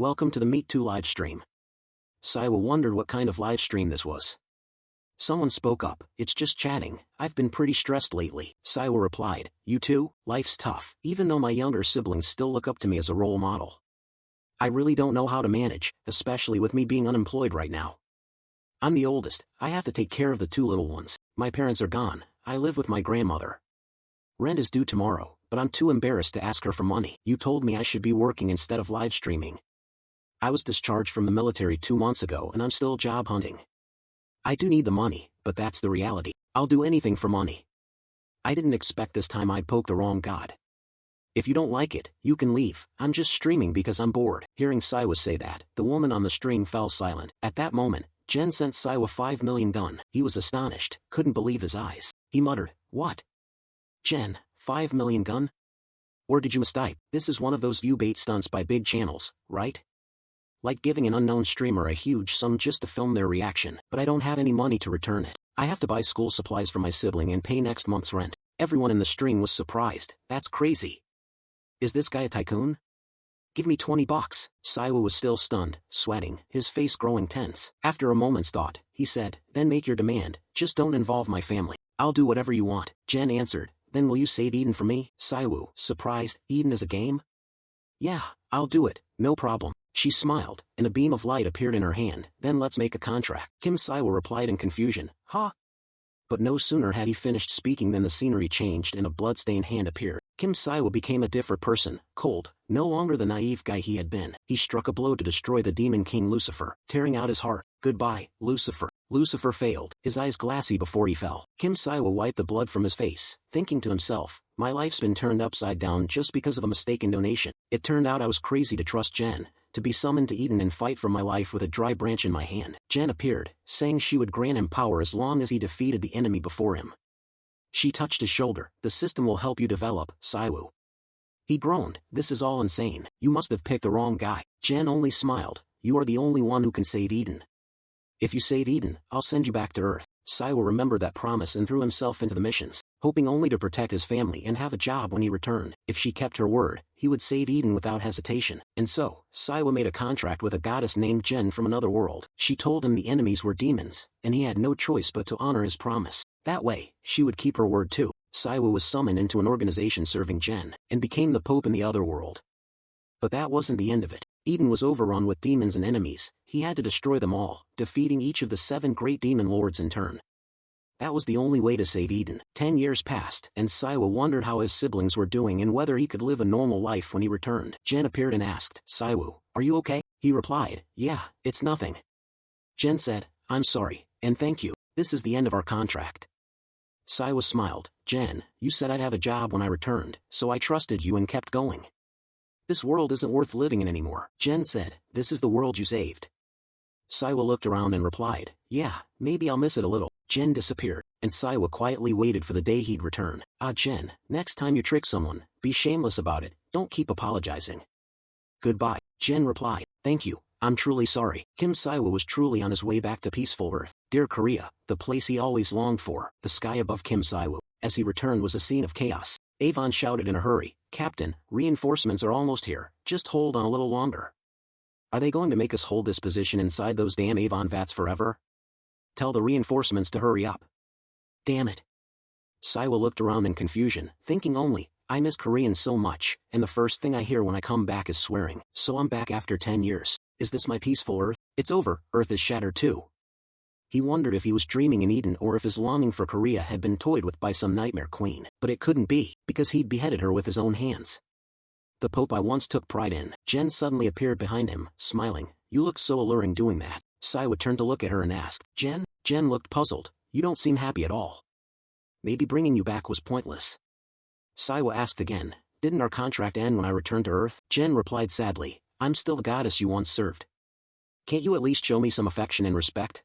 Welcome to the Meet 2 live stream. Saiwa wondered what kind of live stream this was. Someone spoke up. It's just chatting. I've been pretty stressed lately. Saiwa replied. You too? Life's tough, even though my younger siblings still look up to me as a role model. I really don't know how to manage, especially with me being unemployed right now. I'm the oldest. I have to take care of the two little ones. My parents are gone. I live with my grandmother. Rent is due tomorrow, but I'm too embarrassed to ask her for money. You told me I should be working instead of live streaming. I was discharged from the military 2 months ago and I'm still job hunting. I do need the money, but that's the reality. I'll do anything for money. I didn't expect this time I'd poke the wrong god. If you don't like it, you can leave. I'm just streaming because I'm bored. Hearing Saiwa say that, the woman on the stream fell silent. At that moment, Jen sent Saiwa 5 million gun. He was astonished, couldn't believe his eyes. He muttered, what? Jen, 5 million gun? Or did you mistype? This is one of those view bait stunts by big channels, right? Like giving an unknown streamer a huge sum just to film their reaction. But I don't have any money to return it. I have to buy school supplies for my sibling and pay next month's rent. Everyone in the stream was surprised. That's crazy. Is this guy a tycoon? Give me $20. Saiwa was still stunned, sweating, his face growing tense. After a moment's thought, he said, then make your demand, just don't involve my family. I'll do whatever you want. Jen answered, then will you save Eden for me? Saiwa, surprised, Eden is a game? Yeah, I'll do it, no problem. She smiled, and a beam of light appeared in her hand. Then let's make a contract. Kim Saiwa replied in confusion, huh? But no sooner had he finished speaking than the scenery changed and a blood-stained hand appeared. Kim Saiwa became a different person, cold, no longer the naive guy he had been. He struck a blow to destroy the demon king Lucifer, tearing out his heart. Goodbye, Lucifer. Lucifer failed, his eyes glassy before he fell. Kim Saiwa wiped the blood from his face, thinking to himself, my life's been turned upside down just because of a mistaken donation. It turned out I was crazy to trust Jen, to be summoned to Eden and fight for my life with a dry branch in my hand. Jen appeared, saying she would grant him power as long as he defeated the enemy before him. She touched his shoulder. The system will help you develop, Saiwa. He groaned, this is all insane. You must have picked the wrong guy. Jen only smiled, you are the only one who can save Eden. If you save Eden, I'll send you back to Earth. Saiwa remembered that promise and threw himself into the missions, hoping only to protect his family and have a job when he returned. If she kept her word, he would save Eden without hesitation. And so, Saiwa made a contract with a goddess named Jen from another world. She told him the enemies were demons, and he had no choice but to honor his promise. That way, she would keep her word too. Saiwa was summoned into an organization serving Jen, and became the Pope in the other world. But that wasn't the end of it. Eden was overrun with demons and enemies. He had to destroy them all, defeating each of the 7 great demon lords in turn. That was the only way to save Eden. 10 years passed, and Saiwa wondered how his siblings were doing and whether he could live a normal life when he returned. Jen appeared and asked, Saiwa, are you okay? He replied, yeah, it's nothing. Jen said, I'm sorry, and thank you. This is the end of our contract. Saiwa smiled, Jen, you said I'd have a job when I returned, so I trusted you and kept going. This world isn't worth living in anymore. Jen said, this is the world you saved. Saiwa looked around and replied, yeah, maybe I'll miss it a little. Jen disappeared, and Saiwa quietly waited for the day he'd return. Ah Jen, next time you trick someone, be shameless about it, don't keep apologizing. Goodbye. Jen replied, thank you, I'm truly sorry. Kim Saiwa was truly on his way back to peaceful Earth. Dear Korea, the place he always longed for. The sky above Kim Saiwa, as he returned, was a scene of chaos. Avon shouted in a hurry, Captain, reinforcements are almost here, just hold on a little longer. Are they going to make us hold this position inside those damn Avon vats forever? Tell the reinforcements to hurry up. Damn it. Saiwa looked around in confusion, thinking only, I miss Korean so much, and the first thing I hear when I come back is swearing. So I'm back after 10 years. Is this my peaceful Earth? It's over, Earth is shattered too. He wondered if he was dreaming in Eden or if his longing for Korea had been toyed with by some nightmare queen. But it couldn't be, because he'd beheaded her with his own hands. The Pope I once took pride in. Jen suddenly appeared behind him, smiling, you look so alluring doing that. Saiwa turned to look at her and asked, Jen? Jen looked puzzled, you don't seem happy at all. Maybe bringing you back was pointless. Saiwa asked again, didn't our contract end when I returned to Earth? Jen replied sadly, I'm still the goddess you once served. Can't you at least show me some affection and respect?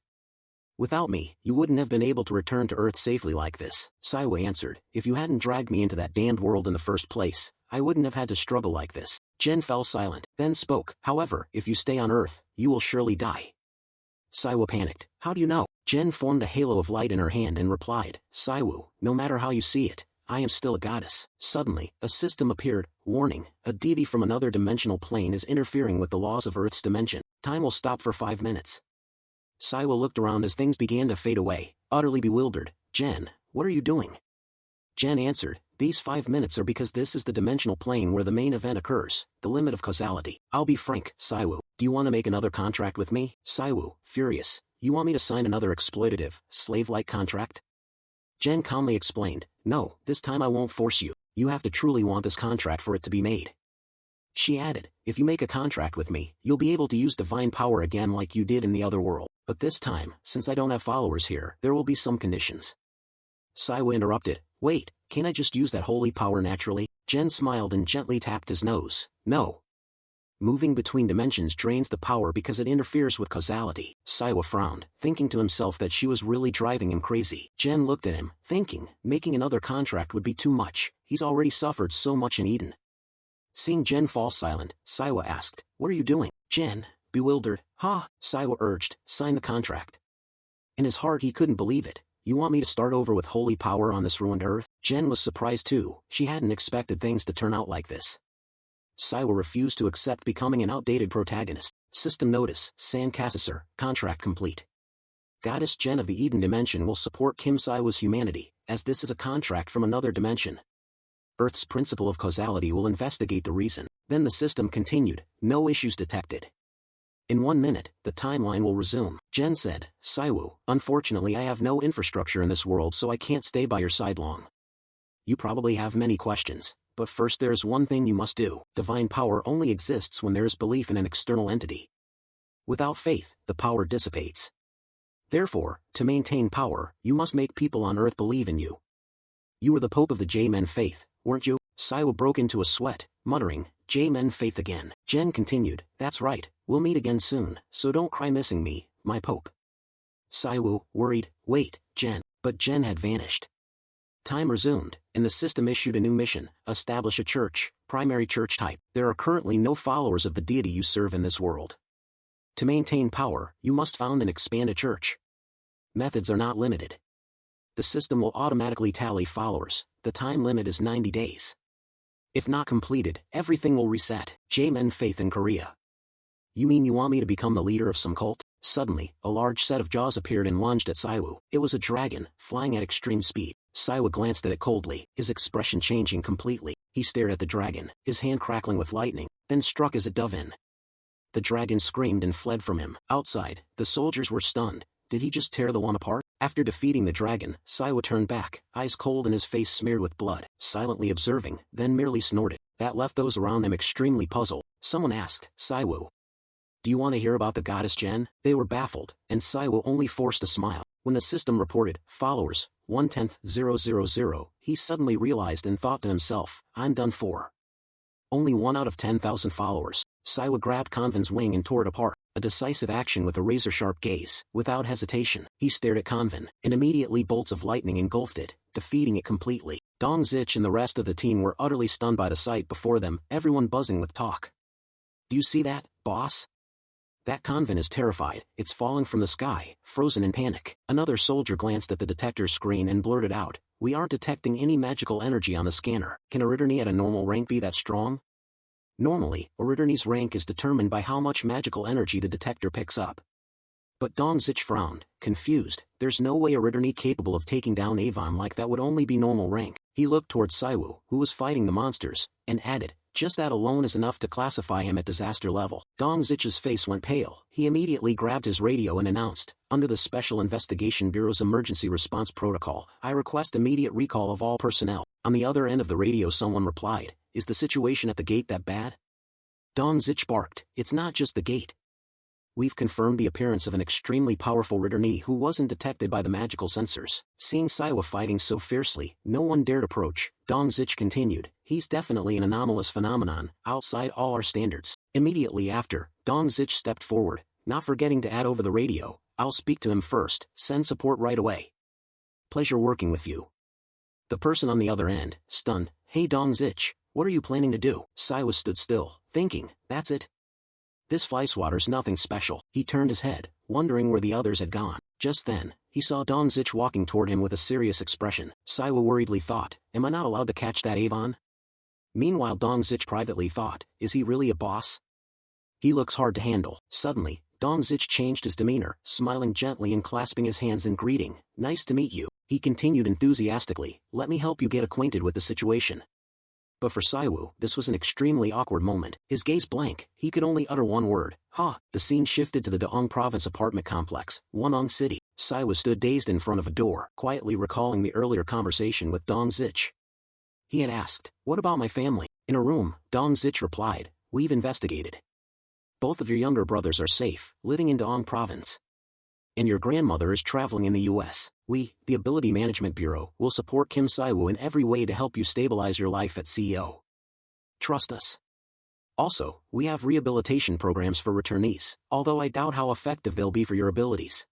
Without me, you wouldn't have been able to return to Earth safely like this. Saiwa answered, if you hadn't dragged me into that damned world in the first place, I wouldn't have had to struggle like this. Jen fell silent, then spoke, however, if you stay on Earth, you will surely die. Saiwa panicked, how do you know? Jen formed a halo of light in her hand and replied, Saiwa, no matter how you see it, I am still a goddess. Suddenly, a system appeared, warning, a deity from another dimensional plane is interfering with the laws of Earth's dimension. Time will stop for 5 minutes. Saiwa looked around as things began to fade away, utterly bewildered. Jen, what are you doing? Jen answered, these 5 minutes are because this is the dimensional plane where the main event occurs, the limit of causality. I'll be frank, Saiwu, do you want to make another contract with me? Saiwu, furious, you want me to sign another exploitative, slave-like contract? Jen calmly explained, no, this time I won't force you. You have to truly want this contract for it to be made. She added, if you make a contract with me, you'll be able to use divine power again like you did in the other world. But this time, since I don't have followers here, there will be some conditions. Saiwa interrupted, wait, can't I just use that holy power naturally? Jen smiled and gently tapped his nose. No. Moving between dimensions drains the power because it interferes with causality. Saiwa frowned, thinking to himself that she was really driving him crazy. Jen looked at him, thinking, making another contract would be too much. He's already suffered so much in Eden. Seeing Jen fall silent, Saiwa asked, what are you doing? Jen, bewildered, Saiwa urged, sign the contract. In his heart he couldn't believe it. You want me to start over with holy power on this ruined earth? Jen was surprised too. She hadn't expected things to turn out like this. Saiwa refused to accept becoming an outdated protagonist. System notice, San Cassisar, contract complete. Goddess Jen of the Eden dimension will support Kim Saiwa's humanity, as this is a contract from another dimension. Earth's principle of causality will investigate the reason. Then the system continued, no issues detected. In 1 minute, the timeline will resume. Jen said, Saiwu, unfortunately I have no infrastructure in this world so I can't stay by your side long. You probably have many questions. But first there is one thing you must do. Divine power only exists when there is belief in an external entity. Without faith, the power dissipates. Therefore, to maintain power, you must make people on earth believe in you. You were the Pope of the J-Men faith, weren't you? Saiwa broke into a sweat, muttering, J-Men faith again. Jen continued, that's right, we'll meet again soon, so don't cry missing me, my Pope. Saiwa, worried, wait, Jen. But Jen had vanished. Time resumed, and the system issued a new mission, establish a church, primary church type. There are currently no followers of the deity you serve in this world. To maintain power, you must found and expand a church. Methods are not limited. The system will automatically tally followers, the time limit is 90 days. If not completed, everything will reset. J-Men faith in Korea. You mean you want me to become the leader of some cult? Suddenly, a large set of jaws appeared and lunged at Saiwu. It was a dragon, flying at extreme speed. Saiwa glanced at it coldly, his expression changing completely. He stared at the dragon, his hand crackling with lightning, then struck as it dove in. The dragon screamed and fled from him. Outside, the soldiers were stunned. Did he just tear the one apart? After defeating the dragon, Saiwa turned back, eyes cold and his face smeared with blood, silently observing, then merely snorted. That left those around him extremely puzzled. Someone asked, Saiwu, do you want to hear about the goddess Jen? They were baffled, and Saiwa only forced a smile. When the system reported, followers, 1/10,000, he suddenly realized and thought to himself, I'm done for. Only 1 out of 10,000 followers. Saiwa grabbed Convin's wing and tore it apart, a decisive action with a razor-sharp gaze. Without hesitation, he stared at Convin, and immediately bolts of lightning engulfed it, defeating it completely. Dong Zich and the rest of the team were utterly stunned by the sight before them, everyone buzzing with talk. Do you see that, boss? That Convin is terrified, it's falling from the sky, frozen in panic. Another soldier glanced at the detector screen and blurted out, we aren't detecting any magical energy on the scanner. Can Eridani at a normal rank be that strong? Normally, Eridani's rank is determined by how much magical energy the detector picks up. But Dong Zich frowned, confused. There's no way Eridani capable of taking down Avon like that would only be normal rank. He looked towards Saiwu, who was fighting the monsters, and added, just that alone is enough to classify him at disaster level. Dong Zich's face went pale. He immediately grabbed his radio and announced, under the Special Investigation Bureau's emergency response protocol, I request immediate recall of all personnel. On the other end of the radio someone replied, is the situation at the gate that bad? Dong Zich barked, it's not just the gate. We've confirmed the appearance of an extremely powerful Eridani who wasn't detected by the magical sensors. Seeing Saiwa fighting so fiercely, no one dared approach. Dong Zich continued, he's definitely an anomalous phenomenon, outside all our standards. Immediately after, Dong Zich stepped forward, not forgetting to add over the radio, I'll speak to him first, send support right away. Pleasure working with you. The person on the other end, stunned, hey Dong Zich, what are you planning to do? Saiwa stood still, thinking, that's it? This fly swatter's nothing special. He turned his head, wondering where the others had gone. Just then, he saw Dong Zich walking toward him with a serious expression. Saiwa worriedly thought, am I not allowed to catch that Avon? Meanwhile Dong Zich privately thought, is he really a boss? He looks hard to handle. Suddenly, Dong Zich changed his demeanor, smiling gently and clasping his hands in greeting. Nice to meet you. He continued enthusiastically, let me help you get acquainted with the situation. But for Saiwu, this was an extremely awkward moment. His gaze blank, he could only utter one word, ha. The scene shifted to the Daong province apartment complex, Wanong City. Saiwu stood dazed in front of a door, quietly recalling the earlier conversation with Dong Zich. He had asked, what about my family? In a room, Dong Zich replied, we've investigated. Both of your younger brothers are safe, living in Daong province. And your grandmother is traveling in the US. We, the Ability Management Bureau, will support Kim Saiwu in every way to help you stabilize your life at CEO. Trust us. Also, we have rehabilitation programs for returnees, although I doubt how effective they'll be for your abilities.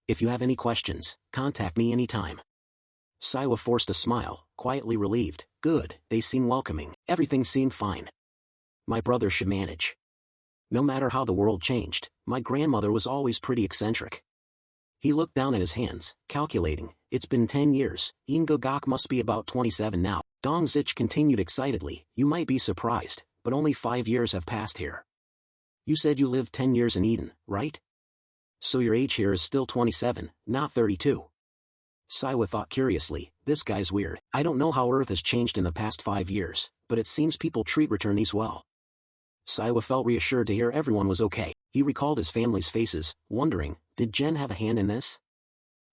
If you have any questions, contact me anytime. Saiwu forced a smile, quietly relieved. Good, they seem welcoming. Everything seemed fine. My brother should manage. No matter how the world changed, my grandmother was always pretty eccentric. He looked down at his hands, calculating, it's been 10 years, Ingogok must be about 27 now. Dong Zich continued excitedly, you might be surprised, but only 5 years have passed here. You said you lived 10 years in Eden, right? So your age here is still 27, not 32. Saiwa thought curiously, this guy's weird. I don't know how Earth has changed in the past 5 years, but it seems people treat returnees well. Saiwa felt reassured to hear everyone was okay. He recalled his family's faces, wondering, did Jen have a hand in this?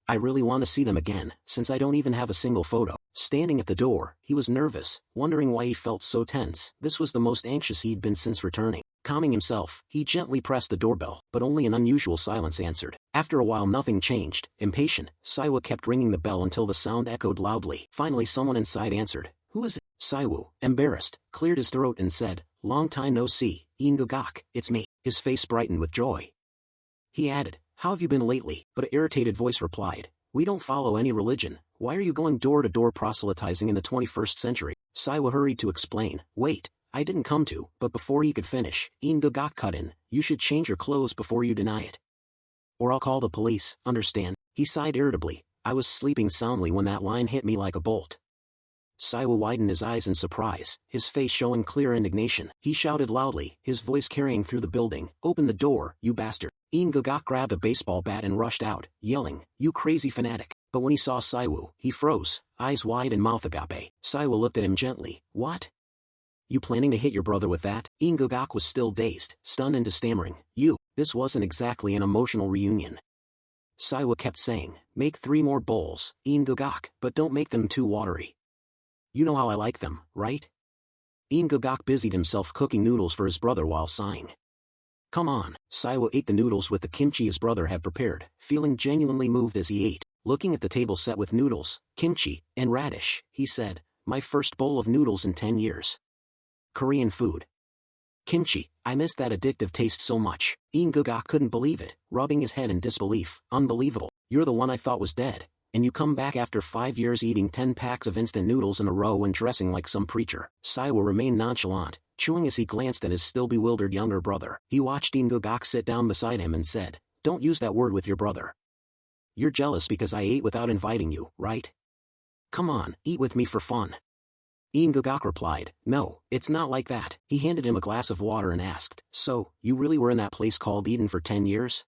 I really want to see them again, since I don't even have a single photo. Standing at the door, he was nervous, wondering why he felt so tense. This was the most anxious he'd been since returning. Calming himself, he gently pressed the doorbell, but only an unusual silence answered. After a while nothing changed. Impatient, Saiwa kept ringing the bell until the sound echoed loudly. Finally someone inside answered. Who is it? Saiwu, embarrassed, cleared his throat and said, long time no see, Ingogok, it's me. His face brightened with joy. He added, how have you been lately? But an irritated voice replied, we don't follow any religion, why are you going door to door proselytizing in the 21st century? Saiwa hurried to explain, wait, I didn't come to, but before he could finish, Ingogok cut in, you should change your clothes before you deny it. Or I'll call the police, understand? He sighed irritably, I was sleeping soundly when that line hit me like a bolt. Saiwa widened his eyes in surprise, his face showing clear indignation. He shouted loudly, his voice carrying through the building, open the door, you bastard. Ingogok grabbed a baseball bat and rushed out, yelling, you crazy fanatic. But when he saw Saiwu, he froze, eyes wide and mouth agape. Saiwa looked at him gently, what? You planning to hit your brother with that? Ingogok was still dazed, stunned into stammering, this wasn't exactly an emotional reunion. Saiwa kept saying, make 3 more bowls, Ingogok, but don't make them too watery. You know how I like them, right? Ingogok busied himself cooking noodles for his brother while sighing. Come on. Saiwa ate the noodles with the kimchi his brother had prepared, feeling genuinely moved as he ate. Looking at the table set with noodles, kimchi, and radish, he said, my first bowl of noodles in 10 years. Korean food. Kimchi, I miss that addictive taste so much. Ingogok couldn't believe it, rubbing his head in disbelief. Unbelievable. You're the one I thought was dead. And you come back after 5 years eating 10 packs of instant noodles in a row and dressing like some preacher. Saiwa remained nonchalant, chewing as he glanced at his still bewildered younger brother. He watched Ingogok sit down beside him and said, don't use that word with your brother. You're jealous because I ate without inviting you, right? Come on, eat with me for fun. Ingogok replied, no, it's not like that. He handed him a glass of water and asked, so, you really were in that place called Eden for 10 years?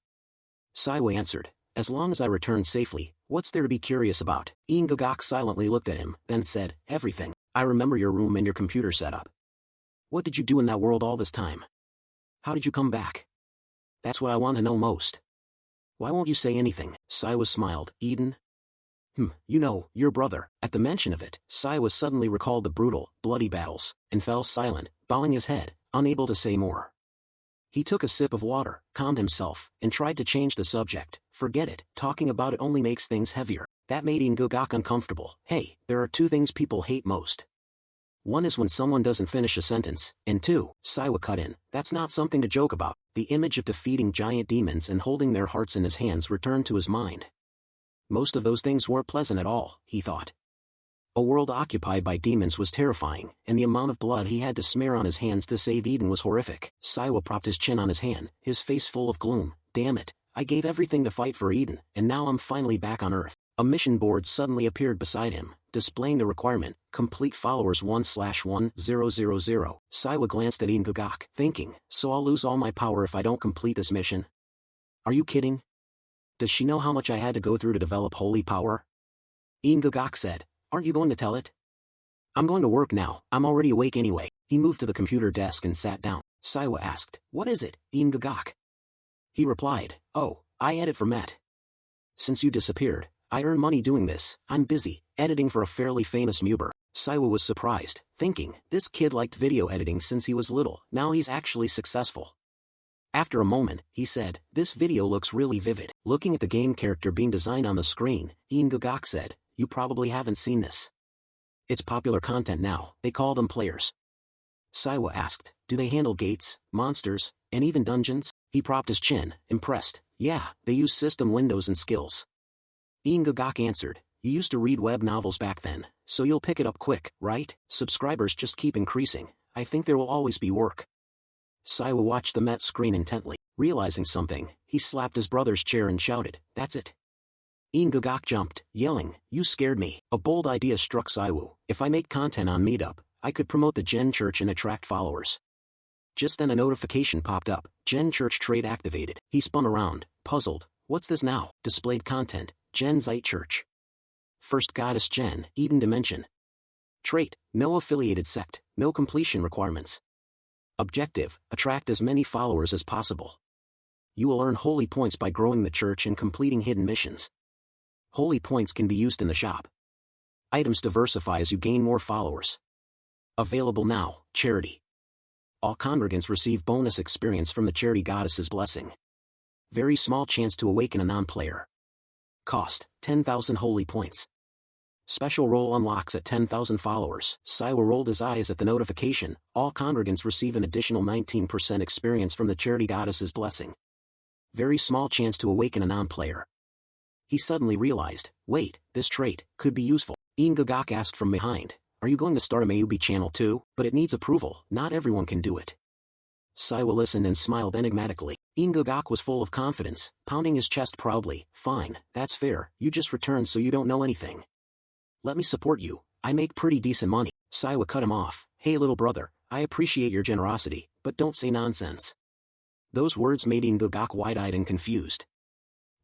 Saiwa answered, as long as I return safely, what's there to be curious about? Ingogok silently looked at him, then said, everything. I remember your room and your computer setup. What did you do in that world all this time? How did you come back? That's what I want to know most. Why won't you say anything? Saiwa smiled, Eden? You know, your brother. At the mention of it, Saiwa suddenly recalled the brutal, bloody battles, and fell silent, bowing his head, unable to say more. He took a sip of water, calmed himself, and tried to change the subject. Forget it, talking about it only makes things heavier. That made Ingogok uncomfortable. Hey, there are 2 things people hate most. 1 is when someone doesn't finish a sentence, and 2, Saiwa cut in, that's not something to joke about. The image of defeating giant demons and holding their hearts in his hands returned to his mind. Most of those things weren't pleasant at all, he thought. A world occupied by demons was terrifying, and the amount of blood he had to smear on his hands to save Eden was horrific. Saiwa propped his chin on his hand, his face full of gloom. Damn it, I gave everything to fight for Eden, and now I'm finally back on Earth. A mission board suddenly appeared beside him, displaying the requirement, complete followers 1/1000. Saiwa glanced at Eden Gagak, thinking, so I'll lose all my power if I don't complete this mission? Are you kidding? Does she know how much I had to go through to develop holy power? Eden Gagak said, aren't you going to tell it? I'm going to work now, I'm already awake anyway. He moved to the computer desk and sat down. Saiwa asked, what is it, Eden Gagak? He replied, oh, I edit for Met. Since you disappeared, I earn money doing this. I'm busy, editing for a fairly famous muber. Saiwa was surprised, thinking, this kid liked video editing since he was little, now he's actually successful. After a moment, he said, this video looks really vivid. Looking at the game character being designed on the screen, Eden Gagak said, you probably haven't seen this. It's popular content now, they call them players. Saiwa asked, do they handle gates, monsters, and even dungeons? He propped his chin, impressed. Yeah, they use system windows and skills. Eden Gagak answered, you used to read web novels back then, so you'll pick it up quick, right? Subscribers just keep increasing, I think there will always be work. Saiwa watched the Met screen intently. Realizing something, he slapped his brother's chair and shouted, that's it. Eden Gagak jumped, yelling, you scared me. A bold idea struck Saiwa. If I make content on Meetup, I could promote the Gen Church and attract followers. Just then a notification popped up, Gen Church trait activated. He spun around, puzzled, what's this now? Displayed content, Gen Zeit Church. First Goddess Gen, Eden Dimension. Trait, no affiliated sect, no completion requirements. Objective, attract as many followers as possible. You will earn holy points by growing the church and completing hidden missions. Holy points can be used in the shop. Items diversify as you gain more followers. Available now, Charity. All congregants receive bonus experience from the Charity Goddess's blessing. Very small chance to awaken a non-player. Cost, 10,000 holy points. Special role unlocks at 10,000 followers. Saiwa rolled his eyes at the notification. All congregants receive an additional 19% experience from the Charity Goddess's blessing. Very small chance to awaken a non-player. He suddenly realized, wait, this trait could be useful. Eden Gagak asked from behind, are you going to start a Mayubi channel too? But it needs approval, not everyone can do it. Saiwa listened and smiled enigmatically. Eden Gagak was full of confidence, pounding his chest proudly. Fine, that's fair, you just returned so you don't know anything. Let me support you, I make pretty decent money. Saiwa cut him off. Hey little brother, I appreciate your generosity, but don't say nonsense. Those words made Eden Gagak wide-eyed and confused.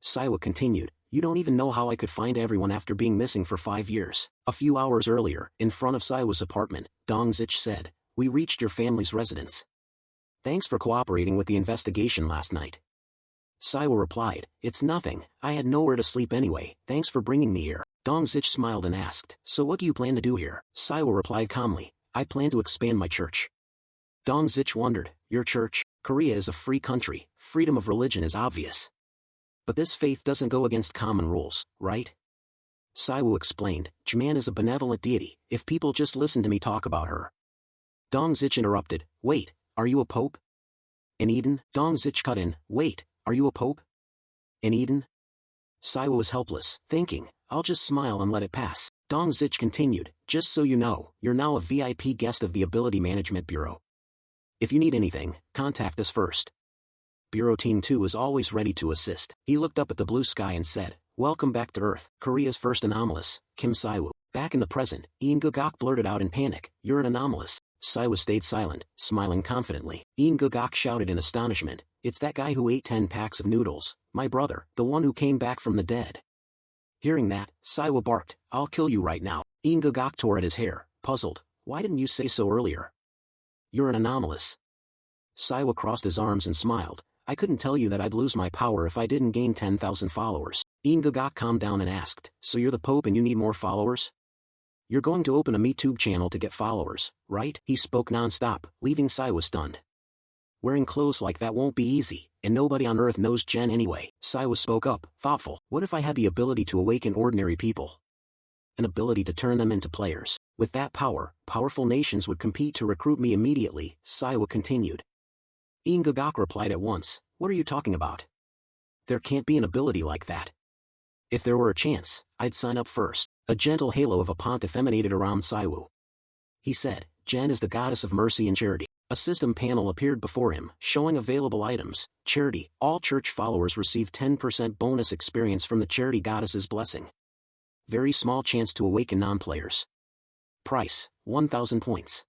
Saiwa continued, you don't even know how I could find everyone after being missing for 5 years. A few hours earlier, in front of Saiwa's apartment, Dongzich said, we reached your family's residence. Thanks for cooperating with the investigation last night. Saiwa replied, it's nothing, I had nowhere to sleep anyway, thanks for bringing me here. Dongzich smiled and asked, so what do you plan to do here? Saiwa replied calmly, I plan to expand my church. Dongzich wondered, your church? Korea is a free country, freedom of religion is obvious. But this faith doesn't go against common rules, right? Saiwa explained, Jaman is a benevolent deity, if people just listen to me talk about her. Dongzich interrupted, wait, are you a pope? In Eden? Dongzich cut in, wait, are you a pope? In Eden? Saiwa was helpless, thinking, I'll just smile and let it pass. Dongzich continued, just so you know, you're now a VIP guest of the Ability Management Bureau. If you need anything, contact us first. Bureau Team 2 is always ready to assist. He looked up at the blue sky and said, welcome back to Earth, Korea's first Anomalous, Kim Saiwu. Back in the present, Eden Gagak blurted out in panic, you're an Anomalous. Saiwa stayed silent, smiling confidently. Eden Gagak shouted in astonishment, it's that guy who ate 10 packs of noodles, my brother, the one who came back from the dead. Hearing that, Saiwa barked, I'll kill you right now. Eden Gagak tore at his hair, puzzled, why didn't you say so earlier? You're an Anomalous. Saiwa crossed his arms and smiled, I couldn't tell you that I'd lose my power if I didn't gain 10,000 followers. Eden Gagak calmed down and asked, so you're the Pope and you need more followers? You're going to open a MeTube channel to get followers, right? He spoke non-stop, leaving Saiwa stunned. Wearing clothes like that won't be easy, and nobody on Earth knows Jen anyway. Saiwa spoke up, thoughtful, what if I had the ability to awaken ordinary people? An ability to turn them into players. With that power, powerful nations would compete to recruit me immediately, Saiwa continued. Eden Gagak replied at once, what are you talking about? There can't be an ability like that. If there were a chance, I'd sign up first. A gentle halo of a pontiff emanated around Saiwu. He said, Jen is the goddess of mercy and charity. A system panel appeared before him, showing available items. Charity. All church followers receive 10% bonus experience from the charity goddess's blessing. Very small chance to awaken non-players. Price, 1,000 points.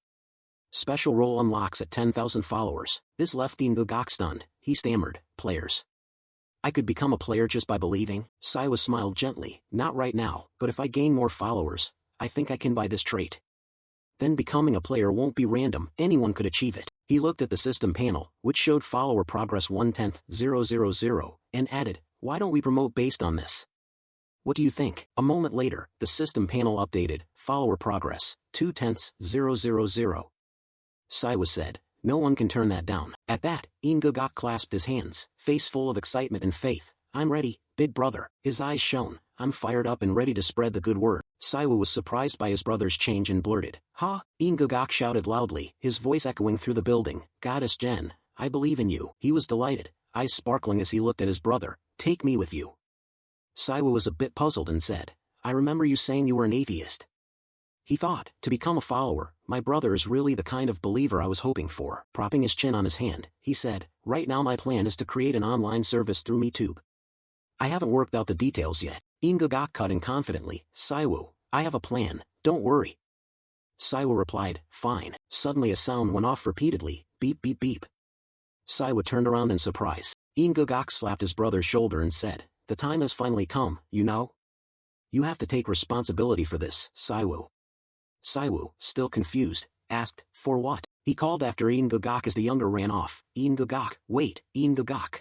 Special role unlocks at 10,000 followers. This left Ingogak stunned. He stammered, players. I could become a player just by believing. Saiwa smiled gently. Not right now, but if I gain more followers, I think I can buy this trait. Then becoming a player won't be random, anyone could achieve it. He looked at the system panel, which showed follower progress 1/10,000, and added, why don't we promote based on this? What do you think? A moment later, the system panel updated, follower progress, 0.2. Saiwa said, no one can turn that down. At that, Ingogak clasped his hands, face full of excitement and faith. I'm ready, big brother. His eyes shone. I'm fired up and ready to spread the good word. Saiwa was surprised by his brother's change and blurted, ha! Ingogak shouted loudly, his voice echoing through the building, Goddess Jen, I believe in you. He was delighted, eyes sparkling as he looked at his brother, take me with you. Saiwa was a bit puzzled and said, I remember you saying you were an atheist. He thought, to become a follower, my brother is really the kind of believer I was hoping for. Propping his chin on his hand, he said, right now my plan is to create an online service through MeTube. I haven't worked out the details yet. Ingogak cut in confidently, Saiwu, I have a plan, don't worry. Saiwa replied, fine. Suddenly a sound went off repeatedly, beep beep beep. Saiwa turned around in surprise. Ingogak slapped his brother's shoulder and said, the time has finally come, you know? You have to take responsibility for this, Saiwu. Saiwu, still confused, asked, for what? He called after Ingogak as the younger ran off, Ingogak, wait, Ingogak.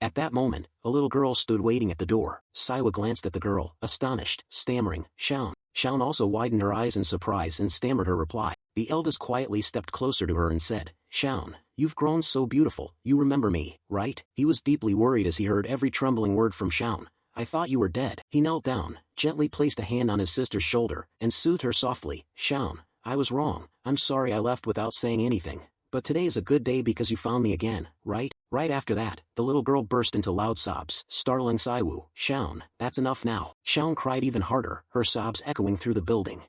At that moment, a little girl stood waiting at the door. Saiwa glanced at the girl, astonished, stammering, Shaun. Shaun also widened her eyes in surprise and stammered her reply. The eldest quietly stepped closer to her and said, Shaun, you've grown so beautiful, you remember me, right? He was deeply worried as he heard every trembling word from Shaun. I thought you were dead. He knelt down, gently placed a hand on his sister's shoulder, and soothed her softly. Shaun, I was wrong. I'm sorry I left without saying anything. But today is a good day because you found me again, right? Right after that, the little girl burst into loud sobs, startling Saiwu. Shaun, that's enough now. Shaun cried even harder, her sobs echoing through the building.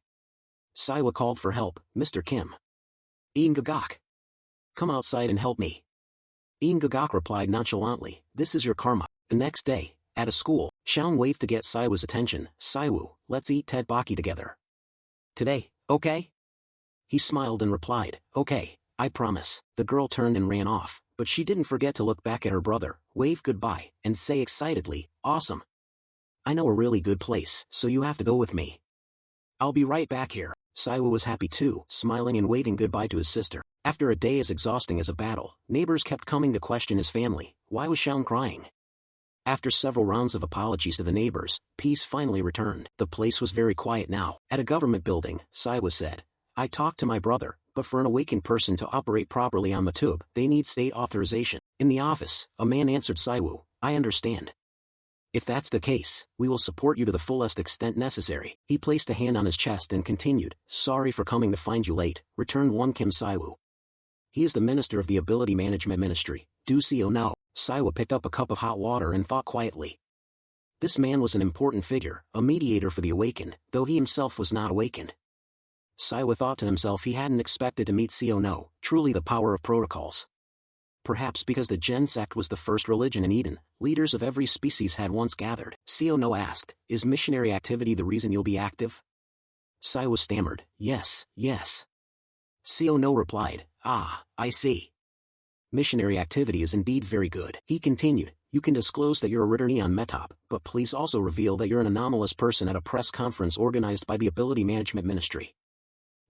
Saiwa called for help, Mr. Kim. Ingogak. Come outside and help me. Ingogak replied nonchalantly, this is your karma. The next day, at a school, Shaun waved to get Saiwa's attention. Saiwu, let's eat tteokbokki together. Today, okay? He smiled and replied, okay, I promise. The girl turned and ran off, but she didn't forget to look back at her brother, wave goodbye, and say excitedly, awesome. I know a really good place, so you have to go with me. I'll be right back here. Saiwa was happy too, smiling and waving goodbye to his sister. After a day as exhausting as a battle, neighbors kept coming to question his family. Why was Shaun crying? After several rounds of apologies to the neighbors, peace finally returned. The place was very quiet now. At a government building, Saiwa said, I talked to my brother, but for an awakened person to operate properly on MeTube, they need state authorization. In the office, a man answered Saiwu, I understand. If that's the case, we will support you to the fullest extent necessary. He placed a hand on his chest and continued, sorry for coming to find you late, returned one Kim Saiwu. He is the minister of the Ability Management Ministry. Do you know? Saiwa picked up a cup of hot water and thought quietly. This man was an important figure, a mediator for the awakened, though he himself was not awakened. Saiwa thought to himself he hadn't expected to meet No, truly the power of protocols. Perhaps because the Gen sect was the first religion in Eden, leaders of every species had once gathered. No asked, is missionary activity the reason you'll be active? Saiwa stammered, yes, yes. No replied, ah, I see. Missionary activity is indeed very good. He continued, you can disclose that you're a returnee on Metop, but please also reveal that you're an anomalous person at a press conference organized by the Ability Management Ministry.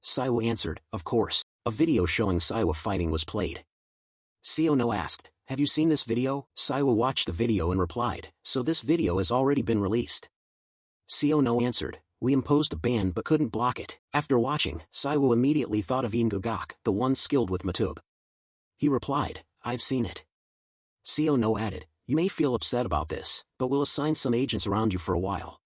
Saiwa answered, of course. A video showing Saiwa fighting was played. No asked, have you seen this video? Saiwa watched the video and replied, so this video has already been released. No answered, we imposed a ban but couldn't block it. After watching, Saiwa immediately thought of Ingogak, the one skilled with MeTube. He replied, I've seen it. No added, you may feel upset about this, but we'll assign some agents around you for a while.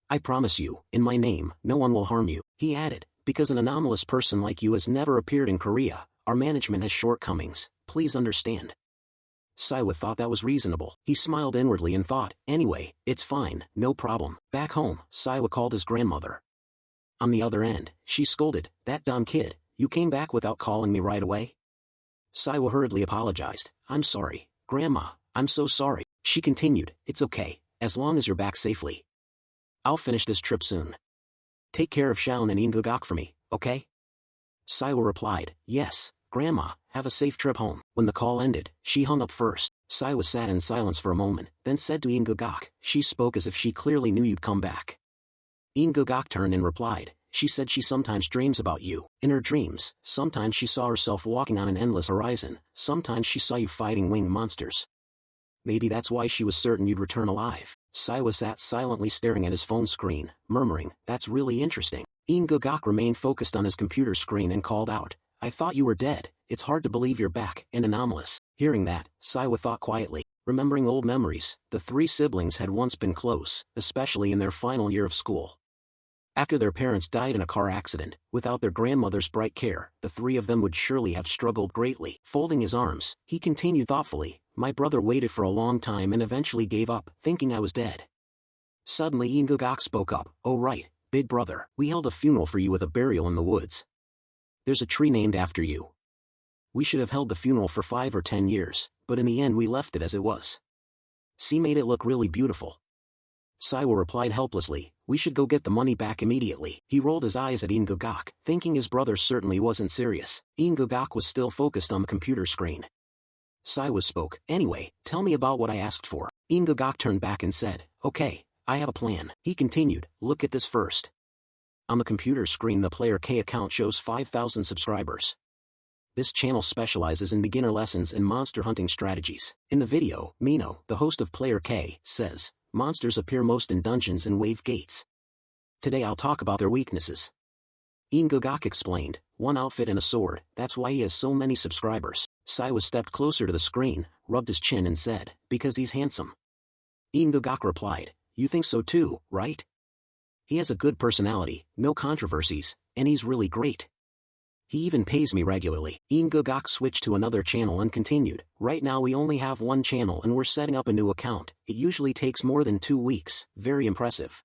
I promise you, in my name, no one will harm you. He added, because an anomalous person like you has never appeared in Korea, our management has shortcomings, please understand. Saiwa thought that was reasonable. He smiled inwardly and thought, anyway, it's fine, no problem. Back home, Saiwa called his grandmother. On the other end, she scolded, that dumb kid, you came back without calling me right away? Saiwa hurriedly apologized, I'm sorry, Grandma, I'm so sorry. She continued, it's okay, as long as you're back safely. I'll finish this trip soon. Take care of Shaun and Ingugak for me, okay? Saiwa replied, yes, Grandma, have a safe trip home. When the call ended, she hung up first. Saiwa sat in silence for a moment, then said to Ingugak, she spoke as if she clearly knew you'd come back. Ingugak turned and replied, she said she sometimes dreams about you. In her dreams, sometimes she saw herself walking on an endless horizon, sometimes she saw you fighting winged monsters. Maybe that's why she was certain you'd return alive. Saiwa sat silently staring at his phone screen, murmuring, that's really interesting. Ingugak remained focused on his computer screen and called out, I thought you were dead, it's hard to believe you're back, and Anomalous. Hearing that, Saiwa thought quietly. Remembering old memories, the three siblings had once been close, especially in their final year of school. After their parents died in a car accident, without their grandmother's bright care, the three of them would surely have struggled greatly. Folding his arms, he continued thoughtfully, my brother waited for a long time and eventually gave up, thinking I was dead. Suddenly Ingugak spoke up, oh right, big brother, we held a funeral for you with a burial in the woods. There's a tree named after you. We should have held the funeral for 5 or 10 years, but in the end we left it as it was. C made it look really beautiful. Saiwa replied helplessly, we should go get the money back immediately. He rolled his eyes at Ingugak, thinking his brother certainly wasn't serious. Ingugak was still focused on the computer screen. Saiwa spoke, anyway, tell me about what I asked for. Ingugak turned back and said, okay, I have a plan. He continued, look at this first. On the computer screen the Player K account shows 5,000 subscribers. This channel specializes in beginner lessons and monster hunting strategies. In the video, Mino, the host of Player K, says, monsters appear most in dungeons and wave gates. Today I'll talk about their weaknesses. Ingugak explained, one outfit and a sword, that's why he has so many subscribers. Saiwa stepped closer to the screen, rubbed his chin and said, because he's handsome. Ingugak replied, you think so too, right? He has a good personality, no controversies, and he's really great. He even pays me regularly. Ingugak switched to another channel and continued, right now we only have one channel and we're setting up a new account. It usually takes more than 2 weeks, very impressive.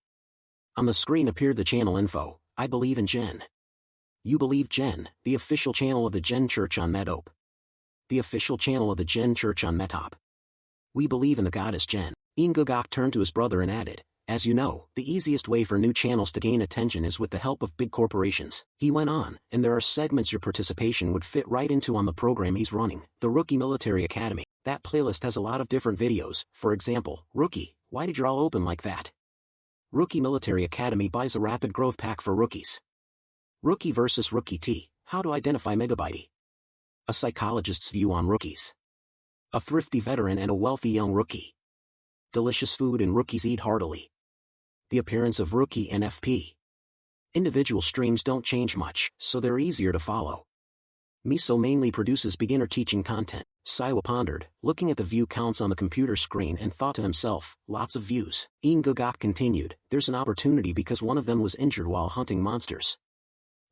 On the screen appeared the channel info, I believe in Gen. You believe Gen, the official channel of the Gen Church on Metop. The official channel of the Gen Church on Metop. We believe in the goddess Gen. Ingugak turned to his brother and added, as you know, the easiest way for new channels to gain attention is with the help of big corporations. He went on, and there are segments your participation would fit right into on the program he's running, the Rookie Military Academy. That playlist has a lot of different videos, for example, Rookie, why did your all open like that? Rookie Military Academy buys a rapid growth pack for rookies. Rookie versus Rookie T, how to identify Megabyte. A psychologist's view on rookies. A thrifty veteran and a wealthy young rookie. Delicious food and rookies eat heartily. The appearance of Rookie and FP. Individual streams don't change much, so they're easier to follow. Miso mainly produces beginner teaching content. Saiwa pondered, looking at the view counts on the computer screen and thought to himself, lots of views. Ingugak continued, there's an opportunity because one of them was injured while hunting monsters.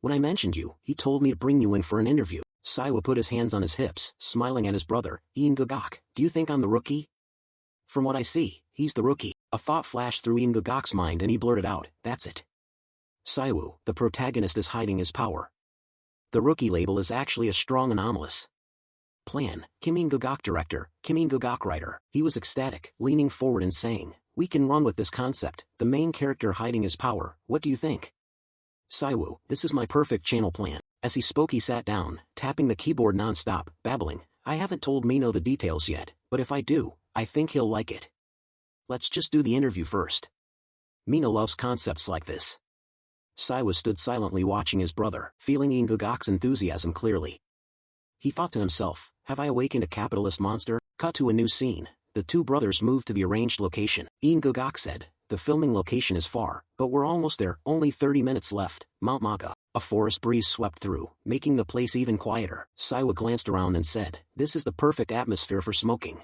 When I mentioned you, he told me to bring you in for an interview. Saiwa put his hands on his hips, smiling at his brother, Ingugak, do you think I'm the rookie? From what I see, he's the rookie. A thought flashed through Ingugak's mind and he blurted out, that's it. Saiwu, the protagonist is hiding his power. The rookie label is actually a strong anomalous. Plan, Kim Ingugak director, Kim Ingugak writer. He was ecstatic, leaning forward and saying, we can run with this concept, the main character hiding his power, what do you think? Saiwu, this is my perfect channel plan. As he spoke he sat down, tapping the keyboard non-stop, babbling, I haven't told Mino the details yet, but if I do, I think he'll like it. Let's just do the interview first. Mino loves concepts like this. Saiwa stood silently watching his brother, feeling Ingugak's enthusiasm clearly. He thought to himself, have I awakened a capitalist monster? Cut to a new scene. The two brothers moved to the arranged location. Ingugak said, the filming location is far, but we're almost there, only 30 minutes left. Mount Maga. A forest breeze swept through, making the place even quieter. Saiwa glanced around and said, this is the perfect atmosphere for smoking.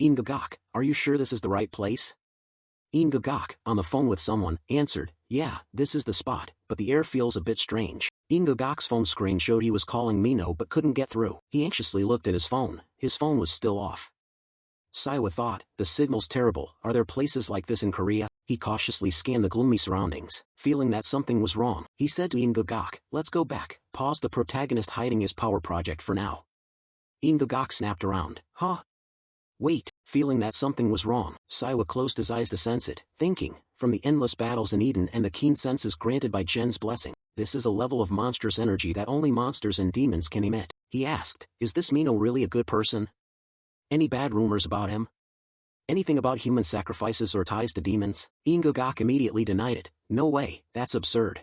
Ingugak, are you sure this is the right place? Ingugak, on the phone with someone, answered, yeah, this is the spot, but the air feels a bit strange. Ingugak's phone screen showed he was calling Mino but couldn't get through. He anxiously looked at his phone was still off. Saiwa thought, the signal's terrible. Are there places like this in Korea? He cautiously scanned the gloomy surroundings, feeling that something was wrong. He said to Ingagak, let's go back. Pause the protagonist hiding his power project for now. Ingagak snapped around. Huh? Wait, feeling that something was wrong, Saiwa closed his eyes to sense it, thinking, from the endless battles in Eden and the keen senses granted by Jen's blessing, this is a level of monstrous energy that only monsters and demons can emit. He asked, is this Mino really a good person? Any bad rumors about him? Anything about human sacrifices or ties to demons? Ingagak immediately denied it. No way, that's absurd.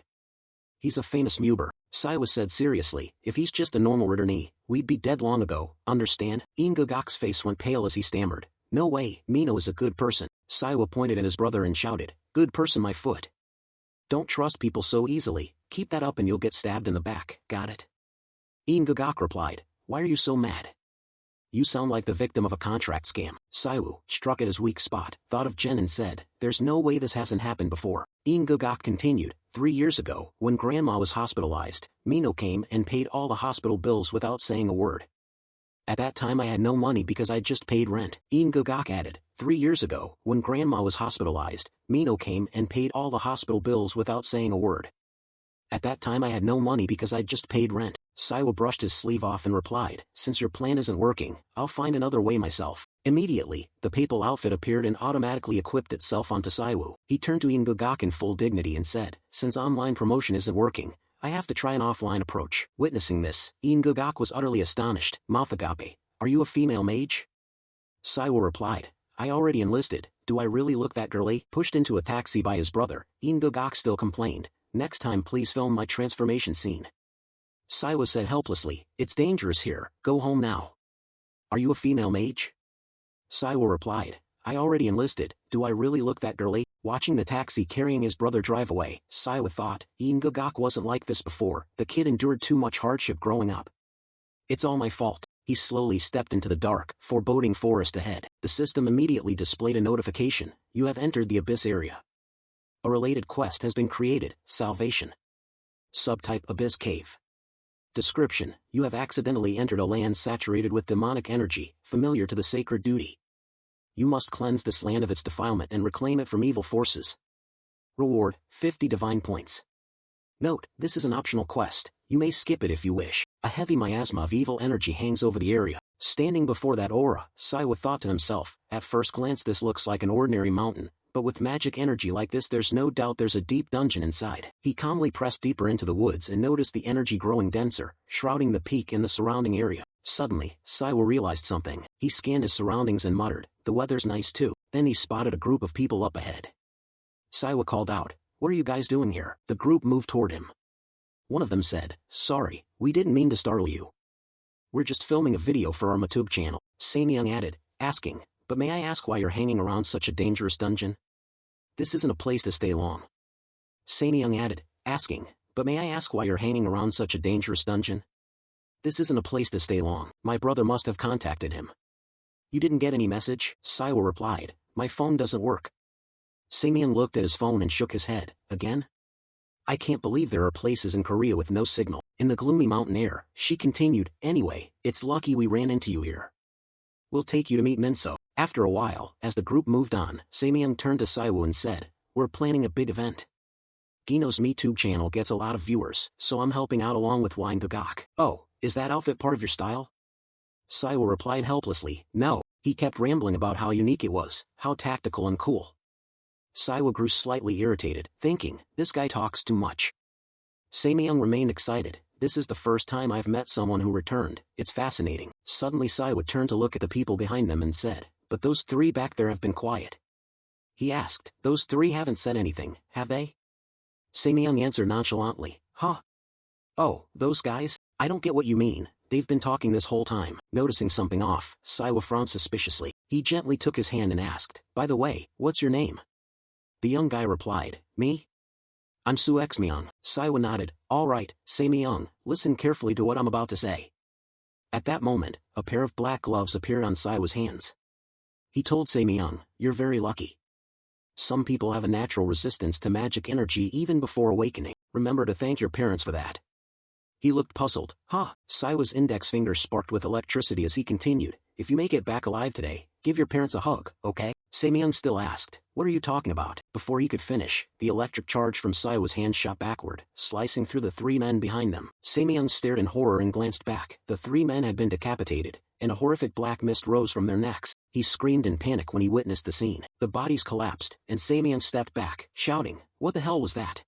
He's a famous muber, Saiwa said seriously. If he's just a normal returnee, we'd be dead long ago, understand? Ingagak's face went pale as he stammered. No way, Mino is a good person. Saiwa pointed at his brother and shouted, good person my foot. Don't trust people so easily, keep that up and you'll get stabbed in the back, got it? Ingagak replied, why are you so mad? You sound like the victim of a contract scam. Saiwu, struck at his weak spot, thought of Jen and said, there's no way this hasn't happened before. Ingagak continued, 3 years ago, when Grandma was hospitalized, Mino came and paid all the hospital bills without saying a word. At that time I had no money because I'd just paid rent. Ingagak added, 3 years ago, when Grandma was hospitalized, Mino came and paid all the hospital bills without saying a word. At that time I had no money because I'd just paid rent. Saiwa brushed his sleeve off and replied, since your plan isn't working, I'll find another way myself. Immediately, the papal outfit appeared and automatically equipped itself onto Saiwu. He turned to Ingagak in full dignity and said, since online promotion isn't working, I have to try an offline approach. Witnessing this, Ingagak was utterly astonished. Mathagape, are you a female mage? Saiwa replied, I already enlisted, do I really look that girly? Pushed into a taxi by his brother, Ingagak still complained, next time please film my transformation scene. Saiwa said helplessly, it's dangerous here, go home now. Are you a female mage? Saiwa replied, I already enlisted, do I really look that girly? Watching the taxi carrying his brother drive away, Saiwa thought, Ingagak wasn't like this before, the kid endured too much hardship growing up. It's all my fault. He slowly stepped into the dark, foreboding forest ahead. The system immediately displayed a notification, you have entered the Abyss area. A related quest has been created, Salvation. Subtype Abyss Cave. Description, you have accidentally entered a land saturated with demonic energy, familiar to the sacred duty. You must cleanse this land of its defilement and reclaim it from evil forces. Reward, 50 divine points. Note, this is an optional quest, you may skip it if you wish. A heavy miasma of evil energy hangs over the area. Standing before that aura, Saiwa thought to himself, at first glance this looks like an ordinary mountain, but with magic energy like this there's no doubt there's a deep dungeon inside. He calmly pressed deeper into the woods and noticed the energy growing denser, shrouding the peak and the surrounding area. Suddenly, Saiwa realized something. He scanned his surroundings and muttered, the weather's nice too. Then he spotted a group of people up ahead. Saiwa called out, what are you guys doing here? The group moved toward him. One of them said, sorry, we didn't mean to startle you. We're just filming a video for our YouTube channel. Samyang added, asking, but may I ask why you're hanging around such a dangerous dungeon? This isn't a place to stay long. Samyang added, asking, but may I ask why you're hanging around such a dangerous dungeon? This isn't a place to stay long. My brother must have contacted him. You didn't get any message? Saiwa replied, my phone doesn't work. Samyang looked at his phone and shook his head. Again? I can't believe there are places in Korea with no signal. In the gloomy mountain air, she continued, anyway, it's lucky we ran into you here. We'll take you to meet Minso. After a while, as the group moved on, Samyang turned to Saiwu and said, we're planning a big event. Gino's MeTube channel gets a lot of viewers, so I'm helping out along with Wine Gagak. Oh, is that outfit part of your style? Saiwu replied helplessly, no. He kept rambling about how unique it was, how tactical and cool. Saiwa grew slightly irritated, thinking, this guy talks too much. Samyang remained excited, this is the first time I've met someone who returned, it's fascinating. Suddenly Saiwa turned to look at the people behind them and said, but those three back there have been quiet. He asked, those three haven't said anything, have they? Samyang answered nonchalantly, huh? Oh, those guys? I don't get what you mean, they've been talking this whole time. Noticing something off, Saiwa frowned suspiciously. He gently took his hand and asked, by the way, what's your name? The young guy replied, me? I'm Suexmyung. Saiwa nodded, all right, Samyang, listen carefully to what I'm about to say. At that moment, a pair of black gloves appeared on Saiwa's hands. He told Samyang, you're very lucky. Some people have a natural resistance to magic energy even before awakening. Remember to thank your parents for that. He looked puzzled. Huh? Saiwa's index finger sparked with electricity as he continued, if you make it back alive today, give your parents a hug, okay? Samyang still asked, what are you talking about? Before he could finish, the electric charge from Saiwa's hand shot backward, slicing through the three men behind them. Samyang stared in horror and glanced back. The three men had been decapitated, and a horrific black mist rose from their necks. He screamed in panic when he witnessed the scene. The bodies collapsed, and Samyang stepped back, shouting, what the hell was that?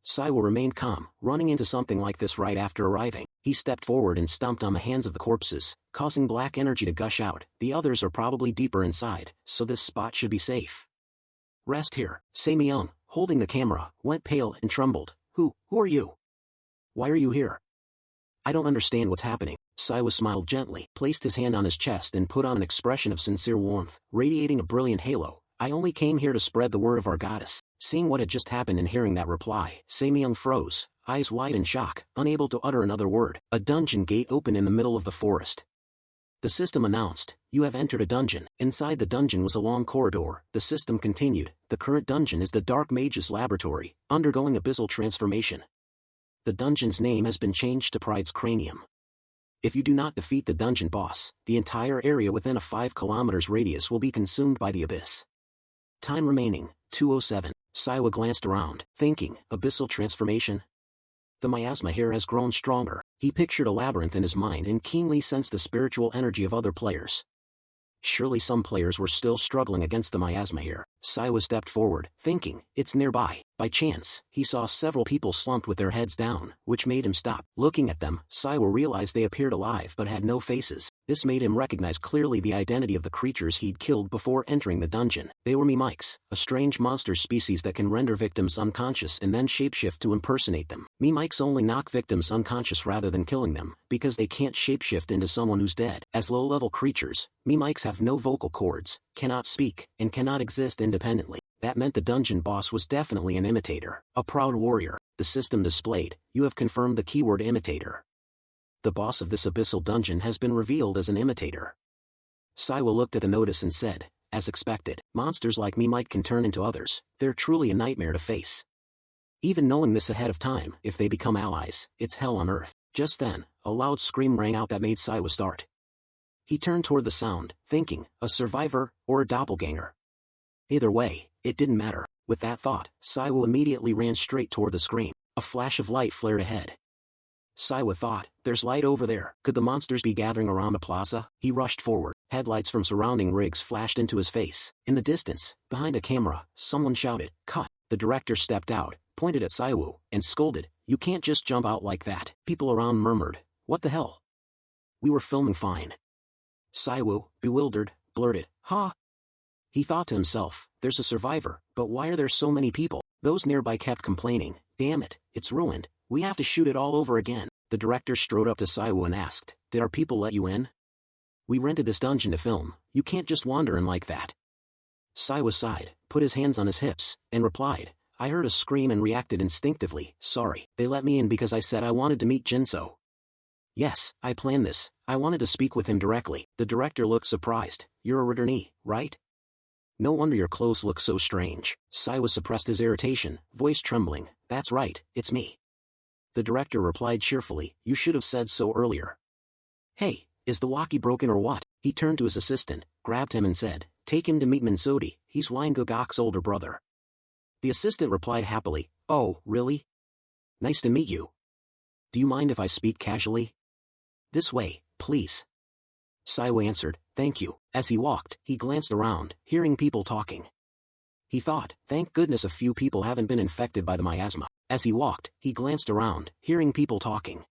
Saiwa remained calm, running into something like this right after arriving. He stepped forward and stomped on the hands of the corpses, causing black energy to gush out. The others are probably deeper inside, so this spot should be safe. Rest here. Samyang, holding the camera, went pale and trembled. Who are you? Why are you here? I don't understand what's happening. Saiwa smiled gently, placed his hand on his chest and put on an expression of sincere warmth, radiating a brilliant halo. I only came here to spread the word of our goddess. Seeing what had just happened and hearing that reply, Samyang froze, eyes wide in shock, unable to utter another word. A dungeon gate opened in the middle of the forest. The system announced, you have entered a dungeon. Inside the dungeon was a long corridor. The system continued, the current dungeon is the Dark Mage's laboratory, undergoing abyssal transformation. The dungeon's name has been changed to Pride's Cranium. If you do not defeat the dungeon boss, the entire area within a 5 kilometers radius will be consumed by the abyss. Time remaining, 2:07. Saiwa glanced around, thinking, abyssal transformation? The miasma here has grown stronger. He pictured a labyrinth in his mind and keenly sensed the spiritual energy of other players. Surely some players were still struggling against the miasma here. Saiwa stepped forward, thinking, it's nearby. By chance, he saw several people slumped with their heads down, which made him stop. Looking at them, Saiwa realized they appeared alive but had no faces. This made him recognize clearly the identity of the creatures he'd killed before entering the dungeon. They were mimics, a strange monster species that can render victims unconscious and then shapeshift to impersonate them. Mimics only knock victims unconscious rather than killing them, because they can't shapeshift into someone who's dead. As low-level creatures, mimics have no vocal cords, cannot speak, and cannot exist independently. That meant the dungeon boss was definitely an imitator, a proud warrior. The system displayed, you have confirmed the keyword imitator. The boss of this abyssal dungeon has been revealed as an imitator. Saiwa looked at the notice and said, as expected, monsters like mimike can turn into others. They're truly a nightmare to face. Even knowing this ahead of time, if they become allies, it's hell on earth. Just then, a loud scream rang out that made Saiwa start. He turned toward the sound, thinking, a survivor, or a doppelganger. Either way, it didn't matter. With that thought, Saiwa immediately ran straight toward the scream. A flash of light flared ahead. Saiwa thought, there's light over there. Could the monsters be gathering around the plaza? He rushed forward. Headlights from surrounding rigs flashed into his face. In the distance, behind a camera, someone shouted, cut. The director stepped out, pointed at Saiwa, and scolded, you can't just jump out like that. People around murmured, what the hell? We were filming fine. Saiwa, bewildered, blurted, ha? He thought to himself, there's a survivor, but why are there so many people? Those nearby kept complaining, damn it, it's ruined, we have to shoot it all over again. The director strode up to Saiwa and asked, did our people let you in? We rented this dungeon to film, you can't just wander in like that. Saiwa sighed, put his hands on his hips, and replied, I heard a scream and reacted instinctively, sorry, they let me in because I said I wanted to meet Jinso. Yes, I planned this, I wanted to speak with him directly. The director looked surprised, you're a returnee, right? No wonder your clothes look so strange. Saiwa suppressed his irritation, voice trembling, that's right, it's me. The director replied cheerfully, you should have said so earlier. Hey, is the walkie broken or what? He turned to his assistant, grabbed him and said, take him to meet Mansodi, he's Wine-Gogok's older brother. The assistant replied happily, oh, really? Nice to meet you. Do you mind if I speak casually? This way, please. Saiwa answered, thank you. As he walked, he glanced around, hearing people talking. He thought, thank goodness a few people haven't been infected by the miasma. As he walked, he glanced around, hearing people talking.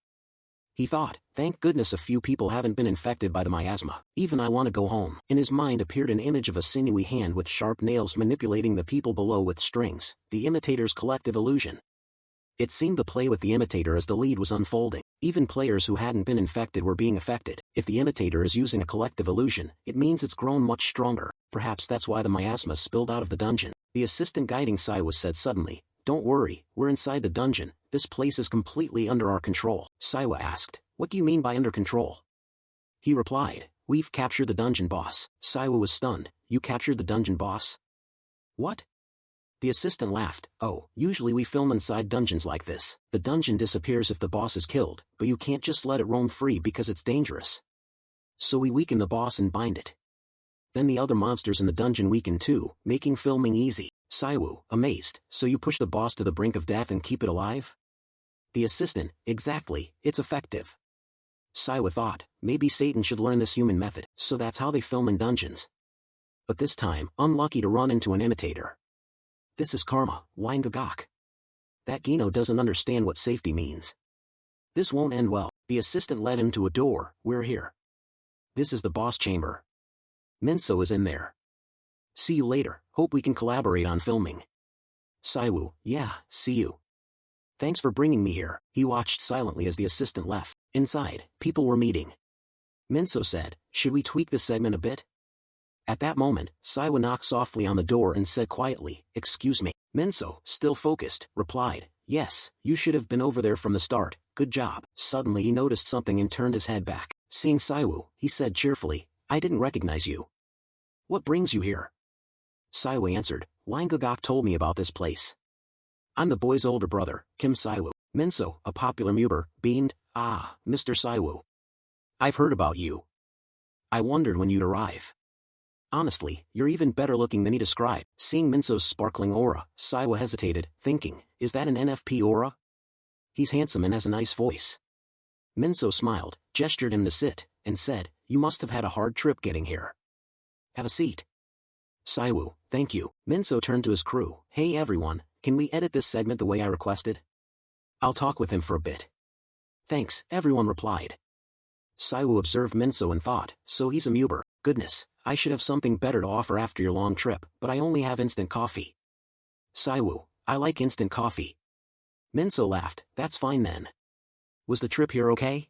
He thought, thank goodness a few people haven't been infected by the miasma. Even I want to go home. In his mind appeared an image of a sinewy hand with sharp nails manipulating the people below with strings, the imitator's collective illusion. It seemed to play with the imitator as the lead was unfolding. Even players who hadn't been infected were being affected. If the imitator is using a collective illusion, it means it's grown much stronger. Perhaps that's why the miasma spilled out of the dungeon. The assistant guiding Saiwa said suddenly, don't worry, we're inside the dungeon, this place is completely under our control. Saiwa asked, what do you mean by under control? He replied, we've captured the dungeon boss. Saiwa was stunned, you captured the dungeon boss? What? The assistant laughed, oh, usually we film inside dungeons like this. The dungeon disappears if the boss is killed, but you can't just let it roam free because it's dangerous. So we weaken the boss and bind it. Then the other monsters in the dungeon weaken too, making filming easy. Saiwu, amazed, so you push the boss to the brink of death and keep it alive? The assistant, exactly, it's effective. Saiwu thought, maybe Satan should learn this human method, so that's how they film in dungeons. But this time, unlucky to run into an imitator. This is karma, whined Gagak. That Gino doesn't understand what safety means. This won't end well. The assistant led him to a door. We're here. This is the boss chamber. Minso is in there. See you later, hope we can collaborate on filming. Saiwu, yeah, see you. Thanks for bringing me here. He watched silently as the assistant left. Inside, people were meeting. Minso said, should we tweak this segment a bit? At that moment, Saiwu knocked softly on the door and said quietly, excuse me. Minso, still focused, replied, yes, you should have been over there from the start, good job. Suddenly he noticed something and turned his head back. Seeing Saiwu, he said cheerfully, I didn't recognize you. What brings you here? Saiwu answered, Wine Gagak told me about this place. I'm the boy's older brother, Kim Saiwu. Minso, a popular muber, beamed, ah, Mr. Saiwu. I've heard about you. I wondered when you'd arrive. Honestly, you're even better looking than he described. Seeing Minso's sparkling aura, Saiwu hesitated, thinking, is that an NFP aura? He's handsome and has a nice voice. Minso smiled, gestured him to sit, and said, you must have had a hard trip getting here. Have a seat. Saiwu, thank you. Minso turned to his crew, hey everyone, can we edit this segment the way I requested? I'll talk with him for a bit. Thanks, everyone replied. Saiwu observed Minso and thought, so he's a muber, goodness, I should have something better to offer after your long trip, but I only have instant coffee. Saiwu, I like instant coffee. Minso laughed, that's fine then. Was the trip here okay?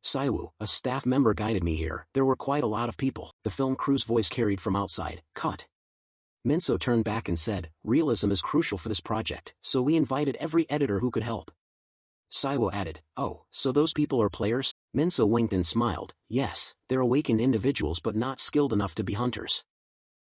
Saiwu, a staff member guided me here. There were quite a lot of people. The film crew's voice carried from outside. Cut. Minso turned back and said, realism is crucial for this project, so we invited every editor who could help. Saiwu added, oh, so those people are players? Minso winked and smiled, yes, they're awakened individuals but not skilled enough to be hunters.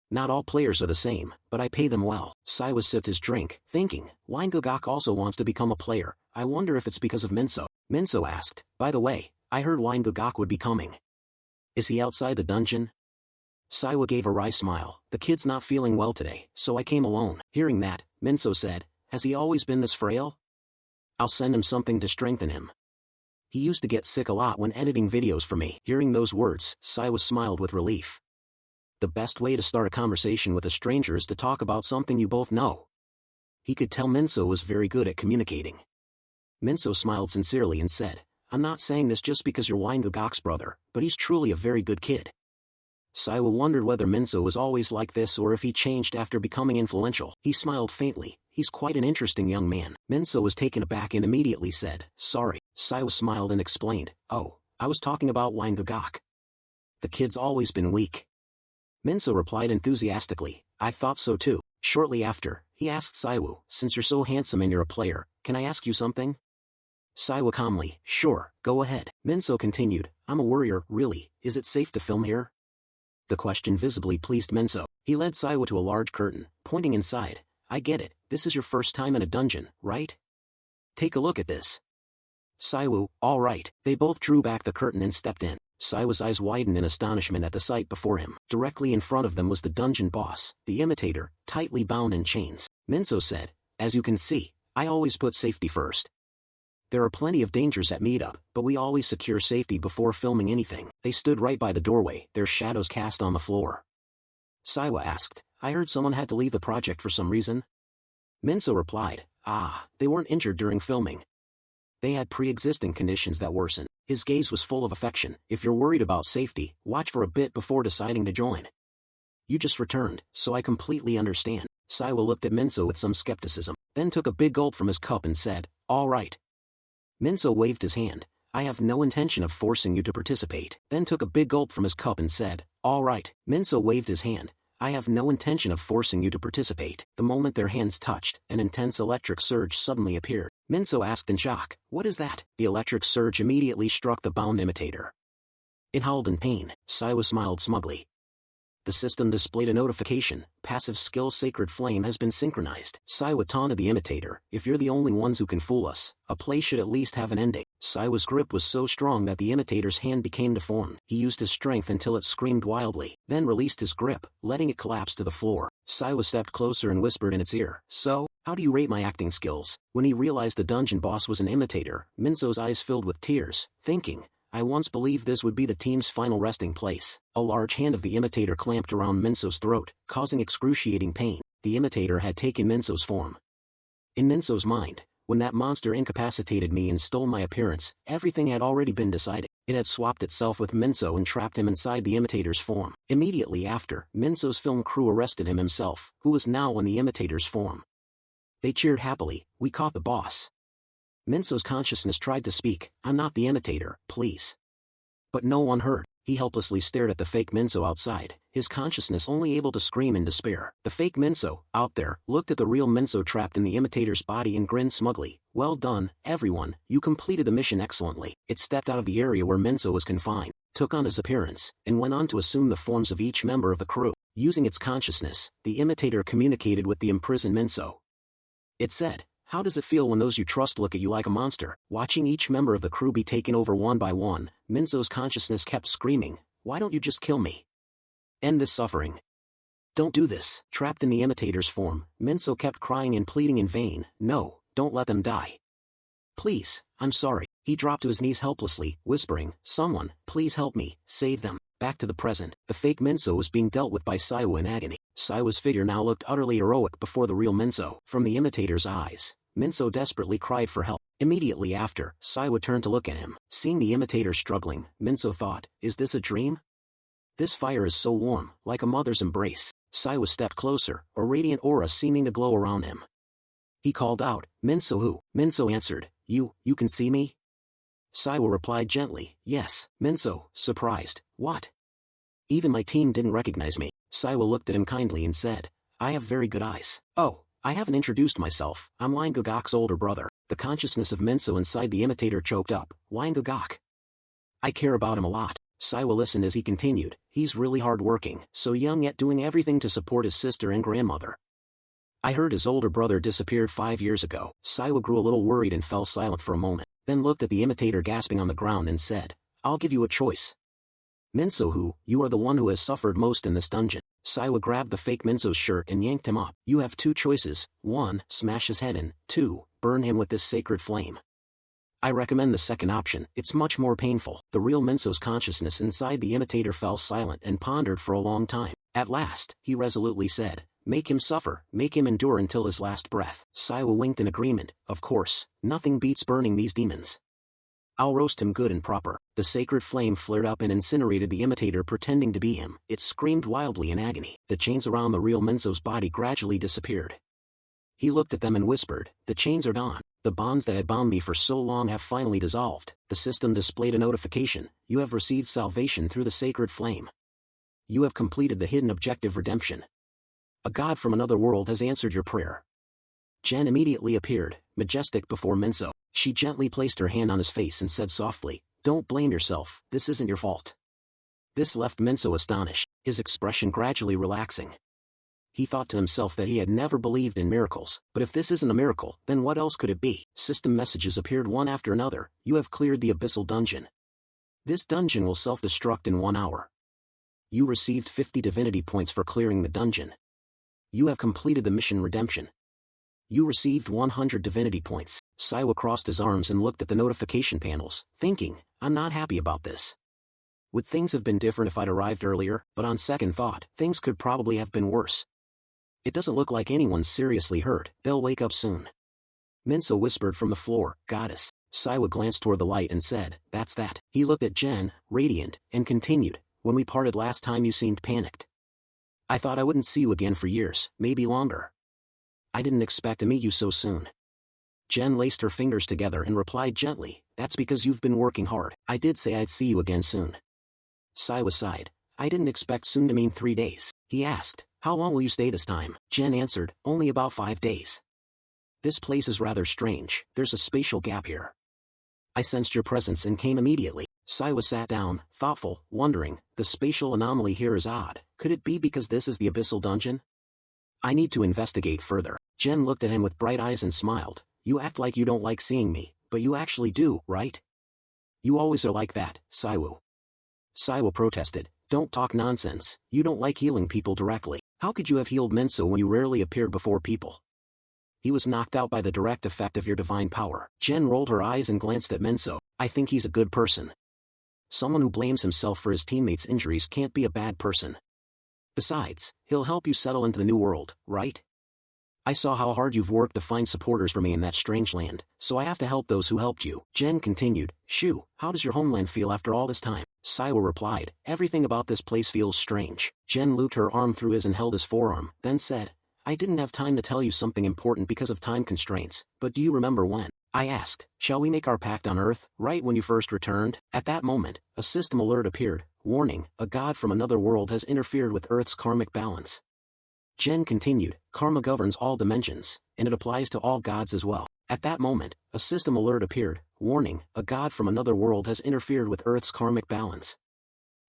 Not all players are the same, but I pay them well. Saiwu sipped his drink, thinking, Wine Gagak also wants to become a player. I wonder if it's because of Minso. Minso asked, by the way, I heard Wine Gagak would be coming. Is he outside the dungeon? Saiwu gave a wry smile, the kid's not feeling well today, so I came alone. Hearing that, Minso said, has he always been this frail? I'll send him something to strengthen him. He used to get sick a lot when editing videos for me. Hearing those words, Saiwu smiled with relief. The best way to start a conversation with a stranger is to talk about something you both know. He could tell Minso was very good at communicating. Minso smiled sincerely and said, I'm not saying this just because you're Wine Gagak's brother, but he's truly a very good kid. Saiwu wondered whether Minso was always like this or if he changed after becoming influential. He smiled faintly, he's quite an interesting young man. Minso was taken aback and immediately said, sorry. Saiwu smiled and explained, oh, I was talking about Wine Gagak. The kid's always been weak. Minso replied enthusiastically, I thought so too. Shortly after, he asked Saiwu, since you're so handsome and you're a player, can I ask you something? Saiwu calmly, sure, go ahead. Minso continued, I'm a warrior, really, is it safe to film here? The question visibly pleased Minso. He led Saiwu to a large curtain, pointing inside. I get it, this is your first time in a dungeon, right? Take a look at this. Saiwu, all right. They both drew back the curtain and stepped in. Saiwu's eyes widened in astonishment at the sight before him. Directly in front of them was the dungeon boss, the imitator, tightly bound in chains. Minso said, as you can see, I always put safety first. There are plenty of dangers at meetup, but we always secure safety before filming anything. They stood right by the doorway, their shadows cast on the floor. Saiwu asked, I heard someone had to leave the project for some reason? Minso replied, they weren't injured during filming. They had pre-existing conditions that worsened. His gaze was full of affection. If you're worried about safety, watch for a bit before deciding to join. You just returned, so I completely understand. Saiwu looked at Minso with some skepticism, then took a big gulp from his cup and said, all right. Minso waved his hand. I have no intention of forcing you to participate. Then took a big gulp from his cup and said, all right. Minso waved his hand. I have no intention of forcing you to participate. The moment their hands touched, an intense electric surge suddenly appeared. Minso asked in shock, what is that? The electric surge immediately struck the bound imitator. It howled in pain. Saiwu smiled smugly. The system displayed a notification, passive skill Sacred Flame has been synchronized. Saiwa taunted the imitator, if you're the only ones who can fool us, a play should at least have an ending. Saiwa's grip was so strong that the imitator's hand became deformed. He used his strength until it screamed wildly, then released his grip, letting it collapse to the floor. Saiwa stepped closer and whispered in its ear, so, how do you rate my acting skills? When he realized the dungeon boss was an imitator, Minso's eyes filled with tears, thinking, I once believed this would be the team's final resting place. A large hand of the imitator clamped around Minso's throat, causing excruciating pain. The imitator had taken Minso's form. In Minso's mind, when that monster incapacitated me and stole my appearance, everything had already been decided. It had swapped itself with Minso and trapped him inside the imitator's form. Immediately after, Minso's film crew arrested him himself, who was now in the imitator's form. They cheered happily, we caught the boss. Minso's consciousness tried to speak, I'm not the imitator, please. But no one heard. He helplessly stared at the fake Minso outside, his consciousness only able to scream in despair. The fake Minso, out there, looked at the real Minso trapped in the imitator's body and grinned smugly. Well done, everyone, you completed the mission excellently. It stepped out of the area where Minso was confined, took on his appearance, and went on to assume the forms of each member of the crew. Using its consciousness, the imitator communicated with the imprisoned Minso. It said, how does it feel when those you trust look at you like a monster? Watching each member of the crew be taken over one by one, Minso's consciousness kept screaming, why don't you just kill me? End this suffering. Don't do this. Trapped in the imitator's form, Minso kept crying and pleading in vain, no, don't let them die. Please, I'm sorry. He dropped to his knees helplessly, whispering, someone, please help me, save them. Back to the present, the fake Minso was being dealt with by Saiwa in agony. Saiwa's figure now looked utterly heroic before the real Minso. From the imitator's eyes, Minso desperately cried for help. Immediately after, Saiwa turned to look at him. Seeing the imitator struggling, Minso thought, is this a dream? This fire is so warm, like a mother's embrace. Saiwa stepped closer, a radiant aura seeming to glow around him. He called out, Minso who? Minso answered, you can see me? Saiwa replied gently, yes. Minso, surprised, what? Even my team didn't recognize me. Saiwa looked at him kindly and said, I have very good eyes. Oh, I haven't introduced myself, I'm Line Gogok's older brother. The consciousness of Minso inside the imitator choked up, Line Gogok. I care about him a lot. Saiwa listened as he continued, he's really hard-working, so young yet doing everything to support his sister and grandmother. I heard his older brother disappeared 5 years ago. Saiwa grew a little worried and fell silent for a moment, then looked at the imitator gasping on the ground and said, I'll give you a choice. Minso who, you are the one who has suffered most in this dungeon. Saiwa grabbed the fake Minso's shirt and yanked him up. You have 2 choices, 1, smash his head in, 2, burn him with this sacred flame. I recommend the second option, it's much more painful. The real Minso's consciousness inside the imitator fell silent and pondered for a long time. At last, he resolutely said, make him suffer, make him endure until his last breath. Saiwa winked in agreement, of course, nothing beats burning these demons. I'll roast him good and proper. The sacred flame flared up and incinerated the imitator pretending to be him. It screamed wildly in agony. The chains around the real Minso's body gradually disappeared. He looked at them and whispered, the chains are gone. The bonds that had bound me for so long have finally dissolved. The system displayed a notification, you have received salvation through the sacred flame. You have completed the hidden objective redemption. A god from another world has answered your prayer. Jen immediately appeared, majestic before Minso. She gently placed her hand on his face and said softly, don't blame yourself, this isn't your fault. This left Minso astonished, his expression gradually relaxing. He thought to himself that he had never believed in miracles, but if this isn't a miracle, then what else could it be? System messages appeared one after another, you have cleared the abyssal dungeon. This dungeon will self-destruct in 1 hour. You received 50 divinity points for clearing the dungeon. You have completed the mission redemption. You received 100 divinity points. Saiwa crossed his arms and looked at the notification panels, thinking, I'm not happy about this. Would things have been different if I'd arrived earlier? But on second thought, things could probably have been worse. It doesn't look like anyone's seriously hurt, they'll wake up soon. Minso whispered from the floor, Goddess. Saiwa glanced toward the light and said, that's that. He looked at Jen, radiant, and continued, when we parted last time you seemed panicked. I thought I wouldn't see you again for years, maybe longer. I didn't expect to meet you so soon. Jen laced her fingers together and replied gently, that's because you've been working hard. I did say I'd see you again soon. Saiwa sighed, I didn't expect soon to mean 3 days. He asked, how long will you stay this time? Jen answered, only about 5 days. This place is rather strange, there's a spatial gap here. I sensed your presence and came immediately. Saiwa sat down, thoughtful, wondering, the spatial anomaly here is odd. Could it be because this is the abyssal dungeon? I need to investigate further. Jen looked at him with bright eyes and smiled. You act like you don't like seeing me, but you actually do, right? You always are like that, Saiwu. Saiwa protested. Don't talk nonsense. You don't like healing people directly. How could you have healed Minso when you rarely appeared before people? He was knocked out by the direct effect of your divine power. Jen rolled her eyes and glanced at Minso. I think he's a good person. Someone who blames himself for his teammates' injuries can't be a bad person. Besides, he'll help you settle into the new world, right? I saw how hard you've worked to find supporters for me in that strange land, so I have to help those who helped you. Jen continued, Shu, how does your homeland feel after all this time? Saiwa replied, everything about this place feels strange. Jen looped her arm through his and held his forearm, then said, I didn't have time to tell you something important because of time constraints, but do you remember when? I asked, shall we make our pact on Earth, right when you first returned? At that moment, a system alert appeared, warning, a god from another world has interfered with Earth's karmic balance. Jen continued, karma governs all dimensions, and it applies to all gods as well. At that moment, a system alert appeared, warning, a god from another world has interfered with Earth's karmic balance.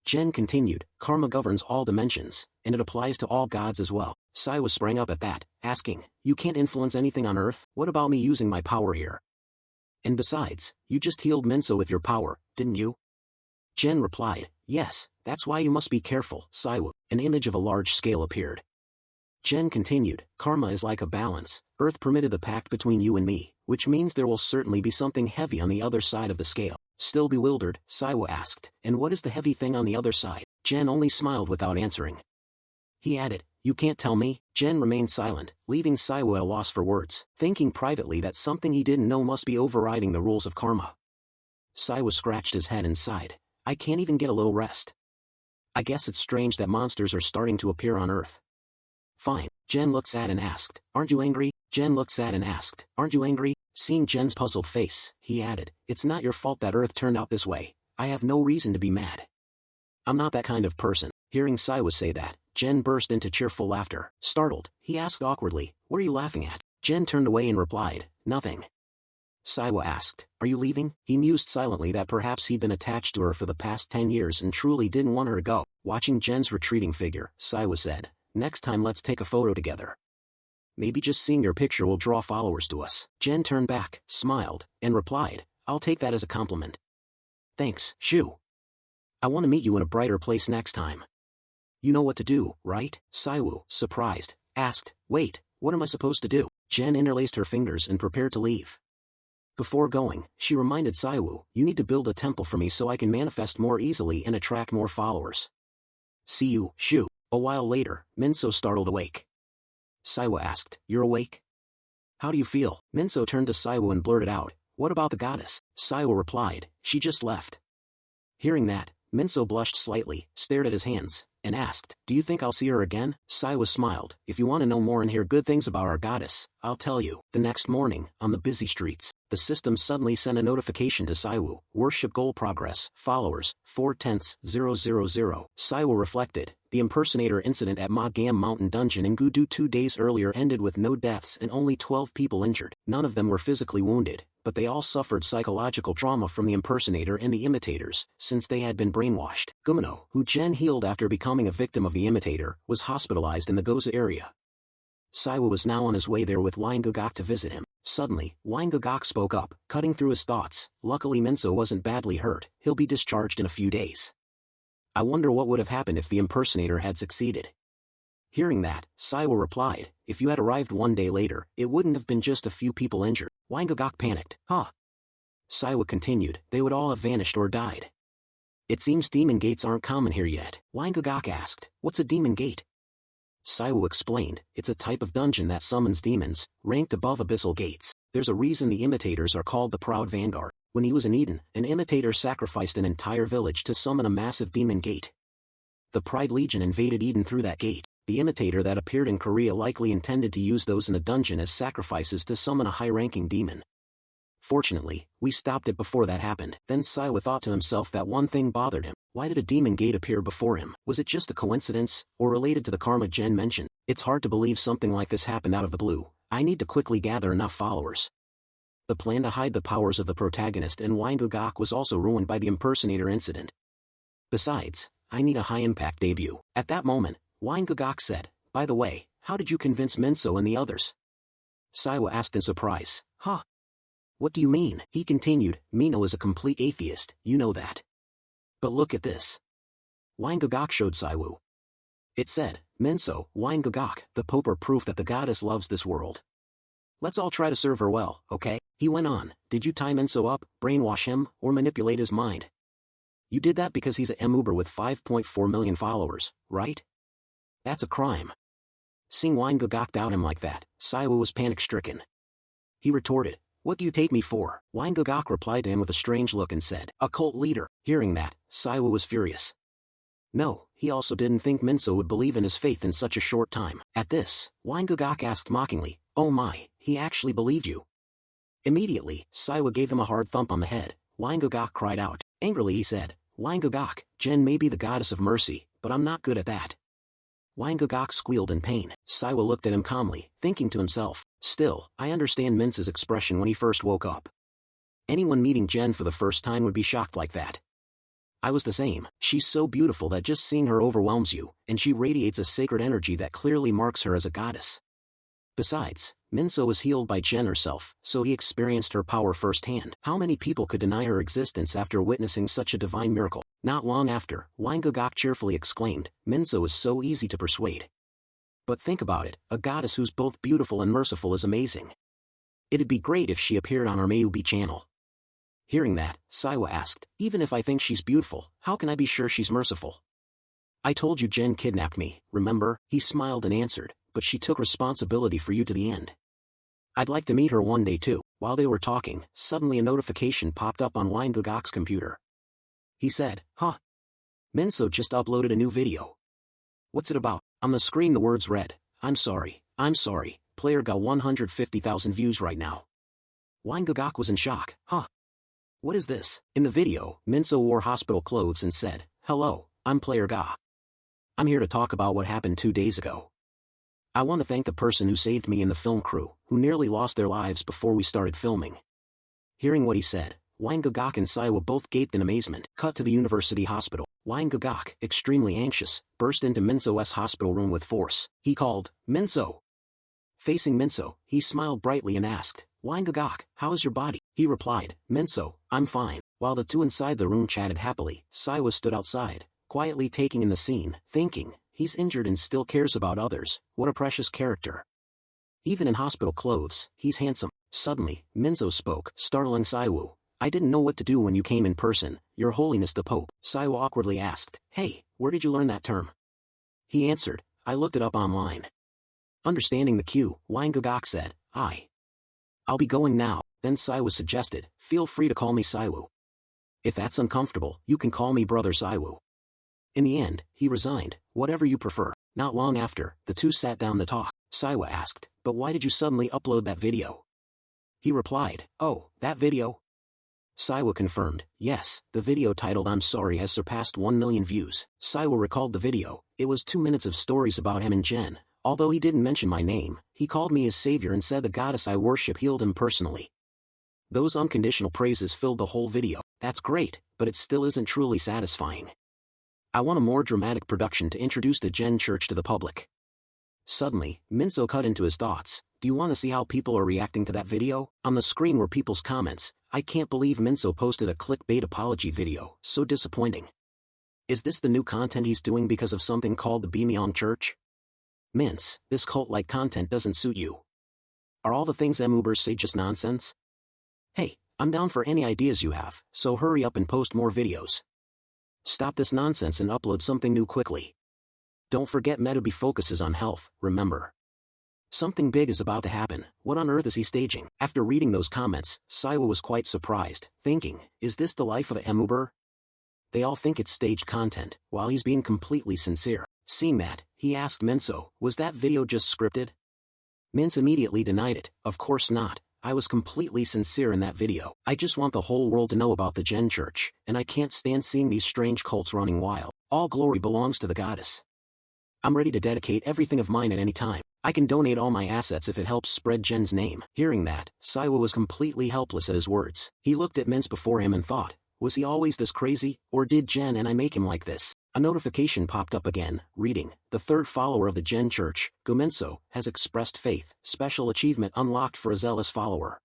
Jen continued, karma governs all dimensions, and it applies to all gods as well. Saiwa sprang up at that, asking, you can't influence anything on Earth? What about me using my power here? And besides, you just healed Minso with your power, didn't you? Jen replied, yes, that's why you must be careful, Saiwa. An image of a large scale appeared. Jen continued, karma is like a balance. Earth permitted the pact between you and me, which means there will certainly be something heavy on the other side of the scale. Still bewildered, Saiwa asked, and what is the heavy thing on the other side? Jen only smiled without answering. He added, you can't tell me? Jen remained silent, leaving Saiwa at a loss for words, thinking privately that something he didn't know must be overriding the rules of karma. Saiwa scratched his head and sighed, I can't even get a little rest. I guess it's strange that monsters are starting to appear on Earth. Fine. Jen looked sad and asked, aren't you angry? Jen looked sad and asked, aren't you angry? Seeing Jen's puzzled face, he added, it's not your fault that Earth turned out this way. I have no reason to be mad. I'm not that kind of person. Hearing Saiwa say that, Jen burst into cheerful laughter. Startled, he asked awkwardly, what are you laughing at? Jen turned away and replied, nothing. Saiwa asked, are you leaving? He mused silently that perhaps he'd been attached to her for the past 10 years and truly didn't want her to go. Watching Jen's retreating figure, Saiwa said, next time let's take a photo together. Maybe just seeing your picture will draw followers to us. Jen turned back, smiled, and replied, I'll take that as a compliment. Thanks, Shu. I want to meet you in a brighter place next time. You know what to do, right? Saiwu, surprised, asked, wait, what am I supposed to do? Jen interlaced her fingers and prepared to leave. Before going, she reminded Saiwu, you need to build a temple for me so I can manifest more easily and attract more followers. See you, Shu. A while later, Minso startled awake. Saiwa asked, you're awake? How do you feel? Minso turned to Saiwa and blurted out, what about the goddess? Saiwa replied, she just left. Hearing that, Minso blushed slightly, stared at his hands, and asked, do you think I'll see her again? Saiwa smiled, if you want to know more and hear good things about our goddess, I'll tell you. The next morning, on the busy streets, the system suddenly sent a notification to Saiwu, worship goal progress, followers, 4/10,000. Saiwu reflected, the impersonator incident at Magam Mountain Dungeon in Gudu 2 days earlier ended with no deaths and only 12 people injured. None of them were physically wounded, but they all suffered psychological trauma from the impersonator and the imitators, since they had been brainwashed. Gumino, who Jen healed after becoming a victim of the imitator, was hospitalized in the Goza area. Saiwa was now on his way there with Waingagak to visit him. Suddenly, Waingagak spoke up, cutting through his thoughts. Luckily Minso wasn't badly hurt, he'll be discharged in a few days. I wonder what would have happened if the impersonator had succeeded. Hearing that, Saiwa replied, if you had arrived 1 day later, it wouldn't have been just a few people injured. Waingagak panicked. Huh? Saiwa continued, they would all have vanished or died. It seems demon gates aren't common here yet. Waingagak asked, what's a demon gate? Saiwu explained, it's a type of dungeon that summons demons, ranked above abyssal gates. There's a reason the imitators are called the Proud Vanguard. When he was in Eden, an imitator sacrificed an entire village to summon a massive demon gate. The Pride Legion invaded Eden through that gate. The imitator that appeared in Korea likely intended to use those in the dungeon as sacrifices to summon a high-ranking demon. Fortunately, we stopped it before that happened. Then Saiwa thought to himself that one thing bothered him. Why did a demon gate appear before him? Was it just a coincidence, or related to the karma Jen mentioned? It's hard to believe something like this happened out of the blue. I need to quickly gather enough followers. The plan to hide the powers of the protagonist and Gogok was also ruined by the impersonator incident. Besides, I need a high-impact debut. At that moment, Gogok said, "By the way, how did you convince Minso and the others?" Saiwa asked in surprise. "Huh? What do you mean?" He continued, "Mino is a complete atheist, you know that. But look at this." Gogok showed Saiwu. It said, "Minso, Gogok, the Pope are proof that the goddess loves this world. Let's all try to serve her well, okay?" He went on, "Did you tie Minso up, brainwash him, or manipulate his mind? You did that because he's a MUber with 5.4 million followers, right? That's a crime." Seeing Gogok doubt him like that, Saiwa was panic-stricken. He retorted, "What do you take me for?" Gogok replied to him with a strange look and said, "A cult leader." Hearing that, Saiwa was furious. No, he also didn't think Minso would believe in his faith in such a short time. At this, Gogok asked mockingly, "Oh my, he actually believed you?" Immediately, Saiwa gave him a hard thump on the head. Gogok cried out. Angrily he said, "Gogok, Jen may be the goddess of mercy, but I'm not good at that." Gogok squealed in pain. Saiwa looked at him calmly, thinking to himself, "Still, I understand Mince's expression when he first woke up. Anyone meeting Jen for the first time would be shocked like that. I was the same. She's so beautiful that just seeing her overwhelms you, and she radiates a sacred energy that clearly marks her as a goddess. Besides, Minso was healed by Jen herself, so he experienced her power firsthand. How many people could deny her existence after witnessing such a divine miracle?" Not long after, Gogok cheerfully exclaimed, "Minso is so easy to persuade. But think about it, a goddess who's both beautiful and merciful is amazing. It'd be great if she appeared on our Mayubi channel." Hearing that, Saiwa asked, "Even if I think she's beautiful, how can I be sure she's merciful? I told you Jen kidnapped me, remember?" He smiled and answered, "But she took responsibility for you to the end. I'd like to meet her one day too." While they were talking, suddenly a notification popped up on Gogok's computer. He said, "Huh? Minso just uploaded a new video. What's it about?" On the screen the words read, I'm sorry, player got 150,000 views right now." Gogok was in shock. "Huh? What is this?" In the video, Minso wore hospital clothes and said, "Hello, I'm Player Ga. I'm here to talk about what happened 2 days ago. I want to thank the person who saved me and the film crew, who nearly lost their lives before we started filming." Hearing what he said, Gogok and Saiwa both gaped in amazement. Cut to the university hospital. Gogok, extremely anxious, burst into Minso's hospital room with force. He called, "Minso!" Facing Minso, he smiled brightly and asked, "Gogok, how is your body?" He replied, "Minso, I'm fine." While the two inside the room chatted happily, Saiwa stood outside, quietly taking in the scene, thinking, he's injured and still cares about others, what a precious character. Even in hospital clothes, he's handsome. Suddenly, Minso spoke, startling Saiwa. "I didn't know what to do when you came in person, Your Holiness the Pope." Saiwa awkwardly asked, "Hey, where did you learn that term?" He answered, "I looked it up online." Understanding the cue, Gogok said, I'll be going now." Then Saiwa suggested, "Feel free to call me Saiwu. If that's uncomfortable, you can call me Brother Saiwu." In the end, he resigned, "Whatever you prefer." Not long after, the two sat down to talk. Saiwa asked, "But why did you suddenly upload that video?" He replied, "Oh, that video?" Saiwa confirmed, "Yes, the video titled I'm Sorry has surpassed 1 million views." Saiwa recalled the video. It was 2 minutes of stories about him and Jen. Although he didn't mention my name, he called me his savior and said the goddess I worship healed him personally. Those unconditional praises filled the whole video. That's great, but it still isn't truly satisfying. I want a more dramatic production to introduce the Jen Church to the public. Suddenly, Minso cut into his thoughts. Do you want to see how people are reacting to that video? On the screen were people's comments. I can't believe Minso posted a clickbait apology video, so disappointing. Is this the new content he's doing because of something called the Bimyong Church? Mince, this cult-like content doesn't suit you. Are all the things MUbers say just nonsense? Hey, I'm down for any ideas you have, so hurry up and post more videos. Stop this nonsense and upload something new quickly. Don't forget Metabi focuses on health, remember. Something big is about to happen. What on earth is he staging? After reading those comments, Saiwa was quite surprised, thinking, is this the life of a MUber? They all think it's staged content, while he's being completely sincere. Seeing that, he asked Minso, was that video just scripted? Mince immediately denied it. Of course not. I was completely sincere in that video. I just want the whole world to know about the Jen Church, and I can't stand seeing these strange cults running wild. All glory belongs to the goddess. I'm ready to dedicate everything of mine at any time. I can donate all my assets if it helps spread Jen's name. Hearing that, Saiwa was completely helpless at his words. He looked at Mince before him and thought, was he always this crazy, or did Jen and I make him like this? A notification popped up again, reading, the third follower of the Gen Church, Gumenso, has expressed faith, special achievement unlocked for a zealous follower.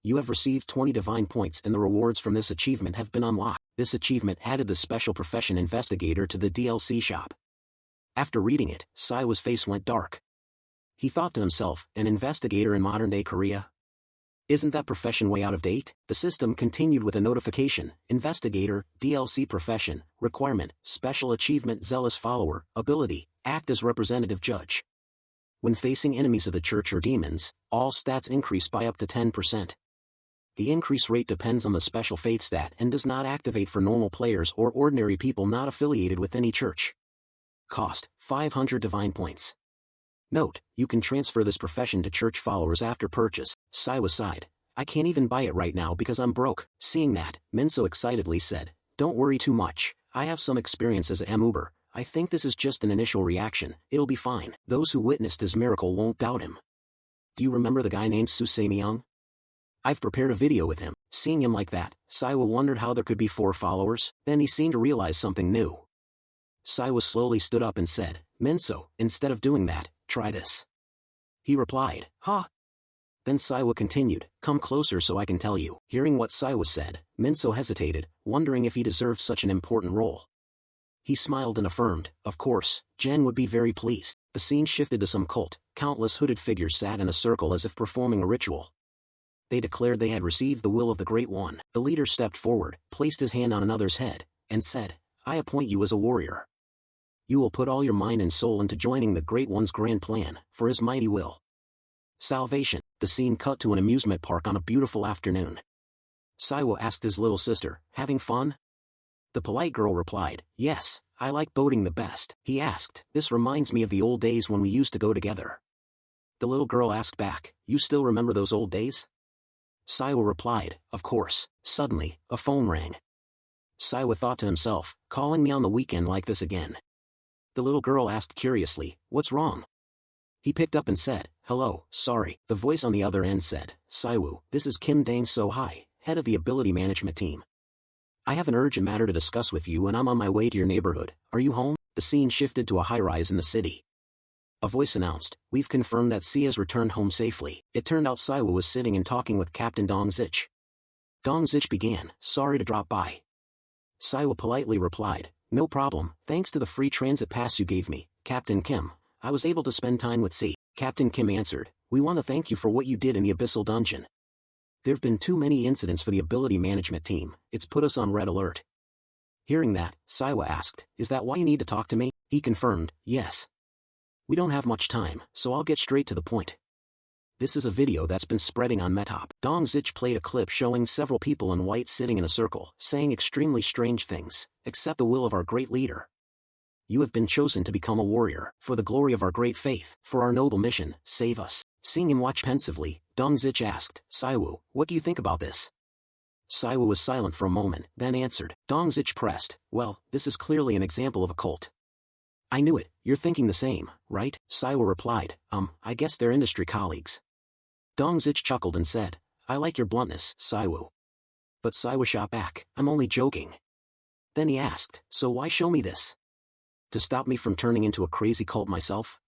You have received 20 divine points and the rewards from this achievement have been unlocked. This achievement added the special profession investigator to the DLC shop. After reading it, Saiwa's face went dark. He thought to himself, an investigator in modern-day Korea? Isn't that profession way out of date? The system continued with a notification, investigator, DLC profession, requirement, special achievement zealous follower, ability, act as representative judge. When facing enemies of the church or demons, all stats increase by up to 10%. The increase rate depends on the special faith stat and does not activate for normal players or ordinary people not affiliated with any church. Cost, 500 divine points. Note, you can transfer this profession to church followers after purchase. Saiwa sighed. I can't even buy it right now because I'm broke. Seeing that, Minso excitedly said, don't worry too much, I have some experience as a M-Uber. I think this is just an initial reaction, it'll be fine. Those who witnessed his miracle won't doubt him. Do you remember the guy named Susemyung? I've prepared a video with him. Seeing him like that, Saiwa wondered how there could be 4 followers, then he seemed to realize something new. Saiwa slowly stood up and said, Minso, instead of doing that, try this. He replied, huh? Then Saiwa continued, come closer so I can tell you. Hearing what Saiwa said, Minso hesitated, wondering if he deserved such an important role. He smiled and affirmed, of course, Jen would be very pleased. The scene shifted to some cult. Countless hooded figures sat in a circle as if performing a ritual. They declared they had received the will of the Great One. The leader stepped forward, placed his hand on another's head, and said, I appoint you as a warrior. You will put all your mind and soul into joining the Great One's grand plan, for his mighty will. Salvation. The scene cut to an amusement park on a beautiful afternoon. Saiwa asked his little sister, having fun? The polite girl replied, yes, I like boating the best. He asked, this reminds me of the old days when we used to go together. The little girl asked back, you still remember those old days? Saiwa replied, of course. Suddenly, a phone rang. Saiwa thought to himself, calling me on the weekend like this again. The little girl asked curiously, what's wrong? He picked up and said, hello, sorry. The voice on the other end said, Saiwu, this is Kim Dang-So-Hai, head of the ability management team. I have an urgent matter to discuss with you and I'm on my way to your neighborhood. Are you home? The scene shifted to a high-rise in the city. A voice announced, we've confirmed that C has returned home safely. It turned out Saiwa was sitting and talking with Captain Dong Zich. Dong Zich began, sorry to drop by. Saiwa politely replied, no problem, thanks to the free transit pass you gave me, Captain Kim, I was able to spend time with C. Captain Kim answered, we want to thank you for what you did in the Abyssal Dungeon. There've been too many incidents for the ability management team, it's put us on red alert. Hearing that, Saiwa asked, is that why you need to talk to me? He confirmed, yes. We don't have much time, so I'll get straight to the point. This is a video that's been spreading on Metop. Dong Zich played a clip showing several people in white sitting in a circle, saying extremely strange things, accept the will of our great leader. You have been chosen to become a warrior, for the glory of our great faith, for our noble mission, save us. Seeing him watch pensively, Dong Zich asked, Saiwu, what do you think about this? Saiwu was silent for a moment, then answered. Dong Zich pressed, well, this is clearly an example of a cult. I knew it, you're thinking the same, right? Saiwa replied, I guess they're industry colleagues. Dong Zich chuckled and said, I like your bluntness, Saiwu. But Saiwa shot back, I'm only joking. Then he asked, so why show me this? To stop me from turning into a crazy cult myself?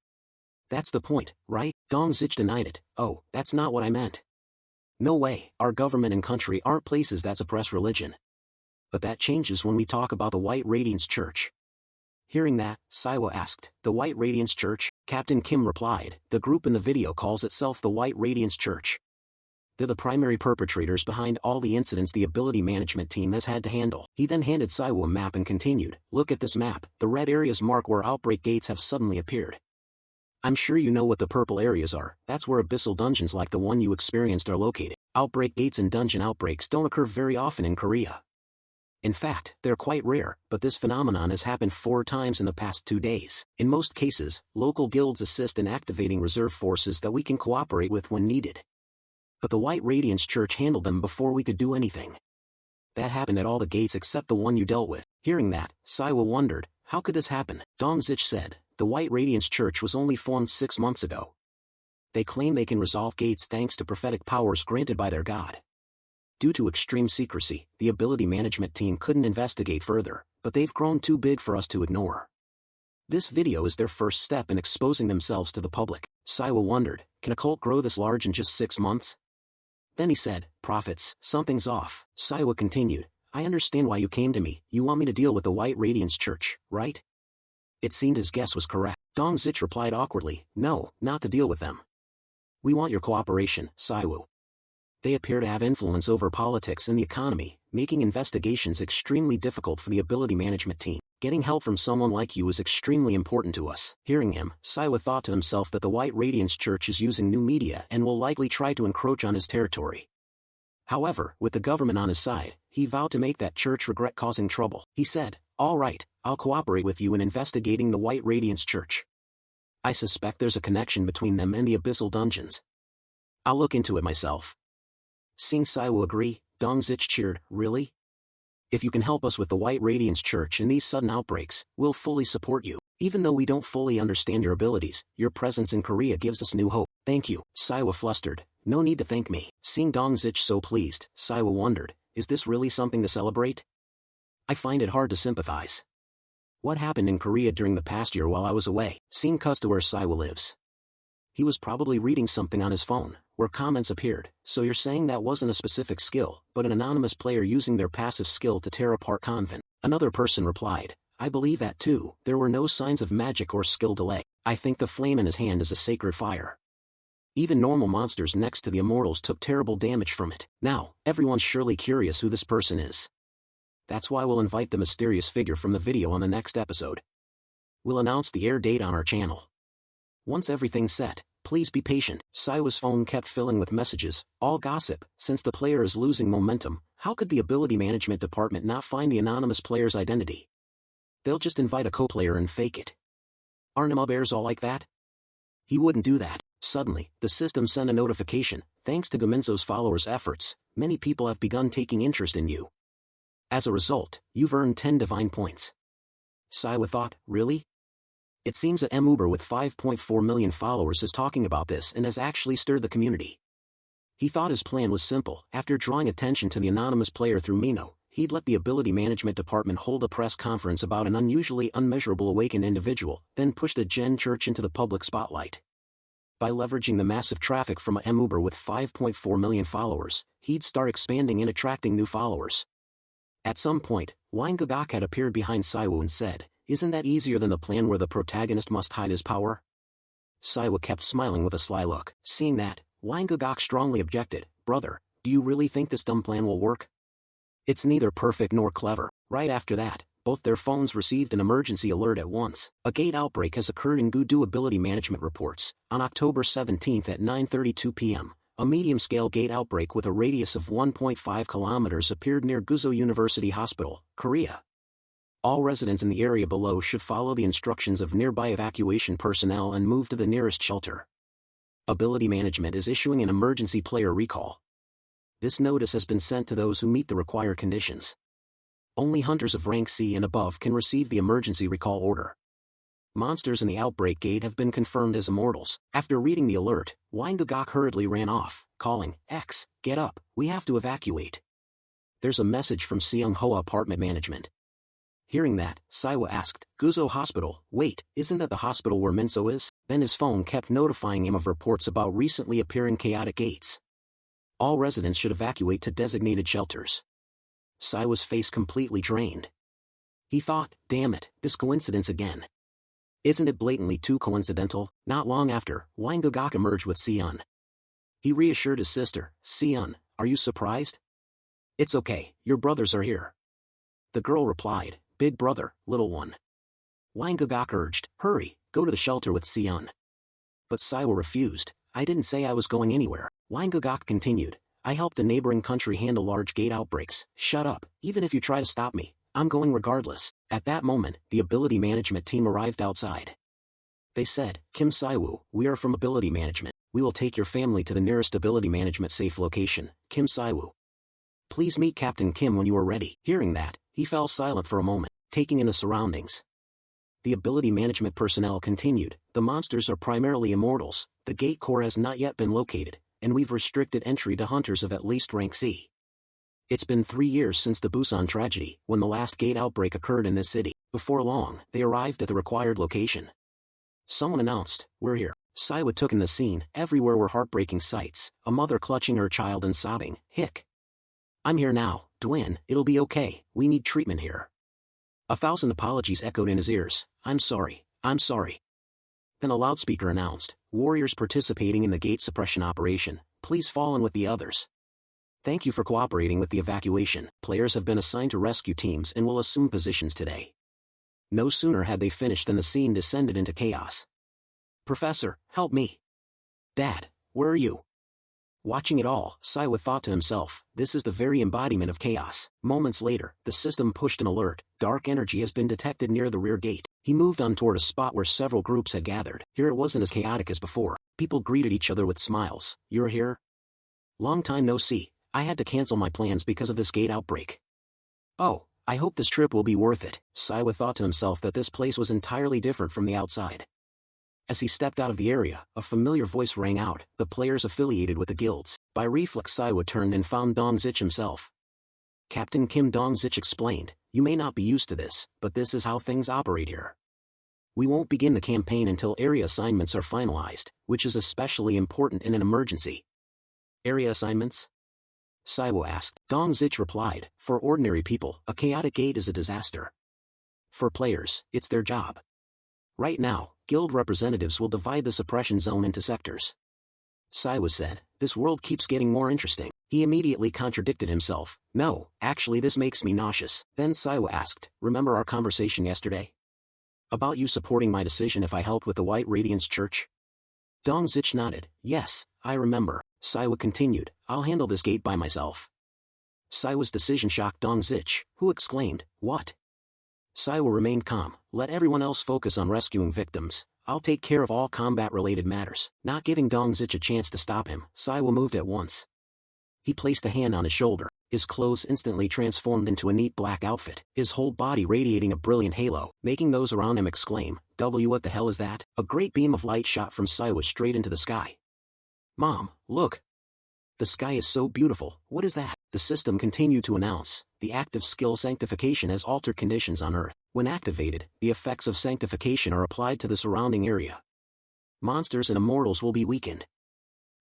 That's the point, right? Dong Zich denied it, oh, that's not what I meant. No way, our government and country aren't places that suppress religion. But that changes when we talk about the White Radiance Church. Hearing that, Saiwa asked, the White Radiance Church? Captain Kim replied, the group in the video calls itself the White Radiance Church. They're the primary perpetrators behind all the incidents the ability management team has had to handle. He then handed Saiwa a map and continued, look at this map, the red areas mark where outbreak gates have suddenly appeared. I'm sure you know what the purple areas are, that's where abyssal dungeons like the one you experienced are located. Outbreak gates and dungeon outbreaks don't occur very often in Korea. In fact, they're quite rare, but this phenomenon has happened 4 times in the past 2 days. In most cases, local guilds assist in activating reserve forces that we can cooperate with when needed. But the White Radiance Church handled them before we could do anything. That happened at all the gates except the one you dealt with. Hearing that, Saiwa wondered, how could this happen? Dong Zich said, The White Radiance Church was only formed 6 months ago. They claim they can resolve gates thanks to prophetic powers granted by their god. Due to extreme secrecy, the ability management team couldn't investigate further, but they've grown too big for us to ignore. This video is their first step in exposing themselves to the public. Saiwa wondered, can a cult grow this large in just 6 months? Then he said, prophets, something's off. Saiwa continued, I understand why you came to me. You want me to deal with the White Radiance Church, right? It seemed his guess was correct. Dong Zich replied awkwardly, no, not to deal with them. We want your cooperation, Saiwu. They appear to have influence over politics and the economy, making investigations extremely difficult for the ability management team. Getting help from someone like you is extremely important to us. Hearing him, Saiwa thought to himself that the White Radiance Church is using new media and will likely try to encroach on his territory. However, with the government on his side, he vowed to make that church regret causing trouble. He said, all right, I'll cooperate with you in investigating the White Radiance Church. I suspect there's a connection between them and the Abyssal Dungeons. I'll look into it myself. Seeing Saiwa agree, Dong Zich cheered, really? If you can help us with the White Radiance Church in these sudden outbreaks, we'll fully support you. Even though we don't fully understand your abilities, your presence in Korea gives us new hope. Thank you. Saiwa flustered, no need to thank me. Seeing Dong Zich so pleased, Saiwa wondered, is this really something to celebrate? I find it hard to sympathize. What happened in Korea during the past year while I was away? Seeing to where Saiwa lives. He was probably reading something on his phone, where comments appeared. So you're saying that wasn't a specific skill, but an anonymous player using their passive skill to tear apart Convent? Another person replied, I believe that too. There were no signs of magic or skill delay. I think the flame in his hand is a sacred fire. Even normal monsters next to the immortals took terrible damage from it. Now, everyone's surely curious who this person is. That's why we'll invite the mysterious figure from the video on the next episode. We'll announce the air date on our channel. Once everything's set, please be patient. Saiwa's phone kept filling with messages, all gossip. Since the player is losing momentum, how could the ability management department not find the anonymous player's identity? They'll just invite a co-player and fake it. Aren't bears all like that? He wouldn't do that. Suddenly, the system sent a notification. Thanks to Gaminso's followers' efforts, many people have begun taking interest in you. As a result, you've earned 10 divine points. Saiwa thought, really? It seems that Uber with 5.4 million followers is talking about this and has actually stirred the community. He thought his plan was simple. After drawing attention to the anonymous player through Mino, he'd let the ability management department hold a press conference about an unusually unmeasurable awakened individual, then push the Gen Church into the public spotlight. By leveraging the massive traffic from Uber with 5.4 million followers, he'd start expanding and attracting new followers. At some point, Gagak had appeared behind Saiwa and said, isn't that easier than the plan where the protagonist must hide his power? Saiwa kept smiling with a sly look. Seeing that, Gagak strongly objected, brother, do you really think this dumb plan will work? It's neither perfect nor clever. Right after that, both their phones received an emergency alert at once. A gate outbreak has occurred in Gudu Ability Management reports. On October 17 at 9:32 p.m., a medium-scale gate outbreak with a radius of 1.5 kilometers appeared near Guzo University Hospital, Korea. All residents in the area below should follow the instructions of nearby evacuation personnel and move to the nearest shelter. Ability Management is issuing an emergency player recall. This notice has been sent to those who meet the required conditions. Only hunters of rank C and above can receive the emergency recall order. Monsters in the outbreak gate have been confirmed as immortals. After reading the alert, Gagak hurriedly ran off, calling, X, get up, we have to evacuate. There's a message from Seung Hoa Apartment Management. Hearing that, Saiwa asked, Guzo Hospital, wait, isn't that the hospital where Minso is? Then his phone kept notifying him of reports about recently appearing chaotic gates. All residents should evacuate to designated shelters. Saiwa's face completely drained. He thought, damn it, this coincidence again. Isn't it blatantly too coincidental? Not long after, Gagak emerged with Seon. He reassured his sister, Seon, are you surprised? It's okay, your brothers are here. The girl replied, big brother, little one. Gagak urged, hurry, go to the shelter with Seon. But Saiwa refused, I didn't say I was going anywhere. Gagak continued, I helped a neighboring country handle large gate outbreaks. Shut up, even if you try to stop me, I'm going regardless. At that moment, the ability management team arrived outside. They said, Kim Saiwoo, we are from ability management. We will take your family to the nearest ability management safe location, Kim Saiwoo. Please meet Captain Kim when you are ready. Hearing that, he fell silent for a moment, taking in the surroundings. The ability management personnel continued. The monsters are primarily immortals, the gate core has not yet been located, and we've restricted entry to hunters of at least rank C. It's been 3 years since the Busan tragedy, when the last gate outbreak occurred in this city. Before long, they arrived at the required location. Someone announced, "We're here." Saiwa took in the scene. Everywhere were heartbreaking sights, a mother clutching her child and sobbing, "Hick. I'm here now, Dwayne, it'll be okay, we need treatment here." 1,000 apologies echoed in his ears. I'm sorry. Then a loudspeaker announced, "Warriors participating in the gate suppression operation, please fall in with the others. Thank you for cooperating with the evacuation. Players have been assigned to rescue teams and will assume positions today." No sooner had they finished than the scene descended into chaos. "Professor, help me. Dad, where are you?" Watching it all, Saiwa thought to himself, this is the very embodiment of chaos. Moments later, the system pushed an alert. Dark energy has been detected near the rear gate. He moved on toward a spot where several groups had gathered. Here it wasn't as chaotic as before. People greeted each other with smiles. "You're here? Long time no see. I had to cancel my plans because of this gate outbreak." "Oh, I hope this trip will be worth it." Saiwa thought to himself that this place was entirely different from the outside. As he stepped out of the area, a familiar voice rang out, the players affiliated with the guilds. By reflex, Saiwa turned and found Dongzich himself. Captain Kim, Dongzich explained, "You may not be used to this, but this is how things operate here. We won't begin the campaign until area assignments are finalized, which is especially important in an emergency." "Area assignments?" Saiwa asked. Dongzich replied, "For ordinary people, a chaotic gate is a disaster. For players, it's their job. Right now, guild representatives will divide the suppression zone into sectors." Saiwa said, "This world keeps getting more interesting." He immediately contradicted himself. "No, actually this makes me nauseous." Then Saiwa asked, "Remember our conversation yesterday? About you supporting my decision if I helped with the White Radiance Church?" Dongzich nodded. "Yes, I remember." Saiwa continued, "I'll handle this gate by myself." Saiwa's decision shocked Dongzich, who exclaimed, "What?" Saiwa remained calm. "Let everyone else focus on rescuing victims. I'll take care of all combat-related matters." Not giving Dongzich a chance to stop him, Saiwa moved at once. He placed a hand on his shoulder. His clothes instantly transformed into a neat black outfit, his whole body radiating a brilliant halo, making those around him exclaim, What the hell is that?" A great beam of light shot from Saiwa straight into the sky. "Mom, look! The sky is so beautiful, what is that?" The system continued to announce, "The active skill Sanctification has altered conditions on Earth. When activated, the effects of Sanctification are applied to the surrounding area. Monsters and immortals will be weakened.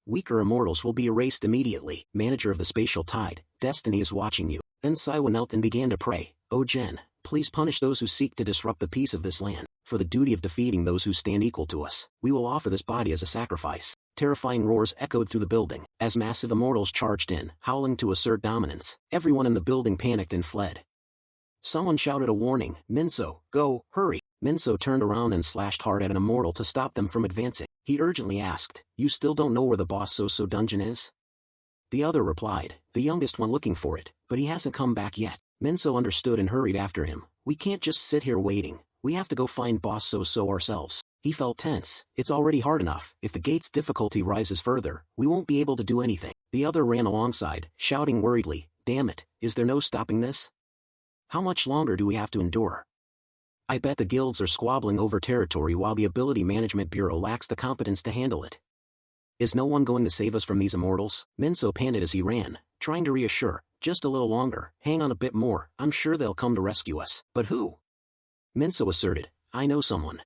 Weaker immortals will be erased immediately. Manager of the Spatial Tide, Destiny is watching you." Then Saiwa knelt and began to pray, "O Jen, please punish those who seek to disrupt the peace of this land. For the duty of defeating those who stand equal to us, we will offer this body as a sacrifice." Terrifying roars echoed through the building, as massive immortals charged in, howling to assert dominance. Everyone in the building panicked and fled. Someone shouted a warning, "Minso, go, hurry." Minso turned around and slashed hard at an immortal to stop them from advancing. He urgently asked, "You still don't know where the boss So dungeon is?" The other replied, "The youngest one looking for it, but he hasn't come back yet." Minso understood and hurried after him. "We can't just sit here waiting, we have to go find boss So ourselves." He felt tense. "It's already hard enough. If the gate's difficulty rises further, we won't be able to do anything." The other ran alongside, shouting worriedly, "Damn it, is there no stopping this? How much longer do we have to endure? I bet the guilds are squabbling over territory while the Ability Management Bureau lacks the competence to handle it. Is no one going to save us from these immortals?" Minso panted as he ran, trying to reassure, "Just a little longer, hang on a bit more, I'm sure they'll come to rescue us." "But who?" Minso asserted, "I know someone."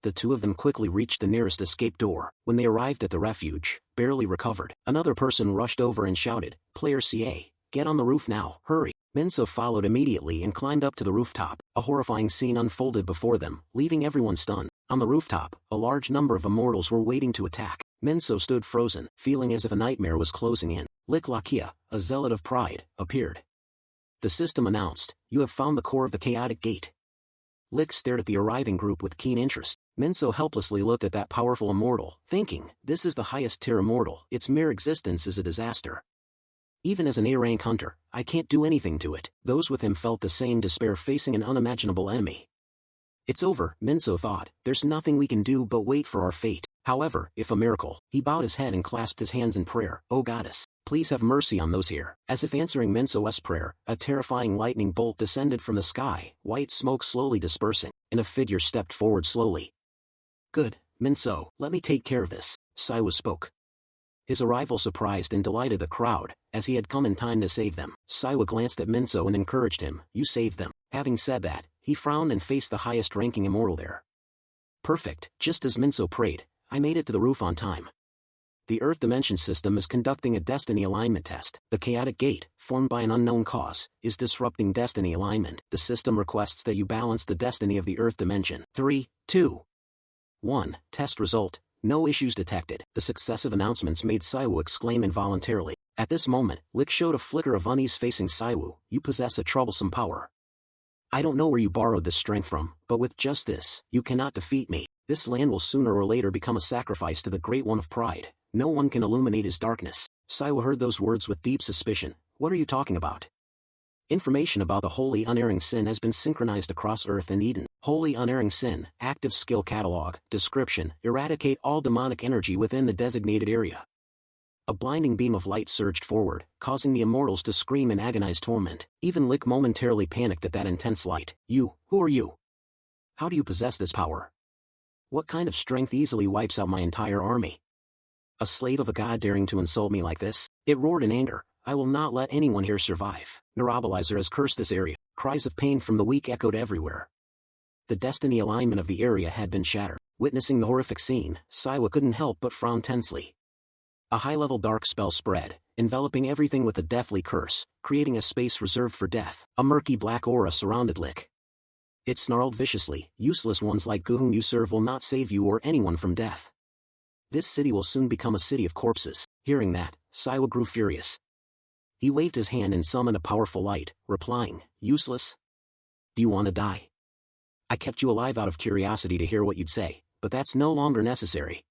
The two of them quickly reached the nearest escape door. When they arrived at the refuge, barely recovered, another person rushed over and shouted, "Player CA, get on the roof now, hurry." Minso followed immediately and climbed up to the rooftop. A horrifying scene unfolded before them, leaving everyone stunned. On the rooftop, a large number of immortals were waiting to attack. Minso stood frozen, feeling as if a nightmare was closing in. Lik Lakia, a zealot of pride, appeared. The system announced, "You have found the core of the chaotic gate." Lik stared at the arriving group with keen interest. Minso helplessly looked at that powerful immortal, thinking, this is the highest tier immortal, its mere existence is a disaster. Even as an A-rank hunter, I can't do anything to it. Those with him felt the same despair facing an unimaginable enemy. It's over, Minso thought, there's nothing we can do but wait for our fate. However, if a miracle, he bowed his head and clasped his hands in prayer, "O goddess, please have mercy on those here." As if answering Minso's prayer, a terrifying lightning bolt descended from the sky, white smoke slowly dispersing. and a figure stepped forward slowly. "Good, Minso, let me take care of this," Saiwa spoke. His arrival surprised and delighted the crowd, as he had come in time to save them. Saiwa glanced at Minso and encouraged him, "You saved them." Having said that, he frowned and faced the highest-ranking immortal there. "Perfect, just as Minso prayed, I made it to the roof on time. The Earth Dimension System is conducting a destiny alignment test. The chaotic gate, formed by an unknown cause, is disrupting destiny alignment. The system requests that you balance the destiny of the Earth Dimension. 3, 2, 1. Test result. No issues detected. The successive announcements made Saiwu exclaim involuntarily. At this moment, Lick showed a flicker of unease facing Saiwu. "You possess a troublesome power. I don't know where you borrowed this strength from, but with just this, you cannot defeat me. This land will sooner or later become a sacrifice to the Great One of Pride. No one can illuminate his darkness." Saiwu heard those words with deep suspicion. "What are you talking about?" Information about the Holy Unerring Sin has been synchronized across Earth and Eden. Holy Unerring Sin, active skill catalog, description, eradicate all demonic energy within the designated area. A blinding beam of light surged forward, causing the immortals to scream in agonized torment. Even Lick momentarily panicked at that intense light. Who are you? How do you possess this power? What kind of strength easily wipes out my entire army? A slave of a god daring to insult me like this? It roared in anger. "I will not let anyone here survive. Neurobalizer has cursed this area." Cries of pain from the weak echoed everywhere. The destiny alignment of the area had been shattered. Witnessing the horrific scene, Saiwa couldn't help but frown tensely. A high-level dark spell spread, enveloping everything with a deathly curse, creating a space reserved for death. A murky black aura surrounded Lick. It snarled viciously, "Useless ones like whom you serve will not save you or anyone from death. This city will soon become a city of corpses." Hearing that, Saiwa grew furious. He waved his hand and summoned a powerful light, replying, "Useless? Do you want to die? I kept you alive out of curiosity to hear what you'd say, but that's no longer necessary."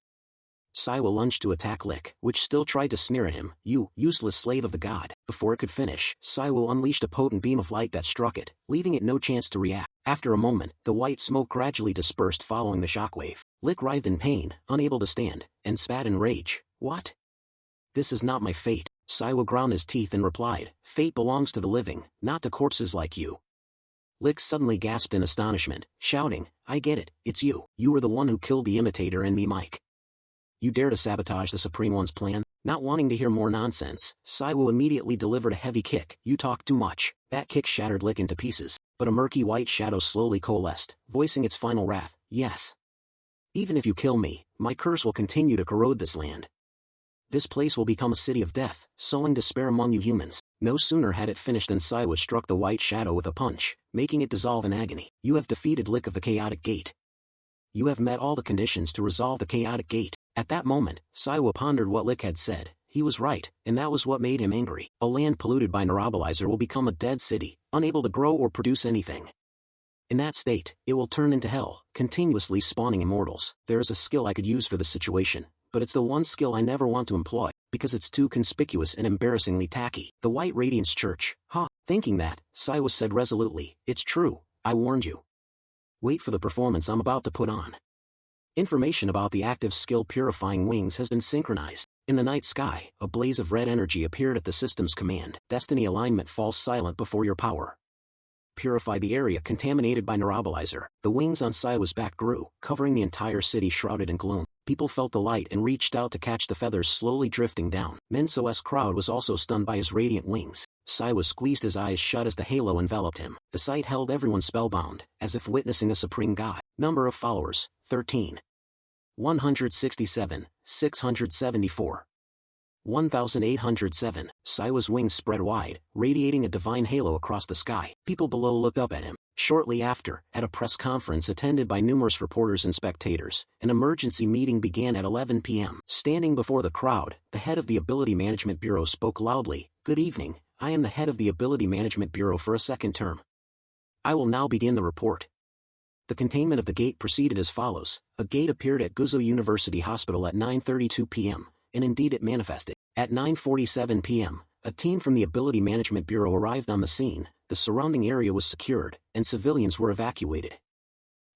Saiwa lunged to attack Lick, which still tried to sneer at him. "You, useless slave of the god." Before it could finish, Saiwa unleashed a potent beam of light that struck it, leaving it no chance to react. After a moment, the white smoke gradually dispersed following the shockwave. Lick writhed in pain, unable to stand, and spat in rage. "What? This is not my fate." Saiwa ground his teeth and replied, "Fate belongs to the living, not to corpses like you." Lick suddenly gasped in astonishment, shouting, "I get it, it's you. You were the one who killed the imitator and me, Mike. You dare to sabotage the Supreme One's plan?" Not wanting to hear more nonsense, Saiwu immediately delivered a heavy kick. "You talk too much." That kick shattered Lick into pieces, but a murky white shadow slowly coalesced, voicing its final wrath. "Yes. Even if you kill me, my curse will continue to corrode this land. This place will become a city of death, sowing despair among you humans." No sooner had it finished than Saiwa struck the white shadow with a punch, making it dissolve in agony. "You have defeated Lick of the Chaotic Gate. You have met all the conditions to resolve the Chaotic Gate." At that moment, Saiwa pondered what Lick had said. He was right, and that was what made him angry. A land polluted by Neurobalizer will become a dead city, unable to grow or produce anything. In that state, it will turn into hell, continuously spawning immortals. There is a skill I could use for this situation, but it's the one skill I never want to employ, because it's too conspicuous and embarrassingly tacky. The White Radiance Church. Huh. Thinking that, Saiwa said resolutely, "It's true, I warned you. Wait for the performance I'm about to put on." Information about the active skill Purifying Wings has been synchronized. In the night sky, a blaze of red energy appeared at the system's command. Destiny alignment falls silent before your power. Purify the area contaminated by Neurobalizer. The wings on Saiwa's back grew, covering the entire city shrouded in gloom. People felt the light and reached out to catch the feathers slowly drifting down. Minso's crowd was also stunned by his radiant wings. Saiwa squeezed his eyes shut as the halo enveloped him. The sight held everyone spellbound, as if witnessing a supreme god. Number of followers, 13. 167, 674. 1807. Saiwa's wings spread wide, radiating a divine halo across the sky. People below looked up at him. Shortly after, at a press conference attended by numerous reporters and spectators, an emergency meeting began at 11 p.m. Standing before the crowd, the head of the Ability Management Bureau spoke loudly. "Good evening, I am the head of the Ability Management Bureau for a second term. I will now begin the report." The containment of the gate proceeded as follows. A gate appeared at Guzo University Hospital at 9:32 p.m., and indeed it manifested. At 9:47 p.m., a team from the Ability Management Bureau arrived on the scene, the surrounding area was secured, and civilians were evacuated.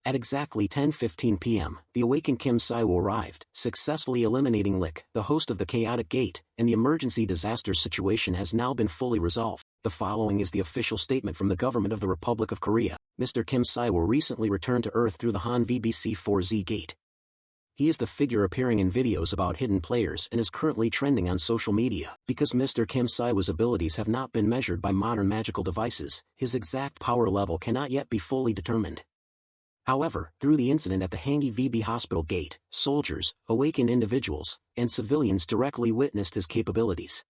At exactly 10:15 p.m., the awakened Kim Saiwo arrived, successfully eliminating Lick, the host of the Chaotic Gate, and the emergency disaster situation has now been fully resolved. The following is the official statement from the government of the Republic of Korea. Mr. Kim Siwo recently returned to Earth through the Han VBC-4Z gate. He is the figure appearing in videos about hidden players and is currently trending on social media. Because Mr. Kim Siwo's abilities have not been measured by modern magical devices, his exact power level cannot yet be fully determined. However, through the incident at the Hangi VB hospital gate, soldiers, awakened individuals, and civilians directly witnessed his capabilities.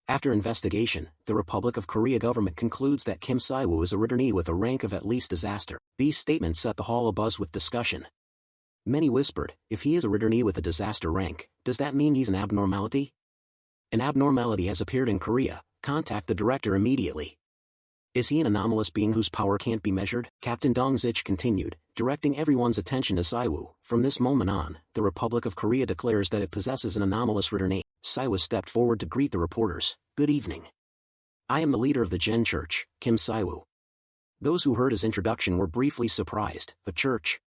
After investigation, the Republic of Korea government concludes that Kim Siwo is a returnee with a rank of at least disaster. These statements set the hall abuzz with discussion. Many whispered, if he is a returnee with a disaster rank, does that mean he's an abnormality? An abnormality has appeared in Korea, contact the director immediately. Is he an anomalous being whose power can't be measured? Captain Dongzich continued, directing everyone's attention to Siwo. From this moment on, the Republic of Korea declares that it possesses an anomalous returnee. Siwo stepped forward to greet the reporters. Good evening. I am the leader of the Gen Church, Kim Siwo. Those who heard his introduction were briefly surprised. A church?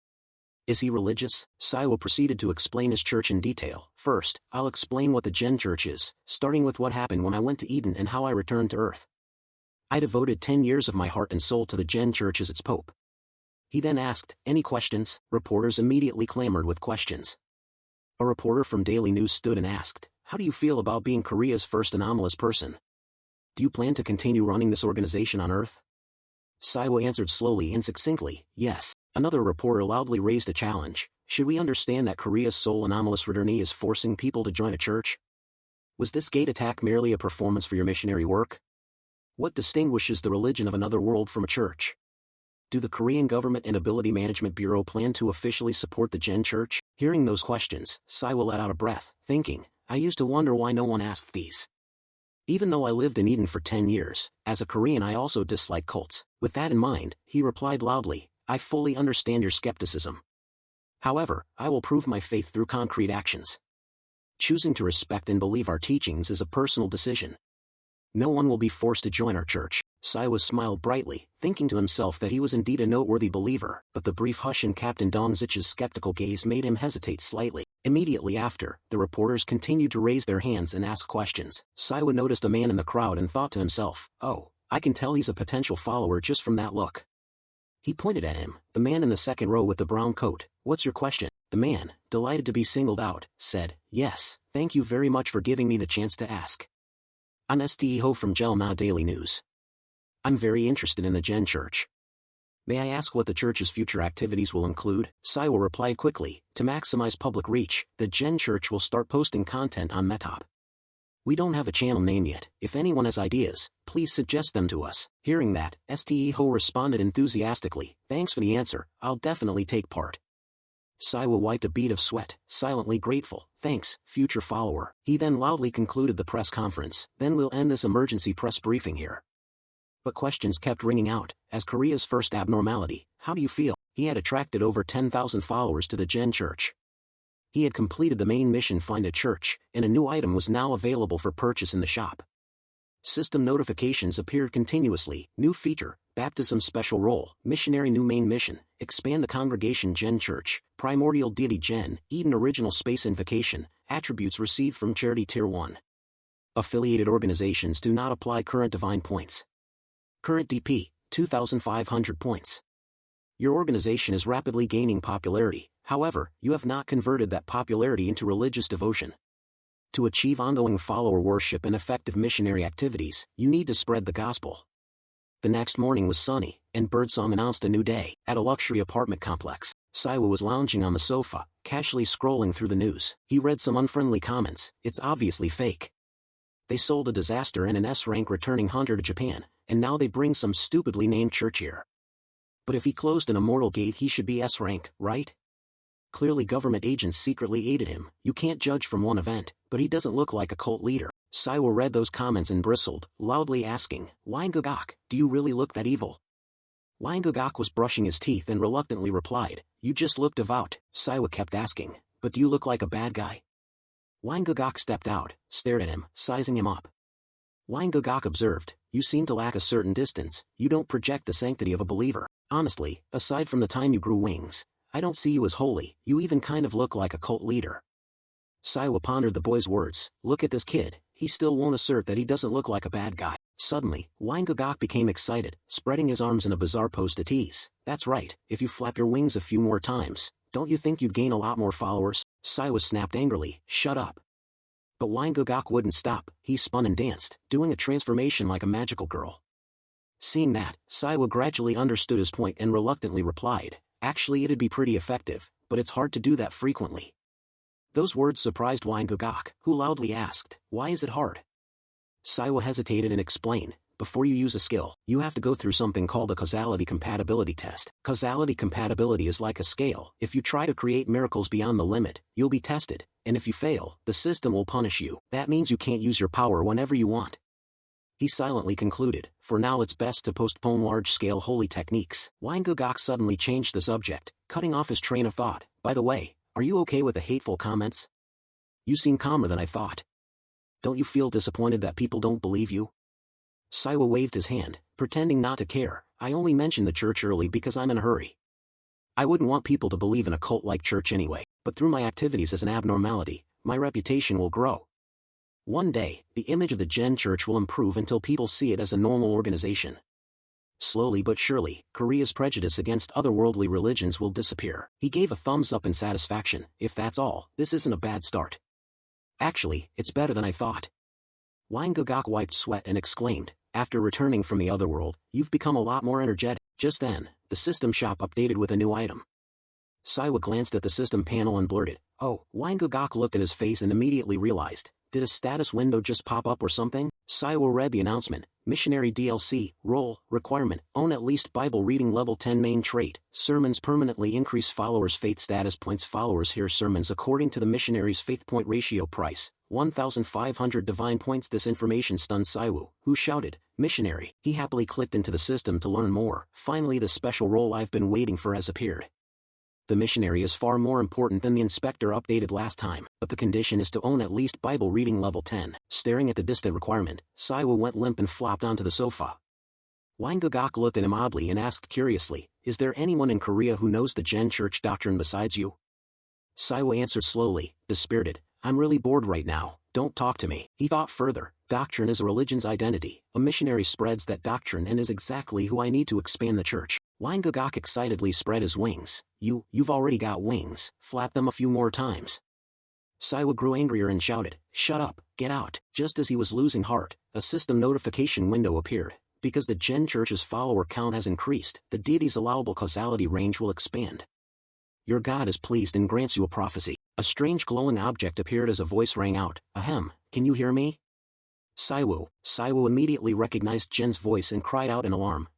Is he religious? Siwo proceeded to explain his church in detail. First, I'll explain what the Gen Church is, starting with what happened when I went to Eden and how I returned to Earth. I devoted 10 years of my heart and soul to the Gen Church as its pope. He then asked, any questions? Reporters immediately clamored with questions. A reporter from Daily News stood and asked, how do you feel about being Korea's first anomalous person? Do you plan to continue running this organization on Earth? Siwo answered slowly and succinctly, yes. Another reporter loudly raised a challenge. Should we understand that Korea's sole anomalous returnee is forcing people to join a church? Was this gate attack merely a performance for your missionary work? What distinguishes the religion of another world from a church? Do the Korean Government and Ability Management Bureau plan to officially support the Gen Church? Hearing those questions, Siwo let out a breath, thinking, I used to wonder why no one asked these. Even though I lived in Eden for 10 years, as a Korean I also dislike cults. With that in mind, he replied loudly, I fully understand your skepticism. However, I will prove my faith through concrete actions. Choosing to respect and believe our teachings is a personal decision. No one will be forced to join our church. Siwo smiled brightly, thinking to himself that he was indeed a noteworthy believer, but the brief hush in Captain Dongzich's skeptical gaze made him hesitate slightly. Immediately after, the reporters continued to raise their hands and ask questions. Siwo noticed a man in the crowd and thought to himself, oh, I can tell he's a potential follower just from that look. He pointed at him, the man in the second row with the brown coat. What's your question? The man, delighted to be singled out, said, yes, thank you very much for giving me the chance to ask. I'm Ste Ho from Jelna Daily News. I'm very interested in the Gen Church. May I ask what the church's future activities will include? Siwo replied quickly, to maximize public reach, the Gen Church will start posting content on Metop. We don't have a channel name yet. If anyone has ideas, please suggest them to us. Hearing that, Ste Ho responded enthusiastically, thanks for the answer, I'll definitely take part. Siwo wiped a bead of sweat, silently grateful, thanks, future follower. He then loudly concluded the press conference, then we'll end this emergency press briefing here. But questions kept ringing out, as Korea's first abnormality, how do you feel? He had attracted over 10,000 followers to the Gen Church. He had completed the main mission find a church, and a new item was now available for purchase in the shop. System notifications appeared continuously, new feature, baptism special role, missionary new main mission, expand the congregation Gen Church, primordial deity Gen, Eden original space invocation, attributes received from charity tier 1. Affiliated organizations do not apply current divine points. Current DP, 2,500 points. Your organization is rapidly gaining popularity, however, you have not converted that popularity into religious devotion. To achieve ongoing follower worship and effective missionary activities, you need to spread the gospel. The next morning was sunny, and birdsong announced a new day. At a luxury apartment complex, Siwo was lounging on the sofa, casually scrolling through the news. He read some unfriendly comments, it's obviously fake. They sold a disaster and an S-rank returning hunter to Japan, and now they bring some stupidly named church here. But if he closed an immortal gate he should be S-rank, right? Clearly government agents secretly aided him. You can't judge from one event, but he doesn't look like a cult leader. Siwo read those comments and bristled, loudly asking, Wangagok, do you really look that evil? Wangagok was brushing his teeth and reluctantly replied, you just look devout. Siwo kept asking, but do you look like a bad guy? Wangagok stepped out, stared at him, sizing him up. Wangagok observed, you seem to lack a certain distance, you don't project the sanctity of a believer. Honestly, aside from the time you grew wings, I don't see you as holy, you even kind of look like a cult leader. Siwo pondered the boy's words, look at this kid, he still won't assert that he doesn't look like a bad guy. Suddenly, Gogok became excited, spreading his arms in a bizarre pose to tease. That's right, if you flap your wings a few more times, don't you think you'd gain a lot more followers? Saiwa snapped angrily, shut up. But Gogok wouldn't stop, he spun and danced, doing a transformation like a magical girl. Seeing that, Saiwa gradually understood his point and reluctantly replied, actually it'd be pretty effective, but it's hard to do that frequently. Those words surprised Gogok, who loudly asked, why is it hard? Saiwa hesitated and explained, before you use a skill, you have to go through something called a causality compatibility test. Causality compatibility is like a scale. If you try to create miracles beyond the limit, you'll be tested, and if you fail, the system will punish you. That means you can't use your power whenever you want. He silently concluded, for now it's best to postpone large-scale holy techniques. Gogok suddenly changed the subject, cutting off his train of thought. By the way, are you okay with the hateful comments? You seem calmer than I thought. Don't you feel disappointed that people don't believe you? Saiwa waved his hand, pretending not to care. I only mentioned the church early because I'm in a hurry. I wouldn't want people to believe in a cult like church anyway, but through my activities as an abnormality, my reputation will grow. One day, the image of the Gen Church will improve until people see it as a normal organization. Slowly but surely, Korea's prejudice against otherworldly religions will disappear. He gave a thumbs up in satisfaction. If that's all, this isn't a bad start. Actually, it's better than I thought. Gogok wiped sweat and exclaimed, after returning from the otherworld, you've become a lot more energetic. Just then, the system shop updated with a new item. Saiwa glanced at the system panel and blurted, oh. Gogok looked at his face and immediately realized, did a status window just pop up or something? Saiwa read the announcement, missionary DLC, role, requirement, own at least Bible reading level 10 main trait, sermons permanently increase followers faith status points followers hear sermons according to the missionary's faith point ratio price, 1,500 divine points. This information stunned Saiwa, who shouted, missionary. He happily clicked into the system to learn more. Finally the special role I've been waiting for has appeared. The missionary is far more important than the inspector updated last time, but the condition is to own at least Bible reading level 10. Staring at the distant requirement, Saiwa went limp and flopped onto the sofa. Gogok looked at him oddly and asked curiously, is there anyone in Korea who knows the Gen Church doctrine besides you? Saiwa answered slowly, dispirited, I'm really bored right now, don't talk to me. He thought further, doctrine is a religion's identity, a missionary spreads that doctrine and is exactly who I need to expand the church. Gogok excitedly spread his wings. You've already got wings, flap them a few more times. Saiwa grew angrier and shouted, shut up, get out. Just as he was losing heart, a system notification window appeared. Because the Gen Church's follower count has increased, the deity's allowable causality range will expand. Your God is pleased and grants you a prophecy. A strange glowing object appeared as a voice rang out, ahem, can you hear me? Saiwa immediately recognized Jen's voice and cried out in alarm,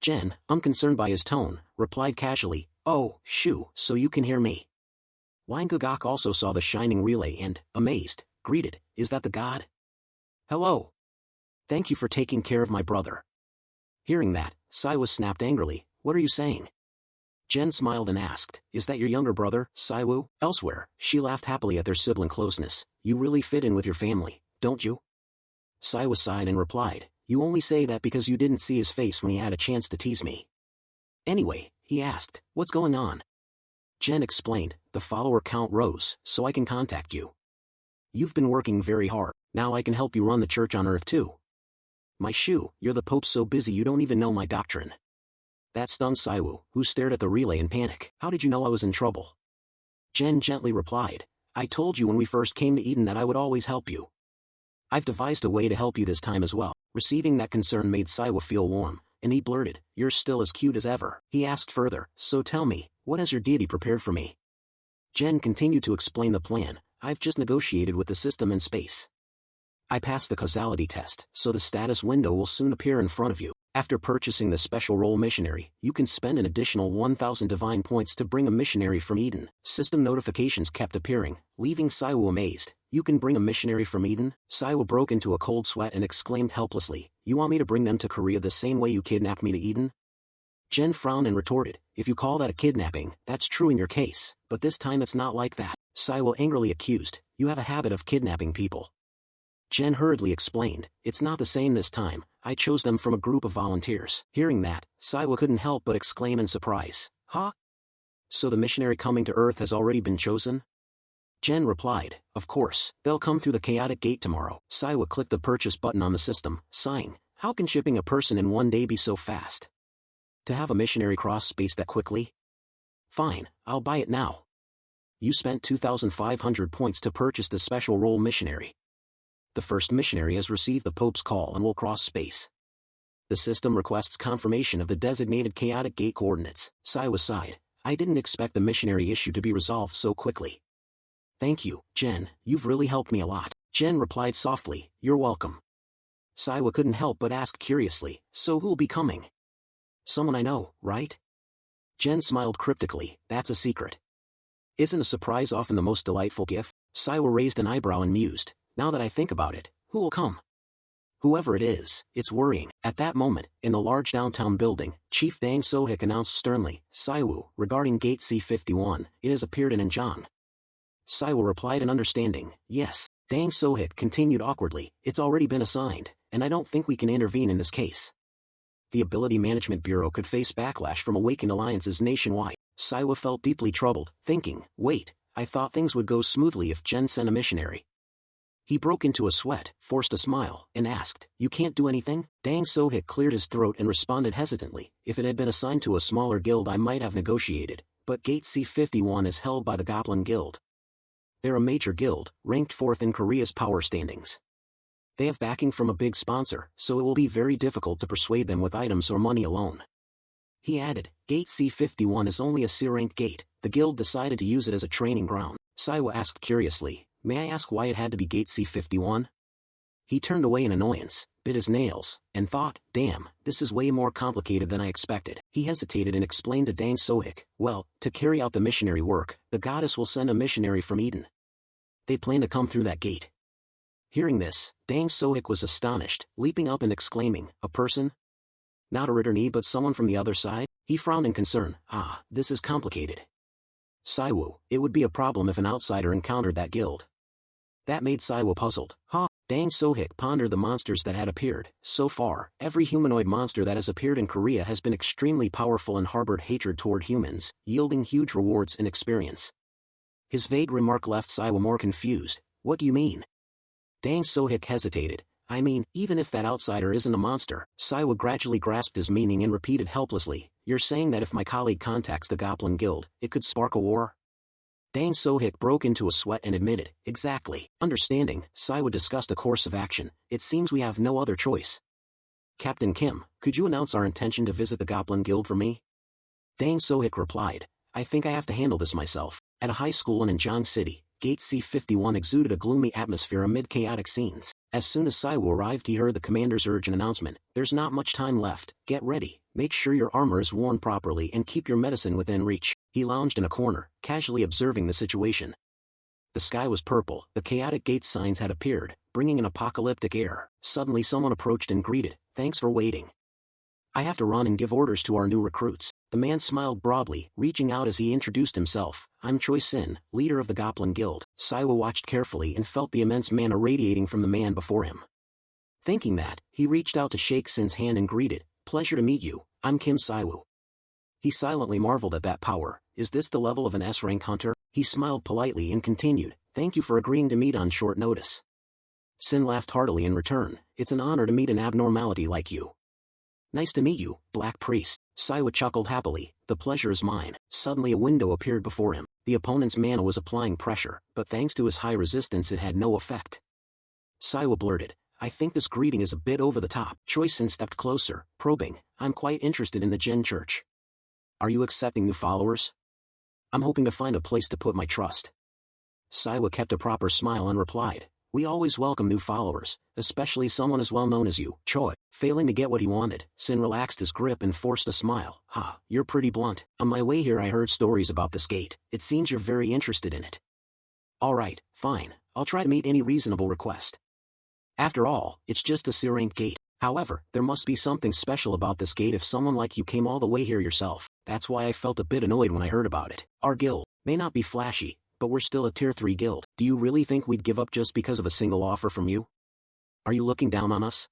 Jen, unconcerned by his tone, replied casually, oh, shoo, so you can hear me. Gogok also saw the shining relay and, amazed, greeted, is that the god? Hello. Thank you for taking care of my brother. Hearing that, Saiwa snapped angrily, what are you saying? Jen smiled and asked, is that your younger brother, Saiwa? Elsewhere, she laughed happily at their sibling closeness. You really fit in with your family, don't you? Saiwa sighed and replied, you only say that because you didn't see his face when he had a chance to tease me. Anyway, he asked, what's going on? Jen explained, the follower count rose, so I can contact you. You've been working very hard, now I can help you run the church on earth too. My shoo, you're the Pope so busy you don't even know my doctrine. That stunned Saiwa, who stared at the relay in panic. How did you know I was in trouble? Jen gently replied, I told you when we first came to Eden that I would always help you. I've devised a way to help you this time as well. Receiving that concern made Saiwa feel warm, and he blurted, you're still as cute as ever. He asked further, so tell me, what has your deity prepared for me? Jen continued to explain the plan, I've just negotiated with the system in space. I passed the causality test, so the status window will soon appear in front of you. After purchasing the special role missionary, you can spend an additional 1,000 divine points to bring a missionary from Eden. System notifications kept appearing, leaving Saiwa amazed. You can bring a missionary from Eden? Saiwa broke into a cold sweat and exclaimed helplessly, you want me to bring them to Korea the same way you kidnapped me to Eden? Jen frowned and retorted, if you call that a kidnapping, that's true in your case, but this time it's not like that. Saiwa angrily accused, you have a habit of kidnapping people. Jen hurriedly explained, it's not the same this time, I chose them from a group of volunteers. Hearing that, Saiwa couldn't help but exclaim in surprise, huh? So the missionary coming to Earth has already been chosen? Jen replied, of course, they'll come through the chaotic gate tomorrow. Saiwa clicked the purchase button on the system, sighing, how can shipping a person in one day be so fast? To have a missionary cross space that quickly? Fine, I'll buy it now. You spent 2,500 points to purchase the special role missionary. The first missionary has received the Pope's call and will cross space. The system requests confirmation of the designated chaotic gate coordinates. Saiwa sighed, I didn't expect the missionary issue to be resolved so quickly. Thank you, Jen, you've really helped me a lot. Jen replied softly, you're welcome. Saiwa couldn't help but ask curiously, so who'll be coming? Someone I know, right? Jen smiled cryptically, that's a secret. Isn't a surprise often the most delightful gift? Saiwa raised an eyebrow and mused, now that I think about it, who will come? Whoever it is, it's worrying. At that moment, in the large downtown building, Chief Dang Sohik announced sternly, Saiwu, regarding Gate C51, it has appeared in Anjan. Saiwa replied in understanding, yes. Dang Sohik continued awkwardly, it's already been assigned, and I don't think we can intervene in this case. The Ability Management Bureau could face backlash from awakened alliances nationwide. Saiwa felt deeply troubled, thinking, wait, I thought things would go smoothly if Jen sent a missionary. He broke into a sweat, forced a smile, and asked, you can't do anything? Dang Sohik cleared his throat and responded hesitantly, if it had been assigned to a smaller guild I might have negotiated, but Gate C51 is held by the Goblin Guild. They're a major guild, ranked 4th in Korea's power standings. They have backing from a big sponsor, so it will be very difficult to persuade them with items or money alone. He added, Gate C51 is only a C-ranked gate, the guild decided to use it as a training ground. Saiwa asked curiously, may I ask why it had to be Gate C51? He turned away in annoyance, bit his nails, and thought, damn, this is way more complicated than I expected. He hesitated and explained to Dang Sohik, well, to carry out the missionary work, the goddess will send a missionary from Eden. They plan to come through that gate. Hearing this, Dang Sohik was astonished, leaping up and exclaiming, a person? Not a returnee but someone from the other side? He frowned in concern, this is complicated. Saiwu, it would be a problem if an outsider encountered that guild. That made Saiwu puzzled. Dang Sohik pondered the monsters that had appeared. So far, every humanoid monster that has appeared in Korea has been extremely powerful and harbored hatred toward humans, yielding huge rewards in experience. His vague remark left Saiwa more confused. What do you mean? Dang Sohik hesitated. I mean, even if that outsider isn't a monster. Saiwa gradually grasped his meaning and repeated helplessly, you're saying that if my colleague contacts the Goblin Guild, it could spark a war? Dang Sohik broke into a sweat and admitted, exactly. Understanding, Saiwa discussed a course of action. It seems we have no other choice. Captain Kim, could you announce our intention to visit the Goblin Guild for me? Dang Sohik replied, I think I have to handle this myself. At a high school in Anjong City, Gate C51 exuded a gloomy atmosphere amid chaotic scenes. As soon as Saiwu arrived he heard the commander's urgent announcement, there's not much time left, get ready, make sure your armor is worn properly and keep your medicine within reach. He lounged in a corner, casually observing the situation. The sky was purple, the chaotic gate signs had appeared, bringing an apocalyptic air. Suddenly someone approached and greeted, thanks for waiting. I have to run and give orders to our new recruits. The man smiled broadly, reaching out as he introduced himself. I'm Choi Sin, leader of the Goblin Guild. Saiwa watched carefully and felt the immense mana radiating from the man before him. Thinking that, he reached out to shake Sin's hand and greeted, pleasure to meet you, I'm Kim Saiwu. He silently marveled at that power. Is this the level of an S-rank hunter? He smiled politely and continued, thank you for agreeing to meet on short notice. Sin laughed heartily in return, it's an honor to meet an abnormality like you. Nice to meet you, Black Priest. Saiwa chuckled happily, the pleasure is mine. Suddenly a window appeared before him. The opponent's mana was applying pressure, but thanks to his high resistance it had no effect. Saiwa blurted, I think this greeting is a bit over the top. Choi Sin stepped closer, probing, I'm quite interested in the Gen Church. Are you accepting new followers? I'm hoping to find a place to put my trust. Saiwa kept a proper smile and replied, we always welcome new followers, especially someone as well known as you, Choi. Failing to get what he wanted, Sin relaxed his grip and forced a smile. You're pretty blunt. On my way here I heard stories about this gate. It seems you're very interested in it. Alright, fine, I'll try to meet any reasonable request. After all, it's just a C-ranked gate. However, there must be something special about this gate if someone like you came all the way here yourself. That's why I felt a bit annoyed when I heard about it. Our guild may not be flashy, but we're still a tier 3 guild. Do you really think we'd give up just because of a single offer from you? Are you looking down on us?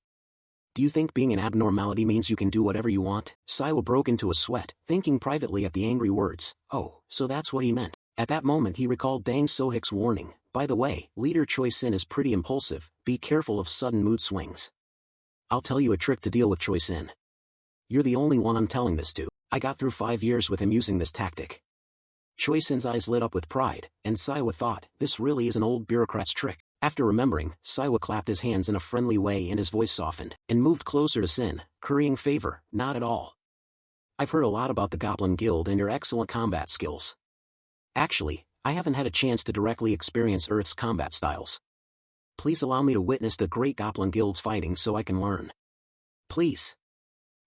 Do you think being an abnormality means you can do whatever you want? Saiwa broke into a sweat, thinking privately at the angry words. Oh, so that's what he meant. At that moment he recalled Dang Sohik's warning, by the way, Leader Choi Sin is pretty impulsive, be careful of sudden mood swings. I'll tell you a trick to deal with Choi Sin. You're the only one I'm telling this to. I got through 5 years with him using this tactic. Choi Sin's eyes lit up with pride, and Saiwa thought, this really is an old bureaucrat's trick. After remembering, Saiwa clapped his hands in a friendly way and his voice softened, and moved closer to Sin, currying favor, not at all. I've heard a lot about the Goblin Guild and your excellent combat skills. Actually, I haven't had a chance to directly experience Earth's combat styles. Please allow me to witness the great Goblin Guild's fighting so I can learn. Please.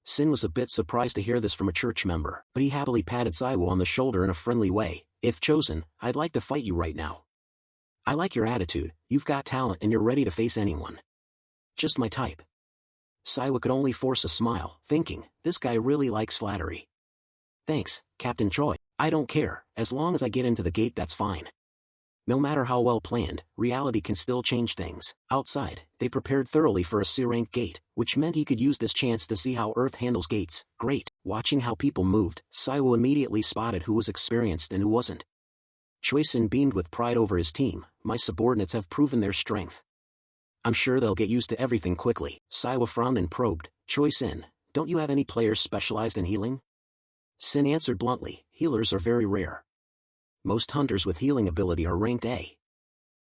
Sin was a bit surprised to hear this from a church member, but he happily patted Saiwa on the shoulder in a friendly way. If chosen, I'd like to fight you right now. I like your attitude, you've got talent and you're ready to face anyone. Just my type. Saiwa could only force a smile, thinking, this guy really likes flattery. Thanks, Captain Choi. I don't care, as long as I get into the gate that's fine. No matter how well planned, reality can still change things. Outside, they prepared thoroughly for a C-rank gate, which meant he could use this chance to see how Earth handles gates. Great. Watching how people moved, Saiwa immediately spotted who was experienced and who wasn't. Choi Sin beamed with pride over his team. My subordinates have proven their strength. I'm sure they'll get used to everything quickly. Saiwa frowned and probed. Choi Sin, don't you have any players specialized in healing? Sin answered bluntly, healers are very rare. Most hunters with healing ability are ranked A.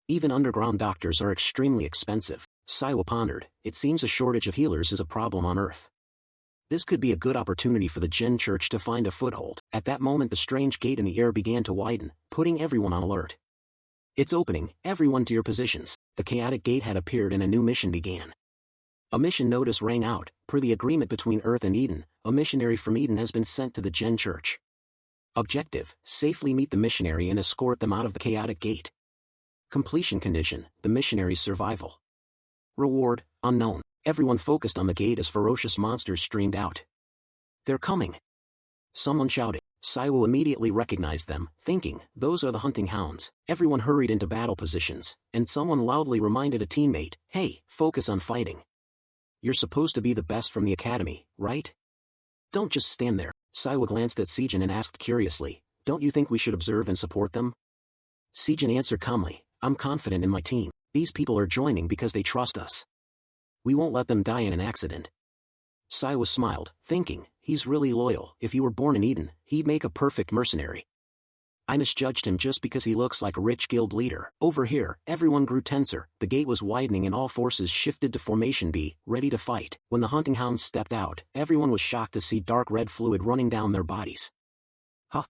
Even underground doctors are extremely expensive. Saiwa pondered, it seems a shortage of healers is a problem on Earth. This could be a good opportunity for the Jin Church to find a foothold. At that moment the strange gate in the air began to widen, putting everyone on alert. It's opening, everyone to your positions. The chaotic gate had appeared and a new mission began. A mission notice rang out, per the agreement between Earth and Eden, a missionary from Eden has been sent to the Jin Church. Objective, safely meet the missionary and escort them out of the chaotic gate. Completion condition, the missionary's survival. Reward, unknown. Everyone focused on the gate as ferocious monsters streamed out. They're coming. Someone shouted. Saiwa immediately recognized them, thinking, those are the hunting hounds. Everyone hurried into battle positions, and someone loudly reminded a teammate, hey, focus on fighting. You're supposed to be the best from the academy, right? Don't just stand there. Saiwa glanced at Sejin and asked curiously, don't you think we should observe and support them? Sejin answered calmly, I'm confident in my team. These people are joining because they trust us. We won't let them die in an accident. Saiwa smiled, thinking, he's really loyal. If he were born in Eden, he'd make a perfect mercenary. I misjudged him just because he looks like a rich guild leader. Over here, everyone grew tenser. The gate was widening and all forces shifted to formation B, ready to fight. When the hunting hounds stepped out, everyone was shocked to see dark red fluid running down their bodies. Huh?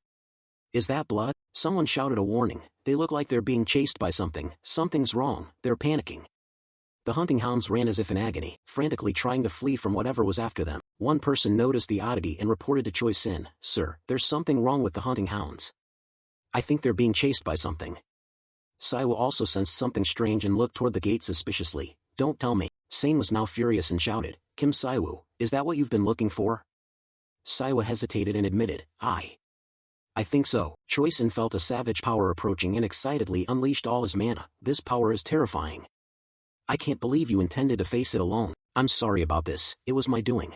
Is that blood? Someone shouted a warning. They look like they're being chased by something. Something's wrong. They're panicking. The hunting hounds ran as if in agony, frantically trying to flee from whatever was after them. One person noticed the oddity and reported to Choi Sin, Sir, there's something wrong with the hunting hounds. I think they're being chased by something. Saiwa also sensed something strange and looked toward the gate suspiciously. Don't tell me. Sane was now furious and shouted, Kim Saiwu, is that what you've been looking for? Saiwa hesitated and admitted, I think so. Choi Sin felt a savage power approaching and excitedly unleashed all his mana. This power is terrifying. I can't believe you intended to face it alone. I'm sorry about this, it was my doing.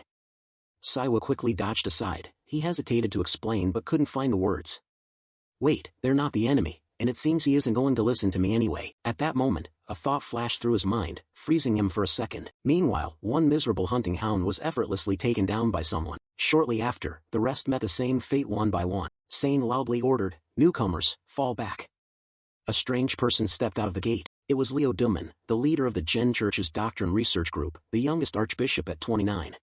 Saiwa quickly dodged aside. He hesitated to explain but couldn't find the words. Wait, they're not the enemy, and it seems he isn't going to listen to me anyway. At that moment, a thought flashed through his mind, freezing him for a second. Meanwhile, one miserable hunting hound was effortlessly taken down by someone. Shortly after, the rest met the same fate one by one. Sane loudly ordered, newcomers, fall back. A strange person stepped out of the gate. It was Leo Duman, the leader of the Jin Church's Doctrine Research Group, the youngest archbishop at 29.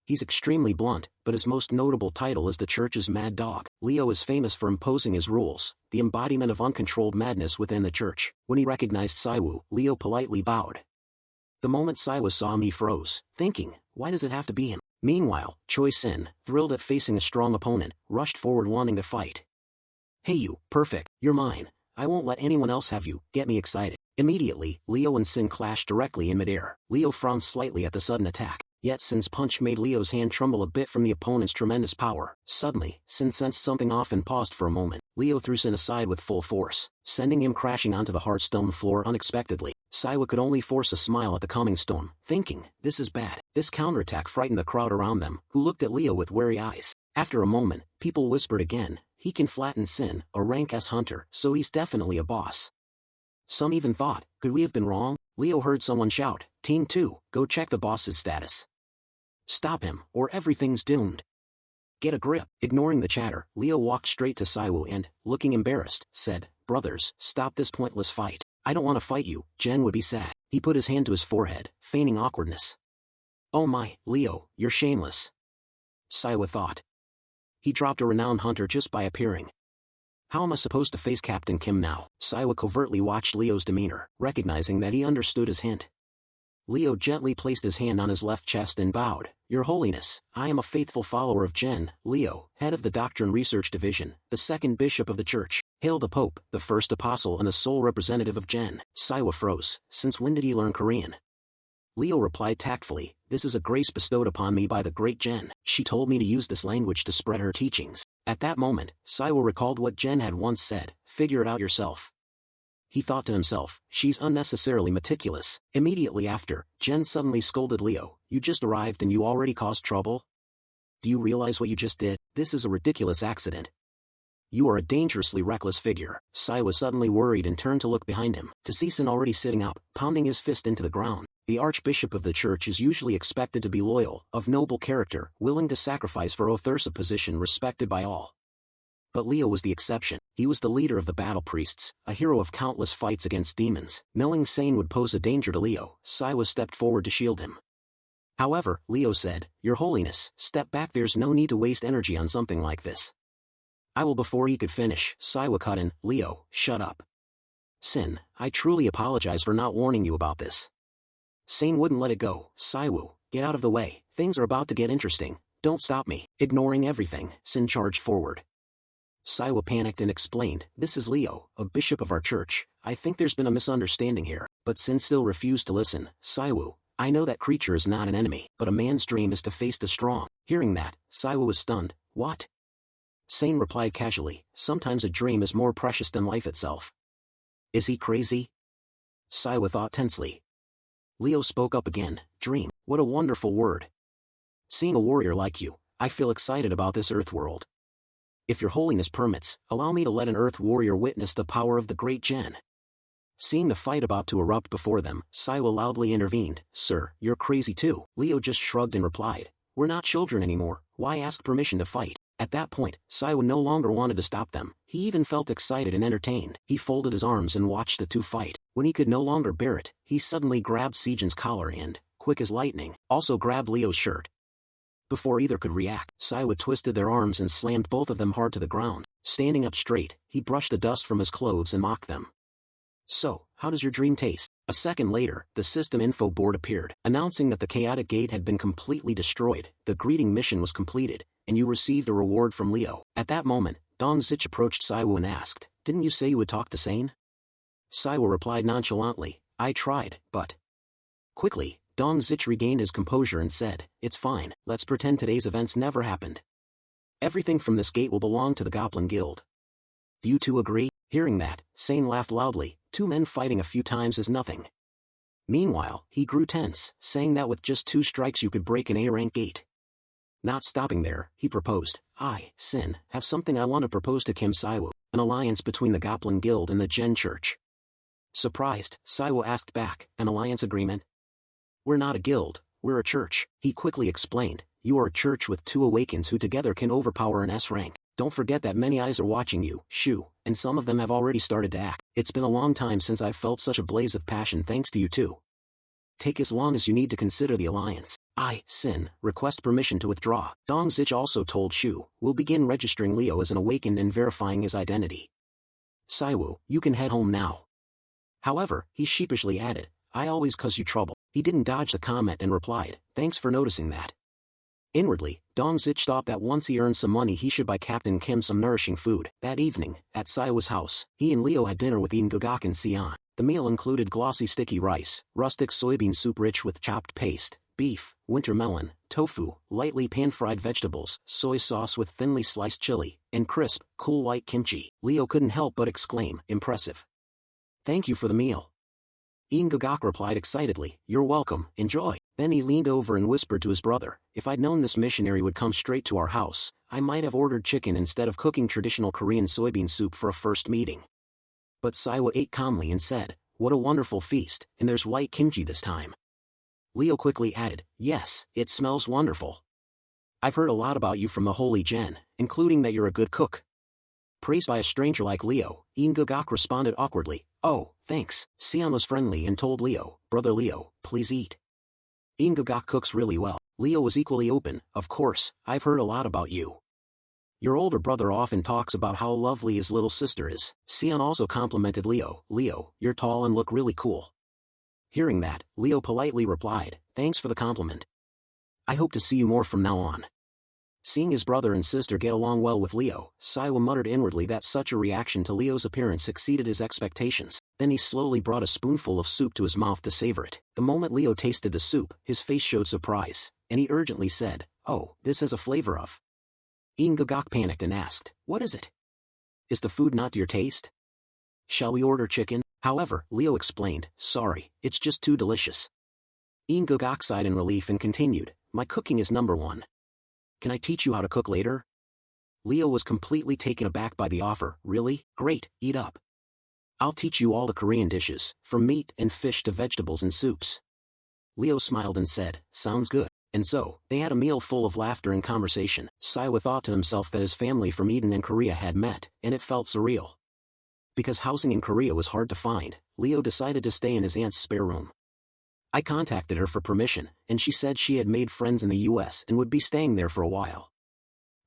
He's extremely blunt, but his most notable title is the church's mad dog. Leo is famous for imposing his rules, the embodiment of uncontrolled madness within the church. When he recognized Saiwu, Leo politely bowed. The moment Saiwu saw him he froze, thinking, why does it have to be him? Meanwhile, Choi Sin, thrilled at facing a strong opponent, rushed forward wanting to fight. Hey you, perfect, you're mine. I won't let anyone else have you, get me excited. Immediately, Leo and Sin clashed directly in midair. Leo frowned slightly at the sudden attack. Yet Sin's punch made Leo's hand tremble a bit from the opponent's tremendous power. Suddenly, Sin sensed something off and paused for a moment. Leo threw Sin aside with full force, sending him crashing onto the hard stone floor unexpectedly. Saiwa could only force a smile at the coming storm, thinking, this is bad. This counterattack frightened the crowd around them, who looked at Leo with wary eyes. After a moment, people whispered again, He can flatten Sin, a rank S hunter, so he's definitely a boss. Some even thought, could we have been wrong? Leo heard someone shout, Team 2, go check the boss's status. Stop him, or everything's doomed. Get a grip. Ignoring the chatter, Leo walked straight to Saiwu and, looking embarrassed, said, Brothers, stop this pointless fight. I don't want to fight you, Jen would be sad. He put his hand to his forehead, feigning awkwardness. Oh my, Leo, you're shameless. Saiwu thought. He dropped a renowned hunter just by appearing. How am I supposed to face Captain Kim now? Saiwu covertly watched Leo's demeanor, recognizing that he understood his hint. Leo gently placed his hand on his left chest and bowed. Your Holiness, I am a faithful follower of Jen, Leo, head of the Doctrine Research Division, the second bishop of the church. Hail the Pope, the first apostle and the sole representative of Jen. Saiwu froze. Since when did he learn Korean? Leo replied tactfully, this is a grace bestowed upon me by the great Jen. She told me to use this language to spread her teachings. At that moment, Saiwu recalled what Jen had once said, figure it out yourself. He thought to himself, she's unnecessarily meticulous. Immediately after, Jen suddenly scolded Leo, you just arrived and you already caused trouble? Do you realize what you just did? This is a ridiculous accident. You are a dangerously reckless figure. Sai was suddenly worried and turned to look behind him, to see Sin already sitting up, pounding his fist into the ground. The archbishop of the church is usually expected to be loyal, of noble character, willing to sacrifice for oaths, a position respected by all. But Leo was the exception. He was the leader of the battle priests, a hero of countless fights against demons. Knowing Sane would pose a danger to Leo, Saiwa stepped forward to shield him. However, Leo said, Your Holiness, step back, there's no need to waste energy on something like this. I will. Before he could finish, Saiwa cut in, Leo, shut up. Sin, I truly apologize for not warning you about this. Sane wouldn't let it go. Saiwu, get out of the way, things are about to get interesting, don't stop me. Ignoring everything, Sin charged forward. Saiwa panicked and explained, this is Leo, a bishop of our church, I think there's been a misunderstanding here. But Sin still refused to listen. Saiwu, I know that creature is not an enemy, but a man's dream is to face the strong. Hearing that, Saiwa was stunned. What? Sane replied casually, sometimes a dream is more precious than life itself. Is he crazy? Saiwa thought tensely. Leo spoke up again, dream, what a wonderful word. Seeing a warrior like you, I feel excited about this earth world. If your holiness permits, allow me to let an earth warrior witness the power of the great Jen. Seeing the fight about to erupt before them, Saiwa loudly intervened, Sir, you're crazy too. Leo just shrugged and replied, We're not children anymore, why ask permission to fight? At that point, Saiwa no longer wanted to stop them, he even felt excited and entertained. He folded his arms and watched the two fight. When he could no longer bear it, he suddenly grabbed Sejin's collar and, quick as lightning, also grabbed Leo's shirt. Before either could react, Saiwa twisted their arms and slammed both of them hard to the ground. Standing up straight, he brushed the dust from his clothes and mocked them. So, how does your dream taste? A second later, the system info board appeared, announcing that the chaotic gate had been completely destroyed, the greeting mission was completed, and you received a reward from Leo. At that moment, Dong Zich approached Saiwa and asked, Didn't you say you would talk to Sane? Saiwa replied nonchalantly, I tried, but... Quickly, Dong Zich regained his composure and said, It's fine, let's pretend today's events never happened. Everything from this gate will belong to the Goblin Guild. Do you two agree? Hearing that, Sane laughed loudly, two men fighting a few times is nothing. Meanwhile, he grew tense, saying that with just 2 strikes you could break an A-rank gate. Not stopping there, he proposed, I, Sin, have something I want to propose to Kim Saiwu, an alliance between the Goblin Guild and the Jen Church. Surprised, Saiwu asked back, an alliance agreement? We're not a guild, we're a church. He quickly explained, you are a church with 2 awakens who together can overpower an S rank. Don't forget that many eyes are watching you, Shu, and some of them have already started to act. It's been a long time since I've felt such a blaze of passion thanks to you too. Take as long as you need to consider the alliance. I, Sin, request permission to withdraw. Dong Zich also told Shu, we'll begin registering Leo as an awakened and verifying his identity. Saiwu, you can head home now. However, he sheepishly added, I always cause you trouble. He didn't dodge the comment and replied, thanks for noticing that. Inwardly, Dong Zich thought that once he earned some money he should buy Captain Kim some nourishing food. That evening, at Saiwa's house, he and Leo had dinner with Ian Gagak and Sion. The meal included glossy sticky rice, rustic soybean soup rich with chopped paste, beef, winter melon, tofu, lightly pan-fried vegetables, soy sauce with thinly sliced chili, and crisp, cool white kimchi. Leo couldn't help but exclaim, impressive. Thank you for the meal. Ian Gagak replied excitedly, you're welcome, enjoy. Then he leaned over and whispered to his brother, if I'd known this missionary would come straight to our house, I might have ordered chicken instead of cooking traditional Korean soybean soup for a first meeting. But Saiwa ate calmly and said, what a wonderful feast, and there's white kimchi this time. Leo quickly added, yes, it smells wonderful. I've heard a lot about you from the Holy Gen, including that you're a good cook. Praised by a stranger like Leo, Ingagak responded awkwardly, oh, thanks. Sion was friendly and told Leo, brother Leo, please eat. Ingagak cooks really well. Leo was equally open, of course, I've heard a lot about you. Your older brother often talks about how lovely his little sister is. Sion also complimented Leo, Leo, you're tall and look really cool. Hearing that, Leo politely replied, thanks for the compliment. I hope to see you more from now on. Seeing his brother and sister get along well with Leo, Saiwa muttered inwardly that such a reaction to Leo's appearance exceeded his expectations. Then he slowly brought a spoonful of soup to his mouth to savor it. The moment Leo tasted the soup, his face showed surprise, and he urgently said, oh, this has a flavor of. Ingagak panicked and asked, what is it? Is the food not to your taste? Shall we order chicken? However, Leo explained, sorry, it's just too delicious. Ingagak sighed in relief and continued, my cooking is number one. Can I teach you how to cook later? Leo was completely taken aback by the offer. Really? Great, eat up. I'll teach you all the Korean dishes, from meat and fish to vegetables and soups. Leo smiled and said, sounds good. And so, they had a meal full of laughter and conversation. Saiwa thought to himself that his family from Eden and Korea had met, and it felt surreal. Because housing in Korea was hard to find, Leo decided to stay in his aunt's spare room. I contacted her for permission, and she said she had made friends in the US and would be staying there for a while.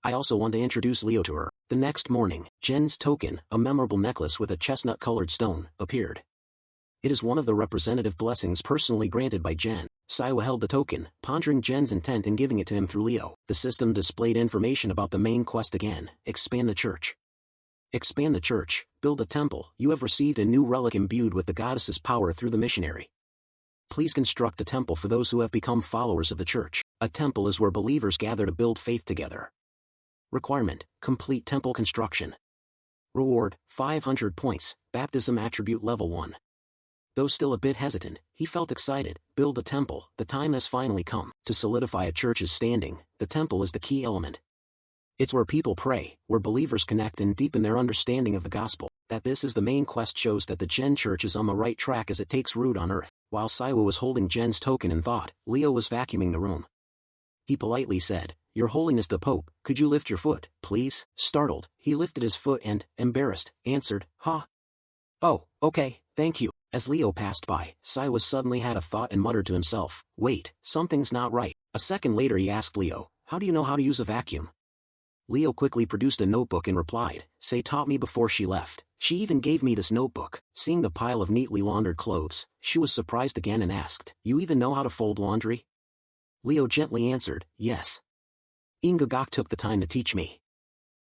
I also want to introduce Leo to her. The next morning, Jen's token, a memorable necklace with a chestnut-colored stone, appeared. It is one of the representative blessings personally granted by Jen. Saiwa held the token, pondering Jen's intent in giving it to him through Leo. The system displayed information about the main quest again, expand the church. Expand the church, build a temple. You have received a new relic imbued with the goddess's power through the missionary. Please construct a temple for those who have become followers of the church. A temple is where believers gather to build faith together. Requirement, complete temple construction. Reward, 500 points, baptism attribute level 1. Though still a bit hesitant, he felt excited. Build a temple, the time has finally come. To solidify a church's standing, the temple is the key element. It's where people pray, where believers connect and deepen their understanding of the gospel. That this is the main quest shows that the Gen Church is on the right track as it takes root on earth. While Saiwa was holding Jen's token in thought, Leo was vacuuming the room. He politely said, Your Holiness the Pope, could you lift your foot, please? Startled, he lifted his foot and, embarrassed, answered, Huh? Oh, okay, thank you. As Leo passed by, Saiwa suddenly had a thought and muttered to himself, wait, something's not right. A second later he asked Leo, how do you know how to use a vacuum? Leo quickly produced a notebook and replied, Say taught me before she left. She even gave me this notebook. Seeing the pile of neatly laundered clothes, she was surprised again and asked, You even know how to fold laundry? Leo gently answered, Yes. Ingagak took the time to teach me.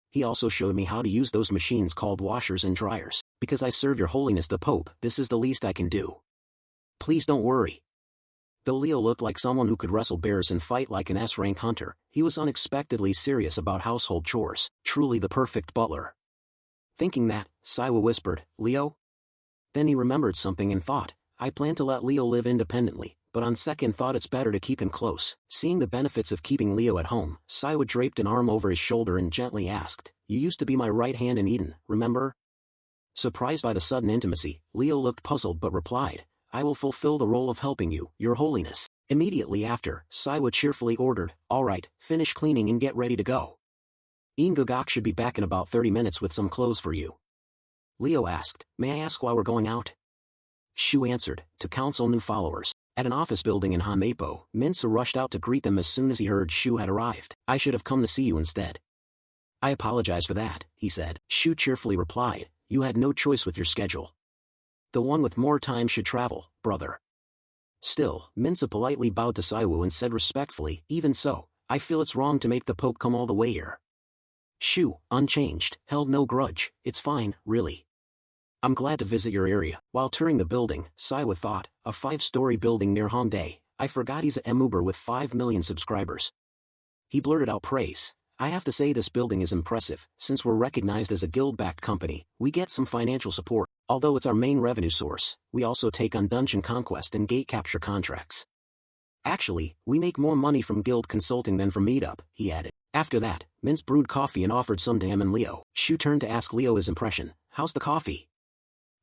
He also showed me how to use those machines called washers and dryers. Because I serve Your Holiness the Pope, this is the least I can do. Please don't worry. Though Leo looked like someone who could wrestle bears and fight like an S-rank hunter, he was unexpectedly serious about household chores, truly the perfect butler. Thinking that, Saiwa whispered, Leo? Then he remembered something and thought, I plan to let Leo live independently, but on second thought it's better to keep him close. Seeing the benefits of keeping Leo at home, Saiwa draped an arm over his shoulder and gently asked, You used to be my right hand in Eden, remember? Surprised by the sudden intimacy, Leo looked puzzled but replied, I will fulfill the role of helping you, Your Holiness. Immediately after, Saiwa cheerfully ordered, All right, finish cleaning and get ready to go. Ingagak should be back in about 30 minutes with some clothes for you. Leo asked, May I ask why we're going out? Shu answered, To counsel new followers. At an office building in Hanmepo, Minsa rushed out to greet them as soon as he heard Shu had arrived. I should have come to see you instead. I apologize for that, he said. Shu cheerfully replied, You had no choice with your schedule. The one with more time should travel, brother. Still, Minsa politely bowed to Saiwu and said respectfully, Even so, I feel it's wrong to make the Pope come all the way here. Shu, unchanged, held no grudge. It's fine, really. I'm glad to visit your area. While touring the building, Saiwa thought, a 5-story building near Hongdae. I forgot he's a MUber with 5 million subscribers. He blurted out praise. I have to say this building is impressive. Since we're recognized as a guild-backed company, we get some financial support. Although it's our main revenue source, we also take on dungeon conquest and gate capture contracts. Actually, we make more money from guild consulting than from meetup, he added. After that, Mince brewed coffee and offered some to him and Leo. Shu turned to ask Leo his impression. How's the coffee?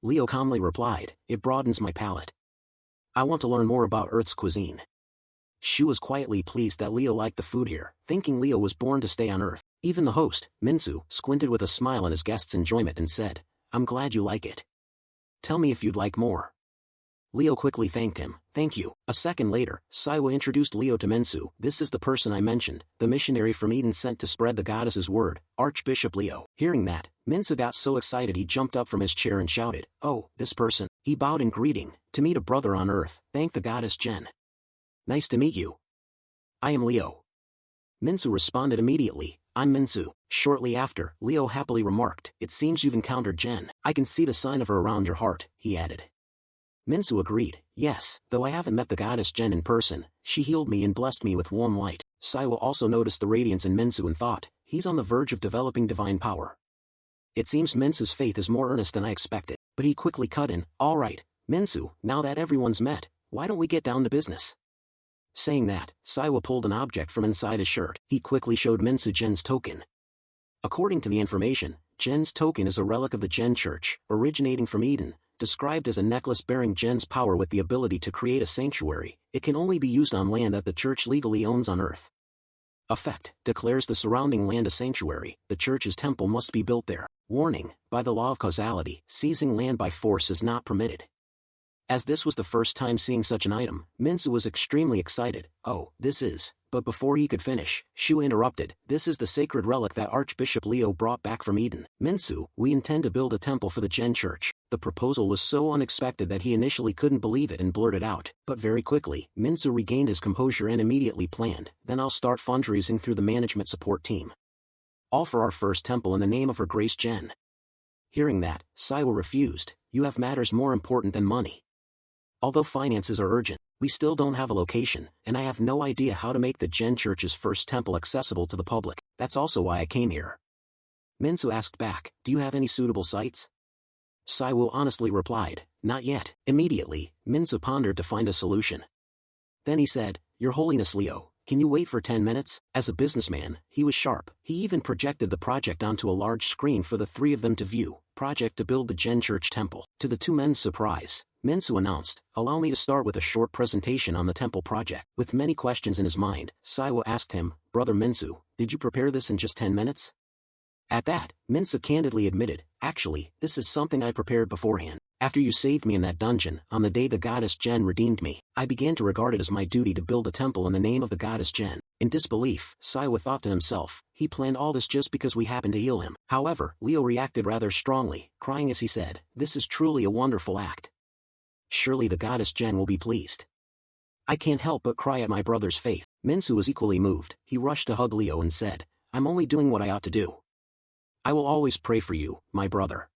Leo calmly replied, it broadens my palate. I want to learn more about Earth's cuisine. Shu was quietly pleased that Leo liked the food here, thinking Leo was born to stay on Earth. Even the host, Minsu, squinted with a smile at his guest's enjoyment and said, I'm glad you like it. Tell me if you'd like more. Leo quickly thanked him. Thank you. A second later, Saiwa introduced Leo to Minsu. This is the person I mentioned, the missionary from Eden sent to spread the goddess's word, Archbishop Leo. Hearing that, Minsu got so excited he jumped up from his chair and shouted, oh, this person. He bowed in greeting, to meet a brother on Earth, thank the goddess Jen. Nice to meet you. I am Leo. Minsu responded immediately, I'm Minsu. Shortly after, Leo happily remarked, it seems you've encountered Jen. I can see the sign of her around your heart, he added. Minsu agreed, yes, though I haven't met the goddess Jen in person, she healed me and blessed me with warm light. Saiwa also noticed the radiance in Minsu and thought, he's on the verge of developing divine power. It seems Minsu's faith is more earnest than I expected, but he quickly cut in, alright, Minsu, now that everyone's met, why don't we get down to business? Saying that, Saiwa pulled an object from inside his shirt. He quickly showed Minsu Jen's token. According to the information, Jen's token is a relic of the Jen Church, originating from Eden, described as a necklace bearing Jen's power with the ability to create a sanctuary. It can only be used on land that the Church legally owns on Earth. Effect, declares the surrounding land a sanctuary, the Church's temple must be built there. Warning, by the law of causality, seizing land by force is not permitted. As this was the first time seeing such an item, Minsu was extremely excited. Oh, this is... But before he could finish, Shu interrupted. This is the sacred relic that Archbishop Leo brought back from Eden. Minsu, we intend to build a temple for the Jen Church. The proposal was so unexpected that he initially couldn't believe it and blurted out. But very quickly, Minsu regained his composure and immediately planned. Then I'll start fundraising through the management support team. All for our first temple in the name of Her Grace Jen. Hearing that, Saiwa refused. You have matters more important than money. Although finances are urgent, we still don't have a location, and I have no idea how to make the Jen Church's first temple accessible to the public. That's also why I came here. Minsu asked back, do you have any suitable sites? Saiwu honestly replied, not yet. Immediately, Minsu pondered to find a solution. Then he said, Your Holiness Leo, can you wait for 10 minutes? As a businessman, he was sharp. He even projected the project onto a large screen for the three of them to view. Project to build the Jen Church temple. To the two men's surprise, Minsu announced, allow me to start with a short presentation on the temple project. With many questions in his mind, Saiwa asked him, Brother Minsu, did you prepare this in just 10 minutes? At that, Minsu candidly admitted, actually, this is something I prepared beforehand. After you saved me in that dungeon, on the day the goddess Jen redeemed me, I began to regard it as my duty to build a temple in the name of the goddess Jen. In disbelief, Saiwa thought to himself, he planned all this just because we happened to heal him. However, Leo reacted rather strongly, crying as he said, this is truly a wonderful act. Surely the goddess Jen will be pleased. I can't help but cry at my brother's faith. Minsu was equally moved. He rushed to hug Leo and said, I'm only doing what I ought to do. I will always pray for you, my brother.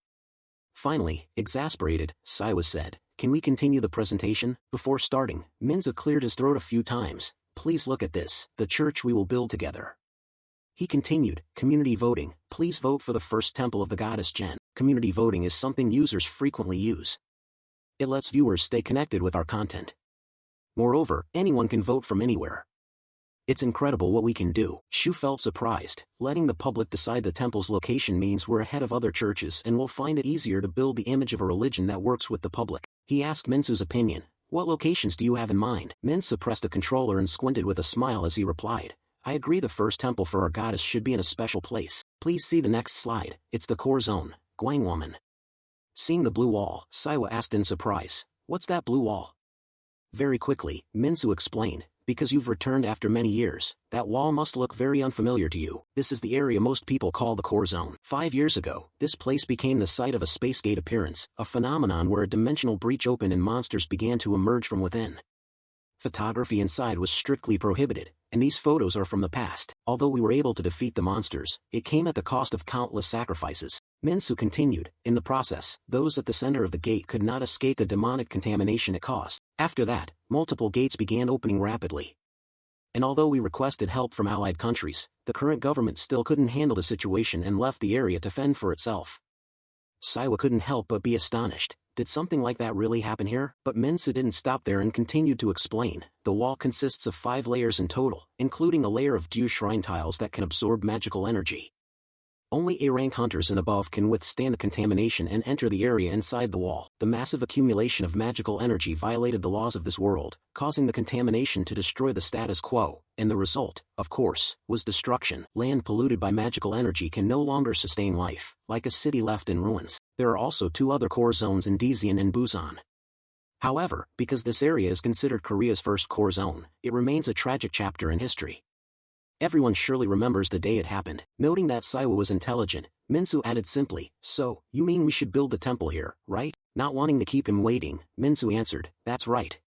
Finally, exasperated, Saiwa said, can we continue the presentation? Before starting, Minsu cleared his throat a few times. Please look at this, the church we will build together. He continued, community voting, please vote for the first temple of the goddess Jen. Community voting is something users frequently use. It lets viewers stay connected with our content. Moreover, anyone can vote from anywhere. It's incredible what we can do. Shu felt surprised. Letting the public decide the temple's location means we're ahead of other churches and will find it easier to build the image of a religion that works with the public. He asked Minsu's opinion. What locations do you have in mind? Minsu pressed the controller and squinted with a smile as he replied. I agree the first temple for our goddess should be in a special place. Please see the next slide. It's the core zone, Guangwoman. Seeing the blue wall, Saiwa asked in surprise, what's that blue wall? Very quickly, Minsu explained, because you've returned after many years, that wall must look very unfamiliar to you. This is the area most people call the core zone. 5 years ago, this place became the site of a space gate appearance, a phenomenon where a dimensional breach opened and monsters began to emerge from within. Photography inside was strictly prohibited, and these photos are from the past. Although we were able to defeat the monsters, it came at the cost of countless sacrifices. Minsu continued, in the process, those at the center of the gate could not escape the demonic contamination it caused. After that, multiple gates began opening rapidly. And although we requested help from allied countries, the current government still couldn't handle the situation and left the area to fend for itself. Saiwa couldn't help but be astonished. did something like that really happen here? But Minsu didn't stop there and continued to explain. The wall consists of 5 layers in total, including a layer of dew shrine tiles that can absorb magical energy. Only A-rank hunters and above can withstand the contamination and enter the area inside the wall. The massive accumulation of magical energy violated the laws of this world, causing the contamination to destroy the status quo, and the result, of course, was destruction. Land polluted by magical energy can no longer sustain life, like a city left in ruins. There are also 2 other core zones in Daejeon and Busan. However, because this area is considered Korea's first core zone, it remains a tragic chapter in history. Everyone surely remembers the day it happened. Noting that Saiwa was intelligent, Minsu added simply, "So, you mean we should build the temple here, right?" Not wanting to keep him waiting, Minsu answered, "That's right.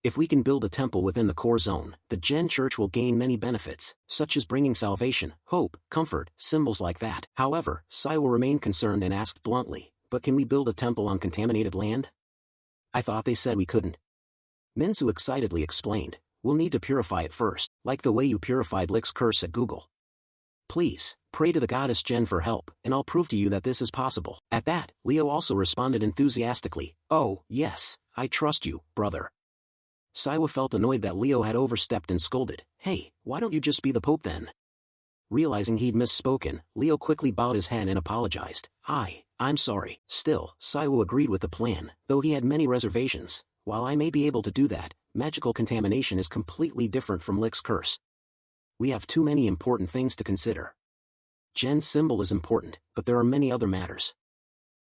If we can build a temple within the core zone, the Gen Church will gain many benefits, such as bringing salvation, hope, comfort, symbols like that." However, Saiwa remained concerned and asked bluntly, "But can we build a temple on contaminated land? I thought they said we couldn't." Minsu excitedly explained, "We'll need to purify it first, like the way you purified Lick's curse at Google. Please, pray to the goddess Jen for help, and I'll prove to you that this is possible." At that, Leo also responded enthusiastically, "Oh, yes, I trust you, brother." Saiwa felt annoyed that Leo had overstepped and scolded, "Hey, why don't you just be the Pope then?" Realizing he'd misspoken, Leo quickly bowed his head and apologized. I'm sorry." Still, Saiwa agreed with the plan, though he had many reservations. "While I may be able to do that, magical contamination is completely different from Lick's curse. We have too many important things to consider. Gen's symbol is important, but there are many other matters.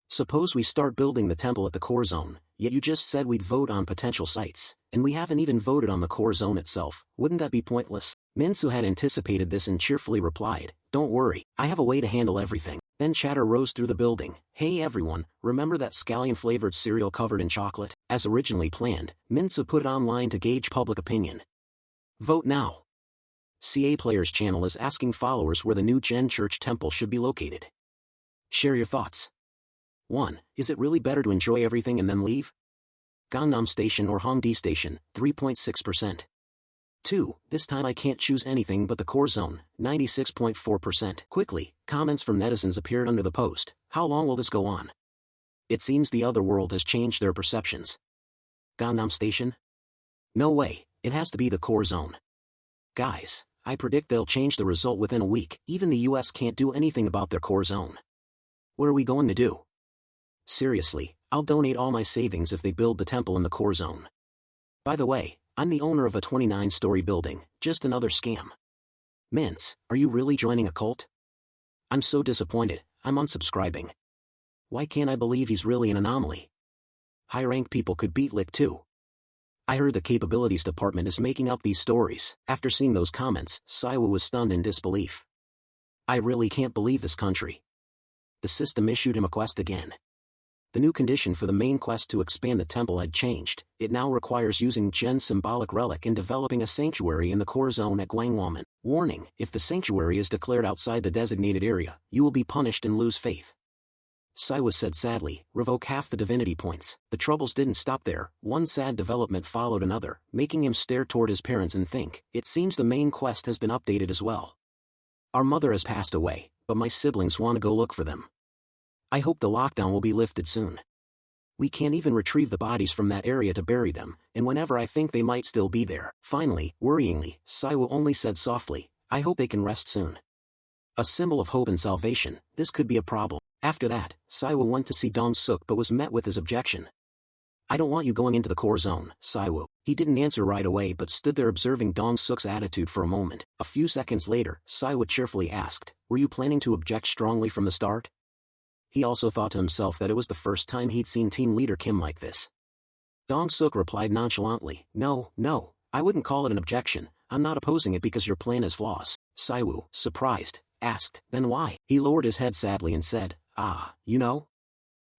Suppose we start building the temple at the core zone, yet you just said we'd vote on potential sites, and we haven't even voted on the core zone itself. Wouldn't that be pointless?" Minsu had anticipated this and cheerfully replied, "Don't worry, I have a way to handle everything." Then chatter rose through the building. "Hey everyone, remember that scallion-flavored cereal covered in chocolate?" As originally planned, Minsu put it online to gauge public opinion. "Vote now." CA Player's channel is asking followers where the new Gen Church temple should be located. Share your thoughts. 1. Is it really better to enjoy everything and then leave? Gangnam Station or Hongdae Station, 3.6%. 2. This time I can't choose anything but the core zone, 96.4%. Quickly, comments from netizens appeared under the post. How long will this go on? It seems the other world has changed their perceptions. Gangnam Station? No way, it has to be the core zone. Guys, I predict they'll change the result within a week. Even the US can't do anything about their core zone. What are we going to do? Seriously, I'll donate all my savings if they build the temple in the core zone. By the way, I'm the owner of a 29-story building, just another scam. Mince, are you really joining a cult? I'm so disappointed, I'm unsubscribing. Why can't I believe he's really an anomaly? High-rank people could beat Lick too. I heard the capabilities department is making up these stories. After seeing those comments, Saiwa was stunned in disbelief. I really can't believe this country. The system issued him a quest again. The new condition for the main quest to expand the temple had changed. It now requires using Gen's symbolic relic and developing a sanctuary in the core zone at Gwangwamun. Warning, if the sanctuary is declared outside the designated area, you will be punished and lose faith. Saiwa said sadly, revoke half the divinity points. The troubles didn't stop there. One sad development followed another, making him stare toward his parents and think, it seems the main quest has been updated as well. Our mother has passed away, but my siblings want to go look for them. I hope the lockdown will be lifted soon. We can't even retrieve the bodies from that area to bury them, and whenever I think they might still be there. Finally, worryingly, Saiwa only said softly, I hope they can rest soon. A symbol of hope and salvation, this could be a problem. After that, Saiwa went to see Dong-suk but was met with his objection. I don't want you going into the core zone, Saiwa. He didn't answer right away but stood there observing Dong-suk's attitude for a moment. A few seconds later, Saiwa cheerfully asked, were you planning to object strongly from the start? He also thought to himself that it was the first time he'd seen team leader Kim like this. Dong-suk replied nonchalantly, no, I wouldn't call it an objection. I'm not opposing it because your plan has flaws. Saiwu, surprised, asked, then why? He lowered his head sadly and said, you know?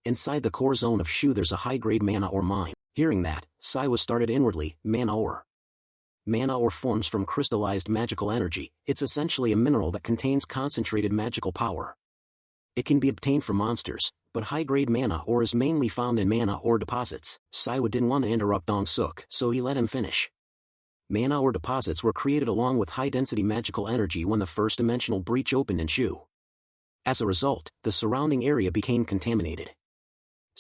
Inside the core zone of Shu there's a high-grade mana ore mine. Hearing that, Saiwa started inwardly, mana ore. Mana ore forms from crystallized magical energy. It's essentially a mineral that contains concentrated magical power. It can be obtained from monsters, but high-grade mana ore is mainly found in mana ore deposits. Saiwa didn't want to interrupt Dong-suk, so he let him finish. Mana ore deposits were created along with high-density magical energy when the first dimensional breach opened in Shu. As a result, the surrounding area became contaminated.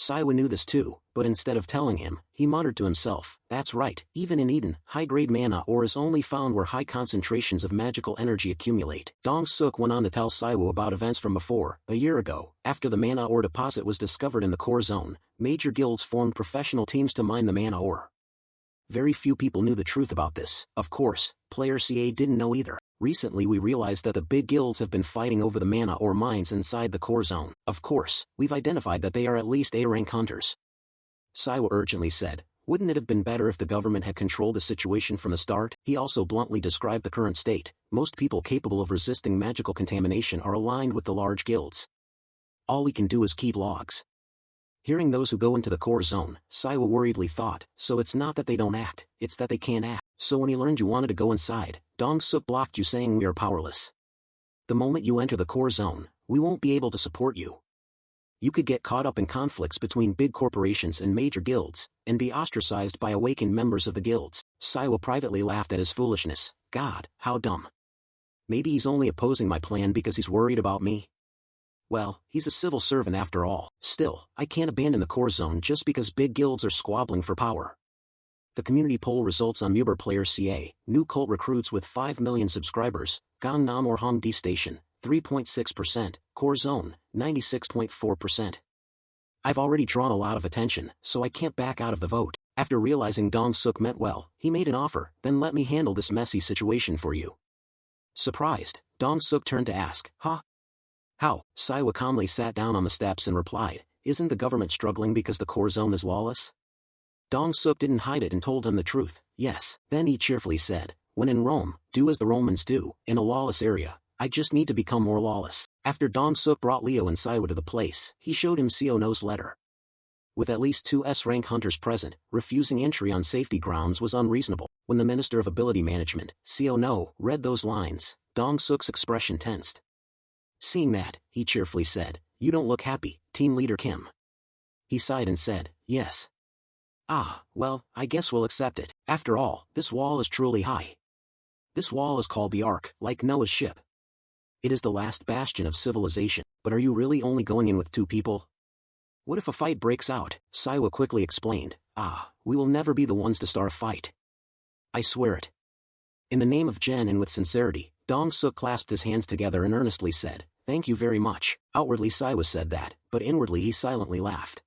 Saiwa knew this too, but instead of telling him, he muttered to himself, that's right, even in Eden, high-grade mana ore is only found where high concentrations of magical energy accumulate. Dong-suk went on to tell Saiwa about events from before. A year ago, after the mana ore deposit was discovered in the core zone, major guilds formed professional teams to mine the mana ore. Very few people knew the truth about this. Of course, player CA didn't know either. Recently we realized that the big guilds have been fighting over the mana ore mines inside the core zone. Of course, we've identified that they are at least A-rank hunters. Saiwa urgently said, wouldn't it have been better if the government had controlled the situation from the start? He also bluntly described the current state. Most people capable of resisting magical contamination are aligned with the large guilds. All we can do is keep logs. Hearing those who go into the core zone, Saiwa worriedly thought, so it's not that they don't act, it's that they can't act. So when he learned you wanted to go inside, Dong-suk blocked you saying we are powerless. The moment you enter the core zone, we won't be able to support you. You could get caught up in conflicts between big corporations and major guilds, and be ostracized by awakened members of the guilds. Saiwa privately laughed at his foolishness. God, how dumb. Maybe he's only opposing my plan because he's worried about me? Well, he's a civil servant after all. Still, I can't abandon the core zone just because big guilds are squabbling for power. The community poll results on Muber Player CA, new cult recruits with 5 million subscribers, Gangnam or Hongdae Station, 3.6%, Core Zone, 96.4%. I've already drawn a lot of attention, so I can't back out of the vote. After realizing Dong-suk meant well, he made an offer, then let me handle this messy situation for you. Surprised, Dong-suk turned to ask, huh? How? Saiwa calmly sat down on the steps and replied, isn't the government struggling because the core zone is lawless? Dong-suk didn't hide it and told him the truth. Yes. Then he cheerfully said, when in Rome, do as the Romans do. In a lawless area, I just need to become more lawless. After Dong-suk brought Leo and Saiwa to the place, he showed him Siono's letter. With at least 2 S-rank hunters present, refusing entry on safety grounds was unreasonable. When the Minister of Ability Management, Siono, read those lines, Dong-suk's expression tensed. Seeing that, he cheerfully said, you don't look happy, Team Leader Kim. He sighed and said, yes. Ah, well, I guess we'll accept it. After all, this wall is truly high. This wall is called the Ark, like Noah's ship. It is the last bastion of civilization. But are you really only going in with 2 people? What if a fight breaks out? Saiwa quickly explained, we will never be the ones to start a fight. I swear it. In the name of Jen and with sincerity, Dong-suk clasped his hands together and earnestly said, thank you very much. Outwardly Saiwa said that, but inwardly he silently laughed.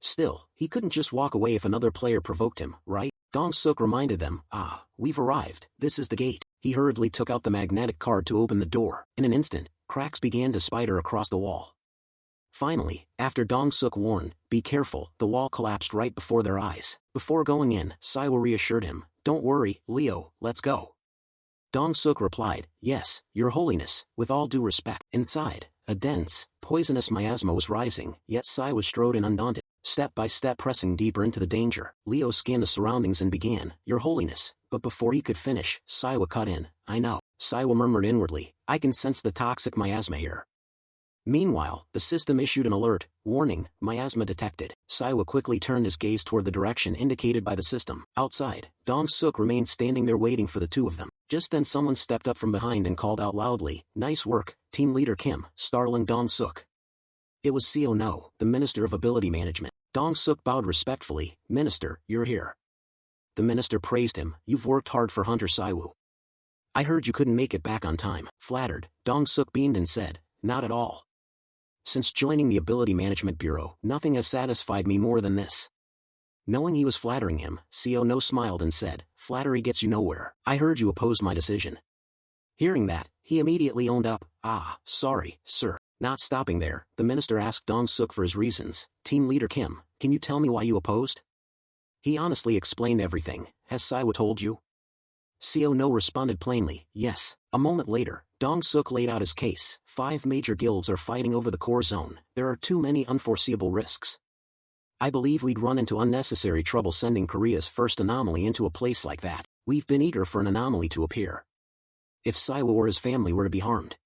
Still, he couldn't just walk away if another player provoked him, right? Dong-suk reminded them, we've arrived, this is the gate. He hurriedly took out the magnetic card to open the door. In an instant, cracks began to spider across the wall. Finally, after Dong-suk warned, be careful, the wall collapsed right before their eyes. Before going in, Saiwa reassured him, don't worry, Leo, let's go. Dong-suk replied, yes, your holiness, with all due respect. Inside, a dense, poisonous miasma was rising, yet Saiwa strode in undaunted. Step by step pressing deeper into the danger, Leo scanned the surroundings and began, your holiness, but before he could finish, Saiwa cut in, I know. Saiwa murmured inwardly, I can sense the toxic miasma here. Meanwhile, the system issued an alert, warning, miasma detected. Saiwa quickly turned his gaze toward the direction indicated by the system. Outside, Dong-suk remained standing there waiting for the 2 of them. Just then someone stepped up from behind and called out loudly, nice work, Team Leader Kim, startling Dong-suk. It was Siono, the Minister of Ability Management. Dong-suk bowed respectfully, Minister, you're here. The minister praised him, you've worked hard for Hunter Saiwu. I heard you couldn't make it back on time. Flattered, Dong-suk beamed and said, not at all. Since joining the Ability Management Bureau, nothing has satisfied me more than this. Knowing he was flattering him, Siono smiled and said, flattery gets you nowhere. I heard you opposed my decision. Hearing that, he immediately owned up, sorry, sir. Not stopping there, the minister asked Dong-suk for his reasons. Team Leader Kim, can you tell me why you opposed? He honestly explained everything. Has Saiwa told you? Siono responded plainly, yes. A moment later, Dong-suk laid out his case. 5 major guilds are fighting over the core zone. There are too many unforeseeable risks. I believe we'd run into unnecessary trouble sending Korea's first anomaly into a place like that. We've been eager for an anomaly to appear. If Saiwa or his family were to be harmed.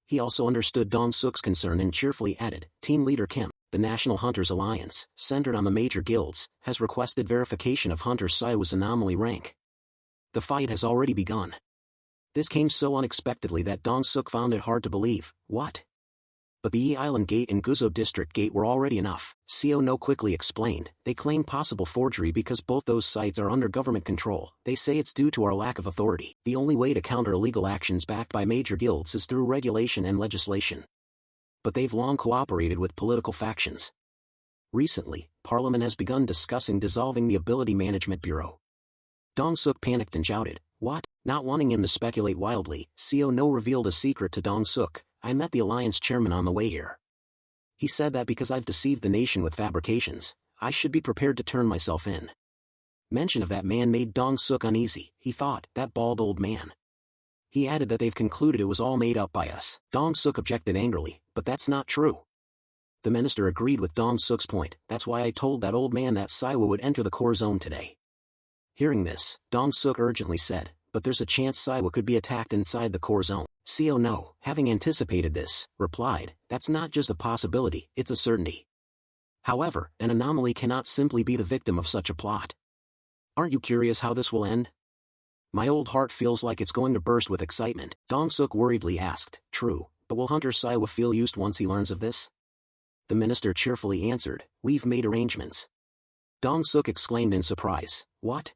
He also understood Dong-suk's concern and cheerfully added, Team Leader Kim, the National Hunters Alliance, centered on the major guilds, has requested verification of Hunter Saiwa's anomaly rank. The fight has already begun. This came so unexpectedly that Dong-suk found it hard to believe. What? But the E Island Gate and Guzo District Gate were already enough. Co No quickly explained. They claim possible forgery because both those sites are under government control. They say it's due to our lack of authority. The only way to counter illegal actions backed by major guilds is through regulation and legislation. But they've long cooperated with political factions. Recently, Parliament has begun discussing dissolving the Ability Management Bureau. Dong-suk panicked and shouted, "What?" Not wanting him to speculate wildly, Co No revealed a secret to Dong-suk. "I met the Alliance chairman on the way here. He said that because I've deceived the nation with fabrications, I should be prepared to turn myself in." Mention of that man made Dong-suk uneasy. He thought, that bald old man. He added that they've concluded it was all made up by us. Dong-suk objected angrily, "But that's not true." The minister agreed with Dong-suk's point. "That's why I told that old man that Saiwa would enter the core zone today." Hearing this, Dong-suk urgently said, "But there's a chance Saiwa could be attacked inside the core zone." Co No, having anticipated this, replied, "That's not just a possibility, it's a certainty. However, an anomaly cannot simply be the victim of such a plot. Aren't you curious how this will end?" "My old heart feels like it's going to burst with excitement," Dong-suk worriedly asked. "True, but will Hunter Saiwa feel used once he learns of this?" The minister cheerfully answered, "We've made arrangements." Dong-suk exclaimed in surprise, "What?"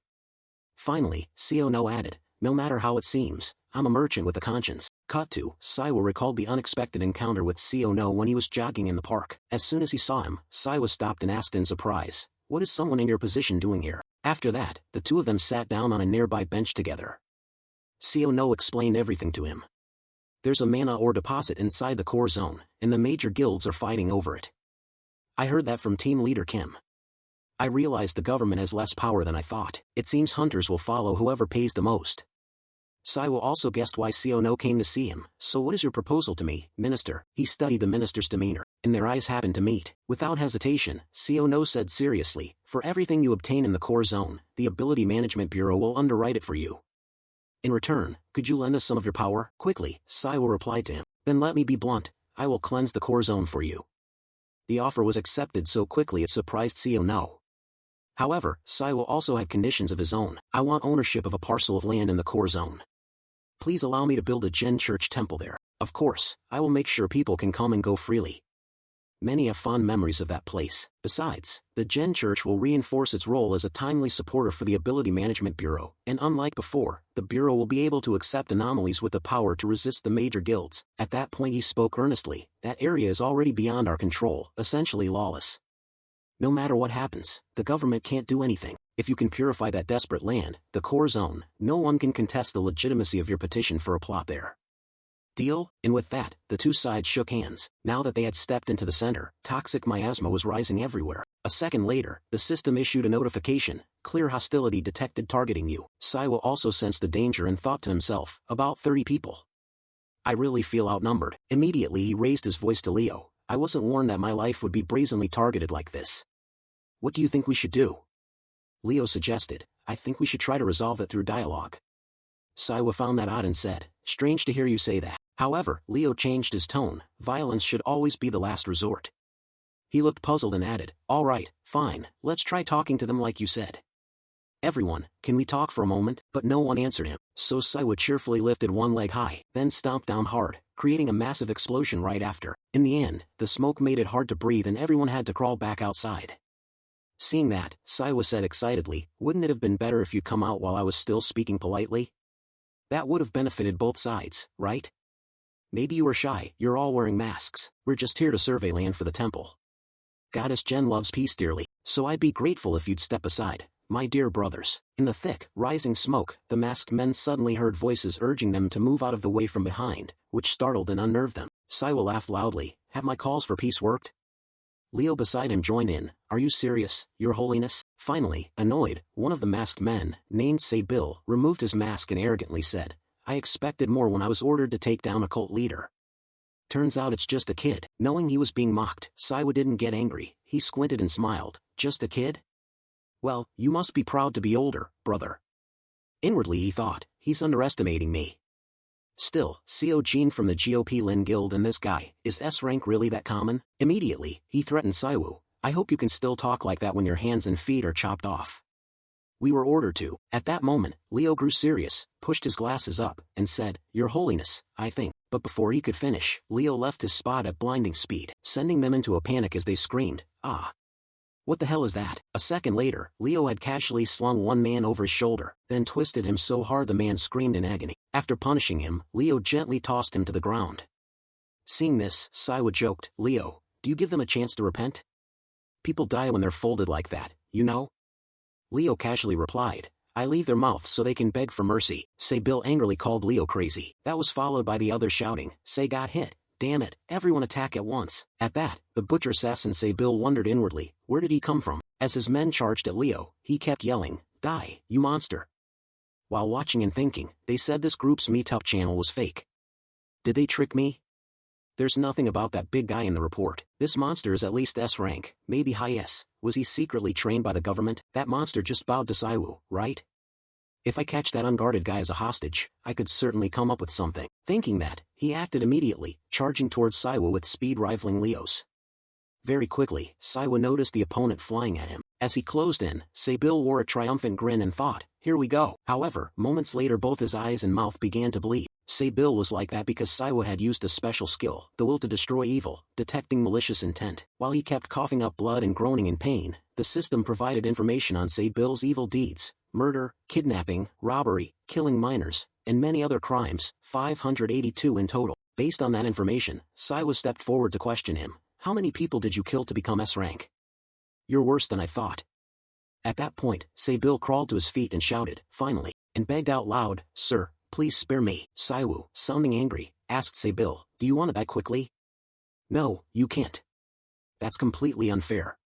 Finally, Co No added, "No matter how it seems, I'm a merchant with a conscience." Cut to, Saiwa recalled the unexpected encounter with Co No when he was jogging in the park. As soon as he saw him, Saiwa stopped and asked in surprise, "What is someone in your position doing here?" After that, the two of them sat down on a nearby bench together. Co No explained everything to him. "There's a mana ore deposit inside the core zone, and the major guilds are fighting over it. I heard that from team leader Kim. I realized the government has less power than I thought. It seems hunters will follow whoever pays the most." Saiwa also guessed why Co No came to see him. "So what is your proposal to me, minister?" He studied the minister's demeanor, and their eyes happened to meet. Without hesitation, Co No said seriously, "For everything you obtain in the core zone, the Ability Management Bureau will underwrite it for you. In return, could you lend us some of your power?" Quickly, Saiwa replied to him, "Then let me be blunt, I will cleanse the core zone for you." The offer was accepted so quickly it surprised Co No. However, Saiwa also had conditions of his own. "I want ownership of a parcel of land in the core zone. Please allow me to build a Gen Church temple there. Of course, I will make sure people can come and go freely. Many have fond memories of that place. Besides, the Gen Church will reinforce its role as a timely supporter for the Ability Management Bureau, and unlike before, the Bureau will be able to accept anomalies with the power to resist the major guilds." At that point he spoke earnestly, "That area is already beyond our control, essentially lawless. No matter what happens, the government can't do anything. If you can purify that desperate land, the core zone, no one can contest the legitimacy of your petition for a plot there. Deal?" And with that, the two sides shook hands. Now that they had stepped into the center, toxic miasma was rising everywhere. A second later, the system issued a notification, "Clear hostility detected targeting you." Saiwa also sensed the danger and thought to himself, "About 30 people. I really feel outnumbered." Immediately he raised his voice to Leo, "I wasn't warned that my life would be brazenly targeted like this. What do you think we should do?" Leo suggested, "I think we should try to resolve it through dialogue." Saiwa found that odd and said, "Strange to hear you say that." However, Leo changed his tone, "Violence should always be the last resort." He looked puzzled and added, "All right, fine, let's try talking to them like you said. Everyone, can we talk for a moment?" But no one answered him, so Saiwa cheerfully lifted one leg high, then stomped down hard, creating a massive explosion right after. In the end, the smoke made it hard to breathe and everyone had to crawl back outside. Seeing that, Saiwa said excitedly, "Wouldn't it have been better if you'd come out while I was still speaking politely? That would have benefited both sides, right? Maybe you were shy, you're all wearing masks, we're just here to survey land for the temple. Goddess Jen loves peace dearly, so I'd be grateful if you'd step aside, my dear brothers." In the thick, rising smoke, the masked men suddenly heard voices urging them to move out of the way from behind, which startled and unnerved them. Saiwa laughed loudly, "Have my calls for peace worked?" Leo beside him joined in, "Are you serious, Your Holiness?" Finally, annoyed, one of the masked men, named Sabil, removed his mask and arrogantly said, "I expected more when I was ordered to take down a cult leader. Turns out it's just a kid." Knowing he was being mocked, Saiwa didn't get angry. He squinted and smiled, "Just a kid? Well, you must be proud to be older, brother." Inwardly he thought, "He's underestimating me. Still, Co Jean from the GOP Lin Guild and this guy, is S rank really that common?" Immediately, he threatened Saiwu, "I hope you can still talk like that when your hands and feet are chopped off. We were ordered to." At that moment, Leo grew serious, pushed his glasses up, and said, "Your Holiness, I think." But before he could finish, Leo left his spot at blinding speed, sending them into a panic as they screamed, "Ah! What the hell is that?" A second later, Leo had casually slung one man over his shoulder, then twisted him so hard the man screamed in agony. After punishing him, Leo gently tossed him to the ground. Seeing this, Saiwa joked, "Leo, do you give them a chance to repent? People die when they're folded like that, you know?" Leo casually replied, "I leave their mouths so they can beg for mercy." Bill angrily called Leo crazy. That was followed by the others shouting, "Say got hit. Damn it, everyone attack at once." At that, the butcher assassin Bill wondered inwardly, where did he come from? As his men charged at Leo, he kept yelling, "Die, you monster." While watching and thinking, they said this group's meetup channel was fake. Did they trick me? There's nothing about that big guy in the report. This monster is at least S rank, maybe high S. Was he secretly trained by the government? That monster just bowed to Saiwu, right? If I catch that unguarded guy as a hostage, I could certainly come up with something. Thinking that, he acted immediately, charging towards Saiwu with speed rivaling Leo's. Very quickly, Saiwu noticed the opponent flying at him. As he closed in, Bill wore a triumphant grin and thought, "Here we go." However, moments later both his eyes and mouth began to bleed. Bill was like that because Saiwa had used a special skill, the will to destroy evil, detecting malicious intent. While he kept coughing up blood and groaning in pain, the system provided information on Bill's evil deeds, murder, kidnapping, robbery, killing minors, and many other crimes, 582 in total. Based on that information, Saiwa stepped forward to question him. "How many people did you kill to become S rank? You're worse than I thought." At that point, Bill crawled to his feet and shouted, finally, and begged out loud, "Sir, please spare me." Saiwu, sounding angry, asked Bill, "Do you want to die quickly?" "No, you can't. That's completely unfair.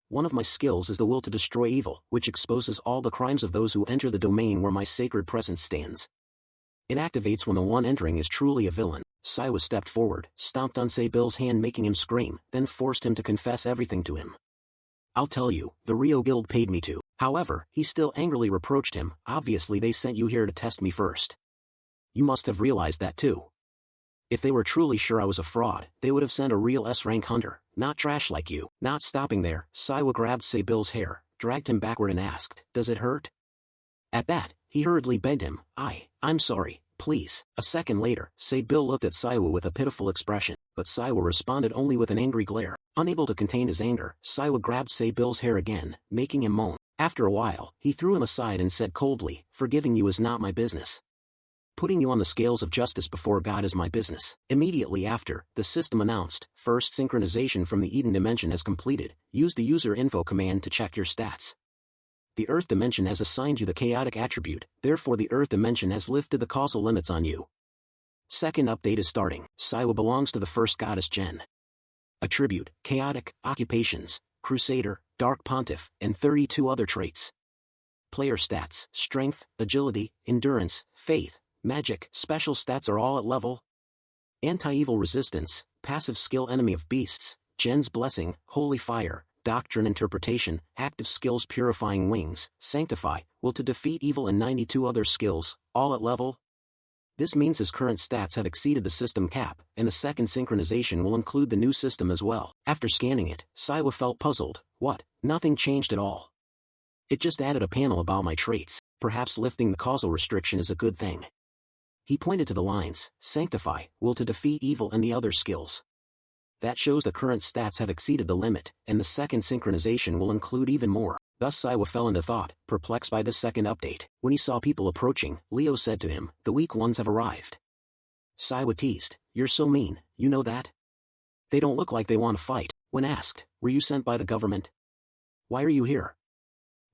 One of my skills is the will to destroy evil, which exposes all the crimes of those who enter the domain where my sacred presence stands. It activates when the one entering is truly a villain." Saiwa stepped forward, stomped on Bill's hand making him scream, then forced him to confess everything to him. "I'll tell you, the Rio Guild paid me to." However, he still angrily reproached him, "Obviously they sent you here to test me first. You must have realized that too. If they were truly sure I was a fraud, they would have sent a real S-rank hunter, not trash like you." Not stopping there, Saiwa grabbed Bill's hair, dragged him backward and asked, "Does it hurt?" At that, he hurriedly begged him, I'm sorry, please." A second later, Bill looked at Saiwa with a pitiful expression, but Saiwa responded only with an angry glare. Unable to contain his anger, Saiwa grabbed Bill's hair again, making him moan. After a while, he threw him aside and said coldly, "Forgiving you is not my business. Putting you on the scales of justice before God is my business." Immediately after, the system announced, "First synchronization from the Eden dimension has completed. Use the user info command to check your stats. The Earth dimension has assigned you the chaotic attribute, therefore the Earth dimension has lifted the causal limits on you. Second update is starting." Saiwa belongs to the first goddess Gen. Attribute, chaotic, occupations, crusader, dark pontiff, and 32 other traits. Player stats, strength, agility, endurance, faith, magic. Special stats are all at level. Anti-evil resistance, passive skill enemy of beasts, Gen's blessing, holy fire, doctrine interpretation, active skills purifying wings, sanctify, will to defeat evil and 92 other skills, all at level. This means his current stats have exceeded the system cap, and the second synchronization will include the new system as well. After scanning it, Saiwa felt puzzled. What? Nothing changed at all. It just added a panel about my traits. Perhaps lifting the causal restriction is a good thing. He pointed to the lines, sanctify, will to defeat evil and the other skills. That shows the current stats have exceeded the limit, and the second synchronization will include even more. Thus Saiwa fell into thought, perplexed by this second update. When he saw people approaching, Leo said to him, "The weak ones have arrived." Saiwa teased, "You're so mean, you know that? They don't look like they want to fight." When asked, "Were you sent by the government? Why are you here?"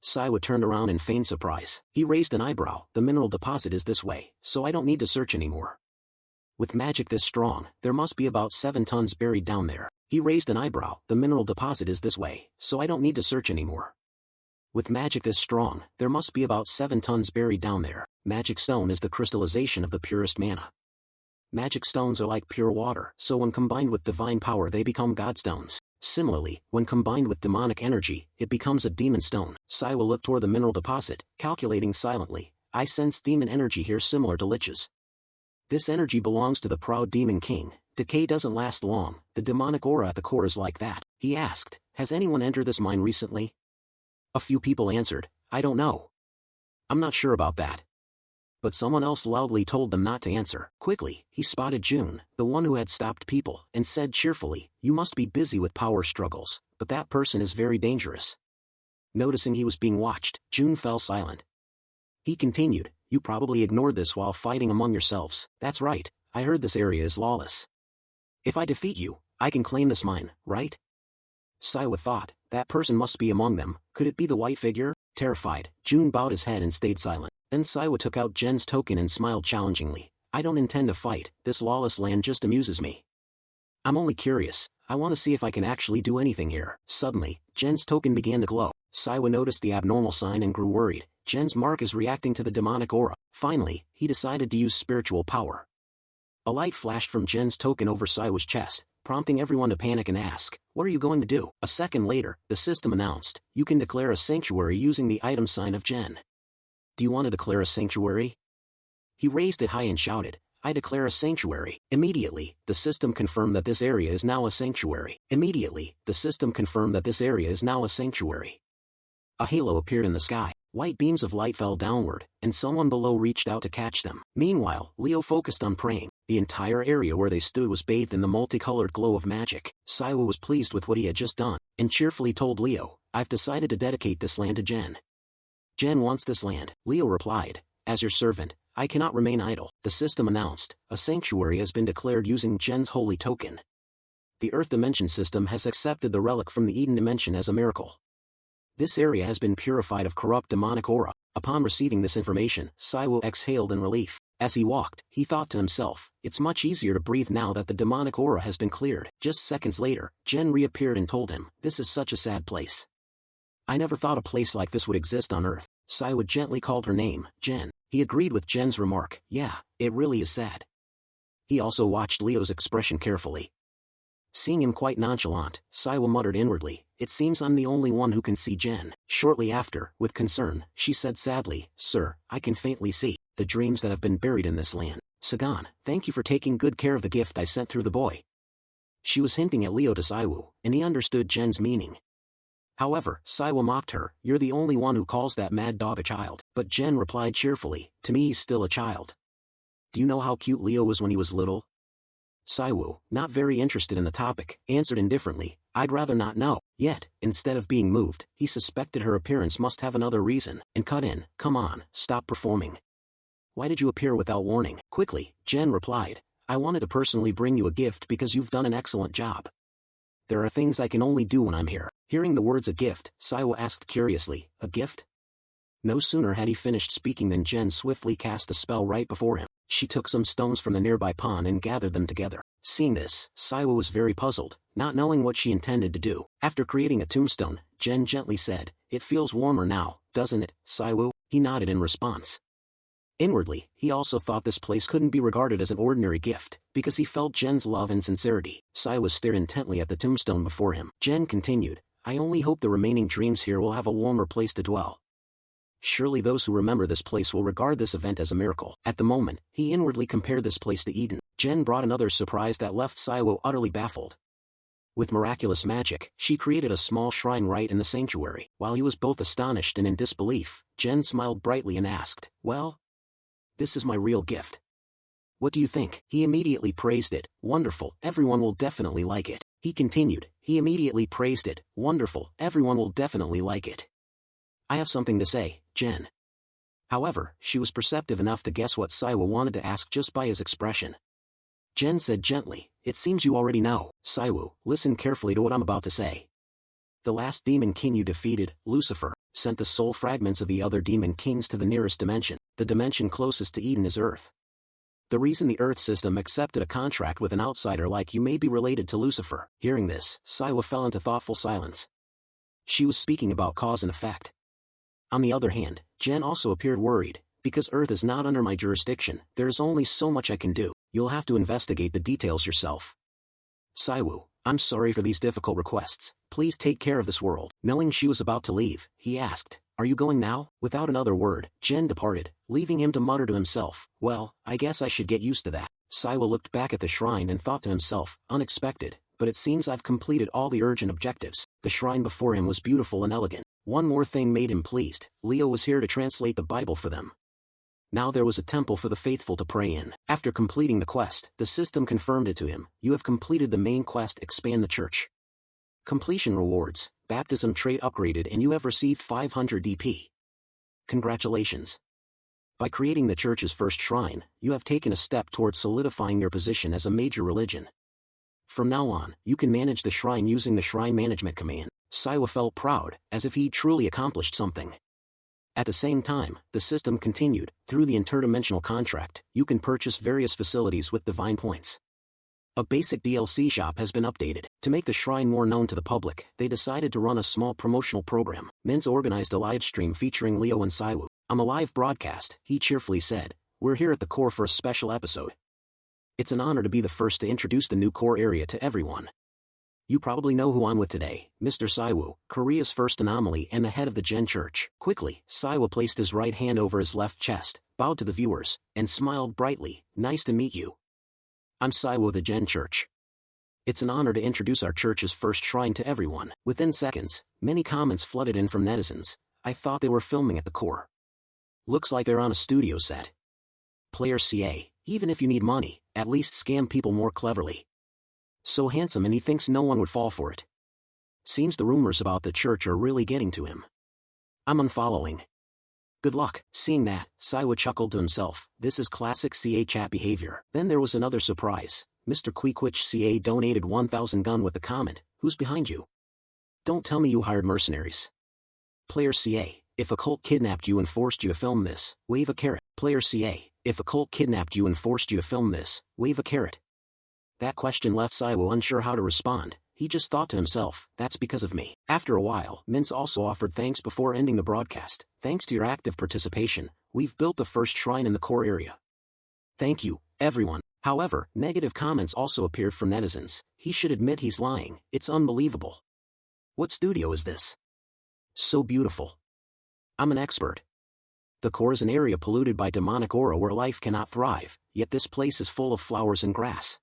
Saiwa turned around in feigned surprise. He raised an eyebrow. "The mineral deposit is this way, so I don't need to search anymore. With magic this strong, there must be about 7 tons buried down there." He raised an eyebrow. "The mineral deposit is this way, so I don't need to search anymore. With magic this strong, there must be about 7 tons buried down there." Magic stone is the crystallization of the purest mana. Magic stones are like pure water, so when combined with divine power they become godstones. Similarly, when combined with demonic energy, it becomes a demon stone. Saiwa looked toward the mineral deposit, calculating silently. "I sense demon energy here similar to liches. This energy belongs to the proud demon king. Decay doesn't last long, the demonic aura at the core is like that." He asked, "Has anyone entered this mine recently?" A few people answered, "I don't know. I'm not sure about that." but someone else loudly told them not to answer. Quickly, he spotted June, the one who had stopped people, and said cheerfully, "You must be busy with power struggles, but that person is very dangerous." Noticing he was being watched, June fell silent. He continued, "You probably ignored this while fighting among yourselves." "That's right, I heard this area is lawless. If I defeat you, I can claim this mine, right?" Saiwa thought, that person must be among them. Could it be the white figure? Terrified, June bowed his head and stayed silent. Then Saiwa took out Jen's token and smiled challengingly. "I don't intend to fight, this lawless land just amuses me. I'm only curious, I want to see if I can actually do anything here." Suddenly, Jen's token began to glow. Saiwa noticed the abnormal sign and grew worried. Jen's mark is reacting to the demonic aura. Finally, he decided to use spiritual power. A light flashed from Jen's token over Saiwa's chest, prompting everyone to panic and ask, "What are you going to do?" A second later, the system announced, "You can declare a sanctuary using the item sign of Jen. Do you want to declare a sanctuary?" He raised it high and shouted, "I declare a sanctuary." Immediately, the system confirmed that this area is now a sanctuary. Immediately, the system confirmed that this area is now a sanctuary. A halo appeared in the sky. White beams of light fell downward, and someone below reached out to catch them. Meanwhile, Leo focused on praying. The entire area where they stood was bathed in the multicolored glow of magic. Saiwa was pleased with what he had just done, and cheerfully told Leo, "I've decided to dedicate this land to Jen." "Jen wants this land," Leo replied. "As your servant, I cannot remain idle." The system announced, "A sanctuary has been declared using Jen's holy token. The Earth Dimension system has accepted the relic from the Eden Dimension as a miracle. This area has been purified of corrupt demonic aura." Upon receiving this information, Saiwo exhaled in relief. As he walked, he thought to himself, "It's much easier to breathe now that the demonic aura has been cleared." Just seconds later, Jen reappeared and told him, "This is such a sad place. I never thought a place like this would exist on Earth." Saiwo gently called her name, Jen. He agreed with Jen's remark, "Yeah, it really is sad." He also watched Leo's expression carefully. Seeing him quite nonchalant, Saiwa muttered inwardly, "It seems I'm the only one who can see Jen." Shortly after, with concern, she said sadly, "Sir, I can faintly see the dreams that have been buried in this land. Sagan, thank you for taking good care of the gift I sent through the boy." She was hinting at Leo to Saiwu, and he understood Jen's meaning. However, Saiwa mocked her, "You're the only one who calls that mad dog a child." But Jen replied cheerfully, "To me he's still a child. Do you know how cute Leo was when he was little?" Saiwu, not very interested in the topic, answered indifferently, "I'd rather not know." Yet, instead of being moved, he suspected her appearance must have another reason, and cut in, "Come on, stop performing. Why did you appear without warning?" Quickly, Jen replied, "I wanted to personally bring you a gift because you've done an excellent job. There are things I can only do when I'm here." Hearing the words "a gift," Saiwa asked curiously, "A gift?" No sooner had he finished speaking than Jen swiftly cast a spell right before him. She took some stones from the nearby pond and gathered them together. Seeing this, Saiwa was very puzzled, not knowing what she intended to do. After creating a tombstone, Jen gently said, "It feels warmer now, doesn't it, Saiwa?" He nodded in response. Inwardly, he also thought this place couldn't be regarded as an ordinary gift, because he felt Jen's love and sincerity. Saiwa stared intently at the tombstone before him. Jen continued, "I only hope the remaining dreams here will have a warmer place to dwell. Surely those who remember this place will regard this event as a miracle." At the moment, he inwardly compared this place to Eden. Jen brought another surprise that left Saiwo utterly baffled. With miraculous magic, she created a small shrine right in the sanctuary. While he was both astonished and in disbelief, Jen smiled brightly and asked, "Well? This is my real gift. What do you think?" He immediately praised it. "Wonderful, everyone will definitely like it." He continued, he immediately praised it. "Wonderful, everyone will definitely like it. I have something to say, Jen." However, she was perceptive enough to guess what Saiwa wanted to ask just by his expression. Jen said gently, "It seems you already know." "Saiwu, listen carefully to what I'm about to say. The last demon king you defeated, Lucifer, sent the soul fragments of the other demon kings to the nearest dimension. The dimension closest to Eden is Earth. The reason the Earth system accepted a contract with an outsider like you may be related to Lucifer." Hearing this, Saiwa fell into thoughtful silence. She was speaking about cause and effect. On the other hand, Jen also appeared worried. "Because Earth is not under my jurisdiction, there is only so much I can do. You'll have to investigate the details yourself." "Saiwu, I'm sorry for these difficult requests. Please take care of this world." Knowing she was about to leave, he asked, "Are you going now?" Without another word, Jen departed, leaving him to mutter to himself, "Well, I guess I should get used to that." Saiwa looked back at the shrine and thought to himself, "Unexpected, but it seems I've completed all the urgent objectives." The shrine before him was beautiful and elegant. One more thing made him pleased. Leo was here to translate the Bible for them. Now there was a temple for the faithful to pray in. After completing the quest, the system confirmed it to him. You have completed the main quest, expand the church. Completion rewards, baptism trait upgraded, and you have received 500 DP. Congratulations. By creating the church's first shrine, you have taken a step towards solidifying your position as a major religion. From now on, you can manage the shrine using the shrine management command. Saiwa felt proud, as if he truly accomplished something. At the same time, the system continued. Through the interdimensional contract, you can purchase various facilities with divine points. A basic DLC shop has been updated. To make the shrine more known to the public, they decided to run a small promotional program. Mins organized a live stream featuring Leo and Saiwu. On a live broadcast, he cheerfully said, "We're here at the core for a special episode. It's an honor to be the first to introduce the new core area to everyone. You probably know who I'm with today, Mr. Saiwu, Korea's first anomaly and the head of the Gen Church." Quickly, Saiwu placed his right hand over his left chest, bowed to the viewers, and smiled brightly. "Nice to meet you. I'm Saiwu of the Gen Church. It's an honor to introduce our church's first shrine to everyone." Within seconds, many comments flooded in from netizens. "I thought they were filming at the core. Looks like they're on a studio set. Player CA, even if you need money, at least scam people more cleverly. So handsome and he thinks no one would fall for it. Seems the rumors about the church are really getting to him. I'm unfollowing. Good luck." Seeing that, Saiwa chuckled to himself. This is classic CA chat behavior. Then there was another surprise. Mr. Queequich CA donated 1,000 gun with the comment, "Who's behind you? Don't tell me you hired mercenaries." Player CA, if a cult kidnapped you and forced you to film this, wave a carrot. Player CA, if a cult kidnapped you and forced you to film this, wave a carrot. That question left Saiwa unsure how to respond. He just thought to himself, "That's because of me." After a while, Mince also offered thanks before ending the broadcast. "Thanks to your active participation, we've built the first shrine in the core area. Thank you, everyone." However, negative comments also appeared from netizens. "He should admit he's lying. It's unbelievable. What studio is this? So beautiful. I'm an expert. The core is an area polluted by demonic aura where life cannot thrive, yet this place is full of flowers and grass.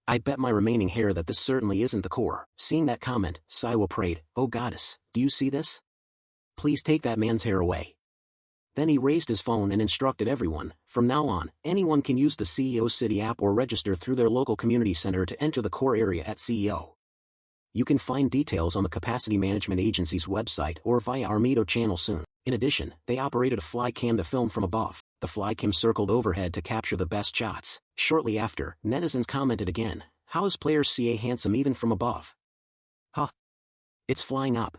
I bet my remaining hair that this certainly isn't the core." Seeing that comment, Saiwa prayed, "Oh goddess, do you see this? Please take that man's hair away." Then he raised his phone and instructed everyone, "From now on, anyone can use the CEO City app or register through their local community center to enter the core area at CEO. You can find details on the Capacity Management Agency's website or via our Mito channel soon." In addition, they operated a fly cam to film from above. The fly cam circled overhead to capture the best shots. Shortly after, netizens commented again, "How is player CA handsome even from above? Huh. It's flying up.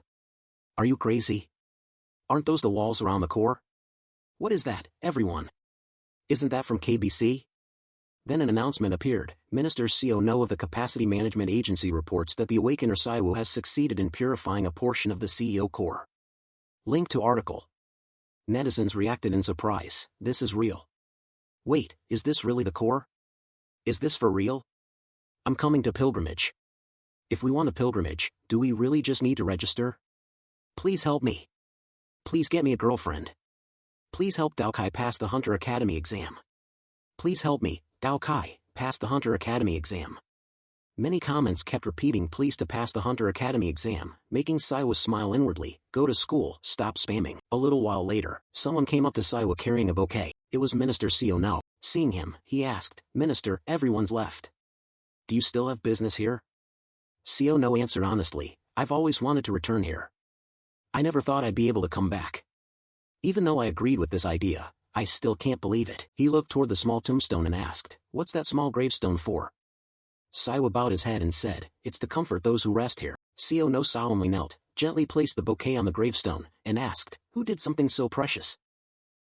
Are you crazy? Aren't those the walls around the core? What is that, everyone? Isn't that from KBC?" Then an announcement appeared. Minister Co No of the Capacity Management Agency reports that the Awakener Saiwu has succeeded in purifying a portion of the CEO core. Link to article. Netizens reacted in surprise. "This is real. Wait, is this really the core? Is this for real? I'm coming to pilgrimage. If we want a pilgrimage, do we really just need to register? Please help me. Please get me a girlfriend. Please help Dao Kai pass the Hunter Academy exam. Please help me, Dao Kai, pass the Hunter Academy exam." Many comments kept repeating "please to pass the Hunter Academy exam," making Saiwa smile inwardly. "Go to school, stop spamming." A little while later, someone came up to Saiwa carrying a bouquet. It was Minister Co No. Seeing him, he asked, "Minister, everyone's left. Do you still have business here?" Co No answered honestly, "I've always wanted to return here. I never thought I'd be able to come back. Even though I agreed with this idea, I still can't believe it." He looked toward the small tombstone and asked, "What's that small gravestone for?" Saiwa bowed his head and said, "It's to comfort those who rest here." Co No solemnly knelt, gently placed the bouquet on the gravestone, and asked, "Who did something so precious?"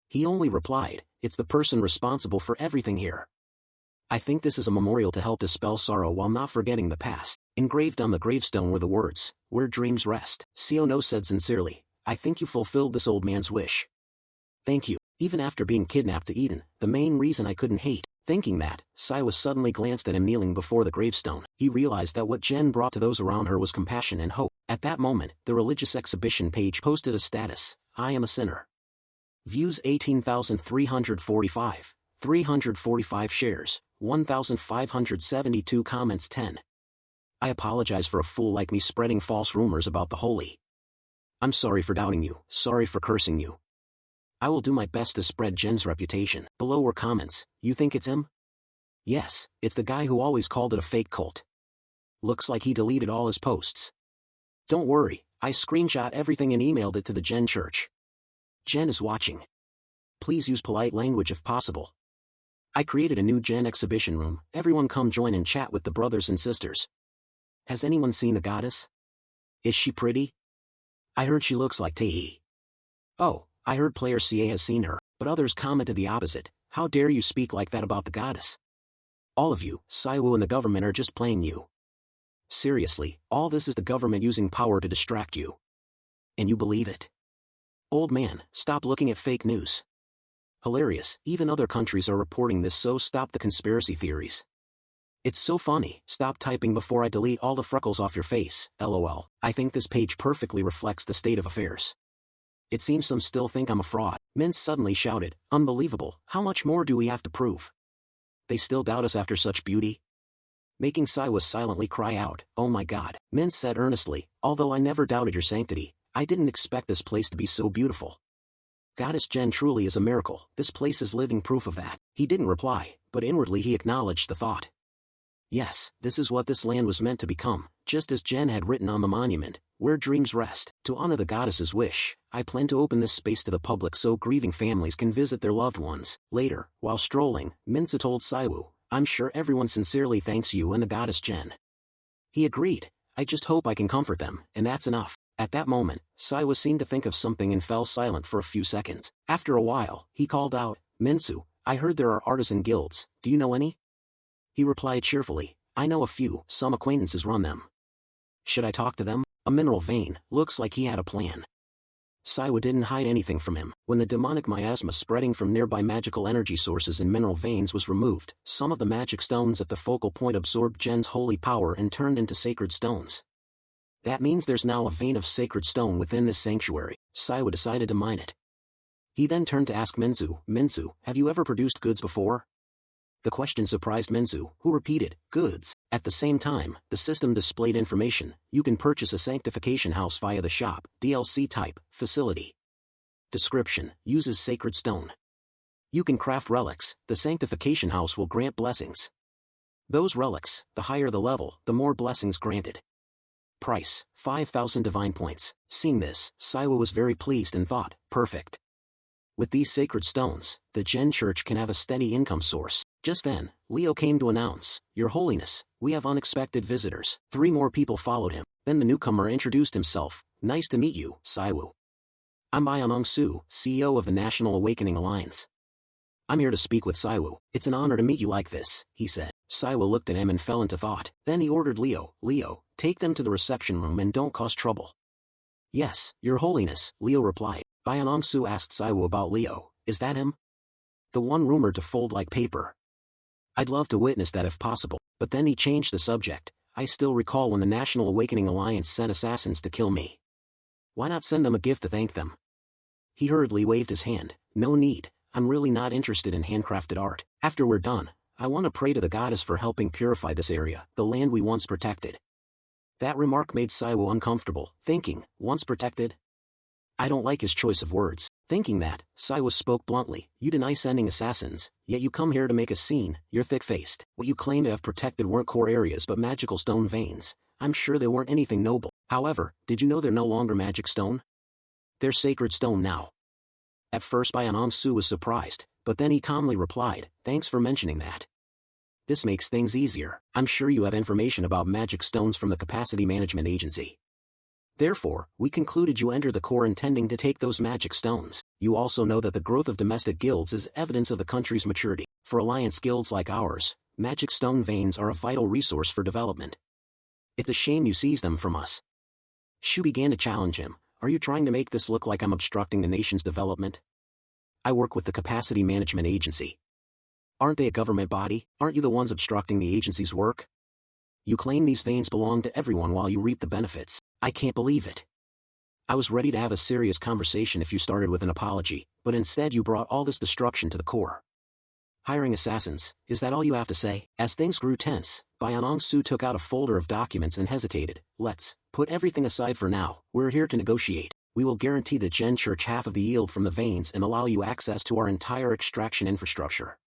He only replied, "It's the person responsible for everything here. I think this is a memorial to help dispel sorrow while not forgetting the past." Engraved on the gravestone were the words, "Where dreams rest." Co No said sincerely, "I think you fulfilled this old man's wish. Thank you. Even after being kidnapped to Eden, the main reason I couldn't hate." Thinking that, Saiwa suddenly glanced at him kneeling before the gravestone. He realized that what Jen brought to those around her was compassion and hope. At that moment, the religious exhibition page posted a status, "I am a sinner. Views 18,345, 345 shares, 1,572 comments 10. I apologize for a fool like me spreading false rumors about the holy. I'm sorry for doubting you, sorry for cursing you. I will do my best to spread Jen's reputation. Below were comments. You think it's him? Yes, it's the guy who always called it a fake cult. Looks like he deleted all his posts. Don't worry, I screenshot everything and emailed it to the Jen Church. Jen is watching. Please use polite language if possible. I created a new Jen exhibition room. Everyone come join and chat with the brothers and sisters. Has anyone seen the goddess? Is she pretty? I heard she looks like Tae. Oh, I heard player CA has seen her, but others commented the opposite. How dare you speak like that about the goddess? All of you, Saiwu and the government are just playing you. Seriously, all this is the government using power to distract you. And you believe it? Old man, stop looking at fake news. Hilarious, even other countries are reporting this, so stop the conspiracy theories. It's so funny. Stop typing before I delete all the freckles off your face, lol. I think this page perfectly reflects the state of affairs. It seems some still think I'm a fraud. Min suddenly shouted, unbelievable, how much more do we have to prove? They still doubt us after such beauty? Making Saiwa silently cry out, oh my god. Min said earnestly, although I never doubted your sanctity, I didn't expect this place to be so beautiful. Goddess Jen truly is a miracle, this place is living proof of that. He didn't reply, but inwardly he acknowledged the thought. Yes, this is what this land was meant to become, just as Jen had written on the monument, where dreams rest. To honor the goddess's wish, I plan to open this space to the public so grieving families can visit their loved ones. Later, while strolling, Minsa told Saiwu, I'm sure everyone sincerely thanks you and the goddess Jen. He agreed, I just hope I can comfort them, and that's enough. At that moment, Saiwu seemed to think of something and fell silent for a few seconds. After a while, he called out, Minsu, I heard there are artisan guilds, do you know any? He replied cheerfully, I know a few, some acquaintances run them. Should I talk to them? A mineral vein, looks like he had a plan. Saiwa didn't hide anything from him. When the demonic miasma spreading from nearby magical energy sources in mineral veins was removed, some of the magic stones at the focal point absorbed Jen's holy power and turned into sacred stones. That means there's now a vein of sacred stone within this sanctuary. Saiwa decided to mine it. He then turned to ask Minsu, have you ever produced goods before? The question surprised Minsu, who repeated, goods. At the same time, the system displayed information. You can purchase a sanctification house via the shop, DLC type, facility. Description, uses sacred stone. You can craft relics, the sanctification house will grant blessings. Those relics, the higher the level, the more blessings granted. Price, 5,000 divine points. Seeing this, Saiwa was very pleased and thought, perfect. With these sacred stones, the Jen Church can have a steady income source. Just then, Leo came to announce, Your Holiness, we have unexpected visitors. 3 more people followed him. Then the newcomer introduced himself, Nice to meet you, Saiwu. I'm Bayanong Su, CEO of the National Awakening Alliance. I'm here to speak with Saiwu. It's an honor to meet you like this, he said. Saiwu looked at him and fell into thought. Then he ordered Leo, take them to the reception room and don't cause trouble. Yes, Your Holiness, Leo replied. Bayanong Su asked Saiwu about Leo, is that him? The one rumored to fold like paper. I'd love to witness that if possible, but then he changed the subject. I still recall when the National Awakening Alliance sent assassins to kill me. Why not send them a gift to thank them? He hurriedly waved his hand. No need, I'm really not interested in handcrafted art. After we're done, I want to pray to the goddess for helping purify this area, the land we once protected. That remark made Saiwu uncomfortable, thinking, once protected? I don't like his choice of words. Thinking that, Saiwa spoke bluntly, you deny sending assassins, yet you come here to make a scene, you're thick-faced. What you claim to have protected weren't core areas but magical stone veins. I'm sure they weren't anything noble. However, did you know they're no longer magic stone? They're sacred stone now. At first Bayanong Su was surprised, but then he calmly replied, thanks for mentioning that. This makes things easier. I'm sure you have information about magic stones from the Capacity Management Agency. Therefore, we concluded you entered the core intending to take those magic stones. You also know that the growth of domestic guilds is evidence of the country's maturity. For alliance guilds like ours, magic stone veins are a vital resource for development. It's a shame you seized them from us. Shu began to challenge him. Are you trying to make this look like I'm obstructing the nation's development? I work with the Capacity Management Agency. Aren't they a government body? Aren't you the ones obstructing the agency's work? You claim these veins belong to everyone while you reap the benefits. I can't believe it. I was ready to have a serious conversation if you started with an apology, but instead you brought all this destruction to the core. Hiring assassins, is that all you have to say? As things grew tense, Bayanong Su took out a folder of documents and hesitated. Let's put everything aside for now, we're here to negotiate. We will guarantee the Gen Church half of the yield from the veins and allow you access to our entire extraction infrastructure.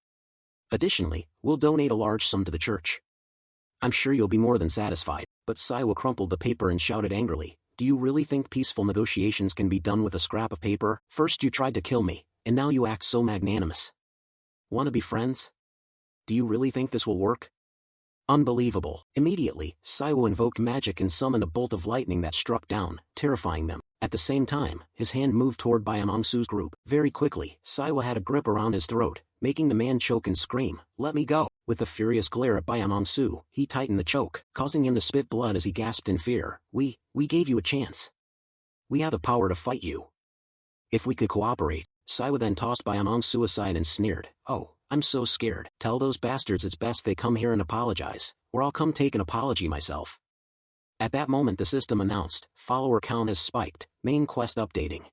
Additionally, we'll donate a large sum to the church. I'm sure you'll be more than satisfied, but Saiwa crumpled the paper and shouted angrily, do you really think peaceful negotiations can be done with a scrap of paper? First you tried to kill me, and now you act so magnanimous. Want to be friends? Do you really think this will work? Unbelievable. Immediately, Saiwa invoked magic and summoned a bolt of lightning that struck down, terrifying them. At the same time, his hand moved toward Byanomsu's group. Very quickly, Saiwa had a grip around his throat, making the man choke and scream, let me go. With a furious glare at Byanomsu, he tightened the choke, causing him to spit blood as he gasped in fear. We gave you a chance. We have the power to fight you. If we could cooperate. Saiwa then tossed Byanomsu aside and sneered, oh, I'm so scared. Tell those bastards it's best they come here and apologize, or I'll come take an apology myself. At that moment the system announced, follower count has spiked, main quest updating.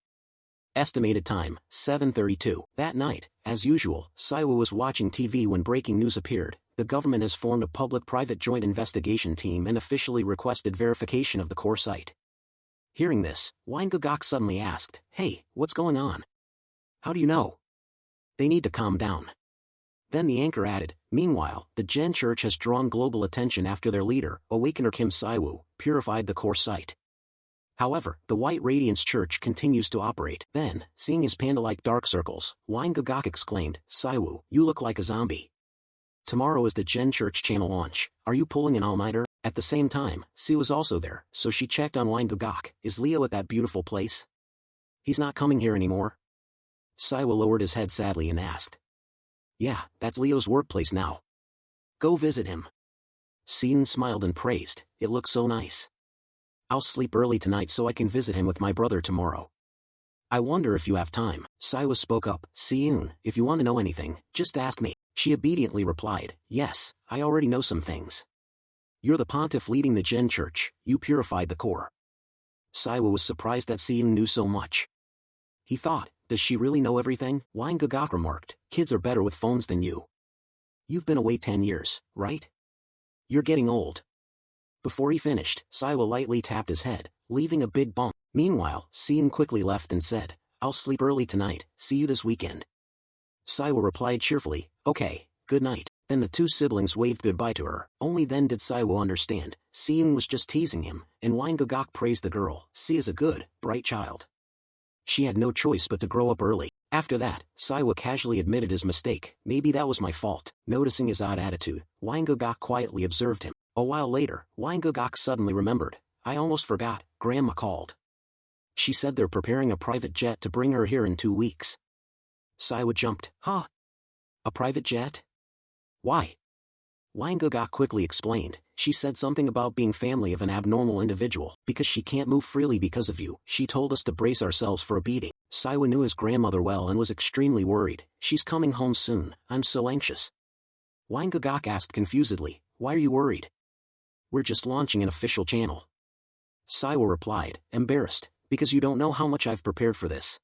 Estimated time, 7:32. That night, as usual, Saiwa was watching TV when breaking news appeared. The government has formed a public-private joint investigation team and officially requested verification of the core site. Hearing this, Winegook suddenly asked, hey, what's going on? How do you know? They need to calm down. Then the anchor added, meanwhile, the Gen Church has drawn global attention after their leader, Awakener Kim Saiwoo, purified the core site. However, the White Radiance Church continues to operate. Then, seeing his panda-like dark circles, Winegook exclaimed, Saiwoo, you look like a zombie. Tomorrow is the Gen Church channel launch. Are you pulling an all-nighter? At the same time, Si was also there, so she checked on Winegook. Is Leo at that beautiful place? He's not coming here anymore? Saiwa lowered his head sadly and asked. Yeah, that's Leo's workplace now. Go visit him. Sean smiled and praised, it looks so nice. I'll sleep early tonight so I can visit him with my brother tomorrow. I wonder if you have time. Saiwa spoke up, Seon, if you want to know anything, just ask me. She obediently replied, yes, I already know some things. You're the pontiff leading the Gen Church, you purified the core. Saiwa was surprised that Seon knew so much. He thought, does she really know everything? Winegook remarked, kids are better with phones than you. You've been away 10 years, right? You're getting old. Before he finished, Saiwa lightly tapped his head, leaving a big bump. Meanwhile, Seon quickly left and said, I'll sleep early tonight, see you this weekend. Saiwa replied cheerfully, okay, good night. Then the two siblings waved goodbye to her. Only then did Saiwa understand, Seon was just teasing him, and Winegook praised the girl. Si is a good, bright child. She had no choice but to grow up early. After that, Saiwa casually admitted his mistake. Maybe that was my fault. Noticing his odd attitude, Winegook quietly observed him. A while later, Winegook suddenly remembered. I almost forgot, Grandma called. She said they're preparing a private jet to bring her here in 2 weeks. Saiwa jumped. Huh? A private jet? Why? Winegook quickly explained. She said something about being family of an abnormal individual. Because she can't move freely because of you, she told us to brace ourselves for a beating. Saiwa knew his grandmother well and was extremely worried. She's coming home soon, I'm so anxious. Winegook asked confusedly, why are you worried? We're just launching an official channel. Saiwa replied, embarrassed, because you don't know how much I've prepared for this.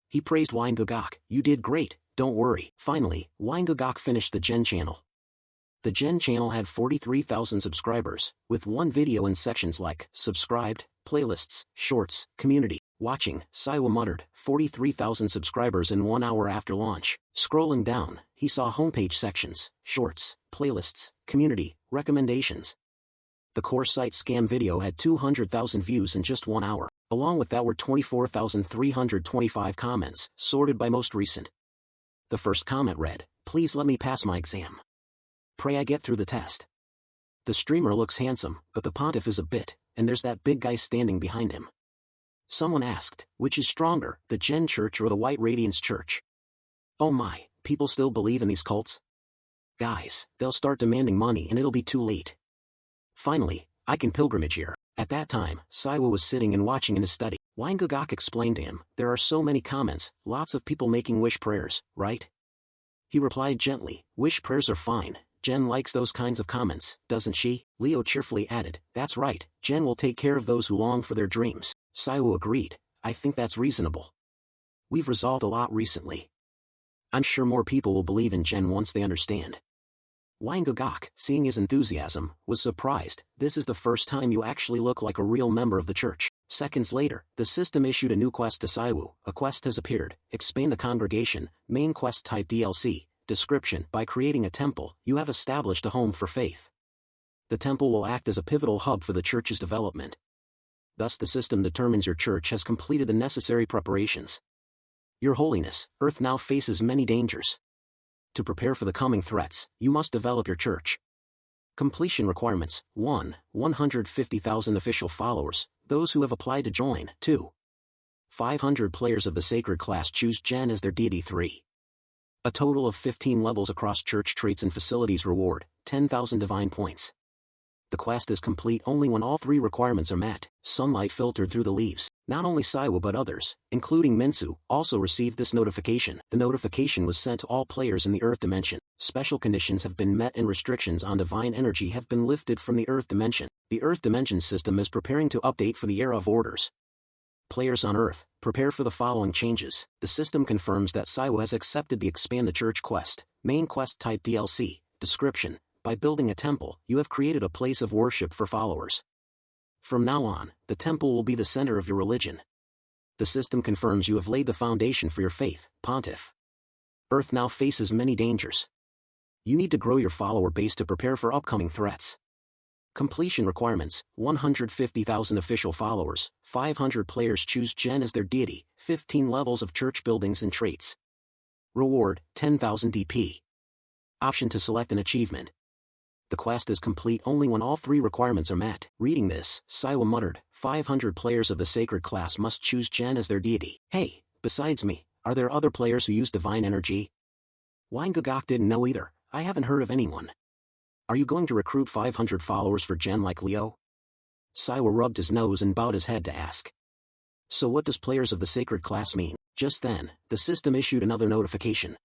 He praised Winegook. You did great, don't worry. Finally, Winegook finished the Gen channel. The Gen channel had 43,000 subscribers, with one video in sections like, subscribed, playlists, shorts, community, watching. Saiwa muttered, 43,000 subscribers in 1 hour after launch. Scrolling down, he saw homepage sections, shorts, playlists, community, recommendations. The core site scam video had 200,000 views in just 1 hour. Along with that were 24,325 comments, sorted by most recent. The first comment read, please let me pass my exam. Pray I get through the test. The streamer looks handsome, but the pontiff is a bit, and there's that big guy standing behind him. Someone asked, which is stronger, the Gen Church or the White Radiance Church? Oh my, people still believe in these cults? Guys, they'll start demanding money and it'll be too late. Finally, I can pilgrimage here. At that time, Saiwa was sitting and watching in his study. Winegook explained to him, there are so many comments, lots of people making wish prayers, right? He replied gently, wish prayers are fine. Jen likes those kinds of comments, doesn't she? Leo cheerfully added, that's right, Jen will take care of those who long for their dreams. Saiwa agreed, I think that's reasonable. We've resolved a lot recently. I'm sure more people will believe in Jen once they understand. Winegook, seeing his enthusiasm, was surprised. This is the first time you actually look like a real member of the church. Seconds later, the system issued a new quest to Saiwu. A quest has appeared. Expand the congregation. Main quest type DLC. Description: by creating a temple, you have established a home for faith. The temple will act as a pivotal hub for the church's development. Thus the system determines your church has completed the necessary preparations. Your Holiness, Earth now faces many dangers. To prepare for the coming threats, you must develop your church. Completion requirements: 1. 150,000 official followers, those who have applied to join. 2. 500 players of the sacred class choose Gen as their deity. 3. A total of 15 levels across church traits and facilities. Reward: 10,000 divine points. The quest is complete only when all 3 requirements are met. Sunlight filtered through the leaves. Not only Saiwa but others, including Minsu, also received this notification. The notification was sent to all players in the Earth dimension. Special conditions have been met and restrictions on divine energy have been lifted from the Earth dimension. The Earth dimension system is preparing to update for the era of orders. Players on Earth, prepare for the following changes. The system confirms that Saiwa has accepted the Expand the Church quest. Main quest type DLC. Description: by building a temple, you have created a place of worship for followers. From now on, the temple will be the center of your religion. The system confirms you have laid the foundation for your faith. Pontiff. Earth now faces many dangers. You need to grow your follower base to prepare for upcoming threats. Completion requirements: 150,000 official followers, 500 players choose Gen as their deity, 15 levels of church buildings and traits. Reward: 10,000 DP. Option to select an achievement. The quest is complete only when all 3 requirements are met. Reading this, Saiwa muttered, 500 players of the sacred class must choose Gen as their deity. Hey, besides me, are there other players who use divine energy? Weingagok didn't know either. I haven't heard of anyone. Are you going to recruit 500 followers for Gen like Leo? Saiwa rubbed his nose and bowed his head to ask. So what does players of the sacred class mean? Just then, the system issued another notification.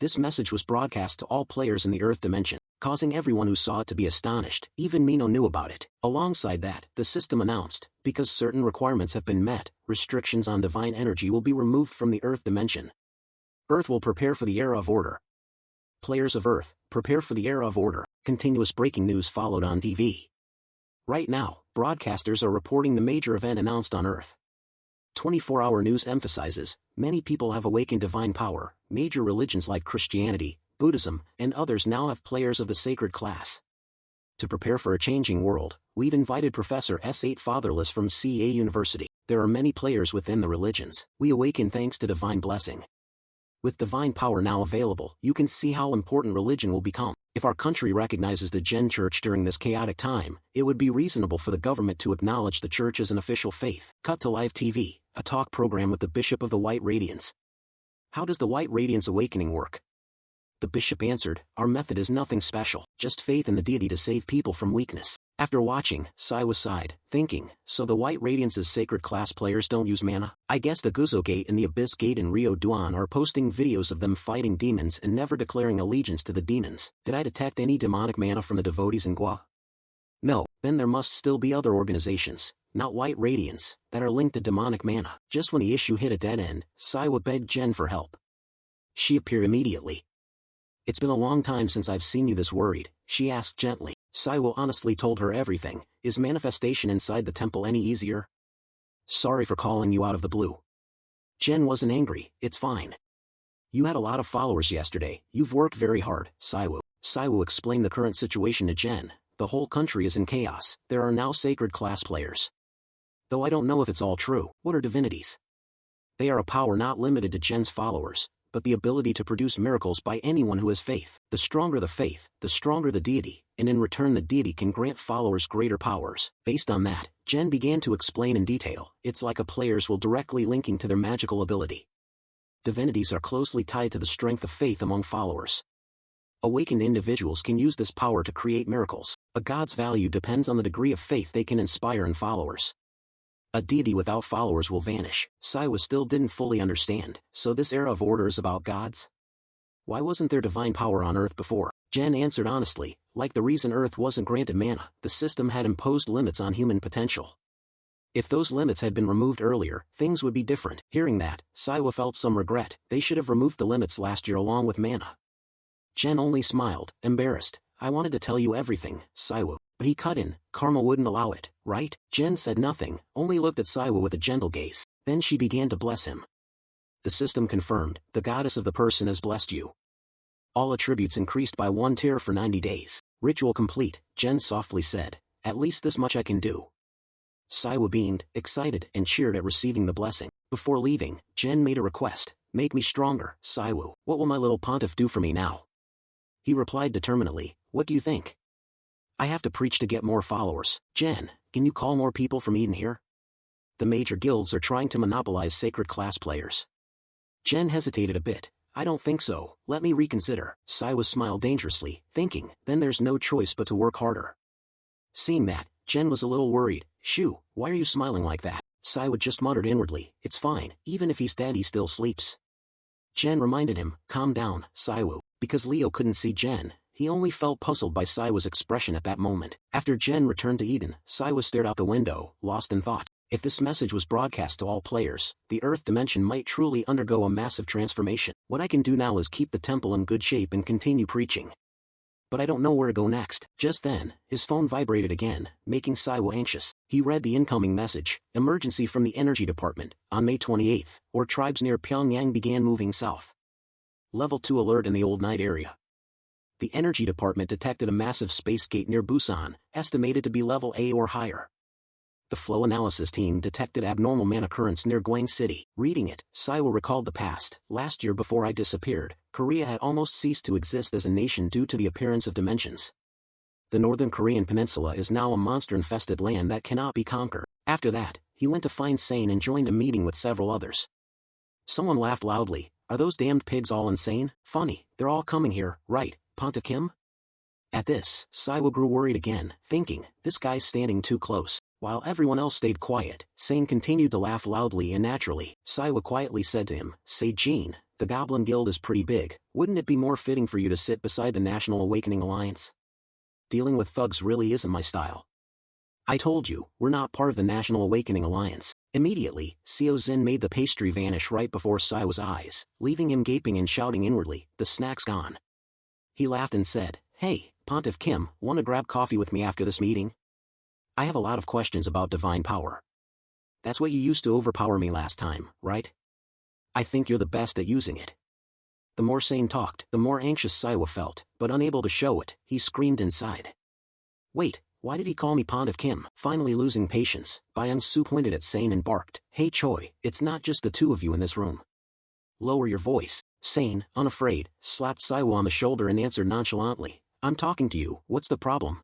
This message was broadcast to all players in the Earth dimension, causing everyone who saw it to be astonished. Even Mino knew about it. Alongside that, the system announced, because certain requirements have been met, restrictions on divine energy will be removed from the Earth dimension. Earth will prepare for the era of order. Players of Earth, prepare for the era of order. Continuous breaking news followed on TV. Right now, broadcasters are reporting the major event announced on Earth. 24-hour news emphasizes, many people have awakened divine power. Major religions like Christianity, Buddhism, and others now have players of the sacred class. To prepare for a changing world, we've invited Professor S8 Fatherless from CA University. There are many players within the religions. We awaken thanks to divine blessing. With divine power now available, you can see how important religion will become. If our country recognizes the Gen Church during this chaotic time, it would be reasonable for the government to acknowledge the Church as an official faith. Cut to live TV, a talk program with the Bishop of the White Radiance. How does the White Radiance awakening work? The bishop answered, our method is nothing special, just faith in the deity to save people from weakness. After watching, Saiwa sighed, thinking, so the White Radiance's sacred class players don't use mana? I guess the Guzo Gate and the Abyss Gate in Rio Duan are posting videos of them fighting demons and never declaring allegiance to the demons. Did I detect any demonic mana from the devotees in Gua? No, then there must still be other organizations, not White Radiance, that are linked to demonic mana. Just when the issue hit a dead end, Saiwa begged Gen for help. She appeared immediately. It's been a long time since I've seen you this worried, she asked gently. Saiwa honestly told her everything. Is manifestation inside the temple any easier? Sorry for calling you out of the blue. Gen wasn't angry, it's fine. You had a lot of followers yesterday, you've worked very hard, Saiwa. Saiwa explained the current situation to Gen. The whole country is in chaos, there are now sacred class players. Though I don't know if it's all true. What are divinities? They are a power not limited to Gen's followers, but the ability to produce miracles by anyone who has faith. The stronger the faith, the stronger the deity, and in return the deity can grant followers greater powers. Based on that, Gen began to explain in detail, it's like a player's will directly linking to their magical ability. Divinities are closely tied to the strength of faith among followers. Awakened individuals can use this power to create miracles. A god's value depends on the degree of faith they can inspire in followers. A deity without followers will vanish. Saiwa still didn't fully understand, so this era of order is about gods? Why wasn't there divine power on Earth before? Gen answered honestly, like the reason Earth wasn't granted mana, the system had imposed limits on human potential. If those limits had been removed earlier, things would be different. Hearing that, Saiwa felt some regret. They should have removed the limits last year along with mana. Gen only smiled, embarrassed. I wanted to tell you everything, Saiwa. But he cut in, karma wouldn't allow it, right? Jen said nothing, only looked at Saiwa with a gentle gaze. Then she began to bless him. The system confirmed, the goddess of the person has blessed you. All attributes increased by 1 tier for 90 days. Ritual complete, Jen softly said. At least this much I can do. Saiwa beamed, excited, and cheered at receiving the blessing. Before leaving, Jen made a request. Make me stronger, Saiwa. What will my little pontiff do for me now? He replied determinedly, what do you think? I have to preach to get more followers. Jen, can you call more people from Eden here? The major guilds are trying to monopolize sacred class players. Jen hesitated a bit. I don't think so, let me reconsider. Saiwa smiled dangerously, thinking, then there's no choice but to work harder. Seeing that, Jen was a little worried. Shoo, why are you smiling like that? Saiwa just muttered inwardly, it's fine, even if he's dead he still sleeps. Jen reminded him, calm down, Saiwa. Because Leo couldn't see Jen, he only felt puzzled by Saiwa's expression at that moment. After Jen returned to Eden, Saiwa stared out the window, lost in thought. If this message was broadcast to all players, the Earth dimension might truly undergo a massive transformation. What I can do now is keep the temple in good shape and continue preaching. But I don't know where to go next. Just then, his phone vibrated again, making Saiwa anxious. He read the incoming message, emergency from the Energy Department. On May 28th, or tribes near Pyongyang began moving south. Level 2 alert in the Old Night area. The Energy Department detected a massive space gate near Busan, estimated to be level A or higher. The flow analysis team detected abnormal man occurrence near Gwang City. Reading it, Saiwa recalled the past. Last year before I disappeared, Korea had almost ceased to exist as a nation due to the appearance of dimensions. The northern Korean peninsula is now a monster-infested land that cannot be conquered. After that, he went to find Sane and joined a meeting with several others. Someone laughed loudly. Are those damned pigs all insane? Funny, they're all coming here, right, Ponta Kim? At this, Saiwa grew worried again, thinking, this guy's standing too close. While everyone else stayed quiet, Sane continued to laugh loudly and naturally. Saiwa quietly said to him, say Jean, the Goblin Guild is pretty big, wouldn't it be more fitting for you to sit beside the National Awakening Alliance? Dealing with thugs really isn't my style. I told you, we're not part of the National Awakening Alliance. Immediately, Seo Zin made the pastry vanish right before Saiwa's eyes, leaving him gaping and shouting inwardly, the snack's gone. He laughed and said, hey, Pontiff Kim, wanna grab coffee with me after this meeting? I have a lot of questions about divine power. That's what you used to overpower me last time, right? I think you're the best at using it. The more Sane talked, the more anxious Saiwa felt, but unable to show it, he screamed inside. Wait, why did he call me Pontiff Kim? Finally losing patience, Byung-soo pointed at Sane and barked, hey Choi, it's not just the two of you in this room. Lower your voice. Sane, unafraid, slapped Saiwa on the shoulder and answered nonchalantly, I'm talking to you, what's the problem?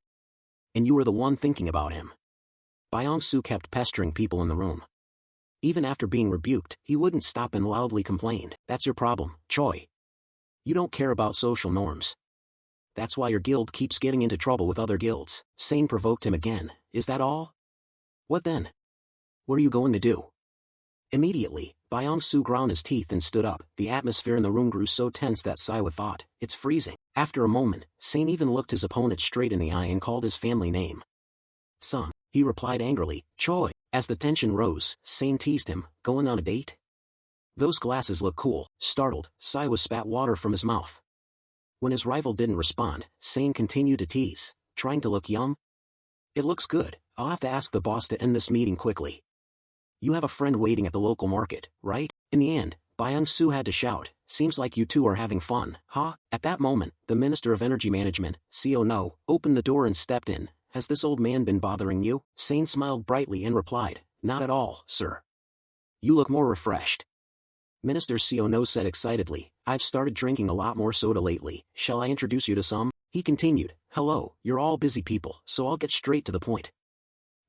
And you were the one thinking about him. Byung-soo kept pestering people in the room. Even after being rebuked, he wouldn't stop and loudly complained, that's your problem, Choi. You don't care about social norms. That's why your guild keeps getting into trouble with other guilds. Sane provoked him again, is that all? What then? What are you going to do? Immediately, Byung-soo ground his teeth and stood up. The atmosphere in the room grew so tense that Saiwa thought, it's freezing. After a moment, Sane even looked his opponent straight in the eye and called his family name. Son, he replied angrily, Choi. As the tension rose, Sane teased him, going on a date? Those glasses look cool. Startled, Saiwa spat water from his mouth. When his rival didn't respond, Sane continued to tease, trying to look young. It looks good, I'll have to ask the boss to end this meeting quickly. You have a friend waiting at the local market, right? In the end, Byung-soo had to shout, seems like you two are having fun, huh? At that moment, the Minister of Energy Management, Seo No, opened the door and stepped in. Has this old man been bothering you? Sane smiled brightly and replied, not at all, sir. You look more refreshed. Minister Seo No said excitedly, I've started drinking a lot more soda lately, shall I introduce you to some? He continued, hello, you're all busy people, so I'll get straight to the point.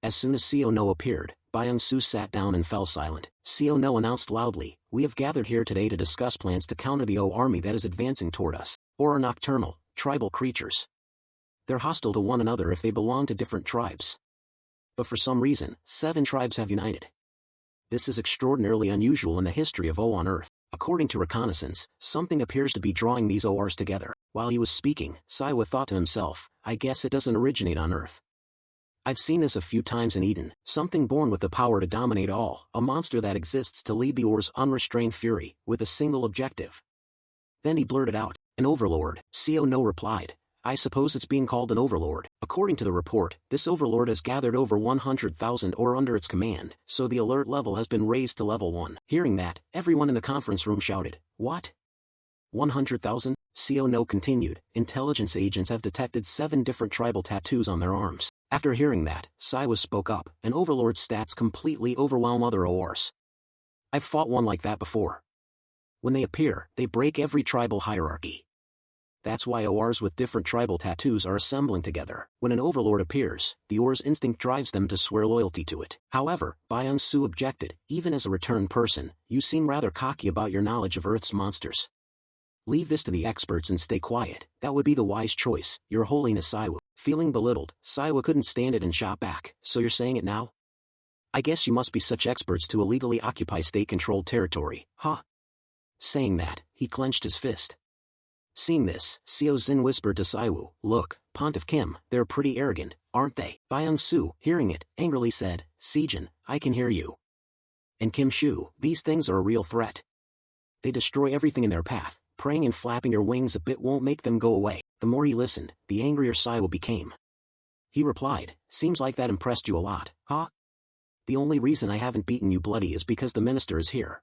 As soon as Seo No appeared, Byung-soo sat down and fell silent. Seo No announced loudly, we have gathered here today to discuss plans to counter the O army that is advancing toward us, or are nocturnal, tribal creatures. They're hostile to one another if they belong to different tribes. But for some reason, 7 tribes have united. This is extraordinarily unusual in the history of O on Earth. According to reconnaissance, something appears to be drawing these ORs together. While he was speaking, Saiwa thought to himself, I guess it doesn't originate on Earth. I've seen this a few times in Eden, something born with the power to dominate all, a monster that exists to lead the Or's unrestrained fury, with a single objective. Then he blurted out, an overlord. Seo No replied, I suppose it's being called an overlord. According to the report, this overlord has gathered over 100,000 ore under its command, so the alert level has been raised to level 1. Hearing that, everyone in the conference room shouted, "What? 100,000? No continued, intelligence agents have detected 7 different tribal tattoos on their arms. After hearing that, Siwa spoke up, an overlord's stats completely overwhelm other ORs. I've fought one like that before. When they appear, they break every tribal hierarchy. That's why ORs with different tribal tattoos are assembling together. When an overlord appears, the OR's instinct drives them to swear loyalty to it. However, Byung-Soo objected, even as a returned person, you seem rather cocky about your knowledge of Earth's monsters. Leave this to the experts and stay quiet. That would be the wise choice, Your Holiness Siwa. Feeling belittled, Siwa couldn't stand it and shot back. So you're saying it now? I guess you must be such experts to illegally occupy state-controlled territory, huh? Saying that, he clenched his fist. Seeing this, Seo Zin whispered to Siwoo, look, Pontiff Kim, they're pretty arrogant, aren't they? Byung-Soo, hearing it, angrily said, Sejin, I can hear you. And Kim Shu, these things are a real threat. They destroy everything in their path, praying and flapping your wings a bit won't make them go away. The more he listened, the angrier Siwoo became. He replied, seems like that impressed you a lot, huh? The only reason I haven't beaten you bloody is because the minister is here.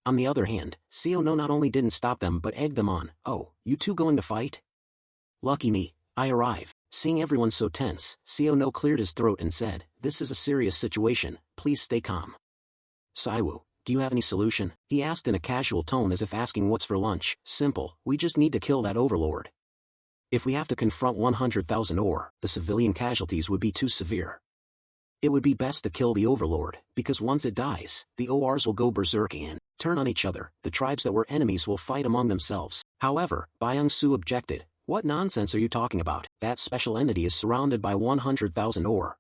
On the other hand, Seo No not only didn't stop them but egged them on. Oh, you two going to fight? Lucky me, I arrive. Seeing everyone so tense, Seo No cleared his throat and said, this is a serious situation, please stay calm. Siwoo, do you have any solution? He asked in a casual tone as if asking what's for lunch. Simple, we just need to kill that overlord. If we have to confront 100,000 ore, the civilian casualties would be too severe. It would be best to kill the overlord, because once it dies, the ORs will go berserk and turn on each other. The tribes that were enemies will fight among themselves. However, Byung-Soo objected, what nonsense are you talking about? That special entity is surrounded by 100,000 ore.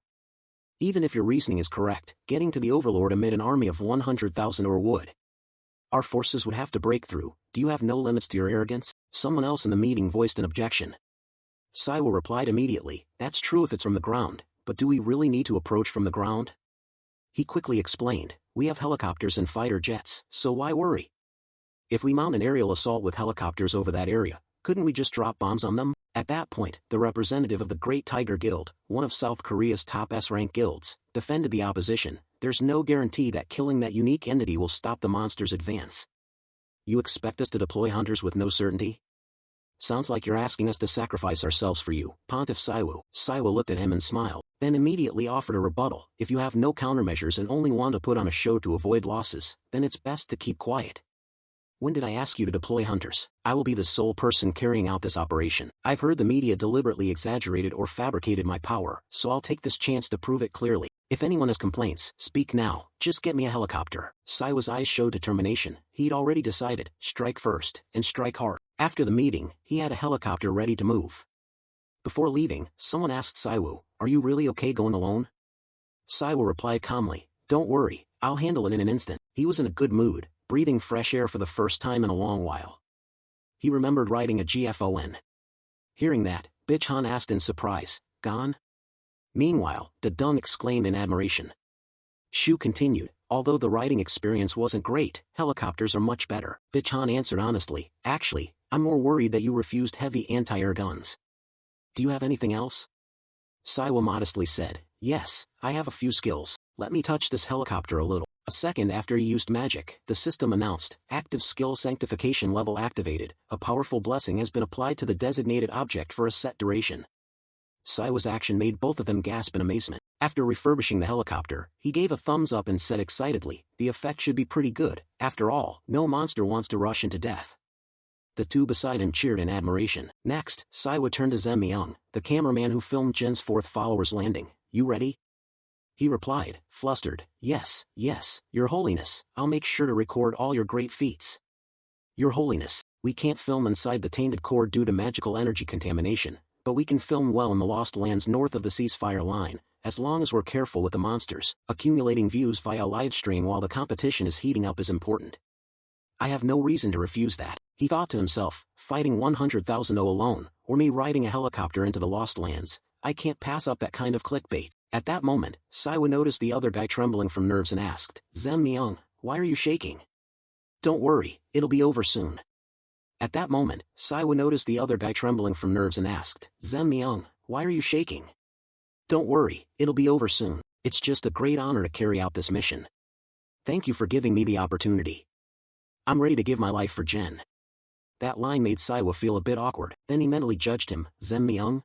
Even if your reasoning is correct, getting to the overlord amid an army of 100,000 ore would. Our forces would have to break through. Do you have no limits to your arrogance? Someone else in the meeting voiced an objection. Siwa replied immediately, that's true if it's from the ground. But do we really need to approach from the ground? He quickly explained, we have helicopters and fighter jets, so why worry? If we mount an aerial assault with helicopters over that area, couldn't we just drop bombs on them? At that point, the representative of the Great Tiger Guild, one of South Korea's top S-rank guilds, defended the opposition. There's no guarantee that killing that unique entity will stop the monster's advance. You expect us to deploy hunters with no certainty? Sounds like you're asking us to sacrifice ourselves for you, Pontiff Siwoo. Siwa looked at him and smiled, then immediately offered a rebuttal. If you have no countermeasures and only want to put on a show to avoid losses, then it's best to keep quiet. When did I ask you to deploy hunters? I will be the sole person carrying out this operation. I've heard the media deliberately exaggerated or fabricated my power, so I'll take this chance to prove it clearly. If anyone has complaints, speak now. Just get me a helicopter. Siwa's eyes showed determination. He'd already decided, strike first, and strike hard. After the meeting, he had a helicopter ready to move. Before leaving, someone asked Siwoo, are you really okay going alone? Siwoo replied calmly, don't worry, I'll handle it in an instant. He was in a good mood, breathing fresh air for the first time in a long while. He remembered riding a GFON. Hearing that, Bitch Han asked in surprise, gone? Meanwhile, Da-Dung exclaimed in admiration. Shu continued, although the riding experience wasn't great, helicopters are much better. Bitch Han answered honestly, actually, I'm more worried that you refused heavy anti-air guns. Do you have anything else? Siwa modestly said, yes, I have a few skills. Let me touch this helicopter a little. A second after he used magic, the system announced, active skill sanctification level activated. A powerful blessing has been applied to the designated object for a set duration. Siwa's action made both of them gasp in amazement. After refurbishing the helicopter, he gave a thumbs up and said excitedly, the effect should be pretty good. After all, no monster wants to rush into death. The two beside him cheered in admiration. Next, Siwa turned to Zem Myung, the cameraman who filmed Jin's 4th follower's landing. You ready? He replied, flustered, yes, Your Holiness, I'll make sure to record all your great feats. Your Holiness, we can't film inside the tainted core due to magical energy contamination, but we can film well in the lost lands north of the ceasefire line, as long as we're careful with the monsters. Accumulating views via live stream while the competition is heating up is important. I have no reason to refuse that. He thought to himself, fighting 100,000 alone, or me riding a helicopter into the lost lands, I can't pass up that kind of clickbait. At that moment, Siwa noticed the other guy trembling from nerves and asked, Zem Myung, why are you shaking? Don't worry, it'll be over soon. At that moment, Saiwa noticed the other guy trembling from nerves and asked, Zem Myung, why are you shaking? Don't worry, it'll be over soon. It's just a great honor to carry out this mission. Thank you for giving me the opportunity. I'm ready to give my life for Jen. That line made Saiwa feel a bit awkward, then he mentally judged him, Zem Myung?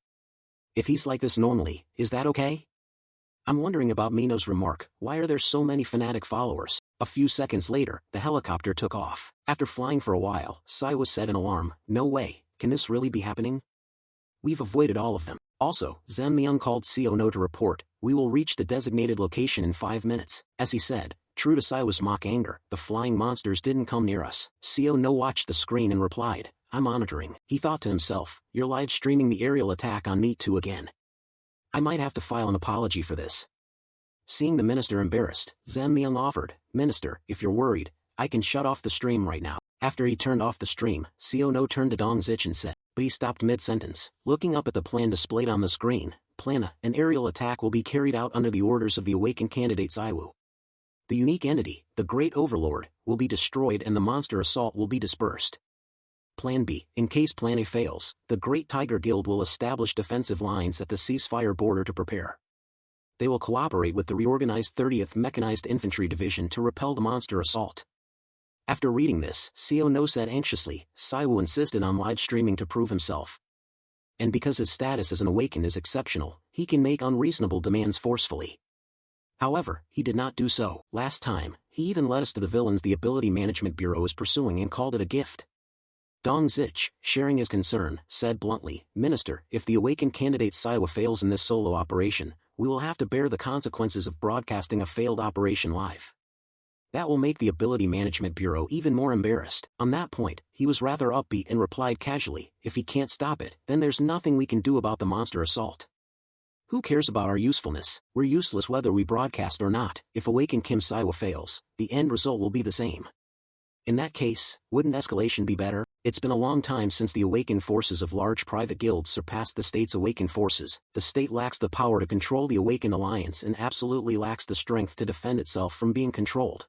If he's like this normally, is that okay? I'm wondering about Mino's remark, why are there so many fanatic followers? A few seconds later, the helicopter took off. After flying for a while, Saiwa said in alarm, no way, can this really be happening? We've avoided all of them. Also, Zem Myung called Seo No to report, we will reach the designated location in 5 minutes. As he said, true to Saiwa's mock anger, the flying monsters didn't come near us. Seo No watched the screen and replied, I'm monitoring. He thought to himself, you're live streaming the aerial attack on me too again. I might have to file an apology for this. Seeing the minister embarrassed, Zem Myung offered, Minister, if you're worried, I can shut off the stream right now. After he turned off the stream, Seo No turned to Dong Zich and said, but he stopped mid-sentence, looking up at the plan displayed on the screen. Plan, an aerial attack will be carried out under the orders of the awakened candidate Saiwu. The unique entity, the Great Overlord, will be destroyed and the monster assault will be dispersed. Plan B, in case Plan A fails, the Great Tiger Guild will establish defensive lines at the ceasefire border to prepare. They will cooperate with the reorganized 30th Mechanized Infantry Division to repel the monster assault. After reading this, Seo No said anxiously, Saiwu insisted on live streaming to prove himself. And because his status as an awakened is exceptional, he can make unreasonable demands forcefully. However, he did not do so. Last time, he even led us to the villains the Ability Management Bureau is pursuing and called it a gift. Dong Zich, sharing his concern, said bluntly, Minister, if the awakened candidate Saiwa fails in this solo operation, we will have to bear the consequences of broadcasting a failed operation live. That will make the Ability Management Bureau even more embarrassed. On that point, he was rather upbeat and replied casually, if he can't stop it, then there's nothing we can do about the monster assault. Who cares about our usefulness? We're useless whether we broadcast or not. If awakened Kim Saiwa fails, the end result will be the same. In that case, wouldn't escalation be better? It's been a long time since the awakened forces of large private guilds surpassed the state's awakened forces. The state lacks the power to control the awakened alliance and absolutely lacks the strength to defend itself from being controlled.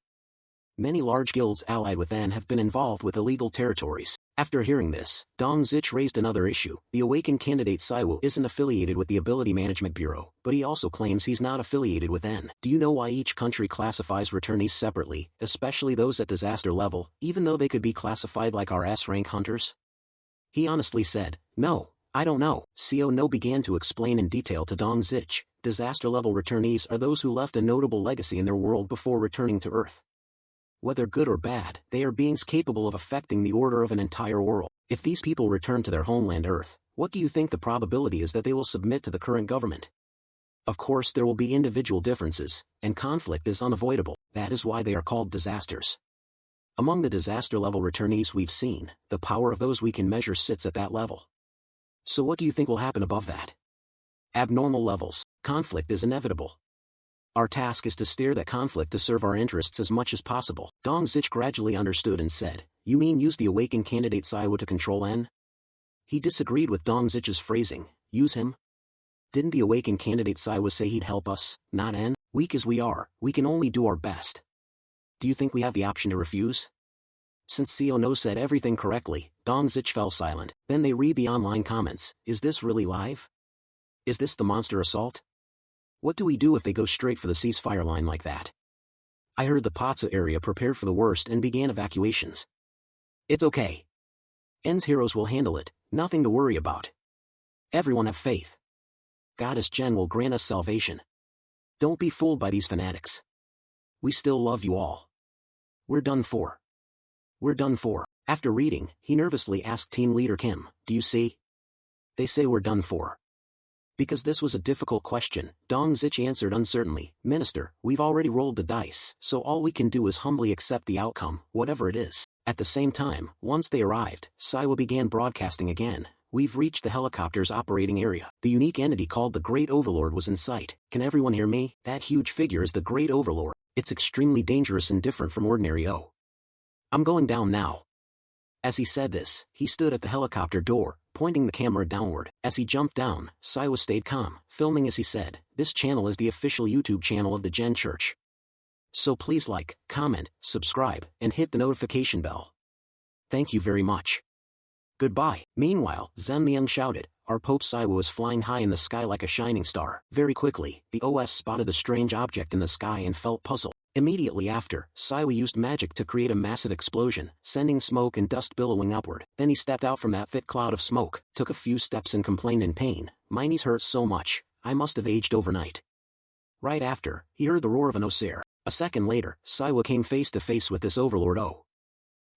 Many large guilds allied with N have been involved with illegal territories. After hearing this, Dong Zich raised another issue. The awakened candidate Saiwu isn't affiliated with the Ability Management Bureau, but he also claims he's not affiliated with N. Do you know why each country classifies returnees separately, especially those at disaster level, even though they could be classified like our S-rank hunters? He honestly said, no, I don't know. Seo No began to explain in detail to Dong Zich. Disaster level returnees are those who left a notable legacy in their world before returning to Earth. Whether good or bad, they are beings capable of affecting the order of an entire world. If these people return to their homeland Earth, what do you think the probability is that they will submit to the current government? Of course there will be individual differences, and conflict is unavoidable. That is why they are called disasters. Among the disaster-level returnees we've seen, the power of those we can measure sits at that level. So what do you think will happen above that? Abnormal levels. Conflict is inevitable. Our task is to steer that conflict to serve our interests as much as possible. Dong Zich gradually understood and said, you mean use the awakened candidate Saiwa to control N? He disagreed with Dong Zich's phrasing, use him? Didn't the awakened candidate Saiwa say he'd help us, not N? Weak as we are, we can only do our best. Do you think we have the option to refuse? Since Seo No said everything correctly, Dong Zich fell silent. Then they read the online comments, is this really live? Is this the monster assault? What do we do if they go straight for the ceasefire line like that? I heard the Patsa area prepared for the worst and began evacuations. It's okay. N's heroes will handle it, nothing to worry about. Everyone have faith. Goddess Jen will grant us salvation. Don't be fooled by these fanatics. We still love you all. We're done for. We're done for. After reading, he nervously asked Team Leader Kim, do you see? They say we're done for. Because this was a difficult question, Dong Zich answered uncertainly, Minister, we've already rolled the dice, so all we can do is humbly accept the outcome, whatever it is. At the same time, once they arrived, Saiwa began broadcasting again. We've reached the helicopter's operating area. The unique entity called the Great Overlord was in sight. Can everyone hear me? That huge figure is the Great Overlord. It's extremely dangerous and different from ordinary O. I'm going down now. As he said this, he stood at the helicopter door, pointing the camera downward. As he jumped down, Saiwa stayed calm, filming as he said, this channel is the official YouTube channel of the Gen Church. So please like, comment, subscribe, and hit the notification bell. Thank you very much. Goodbye. Meanwhile, Zemniang shouted. Our Pope Siwa was flying high in the sky like a shining star. Very quickly, the OS spotted the strange object in the sky and felt puzzled. Immediately after, Siwa used magic to create a massive explosion, sending smoke and dust billowing upward. Then he stepped out from that thick cloud of smoke, took a few steps and complained in pain. My knees hurt so much, I must have aged overnight. Right after, he heard the roar of an Osir. A second later, Siwa came face to face with this overlord. Oh.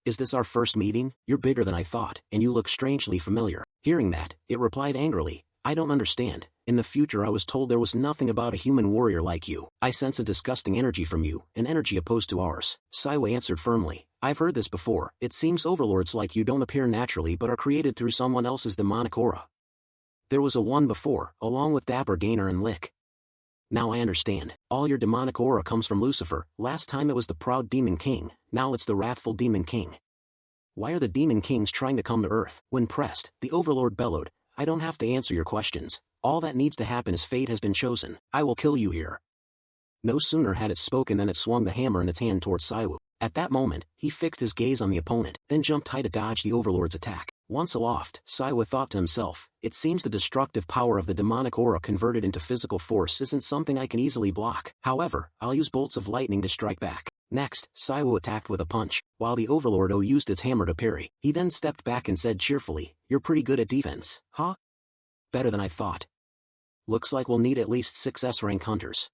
Is this our first meeting? You're bigger than I thought, and you look strangely familiar. Hearing that, it replied angrily, I don't understand. In the future I was told there was nothing about a human warrior like you. I sense a disgusting energy from you, an energy opposed to ours. Siwa answered firmly, I've heard this before. It seems overlords like you don't appear naturally but are created through someone else's demonic aura. There was a one before, along with Dapper Gainer and Lick. Now I understand. All your demonic aura comes from Lucifer. Last time it was the proud Demon King, now it's the wrathful Demon King. Why are the Demon Kings trying to come to Earth? When pressed, the Overlord bellowed, I don't have to answer your questions. All that needs to happen is fate has been chosen. I will kill you here. No sooner had it spoken than it swung the hammer in its hand towards Siwa. At that moment, he fixed his gaze on the opponent, then jumped high to dodge the Overlord's attack. Once aloft, Siwa thought to himself, it seems the destructive power of the demonic aura converted into physical force isn't something I can easily block. However, I'll use bolts of lightning to strike back. Next, Siwa attacked with a punch, while the Overlord used its hammer to parry. He then stepped back and said cheerfully, You're pretty good at defense, huh? Better than I thought. Looks like we'll need at least 6 S-rank hunters.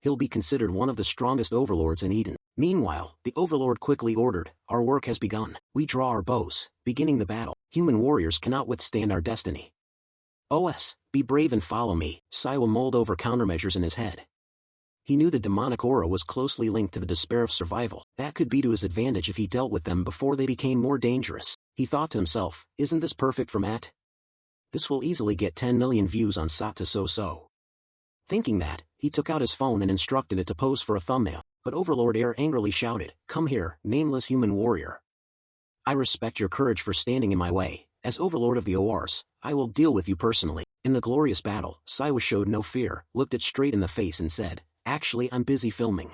He'll be considered one of the strongest overlords in Eden. Meanwhile, the Overlord quickly ordered, Our work has begun. We draw our bows, beginning the battle. Human warriors cannot withstand our destiny. OS, be brave and follow me. Siwa mulled over countermeasures in his head. He knew the demonic aura was closely linked to the despair of survival. That could be to his advantage if he dealt with them before they became more dangerous. He thought to himself, isn't this perfect for Matt? This will easily get 10 million views on Sata So. Thinking that, he took out his phone and instructed it to pose for a thumbnail. But Overlord Air angrily shouted, Come here, nameless human warrior. I respect your courage for standing in my way. As Overlord of the ORs, I will deal with you personally. In the glorious battle, Siwa showed no fear, looked it straight in the face and said, Actually I'm busy filming.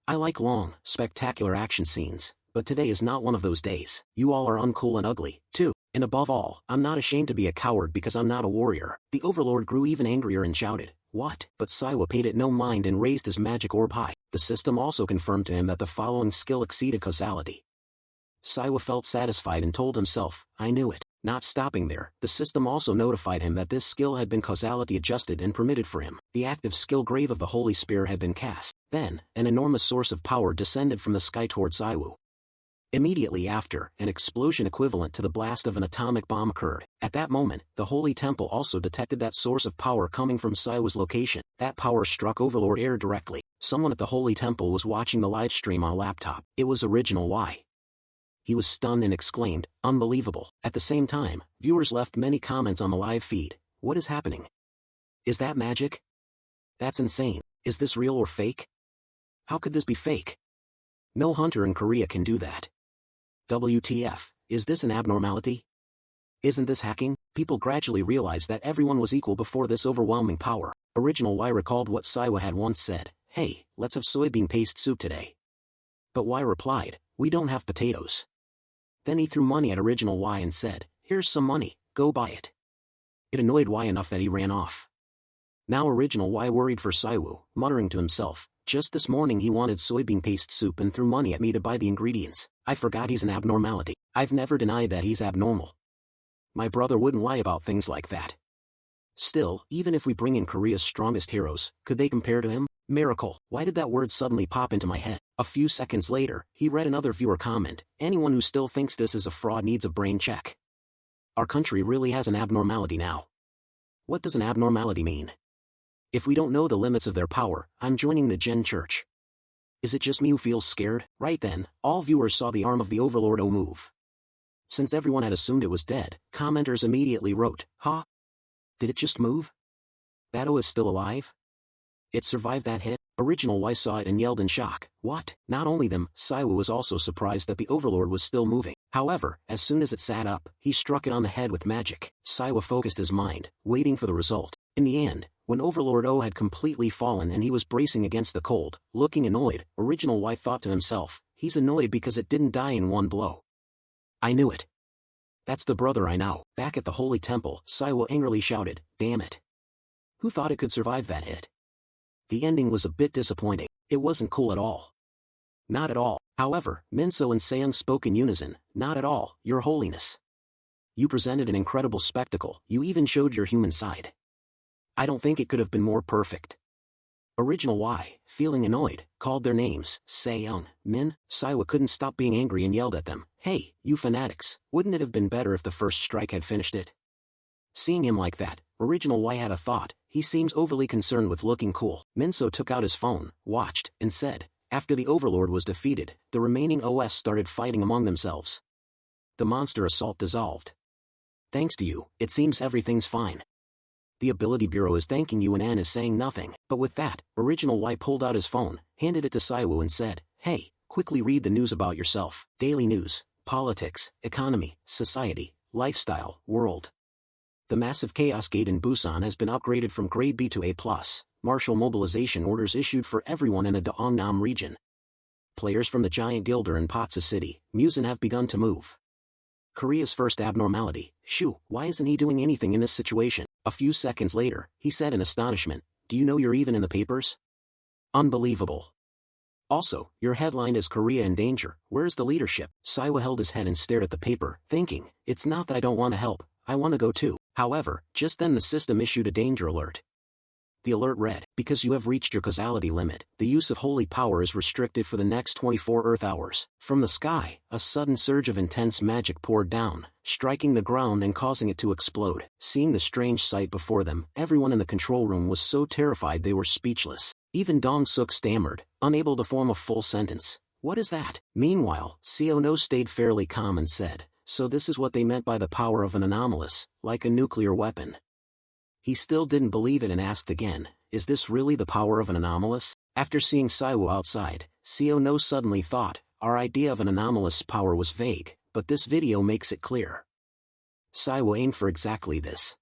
I like long, spectacular action scenes, but today is not one of those days. You all are uncool and ugly, too. And above all, I'm not ashamed to be a coward because I'm not a warrior. The Overlord grew even angrier and shouted, What? But Siwa paid it no mind and raised his magic orb high. The system also confirmed to him that the following skill exceeded causality. Siwa felt satisfied and told himself, I knew it. Not stopping there, the system also notified him that this skill had been causality adjusted and permitted for him. The active skill Grave of the Holy Spear had been cast. Then, an enormous source of power descended from the sky toward Siwa. Immediately after, an explosion equivalent to the blast of an atomic bomb occurred. At that moment, the Holy Temple also detected that source of power coming from Siwa's location. That power struck Overlord Air directly. Someone at the Holy Temple was watching the live stream on a laptop. It was Original Y. He was stunned and exclaimed, Unbelievable. At the same time, viewers left many comments on the live feed. What is happening? Is that magic? That's insane. Is this real or fake? How could this be fake? No hunter in Korea can do that. WTF, is this an abnormality? Isn't this hacking? People gradually realized that everyone was equal before this overwhelming power. Original Y recalled what Siwa had once said, Hey, let's have soybean paste soup today. But Y replied, We don't have potatoes. Then he threw money at Original Y and said, Here's some money, go buy it. It annoyed Y enough that he ran off. Now Original Y worried for Siwa, muttering to himself, Just this morning he wanted soybean paste soup and threw money at me to buy the ingredients. I forgot he's an abnormality. I've never denied that he's abnormal. My brother wouldn't lie about things like that. Still, even if we bring in Korea's strongest heroes, could they compare to him? Miracle. Why did that word suddenly pop into my head? A few seconds later, he read another viewer comment, Anyone who still thinks this is a fraud needs a brain check. Our country really has an abnormality now. What does an abnormality mean? If we don't know the limits of their power, I'm joining the Gen Church. Is it just me who feels scared? Right then, all viewers saw the arm of the Overlord move. Since everyone had assumed it was dead, commenters immediately wrote, Huh? Did it just move? That is still alive? It survived that hit? Original Y saw it and yelled in shock, What? Not only them, Siwa was also surprised that the Overlord was still moving. However, as soon as it sat up, he struck it on the head with magic. Siwa focused his mind, waiting for the result. In the end, when Overlord O had completely fallen and he was bracing against the cold, looking annoyed, Original Y thought to himself, He's annoyed because it didn't die in one blow. I knew it. That's the brother I know. Back at the Holy Temple, Saiwo angrily shouted, damn it. Who thought it could survive that hit? The ending was a bit disappointing. It wasn't cool at all. Not at all. However, Minso and Seong spoke in unison, not at all, Your Holiness. You presented an incredible spectacle, you even showed your human side. I don't think it could have been more perfect. Original Y, feeling annoyed, called their names, Seong, Min. Saiwa couldn't stop being angry and yelled at them, hey, you fanatics, wouldn't it have been better if the first strike had finished it? Seeing him like that, Original Y had a thought, he seems overly concerned with looking cool. Minso took out his phone, watched, and said, after the Overlord was defeated, the remaining OS started fighting among themselves. The monster assault dissolved. Thanks to you, it seems everything's fine. The Ability Bureau is thanking you and Anne is saying nothing, but with that, Original Y pulled out his phone, handed it to Saiwu and said, hey, quickly read the news about yourself. Daily news, politics, economy, society, lifestyle, world. The massive Chaos Gate in Busan has been upgraded from Grade B to A+, martial mobilization orders issued for everyone in the Daongnam region. Players from the Giant Gilder and Potsa City, Musen have begun to move. Korea's first abnormality, Shu, why isn't he doing anything in this situation? A few seconds later, he said in astonishment, do you know you're even in the papers? Unbelievable. Also, your headline is Korea in danger, where's the leadership? Saiwa held his head and stared at the paper, thinking, it's not that I don't want to help, I want to go too. However, just then the system issued a danger alert. The alert read, because you have reached your causality limit, the use of holy power is restricted for the next 24 Earth hours. From the sky, a sudden surge of intense magic poured down, striking the ground and causing it to explode. Seeing the strange sight before them, everyone in the control room was so terrified they were speechless. Even Dong-suk stammered, unable to form a full sentence. What is that? Meanwhile, Seo-no stayed fairly calm and said, so this is what they meant by the power of an anomalous, like a nuclear weapon. He still didn't believe it and asked again, is this really the power of an anomalous? After seeing Saiwu outside, Seo-no suddenly thought, our idea of an anomalous power was vague, but this video makes it clear. Saiwu aimed for exactly this.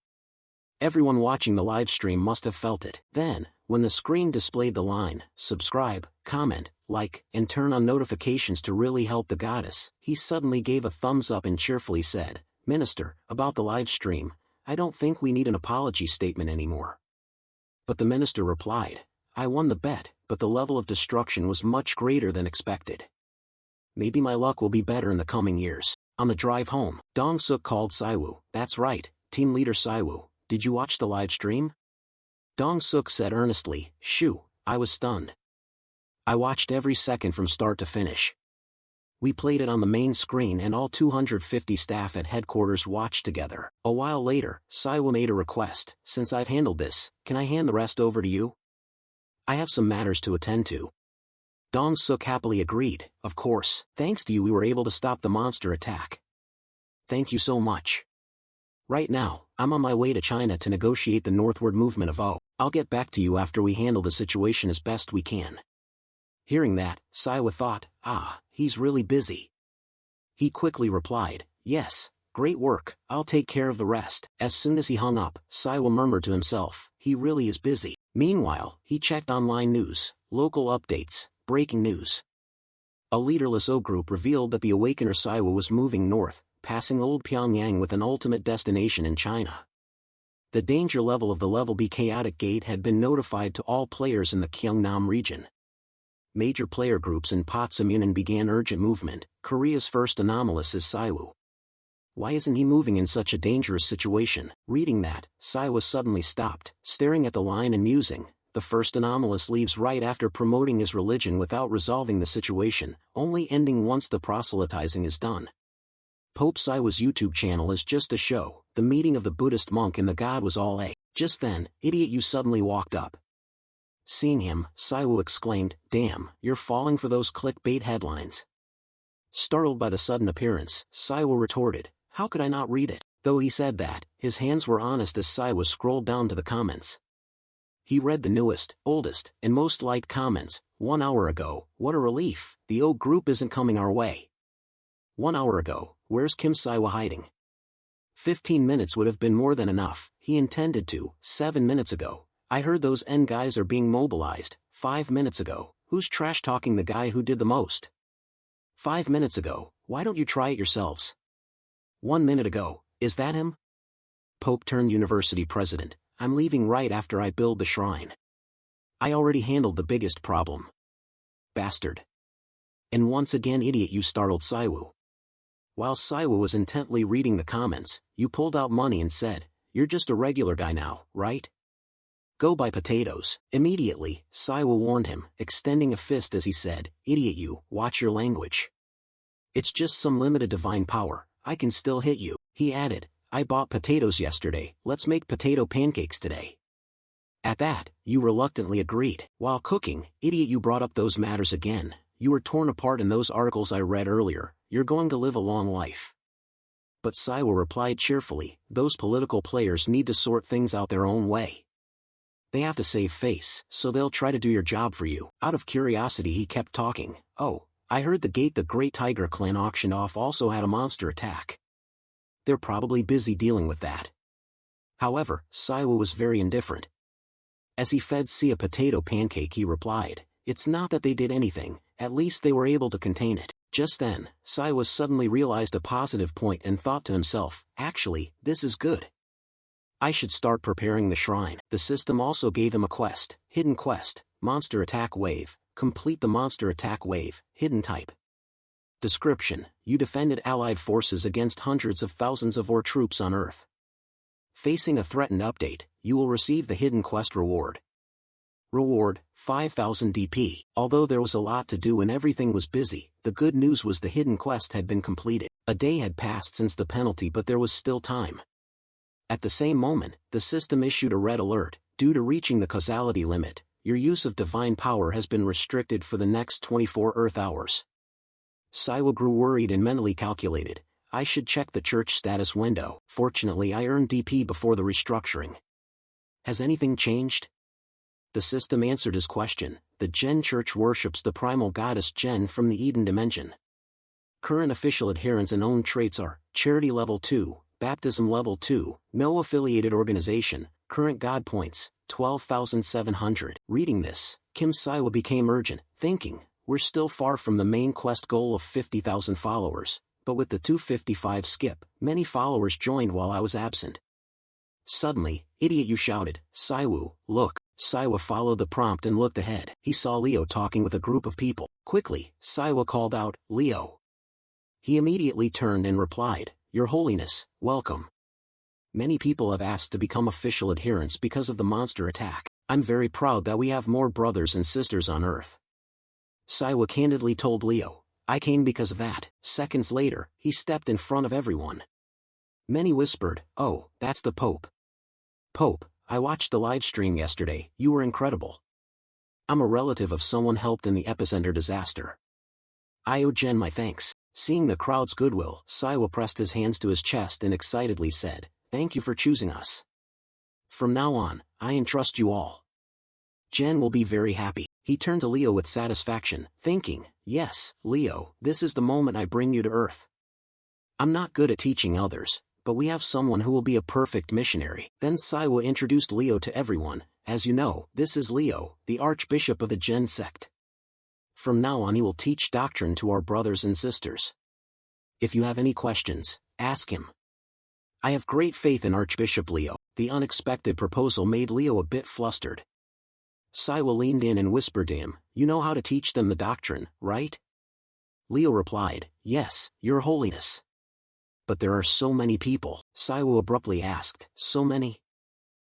Everyone watching the live stream must have felt it. Then, when the screen displayed the line, subscribe, comment, like, and turn on notifications to really help the goddess, he suddenly gave a thumbs up and cheerfully said, Minister, about the live stream, I don't think we need an apology statement anymore. But the minister replied, I won the bet, but the level of destruction was much greater than expected. Maybe my luck will be better in the coming years. On the drive home, Dong-suk called Saiwu, that's right, team leader Saiwu, did you watch the live stream? Dong-suk said earnestly, Shoo, I was stunned. I watched every second from start to finish. We played it on the main screen and all 250 staff at headquarters watched together. A while later, Saiwa made a request, since I've handled this, can I hand the rest over to you? I have some matters to attend to. Dong-suk happily agreed, of course, thanks to you we were able to stop the monster attack. Thank you so much. Right now, I'm on my way to China to negotiate the northward movement of O. I'll get back to you after we handle the situation as best we can. Hearing that, Saiwa thought, he's really busy. He quickly replied, yes, great work, I'll take care of the rest. As soon as he hung up, Saiwa murmured to himself, he really is busy. Meanwhile, he checked online news, local updates, breaking news. A leaderless O group revealed that the Awakener Saiwa was moving north, passing Old Pyongyang with an ultimate destination in China. The danger level of the Level B Chaotic Gate had been notified to all players in the Gyeongnam region. Major player groups in Potsamunin began urgent movement. Korea's first anomalous is Saiwu. Why isn't he moving in such a dangerous situation? Reading that, Saiwa suddenly stopped, staring at the line and musing. The first anomalous leaves right after promoting his religion without resolving the situation, only ending once the proselytizing is done. Pope Saiwa's YouTube channel is just a show. The meeting of the Buddhist monk and the god was all A. Just then, Idiot You suddenly walked up. Seeing him, Saiwu exclaimed, damn, you're falling for those clickbait headlines. Startled by the sudden appearance, Saiwu retorted, how could I not read it? Though he said that, his hands were honest as Saiwu scrolled down to the comments. He read the newest, oldest, and most liked comments. 1 hour ago, what a relief, the O group isn't coming our way. 1 hour ago, where's Kim Saiwa hiding? 15 minutes would have been more than enough, he intended to. 7 minutes ago, I heard those N guys are being mobilized. 5 minutes ago, who's trash-talking the guy who did the most? 5 minutes ago, why don't you try it yourselves? 1 minute ago, is that him? Pope turned university president, I'm leaving right after I build the shrine. I already handled the biggest problem. Bastard. And once again idiot, you startled Saiwu. While Saiwu was intently reading the comments, you pulled out money and said, you're just a regular guy now, right? Go buy potatoes. Immediately, Saiwu warned him, extending a fist as he said, idiot you, watch your language. It's just some limited divine power, I can still hit you. He added, I bought potatoes yesterday, let's make potato pancakes today. At that, you reluctantly agreed. While cooking, idiot you brought up those matters again, you were torn apart in those articles I read earlier, you're going to live a long life. But Saiwa replied cheerfully, those political players need to sort things out their own way. They have to save face, so they'll try to do your job for you. Out of curiosity he kept talking, oh, I heard the gate the Great Tiger Clan auctioned off also had a monster attack. They're probably busy dealing with that. However, Saiwa was very indifferent. As he fed C a potato pancake he replied, it's not that they did anything, at least they were able to contain it. Just then, Saiwa suddenly realized a positive point and thought to himself, actually, this is good. I should start preparing the shrine. The system also gave him a quest, hidden quest, monster attack wave, complete the monster attack wave, hidden type. Description, you defended allied forces against hundreds of thousands of war troops on Earth. Facing a threatened update, you will receive the hidden quest reward. Reward, 5,000 DP. Although there was a lot to do and everything was busy, the good news was the hidden quest had been completed. A day had passed since the penalty but there was still time. At the same moment, the system issued a red alert, due to reaching the causality limit, your use of divine power has been restricted for the next 24 Earth hours. Saiwa grew worried and mentally calculated, I should check the church status window. Fortunately I earned DP before the restructuring. Has anything changed? The system answered his question, the Gen Church worships the primal goddess Gen from the Eden dimension. Current official adherents and own traits are, Charity Level 2, Baptism Level 2, no affiliated organization, current God points, 12,700. Reading this, Kim Saiwa became urgent, thinking, we're still far from the main quest goal of 50,000 followers, but with the 255 skip, many followers joined while I was absent. Suddenly, idiot you shouted, Saiwu, look. Saiwa followed the prompt and looked ahead. He saw Leo talking with a group of people. Quickly, Saiwa called out, Leo. He immediately turned and replied, Your Holiness, welcome. Many people have asked to become official adherents because of the monster attack. I'm very proud that we have more brothers and sisters on Earth. Saiwa candidly told Leo, I came because of that. Seconds later, he stepped in front of everyone. Many whispered, oh, that's the Pope. Pope, I watched the live stream yesterday, you were incredible. I'm a relative of someone helped in the epicenter disaster. I owe Jen my thanks. Seeing the crowd's goodwill, Saiwa pressed his hands to his chest and excitedly said, thank you for choosing us. From now on, I entrust you all. Jen will be very happy. He turned to Leo with satisfaction, thinking, yes, Leo, this is the moment I bring you to Earth. I'm not good at teaching others, but we have someone who will be a perfect missionary. Then Saiwa introduced Leo to everyone, as you know, this is Leo, the Archbishop of the Gen sect. From now on he will teach doctrine to our brothers and sisters. If you have any questions, ask him. I have great faith in Archbishop Leo. The unexpected proposal made Leo a bit flustered. Saiwa leaned in and whispered to him, you know how to teach them the doctrine, right? Leo replied, yes, Your Holiness. But there are so many people, Saiwa abruptly asked, so many?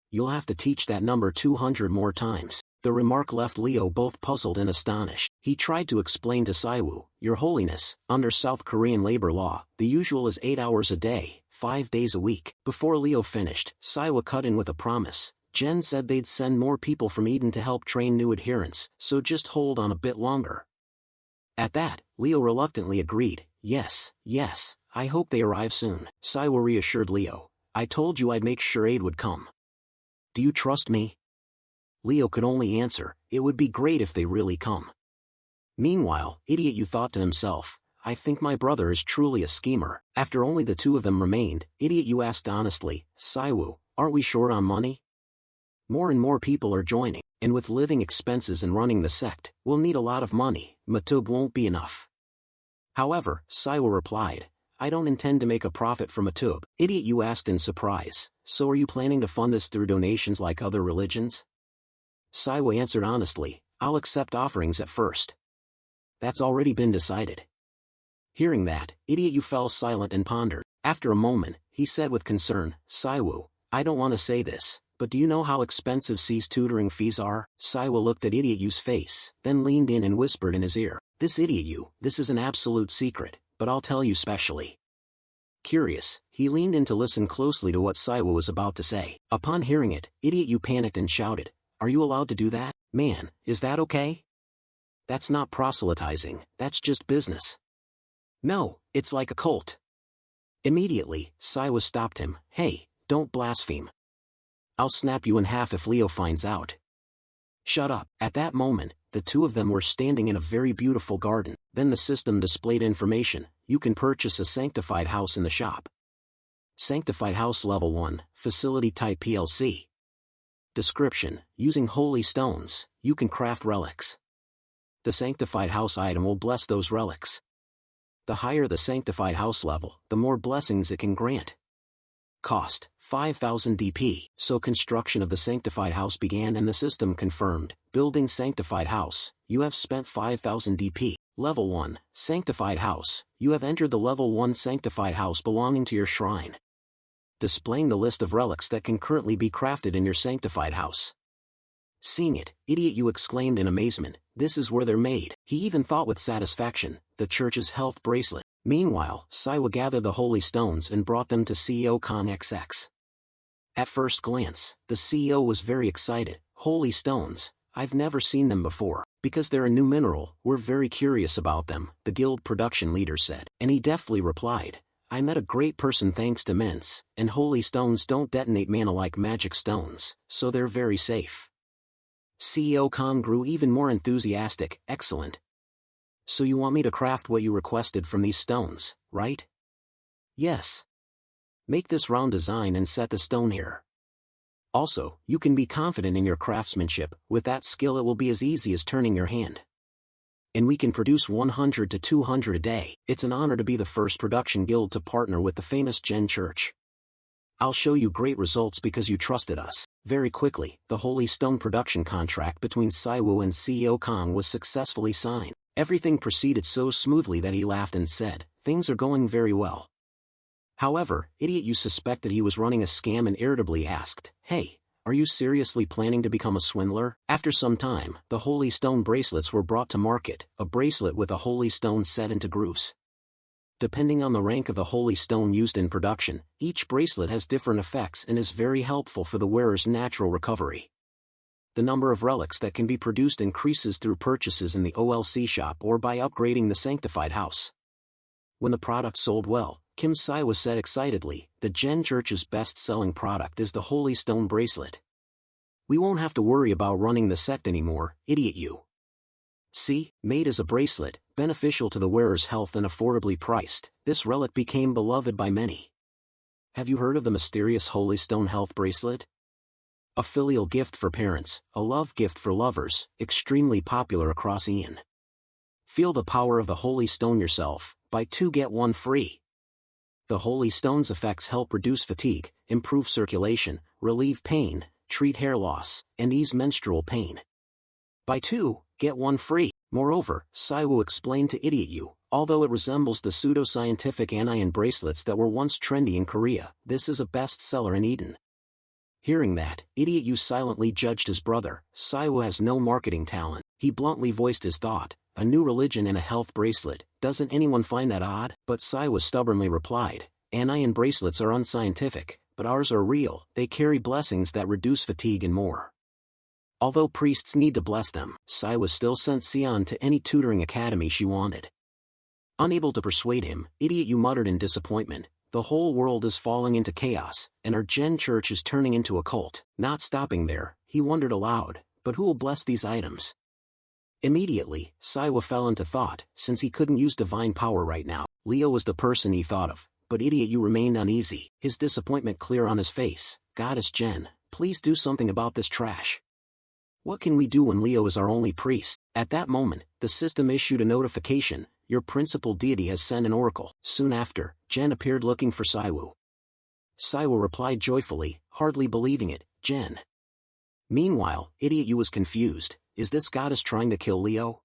You'll have to teach that number 200 more times. The remark left Leo both puzzled and astonished. He tried to explain to Saiwu, Your Holiness, under South Korean labor law, the usual is 8 hours a day, 5 days a week. Before Leo finished, Saiwa cut in with a promise. Jen said they'd send more people from Eden to help train new adherents, so just hold on a bit longer. At that, Leo reluctantly agreed, yes, I hope they arrive soon. Saiwa reassured Leo, I told you I'd make sure aid would come. Do you trust me? Leo could only answer, it would be great if they really come. Meanwhile, idiot you thought to himself, I think my brother is truly a schemer. After only the two of them remained, idiot you asked honestly, Saiwu, aren't we short on money? More and more people are joining, and with living expenses and running the sect, we'll need a lot of money, Matub won't be enough. However, Saiwa replied, I don't intend to make a profit from a tube. Idiot, you asked in surprise. So are you planning to fund this through donations like other religions? Saiwa answered honestly, I'll accept offerings at first. That's already been decided. Hearing that, Idiot, you fell silent and pondered. After a moment, he said with concern, Saiwu, I don't want to say this, but do you know how expensive C's tutoring fees are? Saiwa looked at Idiot Yu's face, then leaned in and whispered in his ear, This Idiot Yu, this is an absolute secret, but I'll tell you specially. Curious, he leaned in to listen closely to what Saiwa was about to say. Upon hearing it, Idiot Yu panicked and shouted, Are you allowed to do that? Man, is that okay? That's not proselytizing, that's just business. No, it's like a cult. Immediately, Saiwa stopped him. Hey, don't blaspheme. I'll snap you in half if Leo finds out. Shut up. At that moment, the two of them were standing in a very beautiful garden. Then the system displayed information. You can purchase a sanctified house in the shop. Sanctified house level 1, facility type PLC. Description, using holy stones, you can craft relics. The sanctified house item will bless those relics. The higher the sanctified house level, the more blessings it can grant. Cost, 5,000 DP. So construction of the sanctified house began and the system confirmed, building sanctified house, you have spent 5,000 DP. Level 1, sanctified house, you have entered the level 1 sanctified house belonging to your shrine. Displaying the list of relics that can currently be crafted in your sanctified house. Seeing it, Idiot Yu exclaimed in amazement, this is where they're made. He even thought with satisfaction, the church's health bracelet. Meanwhile, Saiwa gathered the holy stones and brought them to CEO Khan XX. At first glance, the CEO was very excited. Holy stones, I've never seen them before. Because they're a new mineral, we're very curious about them, the guild production leader said. And he deftly replied, I met a great person thanks to Mince, and holy stones don't detonate mana like magic stones, so they're very safe. CEO Khan grew even more enthusiastic. Excellent. So you want me to craft what you requested from these stones, right? Yes. Make this round design and set the stone here. Also, you can be confident in your craftsmanship. With that skill it will be as easy as turning your hand. And we can produce 100 to 200 a day. It's an honor to be the first production guild to partner with the famous Gen Church. I'll show you great results because you trusted us. Very quickly, the Holy Stone production contract between Saiwu and CEO Kong was successfully signed. Everything proceeded so smoothly that he laughed and said, things are going very well. However, Idiot Yu suspected he was running a scam and irritably asked, Hey, are you seriously planning to become a swindler? After some time, the Holy Stone bracelets were brought to market, a bracelet with a Holy Stone set into grooves. Depending on the rank of the Holy Stone used in production, each bracelet has different effects and is very helpful for the wearer's natural recovery. The number of relics that can be produced increases through purchases in the OLC shop or by upgrading the sanctified house. When the product sold well, Kim Saiwa said excitedly, the Gen Church's best-selling product is the Holy Stone bracelet. We won't have to worry about running the sect anymore, Idiot Yu. See, made as a bracelet, beneficial to the wearer's health and affordably priced, this relic became beloved by many. Have you heard of the mysterious Holy Stone health bracelet? A filial gift for parents, a love gift for lovers, extremely popular across Ian. Feel the power of the Holy Stone yourself, buy 2 get 1 free. The Holy Stone's effects help reduce fatigue, improve circulation, relieve pain, treat hair loss, and ease menstrual pain. Buy 2, get 1 free. Moreover, Saiwu explained to Idiot Yu, although it resembles the pseudo-scientific anion bracelets that were once trendy in Korea, this is a best-seller in Eden. Hearing that, Idiot Yu silently judged his brother. Saiwu has no marketing talent. He bluntly voiced his thought, a new religion and a health bracelet, doesn't anyone find that odd? But Saiwu stubbornly replied, anion bracelets are unscientific, but ours are real, they carry blessings that reduce fatigue and more. Although priests need to bless them, Saiwu still sent Sion to any tutoring academy she wanted. Unable to persuade him, Idiot Yu muttered in disappointment, the whole world is falling into chaos, and our Gen Church is turning into a cult. Not stopping there, he wondered aloud, but who will bless these items? Immediately, Saiwu fell into thought, since he couldn't use divine power right now, Leo was the person he thought of, but Idiot Yu remained uneasy, his disappointment clear on his face. Goddess Jen, please do something about this trash. What can we do when Leo is our only priest? At that moment, the system issued a notification, your principal deity has sent an oracle. Soon after, Jen appeared looking for Saiwu. Saiwu replied joyfully, hardly believing it, Jen. Meanwhile, Idiot You was confused, is this goddess trying to kill Leo?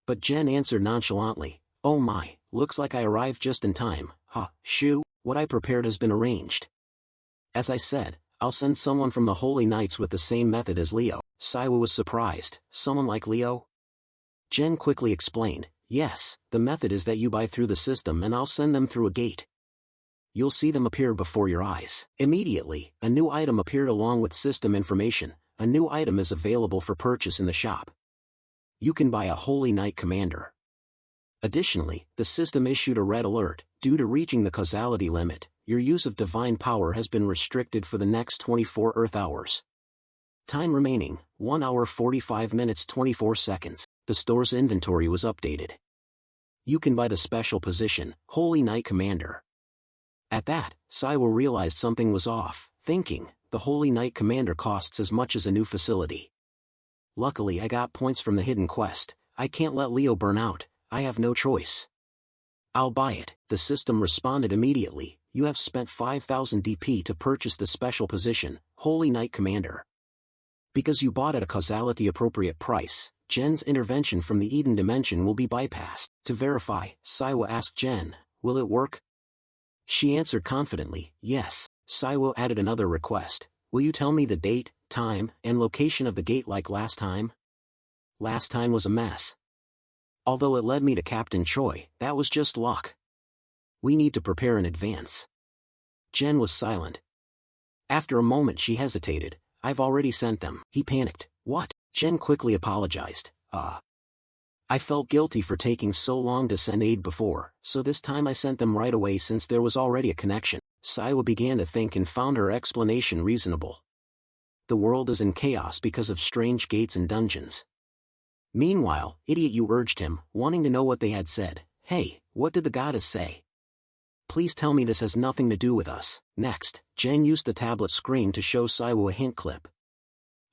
But Jen answered nonchalantly, oh my, looks like I arrived just in time, shoo, what I prepared has been arranged. As I said, I'll send someone from the Holy Knights with the same method as Leo. Saiwu was surprised, someone like Leo? Jen quickly explained, yes, the method is that you buy through the system and I'll send them through a gate. You'll see them appear before your eyes. Immediately, a new item appeared along with system information. A new item is available for purchase in the shop. You can buy a Holy Knight Commander. Additionally, the system issued a red alert. Due to reaching the causality limit, your use of divine power has been restricted for the next 24 Earth hours. Time remaining, 1 hour 45 minutes 24 seconds. The store's inventory was updated. You can buy the special position, Holy Knight Commander. At that, Saiwu realized something was off, thinking, the Holy Knight Commander costs as much as a new facility. Luckily I got points from the hidden quest, I can't let Leo burn out, I have no choice. I'll buy it. The system responded immediately, you have spent 5,000 DP to purchase the special position, Holy Knight Commander. Because you bought at a causality appropriate price, Jen's intervention from the Eden dimension will be bypassed. To verify, Saiwu asked Jen, will it work? She answered confidently, yes. Saiwu added another request, will you tell me the date, time, and location of the gate like last time? Last time was a mess. Although it led me to Captain Choi, that was just luck. We need to prepare in advance. Jen was silent. After a moment she hesitated, I've already sent them. He panicked, what? Jen quickly apologized, I felt guilty for taking so long to send aid before, so this time I sent them right away since there was already a connection. Saiwu began to think and found her explanation reasonable. The world is in chaos because of strange gates and dungeons. Meanwhile, Idiot You urged him, wanting to know what they had said. Hey, what did the goddess say? Please tell me this has nothing to do with us. Next, Jen used the tablet screen to show Saiwu a hint clip.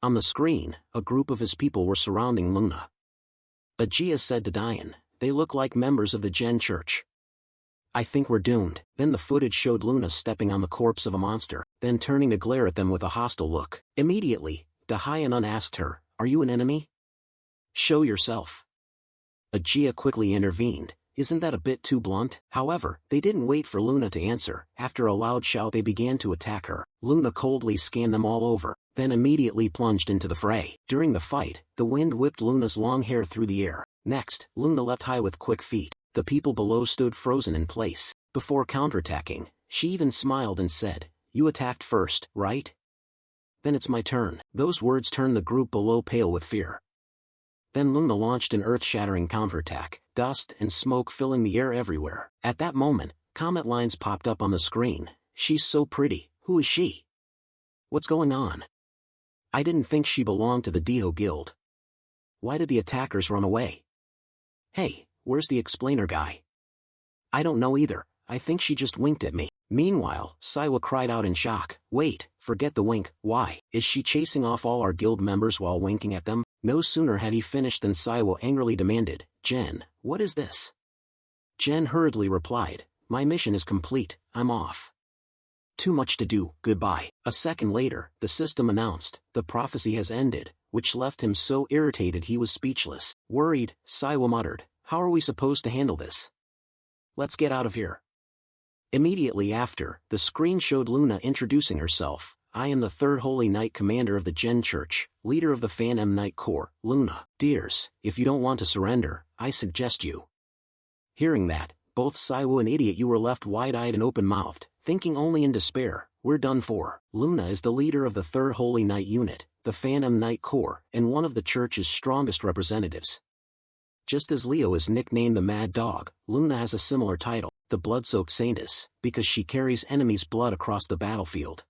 On the screen, a group of his people were surrounding Luna. Ajia said to Diane, they look like members of the Jen Church. I think we're doomed. Then the footage showed Luna stepping on the corpse of a monster, then turning to glare at them with a hostile look. Immediately, Dahayanun asked her, are you an enemy? Show yourself. Ajia quickly intervened, isn't that a bit too blunt? However, they didn't wait for Luna to answer. After a loud shout they began to attack her. Luna coldly scanned them all over, then immediately plunged into the fray. During the fight, the wind whipped Luna's long hair through the air. Next, Luna leapt high with quick feet. The people below stood frozen in place. Before counterattacking, she even smiled and said, you attacked first, right? Then it's my turn. Those words turned the group below pale with fear. Then Luna launched an earth-shattering counterattack, dust and smoke filling the air everywhere. At that moment, comment lines popped up on the screen. She's so pretty, who is she? What's going on? I didn't think she belonged to the Dio Guild. Why did the attackers run away? Hey, where's the explainer guy? I don't know either, I think she just winked at me. Meanwhile, Saiwu cried out in shock, wait, forget the wink, why? Is she chasing off all our guild members while winking at them? No sooner had he finished than Saiwu angrily demanded, Jen, what is this? Jen hurriedly replied, my mission is complete, I'm off. Too much to do, goodbye. A second later, the system announced, the prophecy has ended, which left him so irritated he was speechless. Worried, Saiwu muttered, how are we supposed to handle this? Let's get out of here. Immediately after, the screen showed Luna introducing herself. I am the third Holy Knight Commander of the Jen Church, leader of the Fan M Knight Corps, Luna. Dears, if you don't want to surrender, I suggest you. Hearing that, both Saiwu and Idiot You were left wide-eyed and open-mouthed, thinking only in despair, we're done for. Luna is the leader of the third Holy Knight unit, the Fan M Knight Corps, and one of the Church's strongest representatives. Just as Leo is nicknamed the Mad Dog, Luna has a similar title, the Blood-Soaked Saintess, because she carries enemies' blood across the battlefield.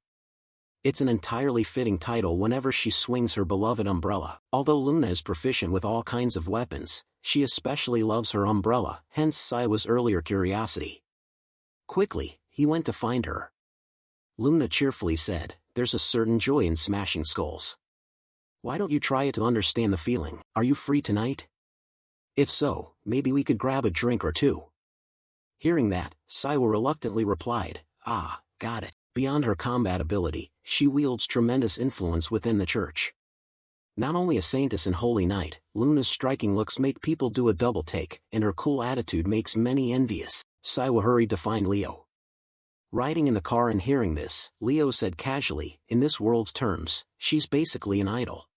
It's an entirely fitting title whenever she swings her beloved umbrella. Although Luna is proficient with all kinds of weapons, she especially loves her umbrella, hence Saiwu's earlier curiosity. Quickly, he went to find her. Luna cheerfully said, there's a certain joy in smashing skulls. Why don't you try it to understand the feeling? Are you free tonight? If so, maybe we could grab a drink or two. Hearing that, Saiwa reluctantly replied, "Ah, got it." Beyond her combat ability, she wields tremendous influence within the church. Not only a saintess and holy knight, Luna's striking looks make people do a double take, and her cool attitude makes many envious. Saiwa hurried to find Leo. Riding in the car and hearing this, Leo said casually, "In this world's terms, she's basically an idol.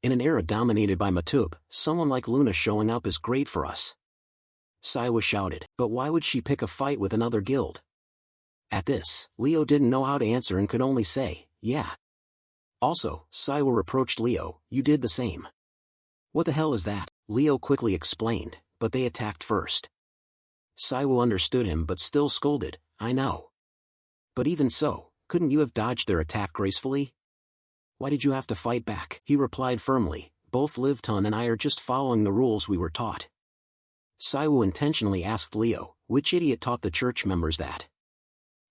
In an era dominated by Matub, someone like Luna showing up is great for us." Saiwa shouted, "But why would she pick a fight with another guild?" At this, Leo didn't know how to answer and could only say, "Yeah." Also, Saiwa reproached Leo, "You did the same." "What the hell is that?" Leo quickly explained, "But they attacked first." Saiwa understood him but still scolded, "I know. But even so, couldn't you have dodged their attack gracefully? Why did you have to fight back?" He replied firmly, "Both Livton and I are just following the rules we were taught." Saiwa intentionally asked Leo, "Which idiot taught the church members that?"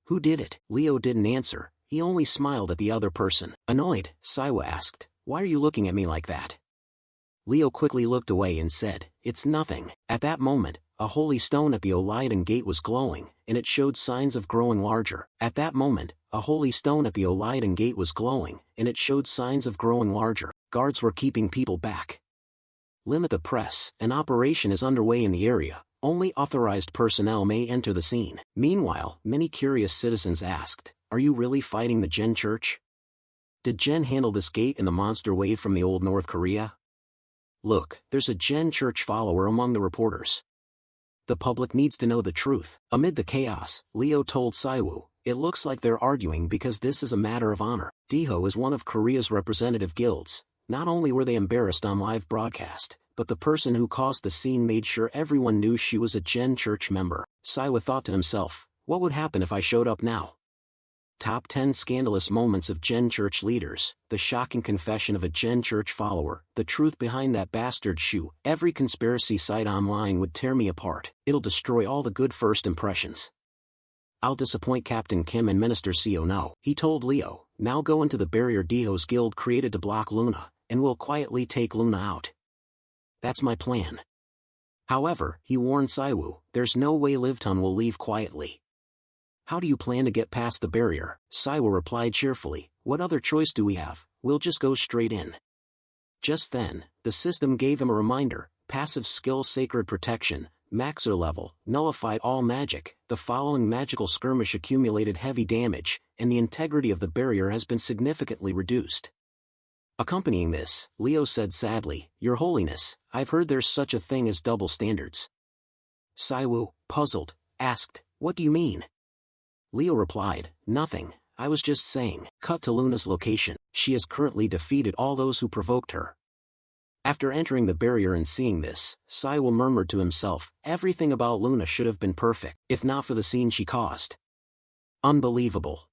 "Who did it?" Leo didn't answer, he only smiled at the other person. Annoyed, Saiwa asked, "Why are you looking at me like that?" Leo quickly looked away and said, "It's nothing." At that moment, a holy stone at the Olaidan gate was glowing, and it showed signs of growing larger. At that moment, a holy stone at the Olaidan gate was glowing, and it showed signs of growing larger. Guards were keeping people back. "Limit the press, an operation is underway in the area. Only authorized personnel may enter the scene." Meanwhile, many curious citizens asked, "Are you really fighting the Gen Church? Did Gen handle this gate and the monster wave from the old North Korea? Look, there's a Gen Church follower among the reporters. The public needs to know the truth." Amid the chaos, Leo told Saiwu, "It looks like they're arguing because this is a matter of honor." Diho is one of Korea's representative guilds. Not only were they embarrassed on live broadcast, but the person who caused the scene made sure everyone knew she was a Gen Church member. Saiwa thought to himself, "What would happen if I showed up now?" Top 10 Scandalous Moments of Gen Church Leaders, the shocking confession of a Gen Church follower, the truth behind that bastard shoe. Every conspiracy site online would tear me apart. It'll destroy all the good first impressions. I'll disappoint Captain Kim and Minister Seo no. He told Leo, "Now go into the barrier Diho's guild created to block Luna, and we'll quietly take Luna out. That's my plan." However, he warned Saiwu, "There's no way Livton will leave quietly." "How do you plan to get past the barrier?" Saiwu replied cheerfully, "What other choice do we have? We'll just go straight in." Just then, the system gave him a reminder: passive skill Sacred Protection, Maxer level, nullified all magic. The following magical skirmish accumulated heavy damage, and the integrity of the barrier has been significantly reduced. Accompanying this, Leo said sadly, "Your Holiness, I've heard there's such a thing as double standards." Saiwu, puzzled, asked, "What do you mean?" Leo replied, "Nothing, I was just saying." Cut to Luna's location. She has currently defeated all those who provoked her. After entering the barrier and seeing this, Saiwa murmured to himself, "Everything about Luna should have been perfect, if not for the scene she caused. Unbelievable."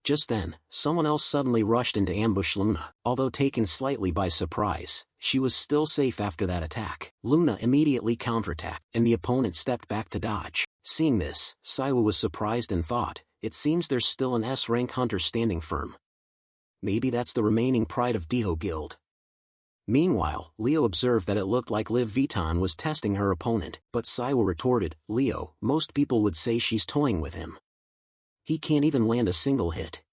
Just then, someone else suddenly rushed in to ambush Luna. Although taken slightly by surprise, she was still safe after that attack. Luna immediately counterattacked, and the opponent stepped back to dodge. Seeing this, Saiwa was surprised and thought, "It seems there's still an S-rank hunter standing firm. Maybe that's the remaining pride of Diho Guild." Meanwhile, Leo observed that it looked like Liv Vitan was testing her opponent, but Saiwa retorted, "Leo, most people would say she's toying with him. He can't even land a single hit."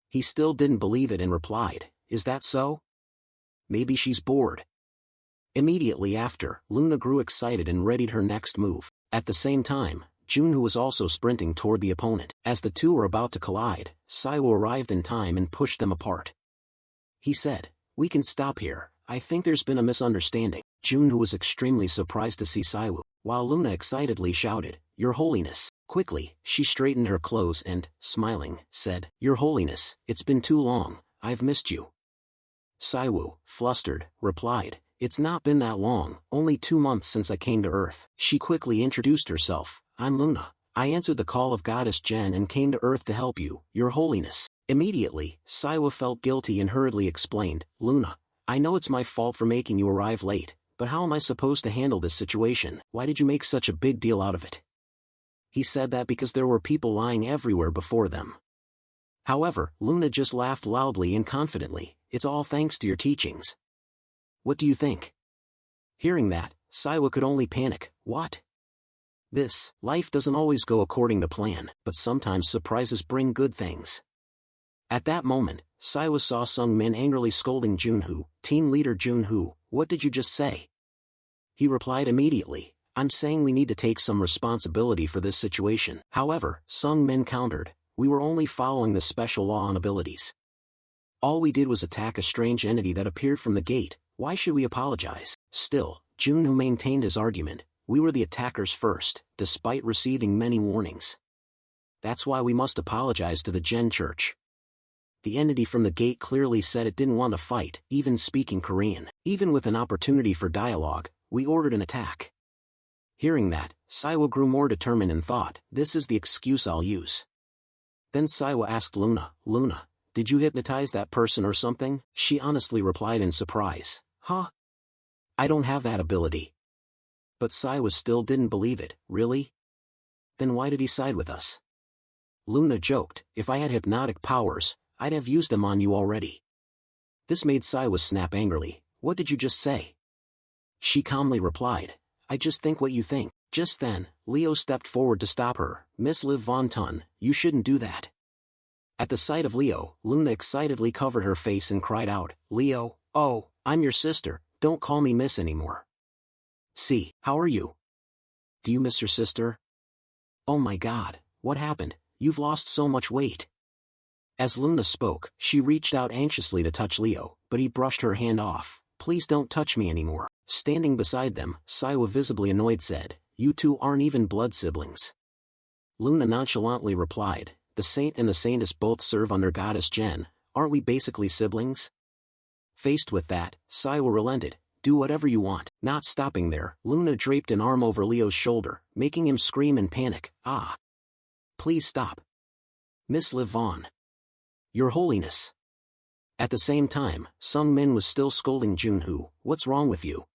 He still didn't believe it and replied, "Is that so? Maybe she's bored." Immediately after, Luna grew excited and readied her next move. At the same time, Junwoo was also sprinting toward the opponent. As the two were about to collide, Saiwo arrived in time and pushed them apart. He said, "We can stop here, I think there's been a misunderstanding." Junwoo was extremely surprised to see Saiwo, while Luna excitedly shouted, "Your Holiness." Quickly, she straightened her clothes and, smiling, said, "Your Holiness, it's been too long, I've missed you." Saiwu, flustered, replied, "It's not been that long, only 2 months since I came to Earth." She quickly introduced herself, "I'm Luna. I answered the call of Goddess Jen and came to Earth to help you, Your Holiness." Immediately, Saiwa felt guilty and hurriedly explained, "Luna, I know it's my fault for making you arrive late, but how am I supposed to handle this situation? Why did you make such a big deal out of it?" He said that because there were people lying everywhere before them. However, Luna just laughed loudly and confidently, "It's all thanks to your teachings. What do you think?" Hearing that, Saiwa could only panic. What? Life doesn't always go according to plan, but sometimes surprises bring good things. At that moment, Saiwa saw Sung-min angrily scolding Junhoo. Team leader Junhoo, what did you just say? He replied immediately, I'm saying we need to take some responsibility for this situation. However, Sung-min countered, we were only following the special law on abilities. All we did was attack a strange entity that appeared from the gate, why should we apologize? Still, Junhoo maintained his argument, we were the attackers first, despite receiving many warnings. That's why we must apologize to the Gen Church. The entity from the gate clearly said it didn't want to fight, even speaking Korean. Even with an opportunity for dialogue, we ordered an attack. Hearing that, Saiwa grew more determined and thought, this is the excuse I'll use. Then Saiwa asked Luna, did you hypnotize that person or something? She honestly replied in surprise, huh? I don't have that ability. But Saiwa still didn't believe it, really? Then why did he side with us? Luna joked, if I had hypnotic powers, I'd have used them on you already. This made Saiwa snap angrily, what did you just say? She calmly replied, I just think what you think. Just then, Leo stepped forward to stop her, Miss Liv Von Tun, you shouldn't do that. At the sight of Leo, Luna excitedly covered her face and cried out, Leo, oh, I'm your sister, don't call me miss anymore. See, how are you? Do you miss your sister? Oh my god, what happened, you've lost so much weight. As Luna spoke, she reached out anxiously to touch Leo, but he brushed her hand off, please don't touch me anymore. Standing beside them, Saiwa visibly annoyed said, you two aren't even blood siblings. Luna nonchalantly replied, the saint and the saintess both serve under Goddess Jen, aren't we basically siblings? Faced with that, Saiwa relented, do whatever you want. Not stopping there, Luna draped an arm over Leo's shoulder, making him scream in panic, ah! Please stop. Miss Liv Von. Your Holiness. At the same time, Sung-min was still scolding Junhoo, what's wrong with you?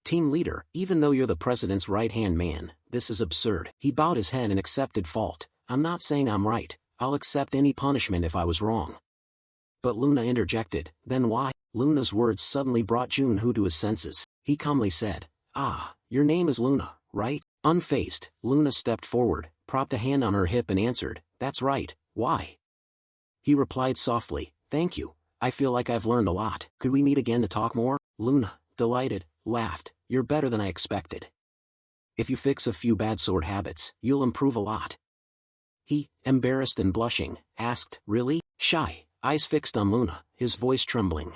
Team leader, even though you're the president's right-hand man, this is absurd. He bowed his head and accepted fault, I'm not saying I'm right, I'll accept any punishment if I was wrong. But Luna interjected, then why? Luna's words suddenly brought Junhoo to his senses. He calmly said, ah, your name is Luna, right? Unfazed, Luna stepped forward, propped a hand on her hip and answered, that's right, why? He replied softly, thank you, I feel like I've learned a lot. Could we meet again to talk more? Luna, delighted, laughed, you're better than I expected. If you fix a few bad sword habits, you'll improve a lot. He, embarrassed and blushing, asked, really? Shy, eyes fixed on Luna, his voice trembling.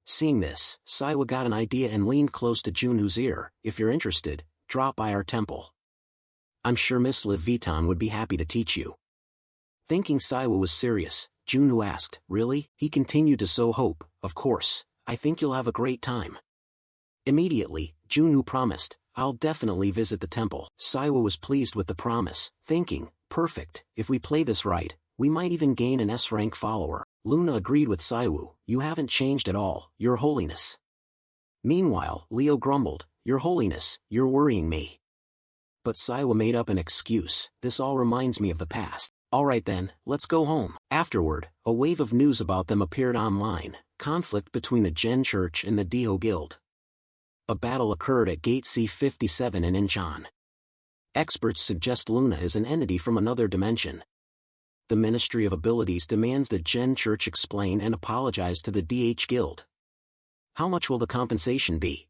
Seeing this, Saiwa got an idea and leaned close to Junhoo's ear, if you're interested, drop by our temple. I'm sure Miss Liv Vuitton would be happy to teach you. Thinking Saiwa was serious, Junhoo asked, really? He continued to sow hope, of course, I think you'll have a great time. Immediately, Junhoo promised, I'll definitely visit the temple. Saiwa was pleased with the promise, thinking, perfect, if we play this right, we might even gain an S-rank follower. Luna agreed with Saiwa, you haven't changed at all, Your Holiness. Meanwhile, Leo grumbled, Your Holiness, you're worrying me. But Saiwa made up an excuse, this all reminds me of the past. Alright then, let's go home. Afterward, a wave of news about them appeared online, conflict between the Gen Church and the Dio Guild. A battle occurred at Gate C57 in Incheon. Experts suggest Luna is an entity from another dimension. The Ministry of Abilities demands that Gen Church explain and apologize to the DH Guild. How much will the compensation be?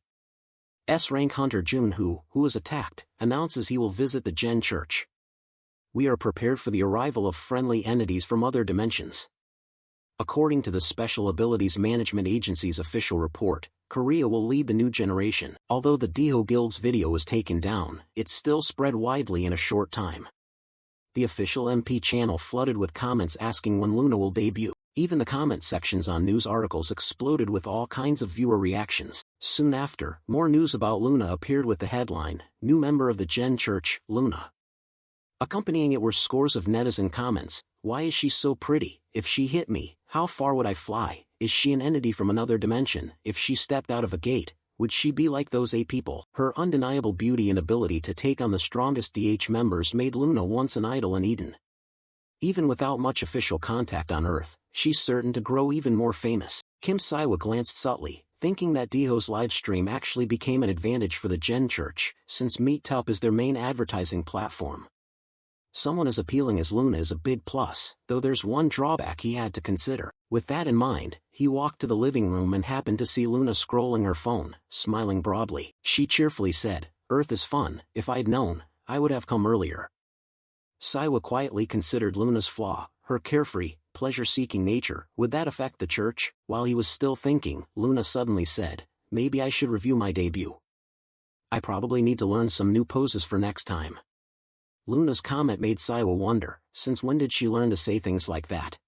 S-rank hunter Junhoo, who was attacked, announces he will visit the Gen Church. We are prepared for the arrival of friendly entities from other dimensions. According to the Special Abilities Management Agency's official report, Korea will lead the new generation. Although the Dio Guild's video was taken down, it still spread widely in a short time. The official MP channel flooded with comments asking when Luna will debut. Even the comment sections on news articles exploded with all kinds of viewer reactions. Soon after, more news about Luna appeared with the headline, New Member of the Gen Church, Luna. Accompanying it were scores of netizen comments, why is she so pretty? If she hit me, how far would I fly? Is she an entity from another dimension? If she stepped out of a gate, would she be like those 8 people? Her undeniable beauty and ability to take on the strongest DH members made Luna once an idol in Eden. Even without much official contact on Earth, she's certain to grow even more famous. Kim Saiwa glanced subtly, thinking that Diho's livestream actually became an advantage for the Gen Church, since Meetup is their main advertising platform. Someone as appealing as Luna is a big plus, though there's one drawback he had to consider. With that in mind, he walked to the living room and happened to see Luna scrolling her phone, smiling broadly. She cheerfully said, "Earth is fun, if I'd known, I would have come earlier." Saiwa quietly considered Luna's flaw, her carefree, pleasure-seeking nature. Would that affect the church? While he was still thinking, Luna suddenly said, "Maybe I should review my debut. I probably need to learn some new poses for next time." Luna's comment made Saiwa wonder, since when did she learn to say things like that?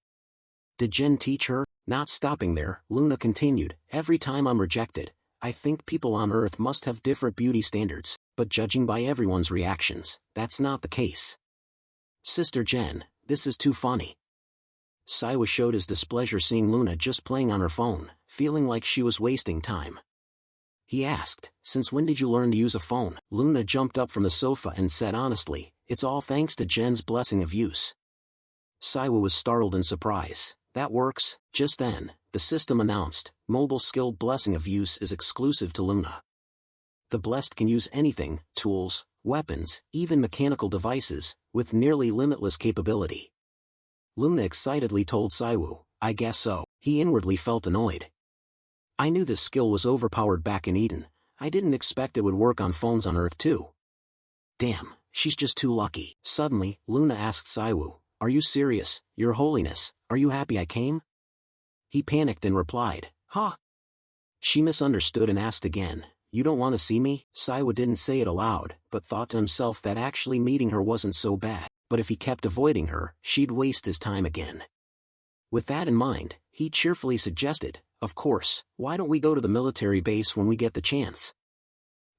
Did Jen teach her? Not stopping there, Luna continued, "Every time I'm rejected, I think people on Earth must have different beauty standards, but judging by everyone's reactions, that's not the case. Sister Jen, this is too funny." Saiwa showed his displeasure seeing Luna just playing on her phone, feeling like she was wasting time. He asked, "Since when did you learn to use a phone?" Luna jumped up from the sofa and said honestly, "It's all thanks to Jen's blessing of use." Saiwa was startled in surprise. "That works?" Just then, the system announced, "Mobile skill blessing of use is exclusive to Luna. The blessed can use anything, tools, weapons, even mechanical devices, with nearly limitless capability." Luna excitedly told Saiwu, "I guess so." He inwardly felt annoyed. "I knew this skill was overpowered back in Eden, I didn't expect it would work on phones on Earth too. Damn, she's just too lucky." Suddenly, Luna asked Saiwu, "Are you serious, Your Holiness, are you happy I came?" He panicked and replied, "Huh?" She misunderstood and asked again, "You don't want to see me?" Saiwu didn't say it aloud, but thought to himself that actually meeting her wasn't so bad, but if he kept avoiding her, she'd waste his time again. With that in mind, he cheerfully suggested, "Of course, why don't we go to the military base when we get the chance?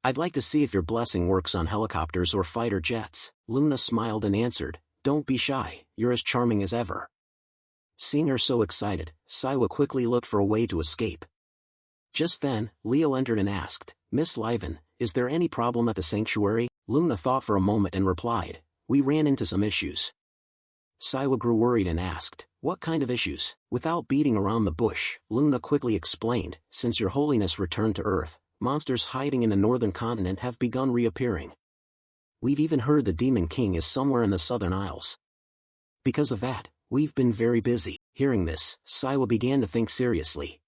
I'd like to see if your blessing works on helicopters or fighter jets." Luna smiled and answered, "Don't be shy, you're as charming as ever." Seeing her so excited, Saiwa quickly looked for a way to escape. Just then, Leo entered and asked, "Miss Liven, is there any problem at the sanctuary?" Luna thought for a moment and replied, "We ran into some issues." Saiwa grew worried and asked, "What kind of issues?" Without beating around the bush, Luna quickly explained, "Since Your Holiness returned to Earth, monsters hiding in the northern continent have begun reappearing. We've even heard the Demon King is somewhere in the Southern Isles. Because of that, we've been very busy." Hearing this, Saiwa began to think seriously.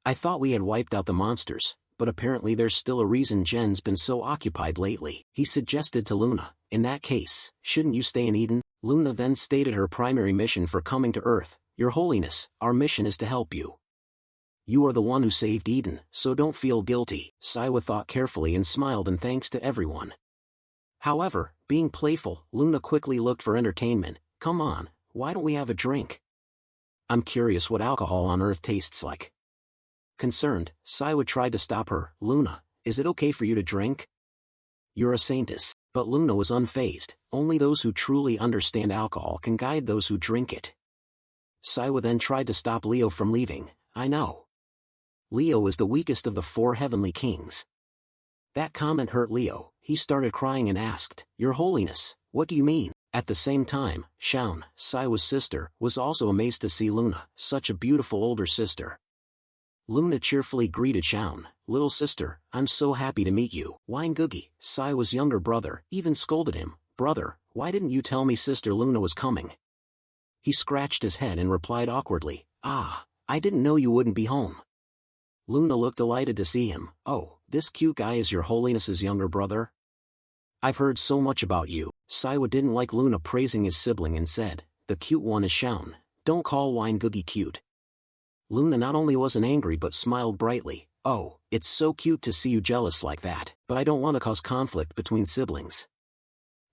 "I thought we had wiped out the monsters, but apparently there's still a reason Jen's been so occupied lately." He suggested to Luna, "In that case, shouldn't you stay in Eden?" Luna then stated her primary mission for coming to Earth, "Your Holiness, our mission is to help you. You are the one who saved Eden, so don't feel guilty." Saiwa thought carefully and smiled in thanks to everyone. However, being playful, Luna quickly looked for entertainment. "Come on, why don't we have a drink? I'm curious what alcohol on Earth tastes like." Concerned, Saiwa tried to stop her. "Luna, is it okay for you to drink? You're a saintess." But Luna was unfazed. Only those who truly understand alcohol can guide those who drink it. Saiwa then tried to stop Leo from leaving. "I know. Leo is the weakest of the 4 heavenly kings." That comment hurt Leo. He started crying and asked, "Your Holiness, what do you mean?" At the same time, Shaun, Saiwa's sister, was also amazed to see Luna, such a beautiful older sister. Luna cheerfully greeted Shaun, "Little sister, I'm so happy to meet you." Wingugi, Saiwa's younger brother, even scolded him, "Brother, why didn't you tell me Sister Luna was coming?" He scratched his head and replied awkwardly, I didn't know you wouldn't be home." Luna looked delighted to see him. "Oh, this cute guy is Your Holiness's younger brother? I've heard so much about you." Saiwa didn't like Luna praising his sibling and said, "The cute one is Shaun. Don't call Wingugi cute." Luna not only wasn't angry but smiled brightly. "Oh, it's so cute to see you jealous like that, but I don't want to cause conflict between siblings."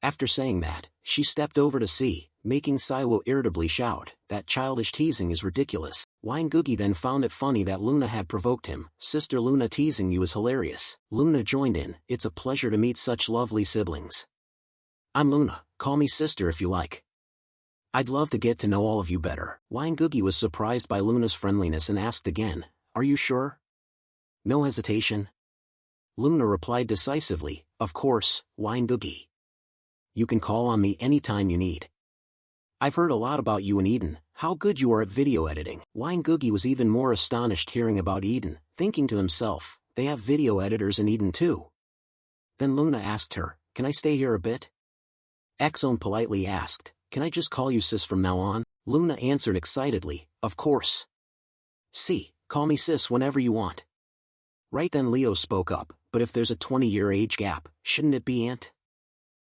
After saying that, she stepped over to see, making Saiwa irritably shout, "That childish teasing is ridiculous." Wingugi then found it funny that Luna had provoked him. "Sister Luna teasing you is hilarious." Luna joined in, "It's a pleasure to meet such lovely siblings. I'm Luna, call me sister if you like. I'd love to get to know all of you better." Wingugi was surprised by Luna's friendliness and asked again, "Are you sure?" No hesitation. Luna replied decisively, "Of course, Wingugi. You can call on me anytime you need. I've heard a lot about you in Eden, how good you are at video editing. Wine Googie was even more astonished hearing about Eden, thinking to himself, they have video editors in Eden too. Then Luna asked her, can I stay here a bit? Exone politely asked, can I just call you sis from now on? Luna answered excitedly, of course. See, call me sis whenever you want. Right then Leo spoke up, but if there's a 20-year age gap, shouldn't it be Aunt?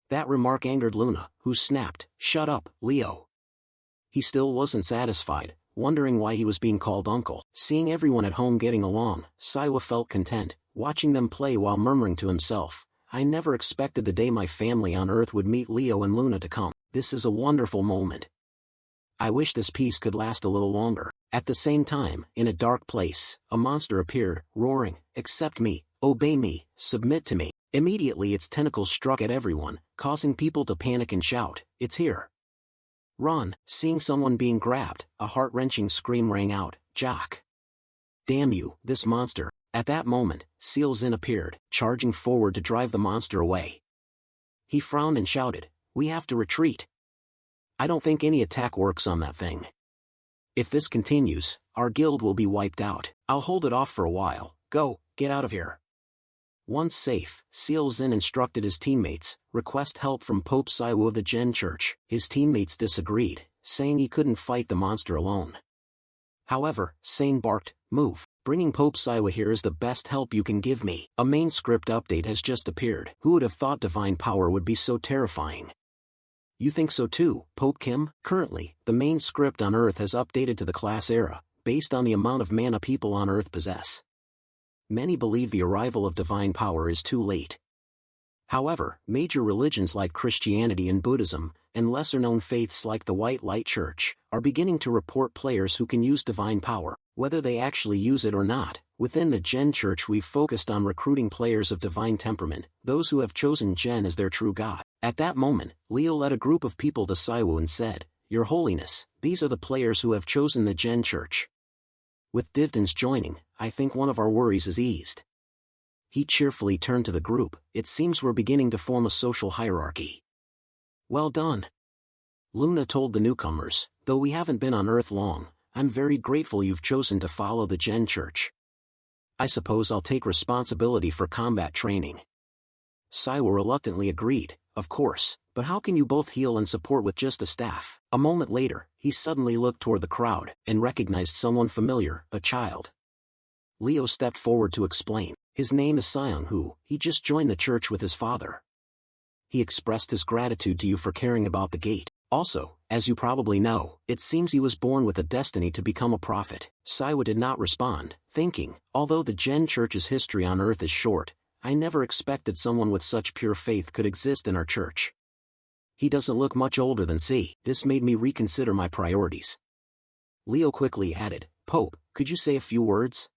That remark angered Luna, who snapped, shut up, Leo. He still wasn't satisfied, wondering why he was being called uncle. Seeing everyone at home getting along, Saiwa felt content, watching them play while murmuring to himself, I never expected the day my family on Earth would meet Leo and Luna to come. This is a wonderful moment. I wish this peace could last a little longer. At the same time, in a dark place, a monster appeared, roaring, accept me, obey me, submit to me. Immediately its tentacles struck at everyone, causing people to panic and shout, it's here. Run. Seeing someone being grabbed, a heart-wrenching scream rang out, Jock. Damn you, this monster. At that moment, Seal Zin appeared, charging forward to drive the monster away. He frowned and shouted, we have to retreat. I don't think any attack works on that thing. If this continues, our guild will be wiped out. I'll hold it off for a while. Go, get out of here. Once safe, Seal Zin instructed his teammates, request help from Pope Saiwu of the Gen Church. His teammates disagreed, saying he couldn't fight the monster alone. However, Sane barked, move. Bringing Pope Saiwa here is the best help you can give me. A main script update has just appeared. Who would have thought divine power would be so terrifying? You think so too, Pope Kim? Currently, the main script on Earth has updated to the class era, based on the amount of mana people on Earth possess. Many believe the arrival of divine power is too late. However, major religions like Christianity and Buddhism, and lesser-known faiths like the White Light Church, are beginning to report players who can use divine power, whether they actually use it or not. Within the Gen Church we've focused on recruiting players of divine temperament, those who have chosen Gen as their true god. At that moment, Leo led a group of people to Saiwu and said, Your Holiness, these are the players who have chosen the Gen Church. With Divdans joining, I think one of our worries is eased. He cheerfully turned to the group, it seems we're beginning to form a social hierarchy. Well done. Luna told the newcomers, though we haven't been on Earth long, I'm very grateful you've chosen to follow the Gen Church. I suppose I'll take responsibility for combat training. Saiwa reluctantly agreed, of course, but how can you both heal and support with just a staff? A moment later, he suddenly looked toward the crowd, and recognized someone familiar, a child. Leo stepped forward to explain. His name is Seong-Hu, he just joined the church with his father. He expressed his gratitude to you for caring about the gate. Also, as you probably know, it seems he was born with a destiny to become a prophet. Saiwa did not respond, thinking, although the Gen Church's history on Earth is short, I never expected someone with such pure faith could exist in our church. He doesn't look much older than C. This made me reconsider my priorities. Leo quickly added, Pope, could you say a few words?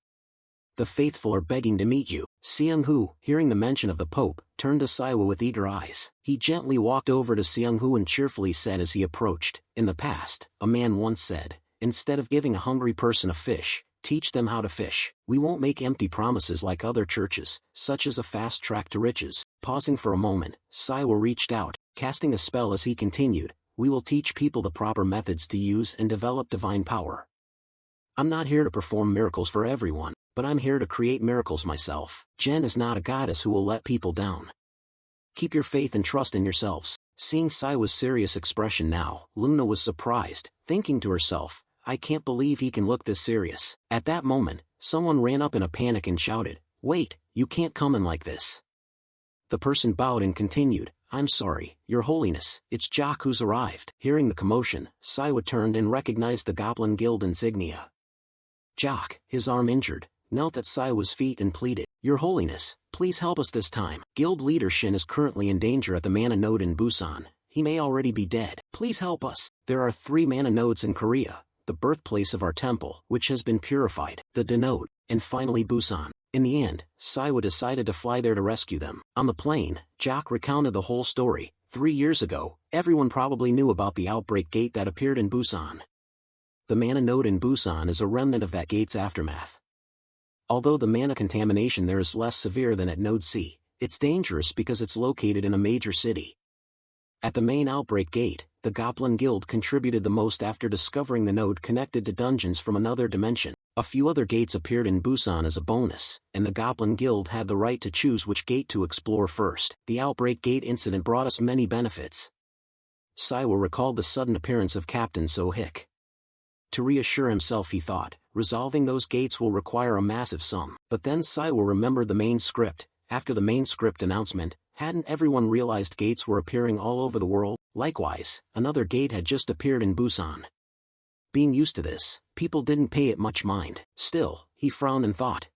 The faithful are begging to meet you. Seong-Hu, hearing the mention of the Pope, turned to Saiwa with eager eyes. He gently walked over to Seong-Hu and cheerfully said as he approached, in the past, a man once said, instead of giving a hungry person a fish, teach them how to fish. We won't make empty promises like other churches, such as a fast track to riches. Pausing for a moment, Saiwa reached out, casting a spell as he continued, we will teach people the proper methods to use and develop divine power. I'm not here to perform miracles for everyone, but I'm here to create miracles myself. Jen is not a goddess who will let people down. Keep your faith and trust in yourselves. Seeing Saiwa's serious expression now, Luna was surprised, thinking to herself, I can't believe he can look this serious. At that moment, someone ran up in a panic and shouted, wait, you can't come in like this. The person bowed and continued, I'm sorry, Your Holiness, it's Jock who's arrived. Hearing the commotion, Saiwa turned and recognized the Goblin Guild insignia. Jock, his arm injured, knelt at Saiwa's feet and pleaded, Your Holiness, please help us this time. Guild leader Shin is currently in danger at the mana node in Busan. He may already be dead. Please help us. There are 3 mana nodes in Korea, the birthplace of our temple, which has been purified, the Denode, and finally Busan. In the end, Saiwa decided to fly there to rescue them. On the plane, Jock recounted the whole story. 3 years ago, everyone probably knew about the outbreak gate that appeared in Busan. The mana node in Busan is a remnant of that gate's aftermath. Although the mana contamination there is less severe than at Node C, it's dangerous because it's located in a major city. At the main outbreak gate, the Goblin Guild contributed the most after discovering the node connected to dungeons from another dimension. A few other gates appeared in Busan as a bonus, and the Goblin Guild had the right to choose which gate to explore first. The outbreak gate incident brought us many benefits. Saiwa recalled the sudden appearance of Captain So-hik. To reassure himself he thought, resolving those gates will require a massive sum. But then Saiwa remembered the main script. After the main script announcement, hadn't everyone realized gates were appearing all over the world? Likewise, another gate had just appeared in Busan. Being used to this, people didn't pay it much mind. Still, he frowned and thought.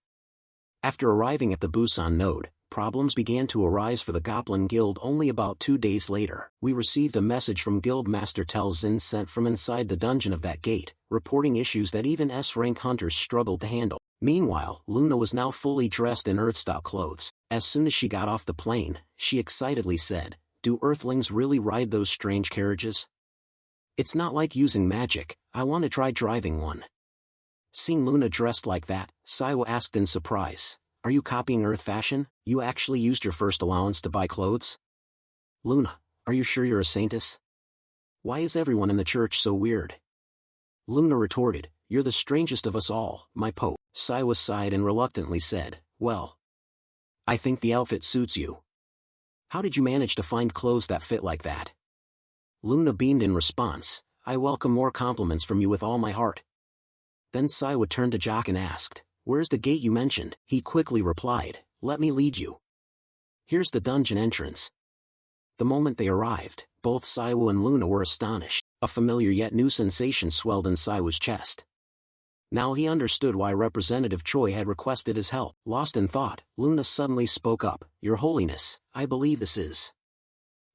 After arriving at the Busan node, problems began to arise for the Goblin Guild. Only about 2 days later, we received a message from Guildmaster Telzin sent from inside the dungeon of that gate, reporting issues that even S-rank hunters struggled to handle. Meanwhile, Luna was now fully dressed in Earth-style clothes. As soon as she got off the plane, she excitedly said, "Do Earthlings really ride those strange carriages? It's not like using magic, I want to try driving one." Seeing Luna dressed like that, Saiwa asked in surprise, "Are you copying Earth fashion? You actually used your first allowance to buy clothes?" "Luna, are you sure you're a saintess? Why is everyone in the church so weird?" Luna retorted, "You're the strangest of us all, my Pope." Saiwa sighed and reluctantly said, "Well, I think the outfit suits you. How did you manage to find clothes that fit like that?" Luna beamed in response, "I welcome more compliments from you with all my heart." Then Saiwa turned to Jock and asked, "Where's the gate you mentioned?" He quickly replied, "Let me lead you. Here's the dungeon entrance." The moment they arrived, both Saiwa and Luna were astonished. A familiar yet new sensation swelled in Saiwa's chest. Now he understood why Representative Choi had requested his help. Lost in thought, Luna suddenly spoke up, "Your Holiness, I believe this is..."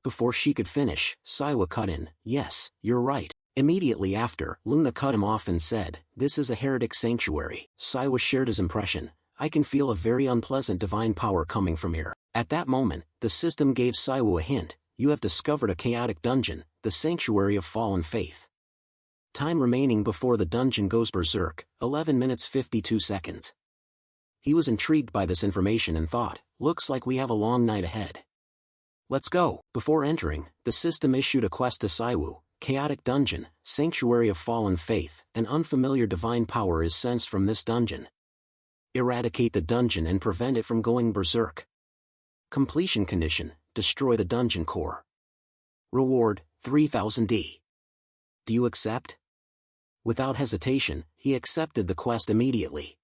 Before she could finish, Saiwa cut in, "Yes, you're right." Immediately after, Luna cut him off and said, "This is a heretic sanctuary." Saiwa shared his impression, "I can feel a very unpleasant divine power coming from here." At that moment, the system gave Saiwa a hint, "You have discovered a chaotic dungeon, the Sanctuary of Fallen Faith. Time remaining before the dungeon goes berserk, 11 minutes 52 seconds. He was intrigued by this information and thought, "Looks like we have a long night ahead. Let's go." Before entering, the system issued a quest to Saiwu, "Chaotic Dungeon, Sanctuary of Fallen Faith, an unfamiliar divine power is sensed from this dungeon. Eradicate the dungeon and prevent it from going berserk. Completion condition, destroy the dungeon core. Reward, 3000 D. Do you accept?" Without hesitation, he accepted the quest immediately.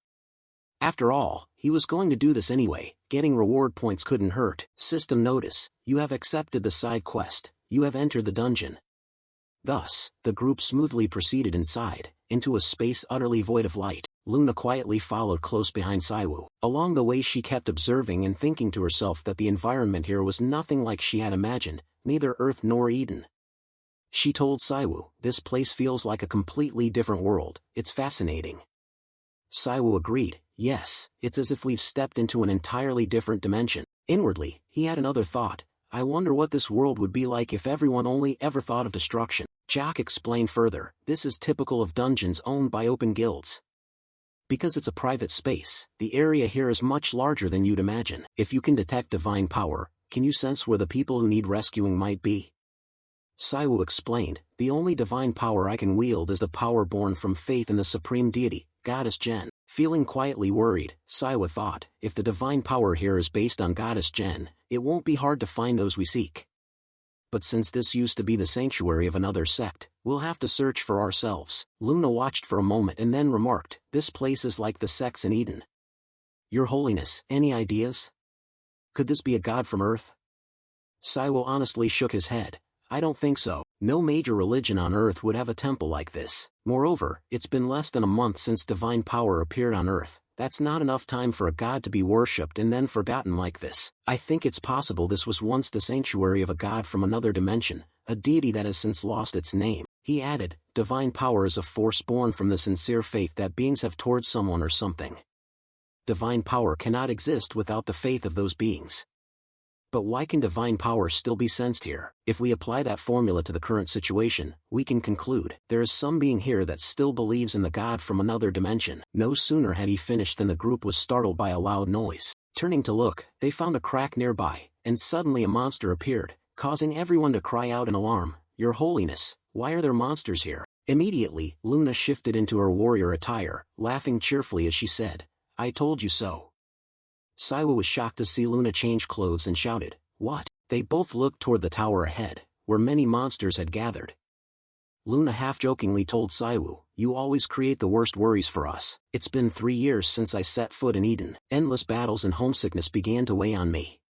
After all, he was going to do this anyway, getting reward points couldn't hurt. System notice, you have accepted the side quest, you have entered the dungeon. Thus, the group smoothly proceeded inside, into a space utterly void of light. Luna quietly followed close behind Saiwu. Along the way she kept observing and thinking to herself that the environment here was nothing like she had imagined, neither Earth nor Eden. She told Saiwu, "This place feels like a completely different world, it's fascinating." Saiwu agreed, "Yes, it's as if we've stepped into an entirely different dimension." Inwardly, he had another thought, "I wonder what this world would be like if everyone only ever thought of destruction." Jock explained further, "This is typical of dungeons owned by open guilds. Because it's a private space, the area here is much larger than you'd imagine. If you can detect divine power, can you sense where the people who need rescuing might be?" Saiwu explained, "The only divine power I can wield is the power born from faith in the supreme deity, Goddess Gen." Feeling quietly worried, Saiwa thought, "If the divine power here is based on Goddess Gen, it won't be hard to find those we seek. But since this used to be the sanctuary of another sect, we'll have to search for ourselves." Luna watched for a moment and then remarked, "This place is like the sects in Eden. Your Holiness, any ideas? Could this be a god from Earth?" Saiwo honestly shook his head, "I don't think so. No major religion on Earth would have a temple like this. Moreover, it's been less than a month since divine power appeared on Earth. That's not enough time for a god to be worshipped and then forgotten like this. I think it's possible this was once the sanctuary of a god from another dimension, a deity that has since lost its name." He added, "Divine power is a force born from the sincere faith that beings have towards someone or something. Divine power cannot exist without the faith of those beings. But why can divine power still be sensed here? If we apply that formula to the current situation, we can conclude, there is some being here that still believes in the god from another dimension." No sooner had he finished than the group was startled by a loud noise. Turning to look, they found a crack nearby, and suddenly a monster appeared, causing everyone to cry out in alarm, "Your Holiness, why are there monsters here?" Immediately, Luna shifted into her warrior attire, laughing cheerfully as she said, "I told you so." Saiwa was shocked to see Luna change clothes and shouted, "What?" They both looked toward the tower ahead, where many monsters had gathered. Luna half-jokingly told Saiwu, "You always create the worst worries for us. It's been 3 years since I set foot in Eden. Endless battles and homesickness began to weigh on me.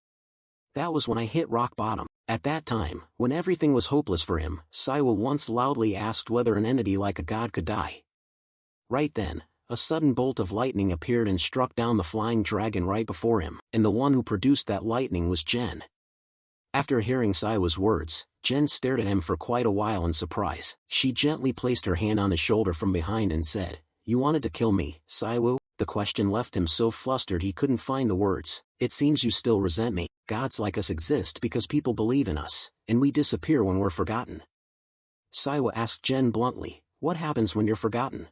That was when I hit rock bottom." At that time, when everything was hopeless for him, Saiwa once loudly asked whether an entity like a god could die. Right then, a sudden bolt of lightning appeared and struck down the flying dragon right before him, and the one who produced that lightning was Jen. After hearing Saiwa's words, Jen stared at him for quite a while in surprise. She gently placed her hand on his shoulder from behind and said, "You wanted to kill me, Saiwu?" The question left him so flustered he couldn't find the words. "It seems you still resent me. Gods like us exist because people believe in us, and we disappear when we're forgotten." Saiwa asked Jen bluntly, "What happens when you're forgotten?"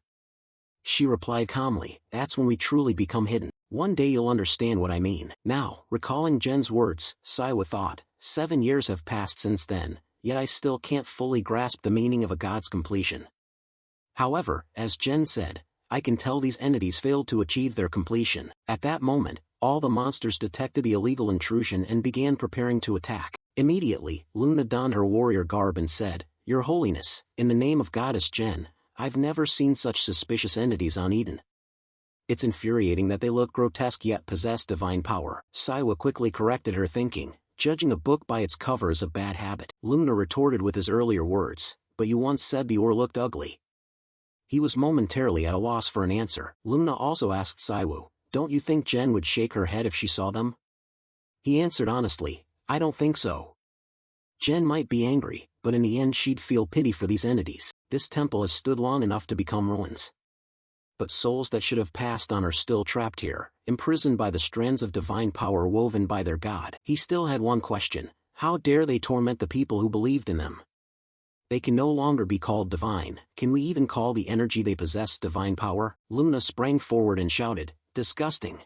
She replied calmly, "That's when we truly become hidden. One day you'll understand what I mean." Now, recalling Jen's words, Saiwa thought, 7 years have passed since then, yet I still can't fully grasp the meaning of a god's completion. However, as Jen said, I can tell these entities failed to achieve their completion. At that moment, all the monsters detected the illegal intrusion and began preparing to attack. Immediately, Luna donned her warrior garb and said, "Your Holiness, in the name of Goddess Jen, I've never seen such suspicious entities on Eden. It's infuriating that they look grotesque yet possess divine power." Saiwa quickly corrected her thinking, "Judging a book by its cover is a bad habit." Luna retorted with his earlier words, "But you once said the ore looked ugly." He was momentarily at a loss for an answer. Luna also asked Saiwu, "Don't you think Jen would shake her head if she saw them?" He answered honestly, "I don't think so. Jen might be angry, but in the end she'd feel pity for these entities. This temple has stood long enough to become ruins. But souls that should have passed on are still trapped here, imprisoned by the strands of divine power woven by their god." He still had one question: how dare they torment the people who believed in them? They can no longer be called divine. Can we even call the energy they possess divine power? Luna sprang forward and shouted, "Disgusting."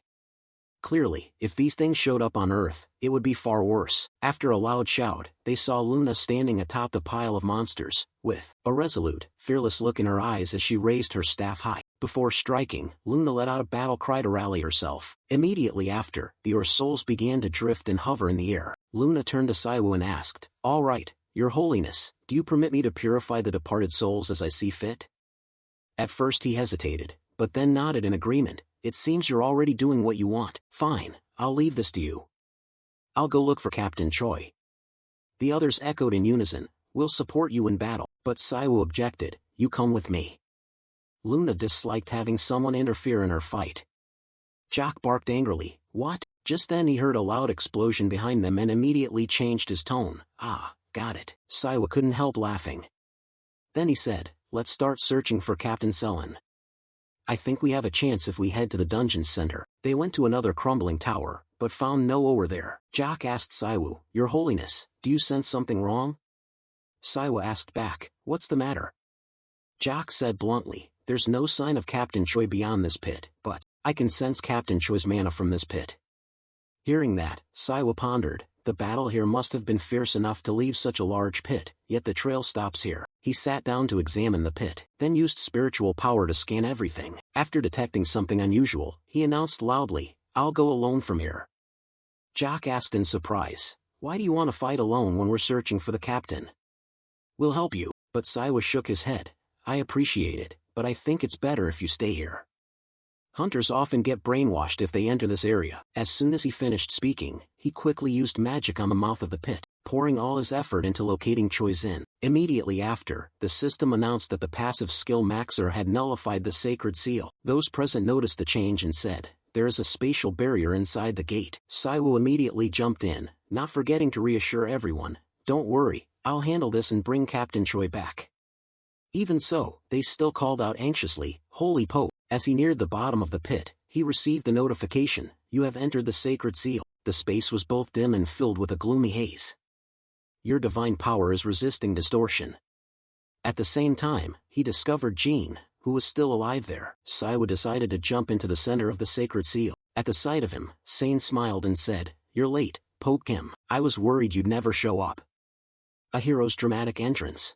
Clearly, if these things showed up on Earth, it would be far worse. After a loud shout, they saw Luna standing atop the pile of monsters, with a resolute, fearless look in her eyes as she raised her staff high. Before striking, Luna let out a battle cry to rally herself. Immediately after, the Ur souls began to drift and hover in the air. Luna turned to Saiwu and asked, "All right, Your Holiness, do you permit me to purify the departed souls as I see fit?" At first he hesitated, but then nodded in agreement. "It seems you're already doing what you want. Fine, I'll leave this to you. I'll go look for Captain Choi." The others echoed in unison, "We'll support you in battle." But Saiwu objected, "You come with me." Luna disliked having someone interfere in her fight. Jock barked angrily, "What?" Just then he heard a loud explosion behind them and immediately changed his tone. "Ah, got it." Saiwa couldn't help laughing. Then he said, "Let's start searching for Captain Selen. I think we have a chance if we head to the dungeon center." They went to another crumbling tower, but found no ore there. Jock asked Saiwu, "Your Holiness, do you sense something wrong?" Saiwa asked back, "What's the matter?" Jock said bluntly, "There's no sign of Captain Choi beyond this pit, but I can sense Captain Choi's mana from this pit." Hearing that, Saiwa pondered, the battle here must have been fierce enough to leave such a large pit, yet the trail stops here. He sat down to examine the pit, then used spiritual power to scan everything. After detecting something unusual, he announced loudly, "I'll go alone from here." Jock asked in surprise, "Why do you want to fight alone when we're searching for the captain?" "We'll help you." But Saiwa shook his head, "I appreciate it, but I think it's better if you stay here. Hunters often get brainwashed if they enter this area." As soon as he finished speaking, he quickly used magic on the mouth of the pit, pouring all his effort into locating Choi's Inn. Immediately after, the system announced that the passive skill maxer had nullified the sacred seal. Those present noticed the change and said, "There is a spatial barrier inside the gate." Saiwu immediately jumped in, not forgetting to reassure everyone, "Don't worry, I'll handle this and bring Captain Choi back." Even so, they still called out anxiously, "Holy Pope." As he neared the bottom of the pit, he received the notification, "You have entered the sacred seal." The space was both dim and filled with a gloomy haze. "Your divine power is resisting distortion." At the same time, he discovered Jean, who was still alive there. Saiwa decided to jump into the center of the sacred seal. At the sight of him, Sane smiled and said, "You're late, Pope Kim. I was worried you'd never show up." A hero's dramatic entrance.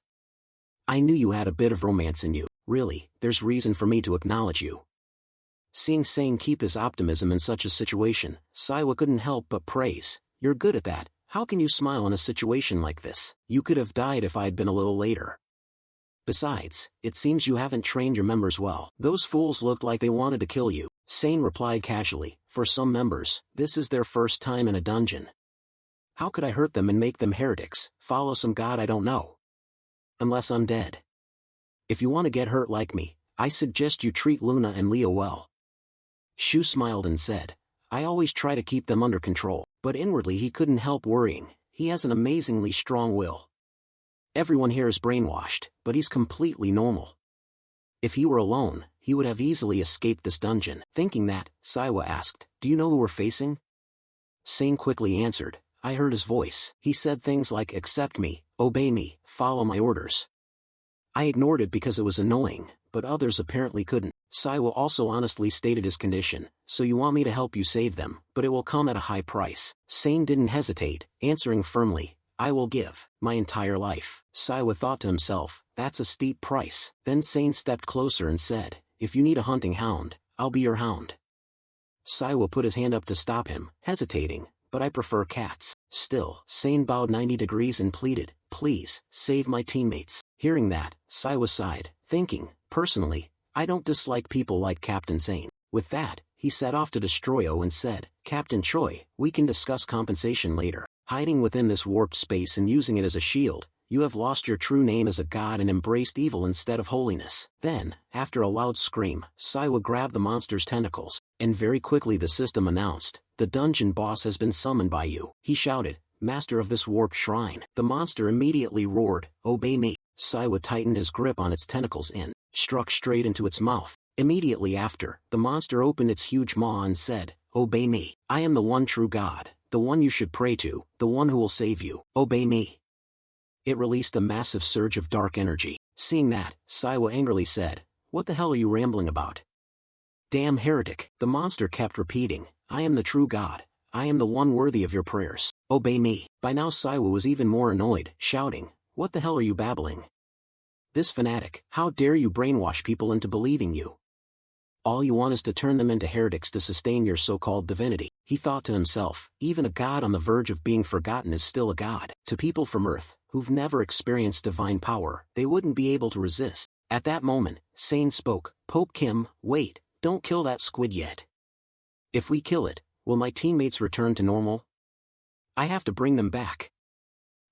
I knew you had a bit of romance in you. Really, there's reason for me to acknowledge you. Seeing Sane keep his optimism in such a situation, Saiwa couldn't help but praise. You're good at that. How can you smile in a situation like this? You could have died if I'd been a little later. Besides, it seems you haven't trained your members well. Those fools looked like they wanted to kill you. Sane replied casually. For some members, this is their first time in a dungeon. How could I hurt them and make them heretics, follow some god I don't know? Unless I'm dead. If you want to get hurt like me, I suggest you treat Luna and Leo well. Shu smiled and said, I always try to keep them under control, but inwardly he couldn't help worrying. He has an amazingly strong will. Everyone here is brainwashed, but he's completely normal. If he were alone, he would have easily escaped this dungeon. Thinking that, Saiwa asked, do you know who we're facing? Sane quickly answered, I heard his voice. He said things like accept me, obey me, follow my orders. I ignored it because it was annoying, but others apparently couldn't. Saiwa also honestly stated his condition, so you want me to help you save them, but it will come at a high price. Sane didn't hesitate, answering firmly, I will give my entire life. Saiwa thought to himself, that's a steep price. Then Sane stepped closer and said, if you need a hunting hound, I'll be your hound. Saiwa put his hand up to stop him, hesitating, but I prefer cats. Still, Sane bowed 90 degrees and pleaded, please, save my teammates. Hearing that, Saiwa sighed, thinking, personally, I don't dislike people like Captain Sane. With that, he set off to destroy O and said, Captain Choi, we can discuss compensation later. Hiding within this warped space and using it as a shield, you have lost your true name as a god and embraced evil instead of holiness. Then, after a loud scream, Saiwa grabbed the monster's tentacles, and very quickly the system announced, the dungeon boss has been summoned by you. He shouted, master of this warped shrine. The monster immediately roared, obey me. Saiwa tightened his grip on its tentacles and struck straight into its mouth. Immediately after, the monster opened its huge maw and said, obey me. I am the one true god, the one you should pray to, the one who will save you. Obey me. It released a massive surge of dark energy. Seeing that, Saiwa angrily said, what the hell are you rambling about? Damn heretic. The monster kept repeating, I am the true god. I am the one worthy of your prayers. Obey me. By now Saiwa was even more annoyed, shouting, what the hell are you babbling? This fanatic, how dare you brainwash people into believing you? All you want is to turn them into heretics to sustain your so-called divinity. He thought to himself, even a god on the verge of being forgotten is still a god. To people from Earth, who've never experienced divine power, they wouldn't be able to resist. At that moment, Sane spoke, Pope Kim, wait, don't kill that squid yet. If we kill it, will my teammates return to normal? I have to bring them back.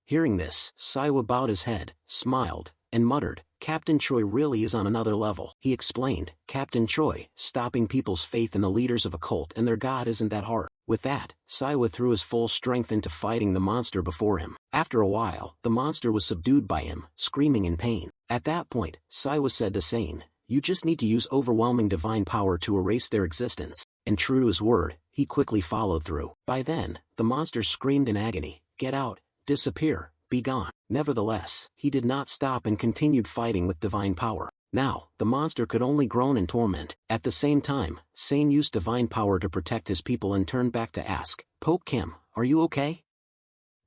Hearing this, Saiwa bowed his head, smiled, and muttered, Captain Choi really is on another level. He explained, Captain Choi, stopping people's faith in the leaders of a cult and their god isn't that hard. With that, Saiwa threw his full strength into fighting the monster before him. After a while, the monster was subdued by him, screaming in pain. At that point, Saiwa said to Sane, you just need to use overwhelming divine power to erase their existence. And true to his word, he quickly followed through. By then, the monster screamed in agony, get out, disappear, be gone. Nevertheless, he did not stop and continued fighting with divine power. Now, the monster could only groan in torment. At the same time, Sane used divine power to protect his people and turned back to ask, Pope Kim, are you okay?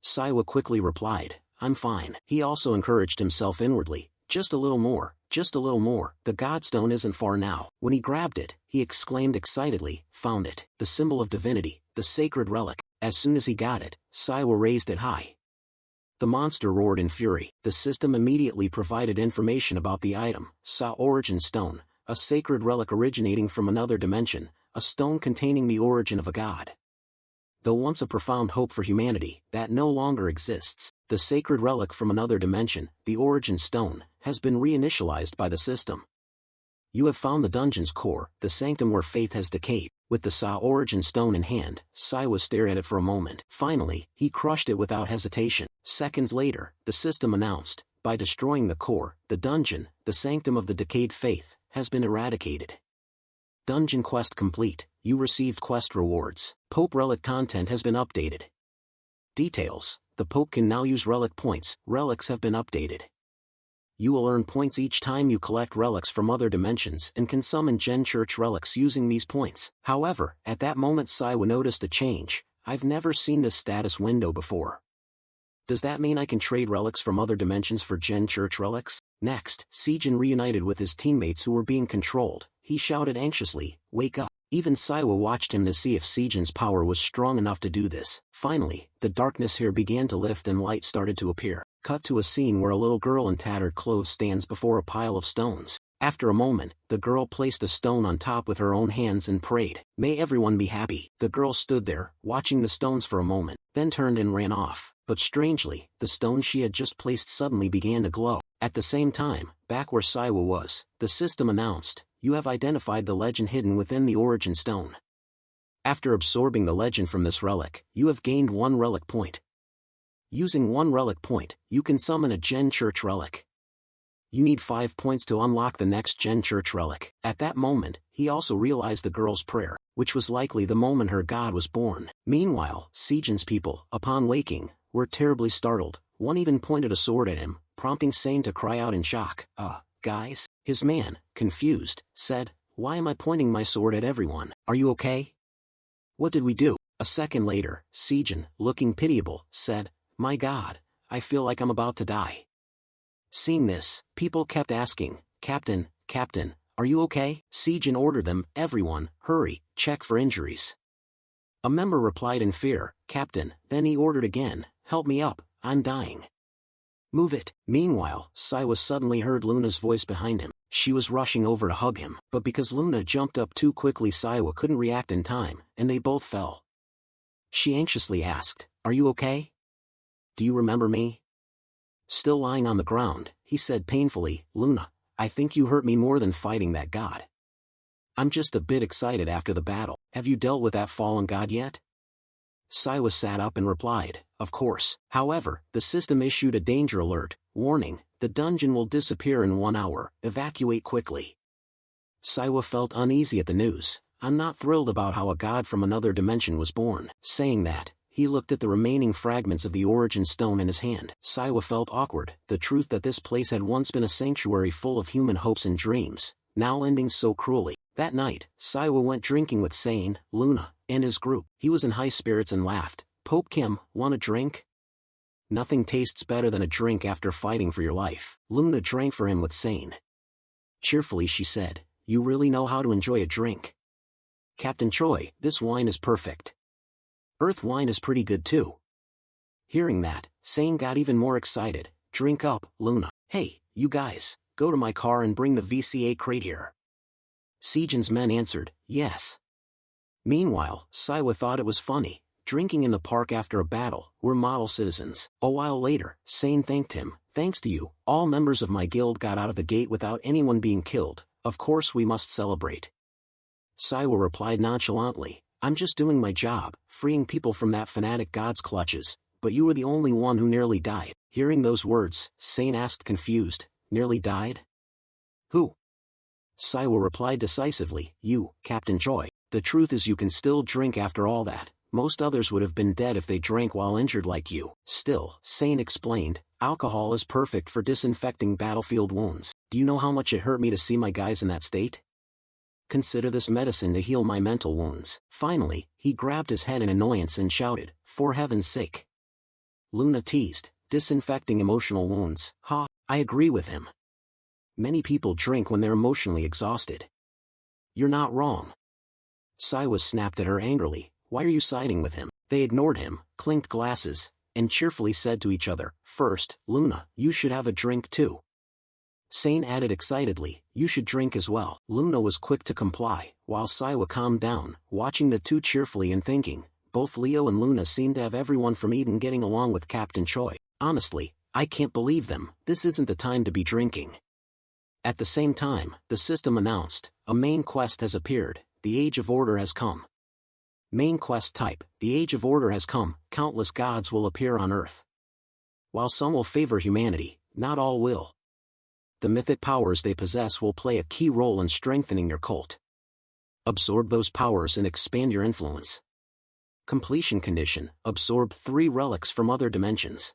Saiwa quickly replied, I'm fine. He also encouraged himself inwardly, just a little more, just a little more. The Godstone isn't far now. When he grabbed it, he exclaimed excitedly, found it, the symbol of divinity, the sacred relic. As soon as he got it, Saiwa raised it high. The monster roared in fury. The system immediately provided information about the item, Sa Origin Stone, a sacred relic originating from another dimension, a stone containing the origin of a god. Though once a profound hope for humanity, that no longer exists, the sacred relic from another dimension, the Origin Stone, has been reinitialized by the system. You have found the dungeon's core, the sanctum where faith has decayed. With the Sa Origin Stone in hand, Saiwa stared at it for a moment. Finally, he crushed it without hesitation. Seconds later, the system announced, by destroying the core, the dungeon, the sanctum of the decayed faith, has been eradicated. Dungeon quest complete. You received quest rewards. Pope relic content has been updated. Details: the Pope can now use relic points. Relics have been updated. You will earn points each time you collect relics from other dimensions and can summon Gen Church relics using these points. However, at that moment Saiwa noticed a change. I've never seen this status window before. Does that mean I can trade relics from other dimensions for Gen Church relics? Next, Sejin reunited with his teammates who were being controlled. He shouted anxiously, "Wake up." Even Saiwa watched him to see if Sejin's power was strong enough to do this. Finally, the darkness here began to lift and light started to appear. Cut to a scene where a little girl in tattered clothes stands before a pile of stones. After a moment, the girl placed a stone on top with her own hands and prayed, "May everyone be happy." The girl stood there, watching the stones for a moment, then turned and ran off. But strangely, the stone she had just placed suddenly began to glow. At the same time, back where Saiwa was, the system announced, "You have identified the legend hidden within the origin stone. After absorbing the legend from this relic, you have gained 1 relic point. Using 1 relic point, you can summon a Gen Church relic. You need 5 points to unlock the next Gen Church relic." At that moment, he also realized the girl's prayer, which was likely the moment her god was born. Meanwhile, Sejin's people, upon waking, were terribly startled. One even pointed a sword at him, prompting Sane to cry out in shock. Guys?" His man, confused, said, "Why am I pointing my sword at everyone? Are you okay? What did we do?" A second later, Sejin, looking pitiable, said, "My god, I feel like I'm about to die." Seeing this, people kept asking, Captain, are you okay?" Sejin ordered them, "Everyone, hurry, check for injuries." A member replied in fear, "Captain," then he ordered again, "Help me up, I'm dying. Move it." Meanwhile, Saiwa suddenly heard Luna's voice behind him. She was rushing over to hug him, but because Luna jumped up too quickly, Saiwa couldn't react in time, and they both fell. She anxiously asked, "Are you okay? Do you remember me?" Still lying on the ground, he said painfully, "Luna, I think you hurt me more than fighting that god. I'm just a bit excited after the battle. Have you dealt with that fallen god yet?" Saiwa sat up and replied, "Of course." However, the system issued a danger alert, warning, "The dungeon will disappear in 1 hour, evacuate quickly." Saiwa felt uneasy at the news. "I'm not thrilled about how a god from another dimension was born." Saying that, he looked at the remaining fragments of the origin stone in his hand. Saiwa felt awkward. The truth that this place had once been a sanctuary full of human hopes and dreams, now ending so cruelly. That night, Saiwa went drinking with Sane, Luna, and his group. He was in high spirits and laughed. "Pope Kim, want a drink?" "Nothing tastes better than a drink after fighting for your life." Luna drank for him with Sane. Cheerfully she said, "You really know how to enjoy a drink. Captain Choi, this wine is perfect. Earth wine is pretty good too." Hearing that, Sane got even more excited. "Drink up, Luna." "Hey, you guys, go to my car and bring the VCA crate here." Sejin's men answered, "Yes." Meanwhile, Saiwa thought it was funny. Drinking in the park after a battle, we're model citizens. A while later, Sane thanked him. "Thanks to you, all members of my guild got out of the gate without anyone being killed. Of course we must celebrate." Saiwa replied nonchalantly, "I'm just doing my job, freeing people from that fanatic god's clutches, but you were the only one who nearly died." Hearing those words, Sane asked confused, "Nearly died? Who?" Saiwa replied decisively, "You, Captain Choi. The truth is you can still drink after all that. Most others would have been dead if they drank while injured like you." Still, Sane explained, "Alcohol is perfect for disinfecting battlefield wounds. Do you know how much it hurt me to see my guys in that state? Consider this medicine to heal my mental wounds." Finally, he grabbed his head in annoyance and shouted, "For heaven's sake." Luna teased, "Disinfecting emotional wounds, ha, I agree with him. Many people drink when they're emotionally exhausted." "You're not wrong." Saiwa snapped at her angrily, "Why are you siding with him?" They ignored him, clinked glasses, and cheerfully said to each other, "First, Luna, you should have a drink too." Sane added excitedly, "You should drink as well." Luna was quick to comply, while Saiwa calmed down, watching the two cheerfully and thinking, both Leo and Luna seem to have everyone from Eden getting along with Captain Choi. Honestly, I can't believe them. This isn't the time to be drinking. At the same time, the system announced, a main quest has appeared, the Age of Order has come. Main quest type, the Age of Order has come, countless gods will appear on Earth. While some will favor humanity, not all will. The mythic powers they possess will play a key role in strengthening your cult. Absorb those powers and expand your influence. Completion condition, absorb 3 relics from other dimensions.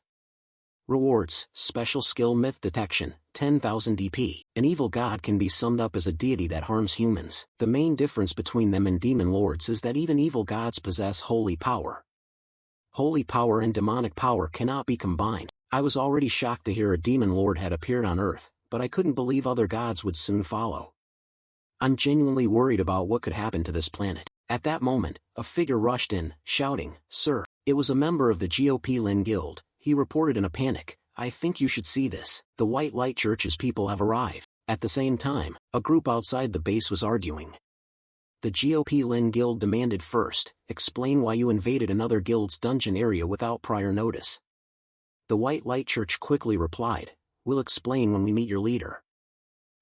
Rewards, special skill myth detection, 10,000 DP. An evil god can be summed up as a deity that harms humans. The main difference between them and demon lords is that even evil gods possess holy power. Holy power and demonic power cannot be combined. I was already shocked to hear a demon lord had appeared on Earth, but I couldn't believe other gods would soon follow. I'm genuinely worried about what could happen to this planet. At that moment, a figure rushed in, shouting, "Sir!" It was a member of the GOP Lin Guild. He reported in a panic, "I think you should see this. The White Light Church's people have arrived." At the same time, a group outside the base was arguing. The GOP Lin Guild demanded, "First, explain why you invaded another guild's dungeon area without prior notice." The White Light Church quickly replied, "We'll explain when we meet your leader.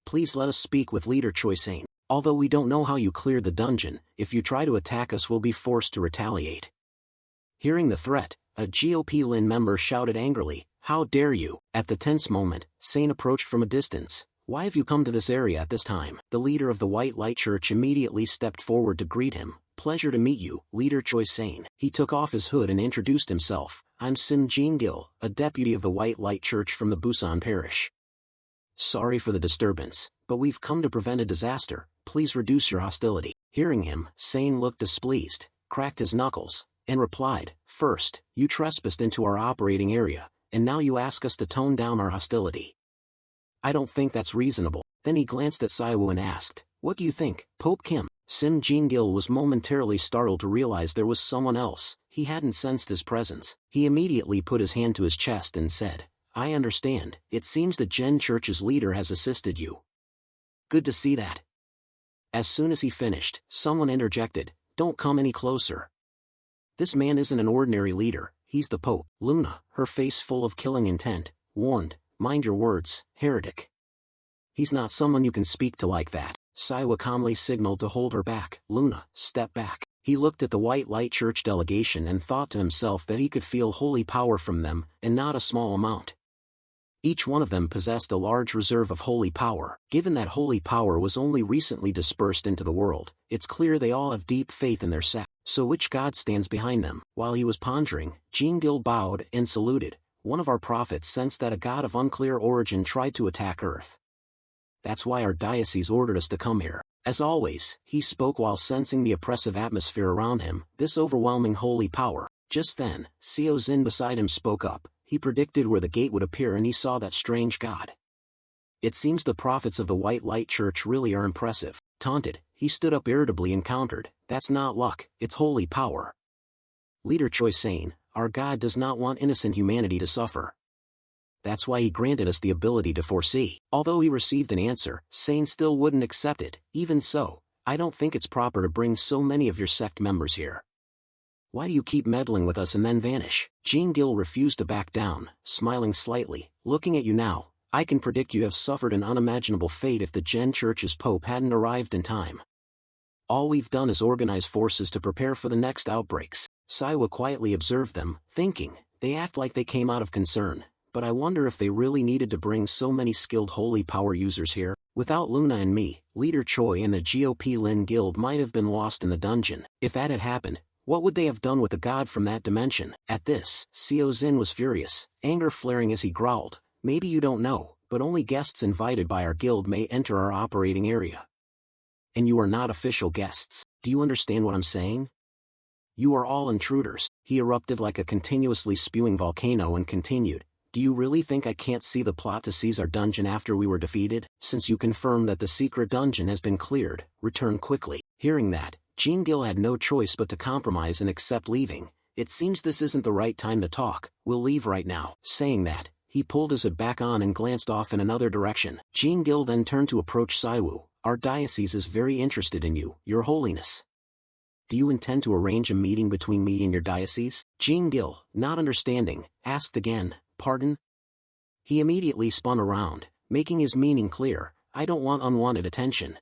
Please let us speak with Leader Choi Sane. Although we don't know how you cleared the dungeon, if you try to attack us we'll be forced to retaliate." Hearing the threat, a GOP Lin member shouted angrily, "How dare you!" At the tense moment, Sane approached from a distance. "Why have you come to this area at this time?" The leader of the White Light Church immediately stepped forward to greet him. "Pleasure to meet you, Leader Choi Sane." He took off his hood and introduced himself. "I'm Sim Jin-gil, a deputy of the White Light Church from the Busan Parish. Sorry for the disturbance, but we've come to prevent a disaster. Please reduce your hostility." Hearing him, Sane looked displeased, cracked his knuckles, and replied, "First, you trespassed into our operating area, and now you ask us to tone down our hostility. I don't think that's reasonable." Then he glanced at Saiwoo and asked, "What do you think, Pope Kim?" Sim Jin-gil was momentarily startled to realize there was someone else. He hadn't sensed his presence. He immediately put his hand to his chest and said, "I understand. It seems the Gen Church's leader has assisted you. Good to see that." As soon as he finished, someone interjected, "Don't come any closer. This man isn't an ordinary leader, he's the Pope." Luna, her face full of killing intent, warned, "Mind your words, heretic. He's not someone you can speak to like that." Saiwa calmly signaled to hold her back. "Luna, step back." He looked at the White Light Church delegation and thought to himself that he could feel holy power from them, and not a small amount. Each one of them possessed a large reserve of holy power. Given that holy power was only recently dispersed into the world, it's clear they all have deep faith in their sect. So which god stands behind them? While he was pondering, Jin-gil bowed and saluted. "One of our prophets sensed that a god of unclear origin tried to attack Earth. That's why our diocese ordered us to come here." As always, he spoke while sensing the oppressive atmosphere around him, this overwhelming holy power. Just then, Seo Zin beside him spoke up. He predicted where the gate would appear and he saw that strange god. "It seems the prophets of the White Light Church really are impressive." Taunted, he stood up irritably and countered, "That's not luck, it's holy power. Leader Choi Sane, our God does not want innocent humanity to suffer. That's why he granted us the ability to foresee." Although he received an answer, Sane still wouldn't accept it. "Even so, I don't think it's proper to bring so many of your sect members here. Why do you keep meddling with us and then vanish?" Jin-gil refused to back down, smiling slightly. "Looking at you now, I can predict you have suffered an unimaginable fate if the Gen Church's Pope hadn't arrived in time. All we've done is organize forces to prepare for the next outbreaks." Saiwa quietly observed them, thinking, "They act like they came out of concern, but I wonder if they really needed to bring so many skilled holy power users here. Without Luna and me, Leader Choi and the GOP Lin Guild might have been lost in the dungeon. If that had happened, what would they have done with the god from that dimension?" At this, Seo Zin was furious, anger flaring as he growled, "Maybe you don't know, but only guests invited by our guild may enter our operating area. And you are not official guests. Do you understand what I'm saying? You are all intruders." He erupted like a continuously spewing volcano and continued, "Do you really think I can't see the plot to seize our dungeon after we were defeated? Since you confirm that the secret dungeon has been cleared, return quickly." Hearing that, Jin-gil had no choice but to compromise and accept leaving. "It seems this isn't the right time to talk, we'll leave right now." Saying that, he pulled his hood back on and glanced off in another direction. Jin-gil then turned to approach Saiwoo. "Our diocese is very interested in you, Your Holiness. Do you intend to arrange a meeting between me and your diocese?" Jin-gil, not understanding, asked again, "Pardon?" He immediately spun around, making his meaning clear, "I don't want unwanted attention."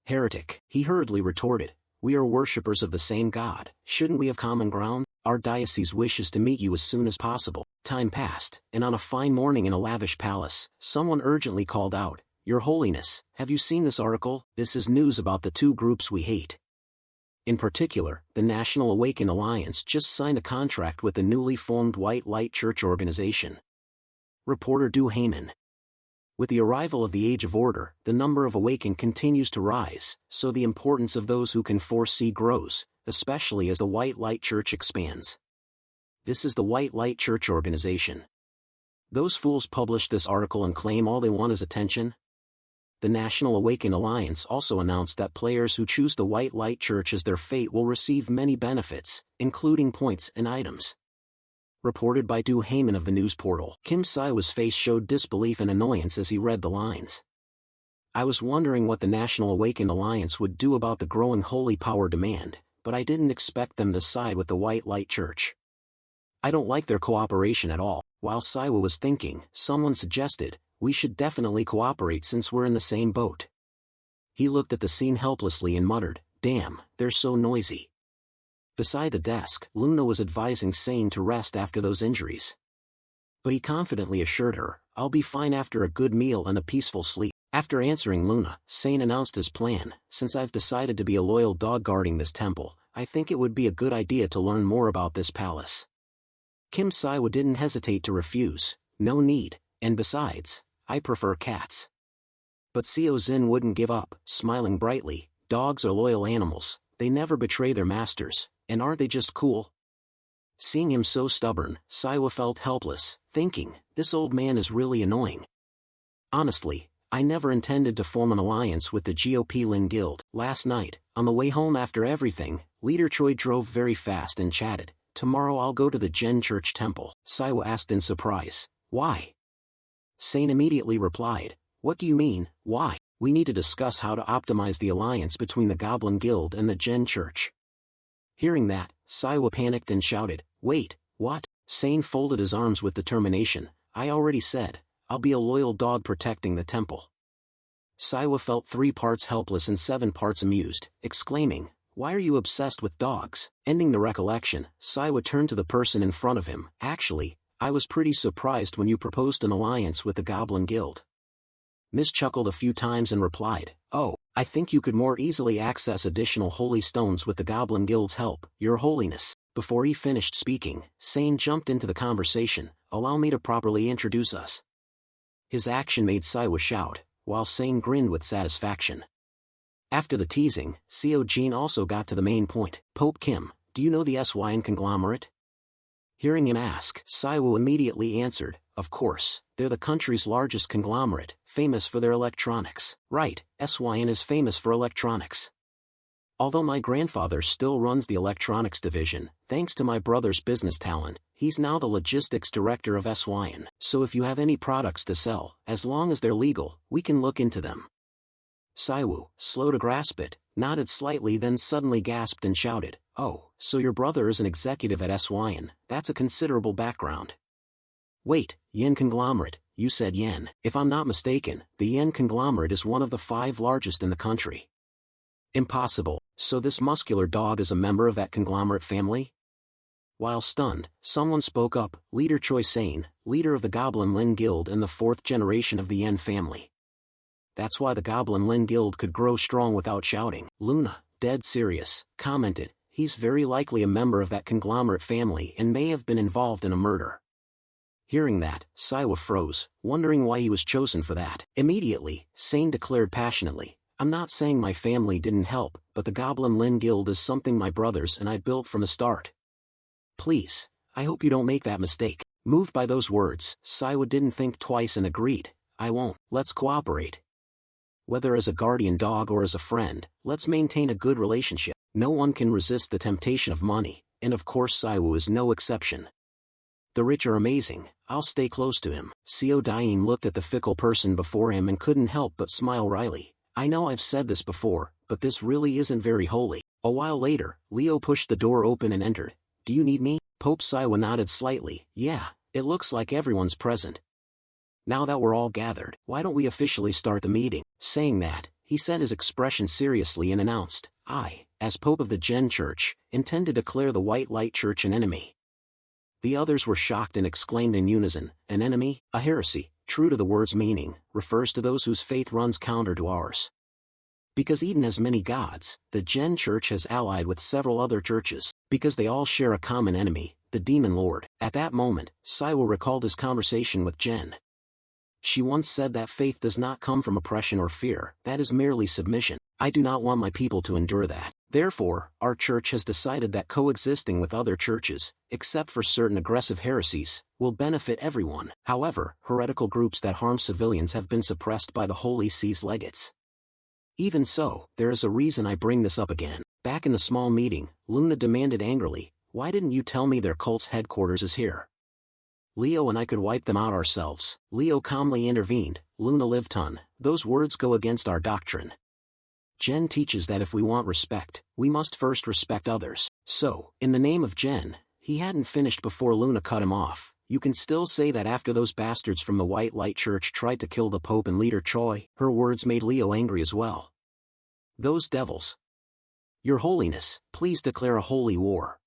"Heretic," he hurriedly retorted, "we are worshippers of the same God, shouldn't we have common ground? Our diocese wishes to meet you as soon as possible." Time passed, and on a fine morning in a lavish palace, someone urgently called out, "Your Holiness, have you seen this article? This is news about the two groups we hate. In particular, the National Awaken Alliance just signed a contract with the newly formed White Light Church organization." Reporter Du Heyman. With the arrival of the Age of Order, the number of Awaken continues to rise, so the importance of those who can foresee grows, especially as the White Light Church expands. This is the White Light Church organization. Those fools publish this article and claim all they want is attention? The National Awakened Alliance also announced that players who choose the White Light Church as their fate will receive many benefits, including points and items. Reported by Du Heyman of the news portal. Kim Siwa's face showed disbelief and annoyance as he read the lines. I was wondering what the National Awakened Alliance would do about the growing holy power demand, but I didn't expect them to side with the White Light Church. I don't like their cooperation at all. While Siwa was thinking, someone suggested, we should definitely cooperate since we're in the same boat. He looked at the scene helplessly and muttered, damn, they're so noisy. Beside the desk, Luna was advising Sane to rest after those injuries. But he confidently assured her, I'll be fine after a good meal and a peaceful sleep. After answering Luna, Sane announced his plan, since I've decided to be a loyal dog guarding this temple, I think it would be a good idea to learn more about this palace. Kim Siwa didn't hesitate to refuse, no need, and besides, I prefer cats. But Seo Zin wouldn't give up, smiling brightly, dogs are loyal animals, they never betray their masters, and aren't they just cool? Seeing him so stubborn, Siwa felt helpless, thinking, this old man is really annoying. Honestly, I never intended to form an alliance with the GOP Lin Guild. Last night, on the way home after everything, Leader Choi drove very fast and chatted, tomorrow I'll go to the Gen Church Temple. Siwa asked in surprise, why? Sane immediately replied, what do you mean, why? We need to discuss how to optimize the alliance between the Goblin Guild and the Gen Church. Hearing that, Siwa panicked and shouted, wait, what? Sane folded his arms with determination, I already said, I'll be a loyal dog protecting the temple. Siwa felt 3 parts helpless and 7 parts amused, exclaiming, why are you obsessed with dogs? Ending the recollection, Siwa turned to the person in front of him, actually, I was pretty surprised when you proposed an alliance with the Goblin Guild. Miss chuckled a few times and replied, oh, I think you could more easily access additional holy stones with the Goblin Guild's help, Your Holiness. Before he finished speaking, Sane jumped into the conversation, allow me to properly introduce us. His action made Siwa shout, while Sane grinned with satisfaction. After the teasing, Seo Jin also got to the main point. Pope Kim, do you know the SYN conglomerate? Hearing him ask, Siwa immediately answered, of course, they're the country's largest conglomerate, famous for their electronics. Right, SYN is famous for electronics. Although my grandfather still runs the electronics division, thanks to my brother's business talent, he's now the logistics director of SYN. So if you have any products to sell, as long as they're legal, we can look into them. Siwa, slow to grasp it, nodded slightly then suddenly gasped and shouted, oh, so your brother is an executive at SYN, that's a considerable background. Wait, Yen conglomerate, you said yen. If I'm not mistaken, the Yen conglomerate is one of the 5 largest in the country. Impossible, so this muscular dog is a member of that conglomerate family? While stunned, someone spoke up, Leader Choi Sane, leader of the Goblin Lin Guild and the 4th generation of the Yen family. That's why the Goblin Lin Guild could grow strong without shouting. Luna, dead serious, commented, he's very likely a member of that conglomerate family and may have been involved in a murder. Hearing that, Siwa froze, wondering why he was chosen for that. Immediately, Sane declared passionately, I'm not saying my family didn't help, but the Goblin Lin Guild is something my brothers and I built from the start. Please, I hope you don't make that mistake. Moved by those words, Siwa didn't think twice and agreed, I won't. Let's cooperate. Whether as a guardian dog or as a friend, let's maintain a good relationship. No one can resist the temptation of money, and of course Siwa is no exception. The rich are amazing, I'll stay close to him. Seo Dain looked at the fickle person before him and couldn't help but smile wryly. I know I've said this before, but this really isn't very holy. A while later, Leo pushed the door open and entered. Do you need me? Pope Siwa nodded slightly. Yeah, it looks like everyone's present. Now that we're all gathered, why don't we officially start the meeting? Saying that, he set his expression seriously and announced, I, as Pope of the Gen Church, intend to declare the White Light Church an enemy. The others were shocked and exclaimed in unison, an enemy? A heresy, true to the word's meaning, refers to those whose faith runs counter to ours. Because Eden has many gods, the Gen Church has allied with several other churches, because they all share a common enemy, the Demon Lord. At that moment, Siwa recalled his conversation with Jen. She once said that faith does not come from oppression or fear, that is merely submission. I do not want my people to endure that. Therefore, our church has decided that coexisting with other churches, except for certain aggressive heresies, will benefit everyone. However, heretical groups that harm civilians have been suppressed by the Holy See's legates. Even so, there is a reason I bring this up again. Back in the small meeting, Luna demanded angrily, "Why didn't you tell me their cult's headquarters is here? Leo and I could wipe them out ourselves." Leo calmly intervened, "Luna Livton, those words go against our doctrine. Jen teaches that if we want respect, we must first respect others. So, in the name of Jen," he hadn't finished before Luna cut him off, "you can still say that after those bastards from the White Light Church tried to kill the Pope and leader Choi." Her words made Leo angry as well. "Those devils. Your Holiness, please declare a holy war.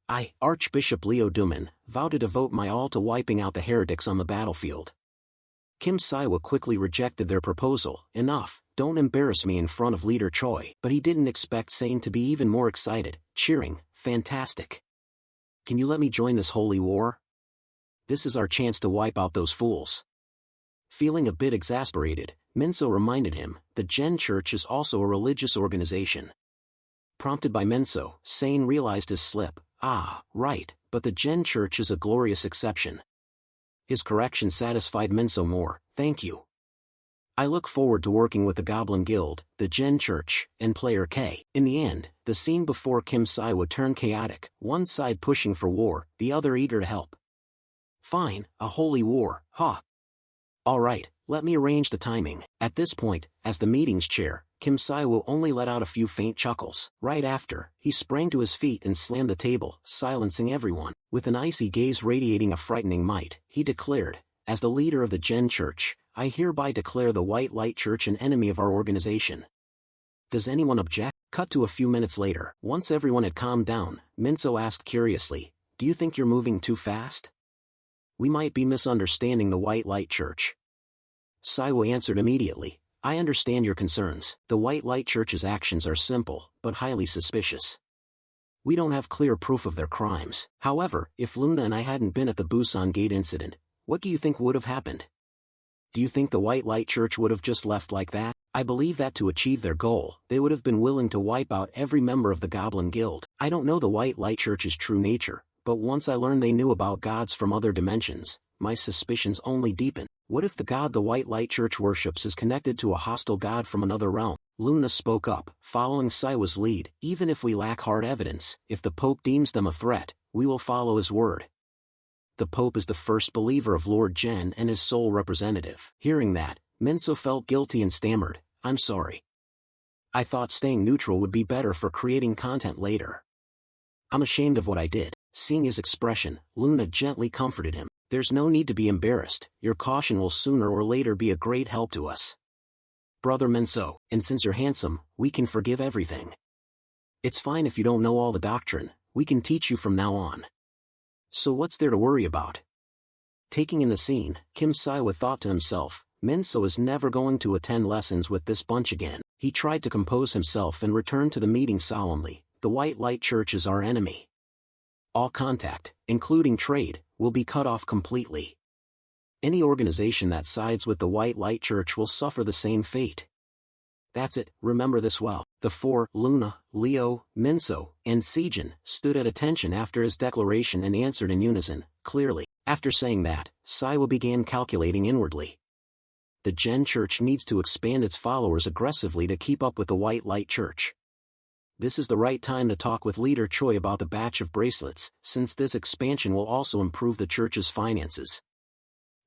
I, Archbishop Leo Duman, vow to devote my all to wiping out the heretics on the battlefield." Kim Saiwa quickly rejected their proposal. "Enough, don't embarrass me in front of Leader Choi." But he didn't expect Sane to be even more excited, cheering, "Fantastic. Can you let me join this holy war? This is our chance to wipe out those fools." Feeling a bit exasperated, Minso reminded him, "The Jen Church is also a religious organization." Prompted by Minso, Sane realized his slip. "Ah, right, but the Jen Church is a glorious exception." His correction satisfied Minso more. "Thank you. I look forward to working with the Goblin Guild, the Jen Church, and Player K." In the end, the scene before Kim Saiwa turned chaotic, one side pushing for war, the other eager to help. "Fine, a holy war, huh? Alright, let me arrange the timing." At this point, as the meeting's chair, Kim Saiwa only let out a few faint chuckles. Right after, he sprang to his feet and slammed the table, silencing everyone. With an icy gaze radiating a frightening might, he declared, "As the leader of the Jen Church, I hereby declare the White Light Church an enemy of our organization. Does anyone object?" Cut to a few minutes later. Once everyone had calmed down, Minso asked curiously, "Do you think you're moving too fast? We might be misunderstanding the White Light Church." Saiwa answered immediately, "I understand your concerns. The White Light Church's actions are simple, but highly suspicious. We don't have clear proof of their crimes. However, if Luna and I hadn't been at the Busan Gate incident, what do you think would have happened? Do you think the White Light Church would have just left like that? I believe that to achieve their goal, they would have been willing to wipe out every member of the Goblin Guild. I don't know the White Light Church's true nature, but once I learned they knew about gods from other dimensions, my suspicions only deepened. What if the god the White Light Church worships is connected to a hostile god from another realm?" Luna spoke up, following Saiwa's lead. "Even if we lack hard evidence, if the Pope deems them a threat, we will follow his word. The Pope is the first believer of Lord Jen and his sole representative." Hearing that, Minso felt guilty and stammered, "I'm sorry. I thought staying neutral would be better for creating content later. I'm ashamed of what I did." Seeing his expression, Luna gently comforted him. "There's no need to be embarrassed, your caution will sooner or later be a great help to us, Brother Minso, and since you're handsome, we can forgive everything. It's fine if you don't know all the doctrine, we can teach you from now on. So what's there to worry about?" Taking in the scene, Kim Saiwa thought to himself, "Minso is never going to attend lessons with this bunch again." He tried to compose himself and returned to the meeting solemnly. "The White Light Church is our enemy. All contact, including trade, will be cut off completely. Any organization that sides with the White Light Church will suffer the same fate. That's it, remember this well." The four, Luna, Leo, Minso, and Sejin, stood at attention after his declaration and answered in unison, "Clearly." After saying that, Saiwa began calculating inwardly. The Jen Church needs to expand its followers aggressively to keep up with the White Light Church. This is the right time to talk with Leader Choi about the batch of bracelets, since this expansion will also improve the church's finances.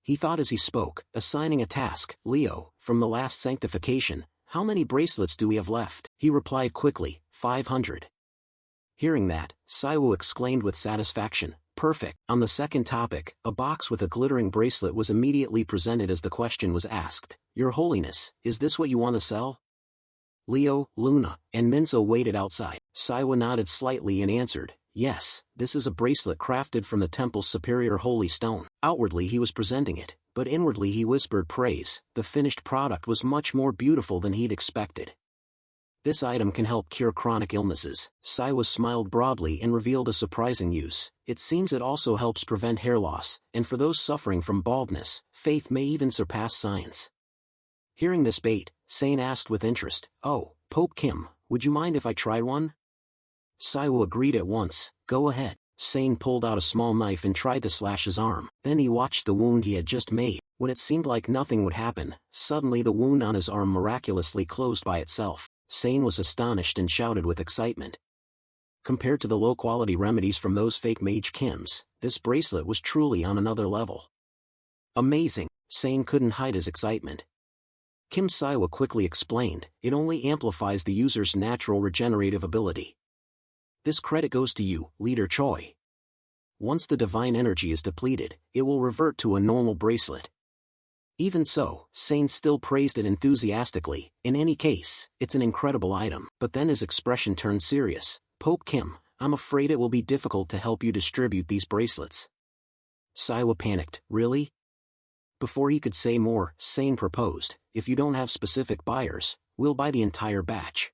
He thought as he spoke, assigning a task. "Leo, from the last sanctification, how many bracelets do we have left?" He replied quickly, 500. Hearing that, Saiwa exclaimed with satisfaction, "Perfect." On the second topic, a box with a glittering bracelet was immediately presented as the question was asked, "Your Holiness, is this what you want to sell?" Leo, Luna, and Minso waited outside. Saiwa nodded slightly and answered, "Yes, this is a bracelet crafted from the temple's superior holy stone." Outwardly he was presenting it, but inwardly he whispered praise. The finished product was much more beautiful than he'd expected. "This item can help cure chronic illnesses." Saiwa smiled broadly and revealed a surprising use. "It seems it also helps prevent hair loss, and for those suffering from baldness, faith may even surpass science." Hearing this bait, Sane asked with interest, "Oh, Pope Kim, would you mind if I tried one? Saiwa agreed at once. Go ahead. Sane pulled out a small knife and tried to slash his arm. Then he watched the wound he had just made. When it seemed like nothing would happen, suddenly the wound on his arm miraculously closed by itself. Sane was astonished and shouted with excitement. Compared to the low-quality remedies from those fake mage Kims, this bracelet was truly on another level. Amazing! Sane couldn't hide his excitement. Kim Saiwa quickly explained, it only amplifies the user's natural regenerative ability. This credit goes to you, Leader Choi. Once the divine energy is depleted, it will revert to a normal bracelet. Even so, Sane still praised it enthusiastically. In any case, it's an incredible item. But then his expression turned serious. Pope Kim, I'm afraid it will be difficult to help you distribute these bracelets. Saiwa panicked. Really? Before he could say more, Sane proposed, if you don't have specific buyers, we'll buy the entire batch.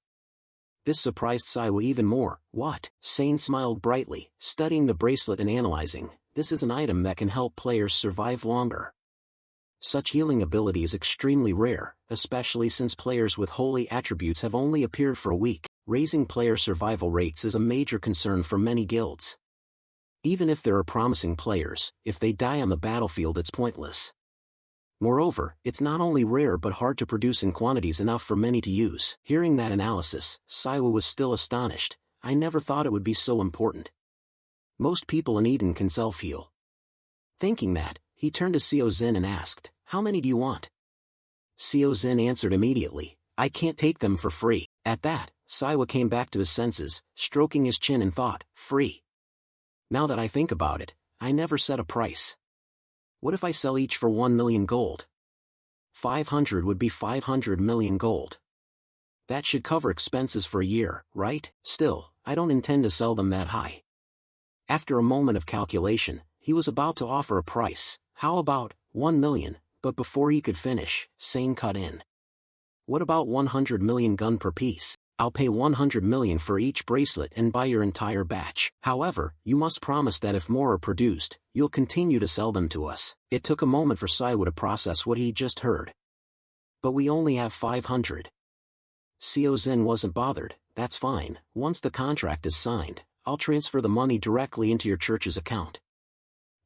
This surprised Saiwa even more. What? Sane smiled brightly, studying the bracelet and analyzing. This is an item that can help players survive longer. Such healing ability is extremely rare, especially since players with holy attributes have only appeared for a week. Raising player survival rates is a major concern for many guilds. Even if there are promising players, if they die on the battlefield it's pointless. Moreover, it's not only rare but hard to produce in quantities enough for many to use. Hearing that analysis, Saiwa was still astonished. I never thought it would be so important. Most people in Eden can self-heal. Thinking that, he turned to Seo Zin and asked, how many do you want? Seo Zin answered immediately, I can't take them for free. At that, Saiwa came back to his senses, stroking his chin and thought, free. Now that I think about it, I never set a price. What if I sell each for 1 million gold? 500 would be 500 million gold. That should cover expenses for a year, right? Still, I don't intend to sell them that high. After a moment of calculation, he was about to offer a price. How about 1 million? But before he could finish, Sane cut in. What about 100 million gun per piece? I'll pay 100 million for each bracelet and buy your entire batch. However, you must promise that if more are produced, you'll continue to sell them to us. It took a moment for Saiwa to process what he just heard. But we only have 500. Seo Zin wasn't bothered. That's fine. Once the contract is signed, I'll transfer the money directly into your church's account.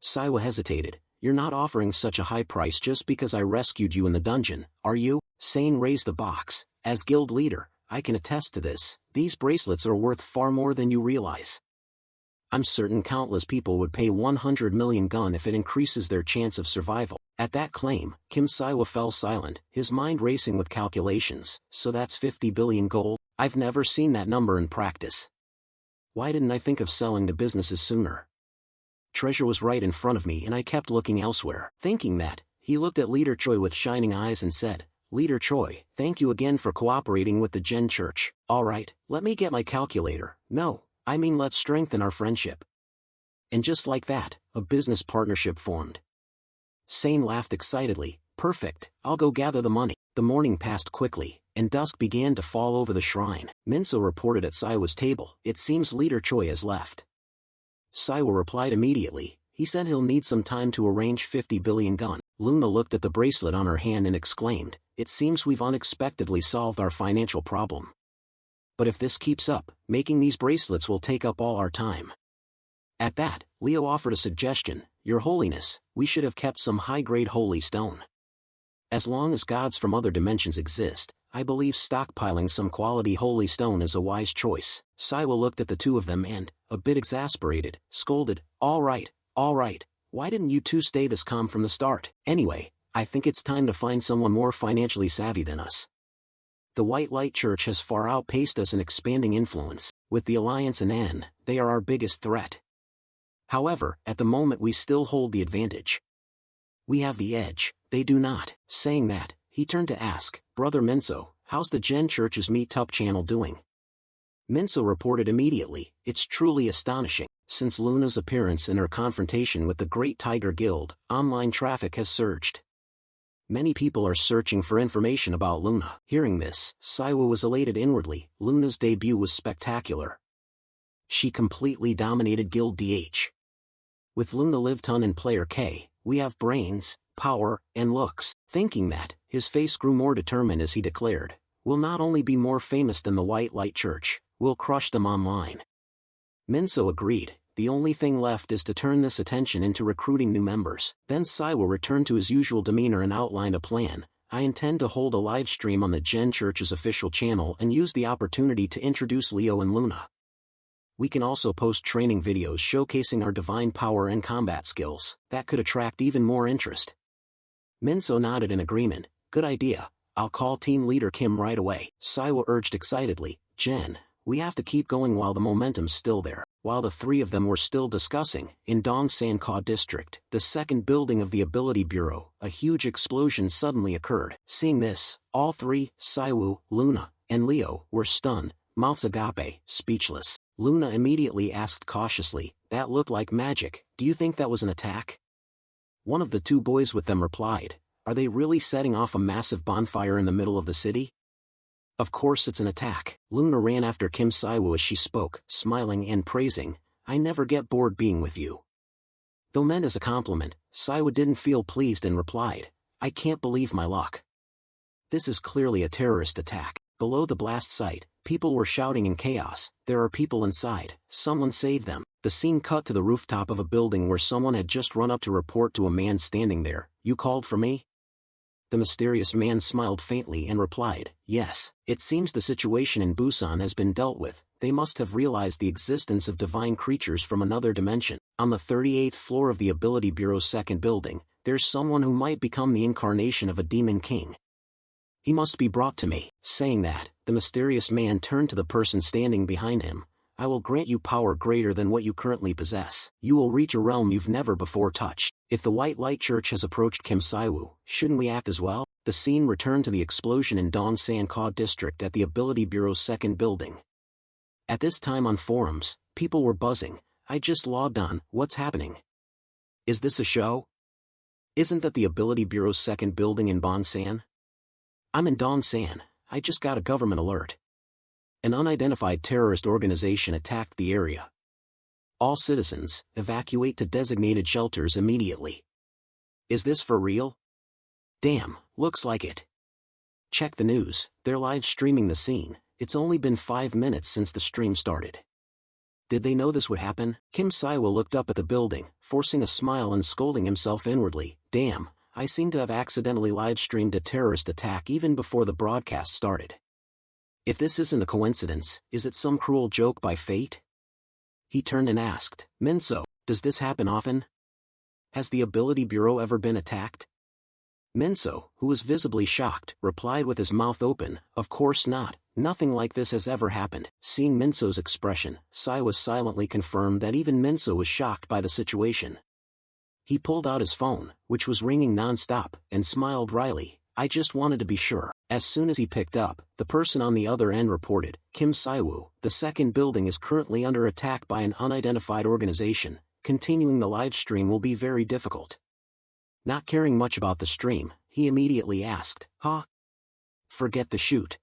Saiwa hesitated. You're not offering such a high price just because I rescued you in the dungeon, are you? Sane raised the box. As guild leader, I can attest to this. These bracelets are worth far more than you realize. I'm certain countless people would pay 100 million gun if it increases their chance of survival. At that claim, Kim Saiwa fell silent, his mind racing with calculations. So that's 50 billion gold? I've never seen that number in practice. Why didn't I think of selling to businesses sooner? Treasure was right in front of me and I kept looking elsewhere. Thinking that, he looked at Leader Choi with shining eyes and said, Leader Choi, thank you again for cooperating with the Gen Church. Alright, let me get my calculator. No, I mean let's strengthen our friendship. And just like that, a business partnership formed. Sane laughed excitedly. Perfect, I'll go gather the money. The morning passed quickly, and dusk began to fall over the shrine. Minso reported at Saiwa's table. It seems Leader Choi has left. Saiwa replied immediately. He said he'll need some time to arrange 50 billion gun. Luna looked at the bracelet on her hand and exclaimed, it seems we've unexpectedly solved our financial problem. But if this keeps up, making these bracelets will take up all our time. At that, Leo offered a suggestion. Your Holiness, we should have kept some high-grade holy stone. As long as gods from other dimensions exist, I believe stockpiling some quality holy stone is a wise choice. Saiwa looked at the two of them and, a bit exasperated, scolded, all right, why didn't you two stay this calm from the start? Anyway, I think it's time to find someone more financially savvy than us. The White Light Church has far outpaced us in expanding influence. With the Alliance and N, they are our biggest threat. However, at the moment we still hold the advantage. We have the edge, they do not. Saying that, he turned to ask, Brother Minso, how's the Gen Church's Meetup channel doing? Minso reported immediately, it's truly astonishing. Since Luna's appearance and her confrontation with the Great Tiger Guild, online traffic has surged. Many people are searching for information about Luna. Hearing this, Saiwa was elated inwardly. Luna's debut was spectacular. She completely dominated Guild DH. With Luna Liveton and Player K, we have brains, power, and looks. Thinking that, his face grew more determined as he declared, We'll not only be more famous than the White Light Church, we'll crush them online. Minso agreed. The only thing left is to turn this attention into recruiting new members. Then Saiwa returned to his usual demeanor and outlined a plan. I intend to hold a live stream on the Gen Church's official channel and use the opportunity to introduce Leo and Luna. We can also post training videos showcasing our divine power and combat skills. That could attract even more interest. Minso nodded in agreement. Good idea. I'll call team leader Kim right away. Saiwa urged excitedly. Jen, we have to keep going while the momentum's still there. While the three of them were still discussing, in Dongsan-Ka District, the second building of the Ability Bureau, a huge explosion suddenly occurred. Seeing this, all three, Saiwu, Luna, and Leo, were stunned, mouths agape, speechless. Luna immediately asked cautiously, that looked like magic, do you think that was an attack? One of the two boys with them replied, are they really setting off a massive bonfire in the middle of the city? Of course it's an attack. Luna ran after Kim Saiwu as she spoke, smiling and praising, I never get bored being with you. Though meant as a compliment, Saiwu didn't feel pleased and replied, I can't believe my luck. This is clearly a terrorist attack. Below the blast site, people were shouting in chaos, there are people inside, someone save them. The scene cut to the rooftop of a building where someone had just run up to report to a man standing there, you called for me? The mysterious man smiled faintly and replied, yes, it seems the situation in Busan has been dealt with, they must have realized the existence of divine creatures from another dimension. On the 38th floor of the Ability Bureau's second building, there's someone who might become the incarnation of a demon king. He must be brought to me. Saying that, the mysterious man turned to the person standing behind him. I will grant you power greater than what you currently possess. You will reach a realm you've never before touched. If the White Light Church has approached Kim Saiwu, shouldn't we act as well? The scene returned to the explosion in Dongsan-Ka District at the Ability Bureau's second building. At this time on forums, people were buzzing. I just logged on, what's happening? Is this a show? Isn't that the Ability Bureau's second building in Bongsan? I'm in Dongsan, I just got a government alert. An unidentified terrorist organization attacked the area. All citizens, evacuate to designated shelters immediately. Is this for real? Damn, looks like it. Check the news, they're live streaming the scene, it's only been 5 minutes since the stream started. Did they know this would happen? Kim Saiwa looked up at the building, forcing a smile and scolding himself inwardly, damn, I seem to have accidentally live-streamed a terrorist attack even before the broadcast started. If this isn't a coincidence, is it some cruel joke by fate? He turned and asked, Minso, does this happen often? Has the Ability Bureau ever been attacked? Minso, who was visibly shocked, replied with his mouth open, of course not, nothing like this has ever happened. Seeing Minso's expression, Saiwa silently confirmed that even Minso was shocked by the situation. He pulled out his phone, which was ringing non-stop, and smiled wryly, I just wanted to be sure. As soon as he picked up, the person on the other end reported, Kim Saiwu, the second building is currently under attack by an unidentified organization, continuing the live stream will be very difficult. Not caring much about the stream, he immediately asked, huh? Forget the shoot.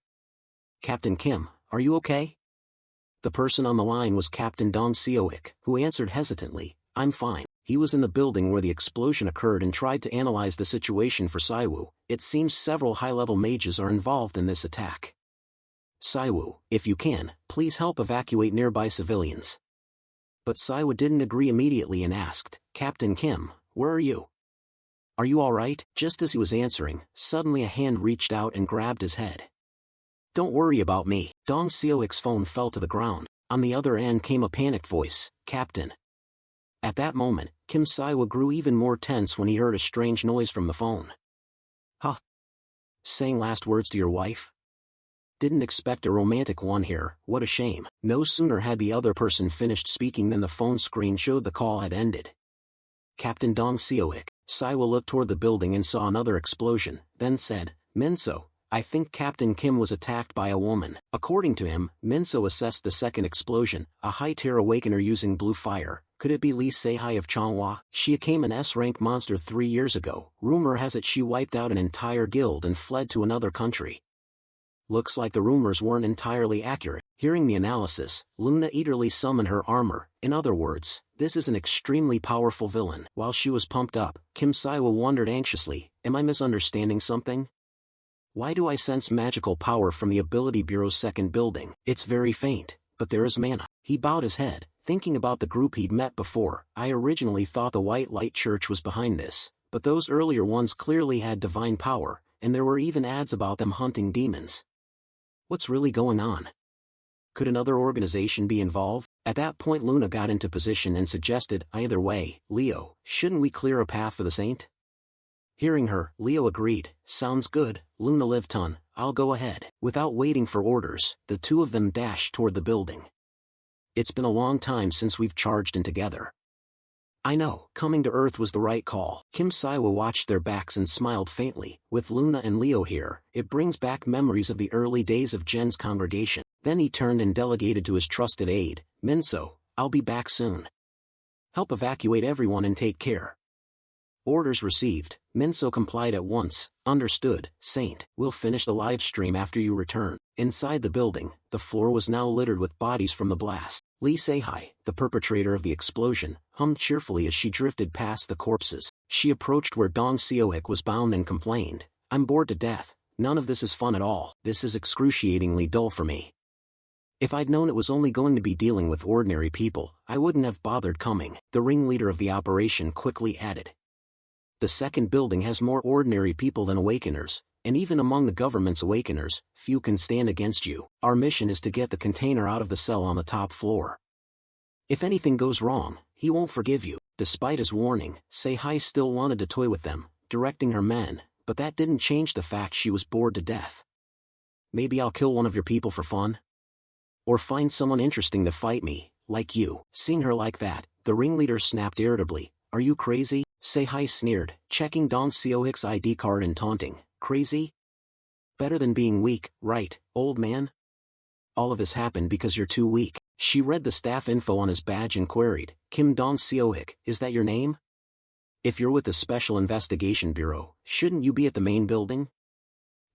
Captain Kim, are you okay? The person on the line was Captain Dong Seoik, who answered hesitantly, I'm fine. He was in the building where the explosion occurred and tried to analyze the situation for Saiwu. It seems several high-level mages are involved in this attack. Saiwu, if you can, please help evacuate nearby civilians. But Saiwu didn't agree immediately and asked, Captain Kim, where are you? Are you alright? Just as he was answering, suddenly a hand reached out and grabbed his head. Don't worry about me. Dong Seoik's phone fell to the ground. On the other end came a panicked voice, Captain. At that moment, Kim Saiwa grew even more tense when he heard a strange noise from the phone. Huh? Saying last words to your wife? Didn't expect a romantic one here, what a shame. No sooner had the other person finished speaking than the phone screen showed the call had ended. Captain Dong Seoik. Saiwa looked toward the building and saw another explosion, then said, Minso, I think Captain Kim was attacked by a woman. According to him, Minso assessed the second explosion, a high-tier awakener using blue fire. Could it be Lee Seihai of Changhua? She became an S-rank monster 3 years ago. Rumor has it she wiped out an entire guild and fled to another country. Looks like the rumors weren't entirely accurate. Hearing the analysis, Luna eagerly summoned her armor. In other words, this is an extremely powerful villain. While she was pumped up, Kim Saiwa wondered anxiously, am I misunderstanding something? Why do I sense magical power from the Ability Bureau's second building? It's very faint, but there is mana. He bowed his head, thinking about the group he'd met before. I originally thought the White Light Church was behind this, but those earlier ones clearly had divine power, and there were even ads about them hunting demons. What's really going on? Could another organization be involved? At that point Luna got into position and suggested, either way, Leo, shouldn't we clear a path for the saint? Hearing her, Leo agreed, sounds good, Luna Livton, I'll go ahead. Without waiting for orders, the two of them dashed toward the building. It's been a long time since we've charged in together. I know, coming to Earth was the right call. Kim Saiwa watched their backs and smiled faintly. With Luna and Leo here, it brings back memories of the early days of Jen's congregation. Then he turned and delegated to his trusted aide, Minso, I'll be back soon. Help evacuate everyone and take care. Orders received. Minso complied at once. Understood, Saint. We'll finish the live stream after you return. Inside the building, the floor was now littered with bodies from the blast. Lee Seihai, the perpetrator of the explosion, hummed cheerfully as she drifted past the corpses. She approached where Dong Seohik was bound and complained, I'm bored to death. None of this is fun at all. This is excruciatingly dull for me. If I'd known it was only going to be dealing with ordinary people, I wouldn't have bothered coming. The ringleader of the operation quickly added. The second building has more ordinary people than awakeners, and even among the government's awakeners, few can stand against you. Our mission is to get the container out of the cell on the top floor. If anything goes wrong, he won't forgive you. Despite his warning, Seihai still wanted to toy with them, directing her men, but that didn't change the fact she was bored to death. Maybe I'll kill one of your people for fun? Or find someone interesting to fight me, like you. Seeing her like that, the ringleader snapped irritably, are you crazy? Seihai sneered, checking Dong Seohik's ID card and taunting, crazy? Better than being weak, right, old man? All of this happened because you're too weak. She read the staff info on his badge and queried, Kim Dong Seohik, is that your name? If you're with the Special Investigation Bureau, shouldn't you be at the main building?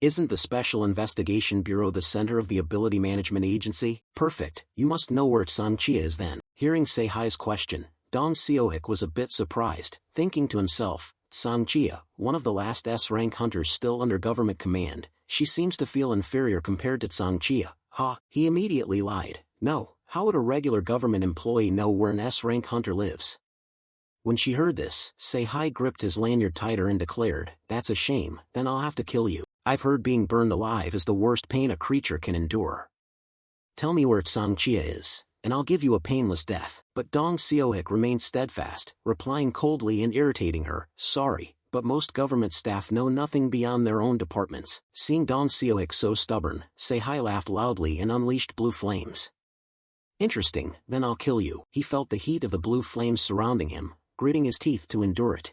Isn't the Special Investigation Bureau the center of the Ability Management Agency? Perfect, you must know where Sangchia is then. Hearing Seihai's question, Dong Seohik was a bit surprised, thinking to himself, Sangchia, one of the last S-rank hunters still under government command, she seems to feel inferior compared to Sangchia. Ha, he immediately lied. No, how would a regular government employee know where an S-rank hunter lives? When she heard this, Seihai gripped his lanyard tighter and declared, that's a shame, then I'll have to kill you. I've heard being burned alive is the worst pain a creature can endure. Tell me where Sangchia is, and I'll give you a painless death. But Dong Seohik remained steadfast, replying coldly and irritating her, sorry, but most government staff know nothing beyond their own departments. Seeing Dong Seohik so stubborn, Seihai laughed loudly and unleashed blue flames. Interesting, then I'll kill you. He felt the heat of the blue flames surrounding him, gritting his teeth to endure it.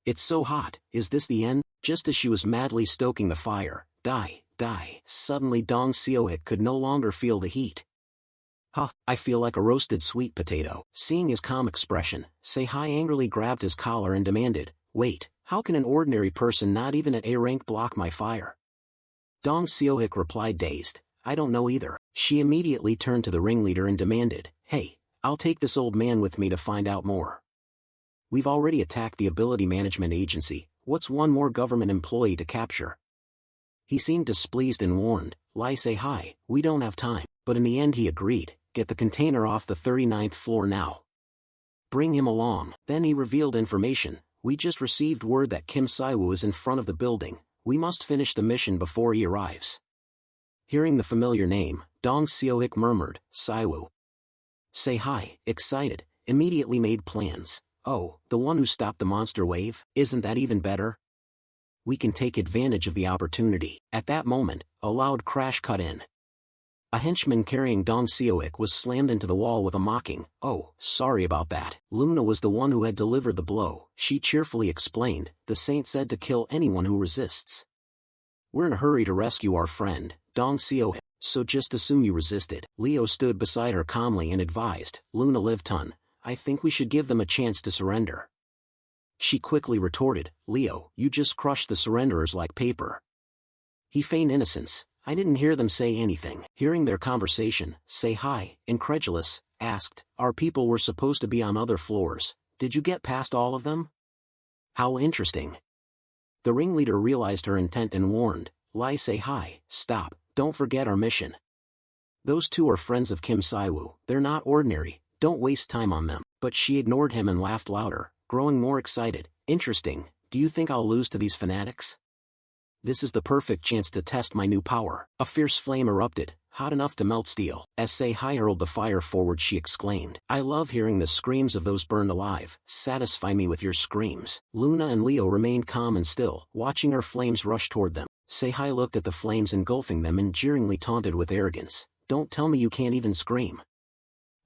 It's so hot, is this the end? Just as she was madly stoking the fire, die. Suddenly Dong Seohik could no longer feel the heat. I feel like a roasted sweet potato. Seeing his calm expression, Seihai angrily grabbed his collar and demanded, wait, how can an ordinary person not even at A rank block my fire? Dong Seohik replied dazed, I don't know either. She immediately turned to the ringleader and demanded, hey, I'll take this old man with me to find out more. We've already attacked the Ability Management Agency, what's one more government employee to capture? He seemed displeased and warned, Lai Seihai, we don't have time. But in the end he agreed, get the container off the 39th floor now. Bring him along. Then he revealed information, we just received word that Kim Saiwoo is in front of the building, we must finish the mission before he arrives. Hearing the familiar name, Dong Seohik murmured, Saiwoo. Seihai, excited, immediately made plans. Oh, the one who stopped the monster wave, isn't that even better? We can take advantage of the opportunity. At that moment, a loud crash cut in. A henchman carrying Dong Seohik was slammed into the wall with a mocking, oh, sorry about that. Luna was the one who had delivered the blow. She cheerfully explained, the saint said to kill anyone who resists. We're in a hurry to rescue our friend, Dong Seohik, so just assume you resisted. Leo stood beside her calmly and advised, Luna Livton, I think we should give them a chance to surrender. She quickly retorted, Leo, you just crushed the surrenderers like paper. He feigned innocence. I didn't hear them say anything. Hearing their conversation, Seihai, incredulous, asked, our people were supposed to be on other floors, did you get past all of them? How interesting. The ringleader realized her intent and warned, Lai say hi, stop, don't forget our mission. Those two are friends of Kim Si-woo, they're not ordinary, don't waste time on them. But she ignored him and laughed louder, growing more excited. Interesting, do you think I'll lose to these fanatics? This is the perfect chance to test my new power. A fierce flame erupted, hot enough to melt steel. As Sei-hai hurled the fire forward, she exclaimed, I love hearing the screams of those burned alive. Satisfy me with your screams. Luna and Leo remained calm and still, watching her flames rush toward them. Sei-hai looked at the flames engulfing them and jeeringly taunted with arrogance. Don't tell me you can't even scream.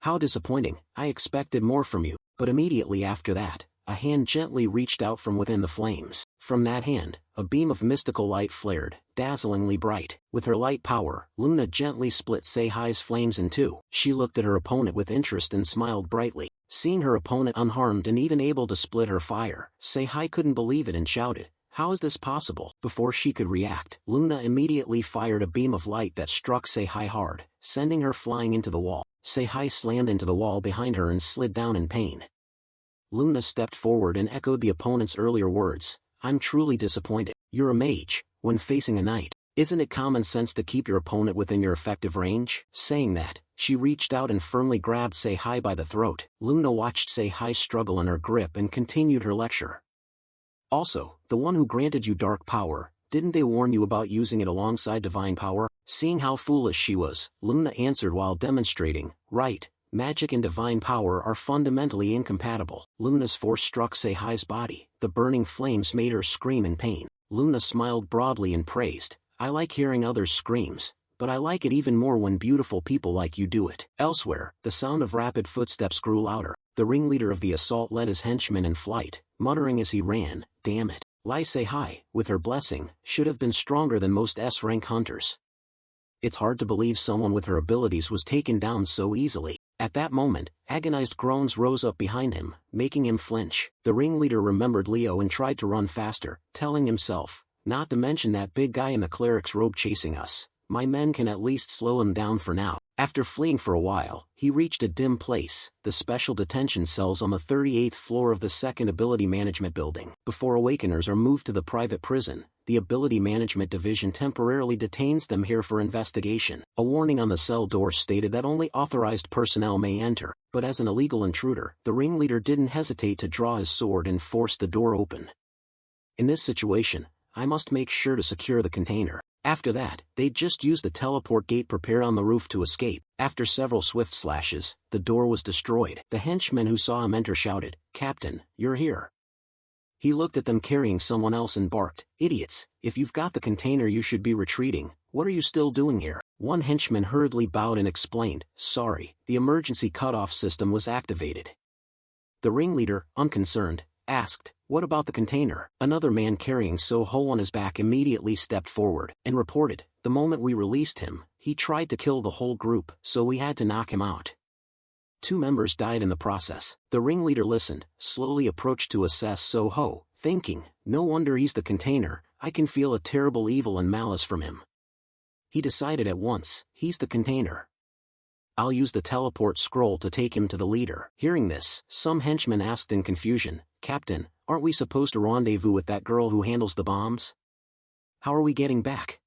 How disappointing, I expected more from you. But immediately after that, a hand gently reached out from within the flames. From that hand, a beam of mystical light flared, dazzlingly bright. With her light power, Luna gently split Sei-hai's flames in two. She looked at her opponent with interest and smiled brightly. Seeing her opponent unharmed and even able to split her fire, Sei-hai couldn't believe it and shouted, how is this possible? Before she could react, Luna immediately fired a beam of light that struck Sei-hai hard, sending her flying into the wall. Sei-hai slammed into the wall behind her and slid down in pain. Luna stepped forward and echoed the opponent's earlier words. I'm truly disappointed. You're a mage, when facing a knight. Isn't it common sense to keep your opponent within your effective range? Saying that, she reached out and firmly grabbed Sei-hai by the throat. Luna watched Sei-hai struggle in her grip and continued her lecture. Also, the one who granted you dark power, didn't they warn you about using it alongside divine power? Seeing how foolish she was, Luna answered while demonstrating, right, magic and divine power are fundamentally incompatible. Luna's force struck Sei-hai's body. The burning flames made her scream in pain. Luna smiled broadly and praised, I like hearing others' screams, but I like it even more when beautiful people like you do it. Elsewhere, the sound of rapid footsteps grew louder. The ringleader of the assault led his henchmen in flight, muttering as he ran, damn it. Lai Sei-hai, with her blessing, should have been stronger than most S-rank hunters. It's hard to believe someone with her abilities was taken down so easily. At that moment, agonized groans rose up behind him, making him flinch. The ringleader remembered Leo and tried to run faster, telling himself, not to mention that big guy in the cleric's robe chasing us. My men can at least slow him down for now. After fleeing for a while, he reached a dim place, the special detention cells on the 38th floor of the second ability management building. Before awakeners are moved to the private prison, the ability management division temporarily detains them here for investigation. A warning on the cell door stated that only authorized personnel may enter, but as an illegal intruder, the ringleader didn't hesitate to draw his sword and force the door open. In this situation, I must make sure to secure the container. After that, they'd just use the teleport gate prepared on the roof to escape. After several swift slashes, the door was destroyed. The henchman who saw him enter shouted, Captain, you're here. He looked at them carrying someone else and barked, idiots, if you've got the container you should be retreating, what are you still doing here? One henchman hurriedly bowed and explained, sorry, the emergency cutoff system was activated. The ringleader, unconcerned, asked, what about the container? Another man carrying So-ho on his back immediately stepped forward and reported, the moment we released him, he tried to kill the whole group, so we had to knock him out. 2 members died in the process. The ringleader listened, slowly approached to assess So-ho, thinking, no wonder he's the container, I can feel a terrible evil and malice from him. He decided at once, he's the container. I'll use the teleport scroll to take him to the leader. Hearing this, some henchmen asked in confusion, Captain, aren't we supposed to rendezvous with that girl who handles the bombs? How are we getting back?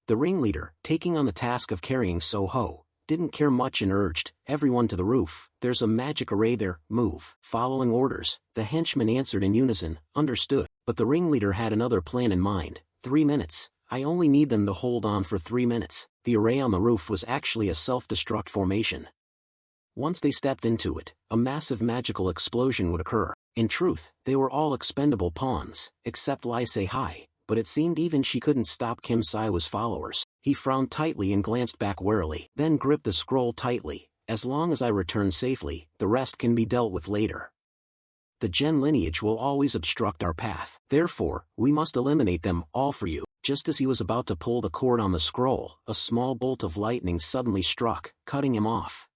The ringleader, taking on the task of carrying So-ho, didn't care much and urged, everyone to the roof, there's a magic array there, move. Following orders, the henchmen answered in unison, understood, but the ringleader had another plan in mind, 3 minutes. I only need them to hold on for 3 minutes. The array on the roof was actually a self-destruct formation. Once they stepped into it, a massive magical explosion would occur. In truth, they were all expendable pawns, except Lai Sei-hai, but it seemed even she couldn't stop Kim Si-woo's followers. He frowned tightly and glanced back warily, then gripped the scroll tightly. As long as I return safely, the rest can be dealt with later. The Gen lineage will always obstruct our path. Therefore, we must eliminate them all for you. Just as he was about to pull the cord on the scroll, a small bolt of lightning suddenly struck, cutting him off.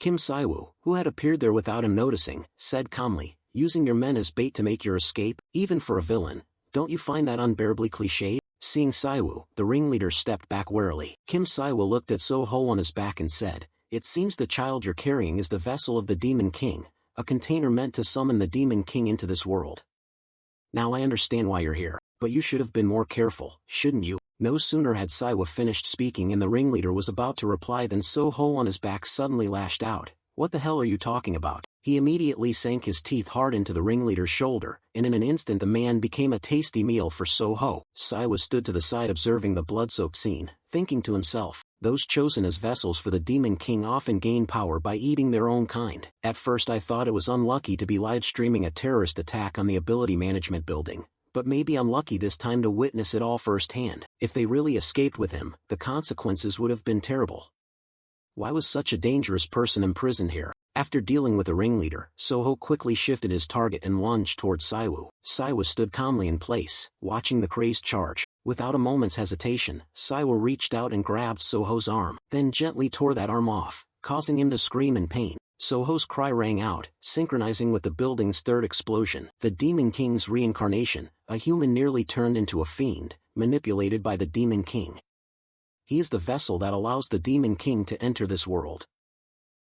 Kim Si-woo, who had appeared there without him noticing, said calmly, using your men as bait to make your escape, even for a villain, don't you find that unbearably cliché? Seeing Si-woo, the ringleader stepped back warily. Kim Si-woo looked at So-ho on his back and said, it seems the child you're carrying is the vessel of the Demon King, a container meant to summon the Demon King into this world. Now I understand why you're here. But you should have been more careful, shouldn't you? No sooner had Saiwa finished speaking and the ringleader was about to reply than So-ho on his back suddenly lashed out. What the hell are you talking about? He immediately sank his teeth hard into the ringleader's shoulder, and in an instant the man became a tasty meal for So-ho. Saiwa stood to the side observing the blood-soaked scene, thinking to himself, those chosen as vessels for the Demon King often gain power by eating their own kind. At first I thought it was unlucky to be live-streaming a terrorist attack on the ability management building, but maybe unlucky this time to witness it all firsthand. If they really escaped with him, the consequences would have been terrible. Why was such a dangerous person imprisoned here? After dealing with the ringleader, So-ho quickly shifted his target and lunged towards Saiwa. Saiwa stood calmly in place, watching the crazed charge. Without a moment's hesitation, Saiwa reached out and grabbed So-ho's arm, then gently tore that arm off, causing him to scream in pain. So-ho's cry rang out, synchronizing with the building's third explosion. The Demon King's reincarnation, a human nearly turned into a fiend, manipulated by the Demon King. He is the vessel that allows the Demon King to enter this world.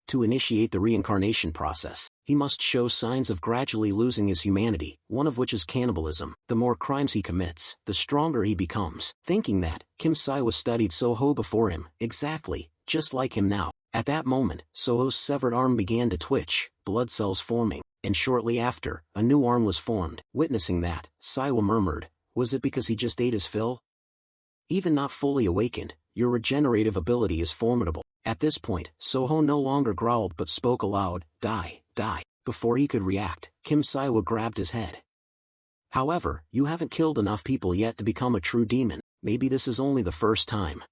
To initiate the reincarnation process, he must show signs of gradually losing his humanity, one of which is cannibalism. The more crimes he commits, the stronger he becomes. Thinking that, Kim Saiwa studied So-ho before him, exactly, just like him now. At that moment, So-ho's severed arm began to twitch, blood cells forming, and shortly after, a new arm was formed. Witnessing that, Saiwa murmured, was it because he just ate his fill? Even not fully awakened, your regenerative ability is formidable. At this point, So-ho no longer growled but spoke aloud, die, die. Before he could react, Kim Saiwa grabbed his head. However, you haven't killed enough people yet to become a true demon. Maybe this is only the first time.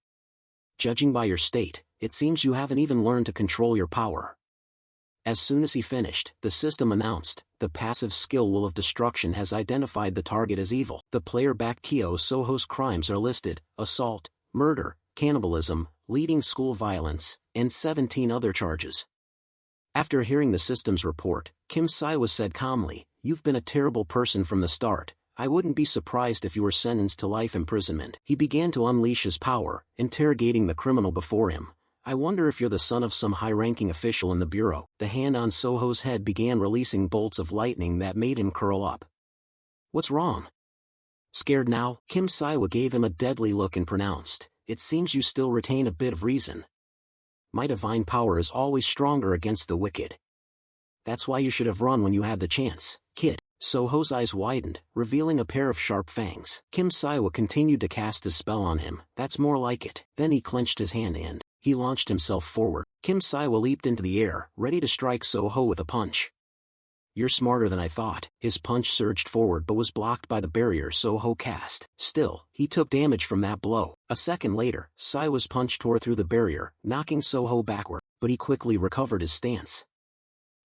Judging by your state, it seems you haven't even learned to control your power. As soon as he finished, the system announced, the passive skill Will of Destruction has identified the target as evil. The player-backed Kyo So-ho's crimes are listed, assault, murder, cannibalism, leading school violence, and 17 other charges. After hearing the system's report, Kim Saiwa said calmly, you've been a terrible person from the start. I wouldn't be surprised if you were sentenced to life imprisonment. He began to unleash his power, interrogating the criminal before him. I wonder if you're the son of some high-ranking official in the bureau. The hand on So-ho's head began releasing bolts of lightning that made him curl up. What's wrong? Scared now? Kim Saiwa gave him a deadly look and pronounced, it seems you still retain a bit of reason. My divine power is always stronger against the wicked. That's why you should have run when you had the chance, kid. So-ho's eyes widened, revealing a pair of sharp fangs. Kim Saiwa continued to cast his spell on him. That's more like it. Then he clenched his hand and he launched himself forward. Kim Saiwa leaped into the air, ready to strike So-ho with a punch. You're smarter than I thought. His punch surged forward but was blocked by the barrier So-ho cast. Still, he took damage from that blow. A second later, Saiwa's punch tore through the barrier, knocking So-ho backward, but he quickly recovered his stance.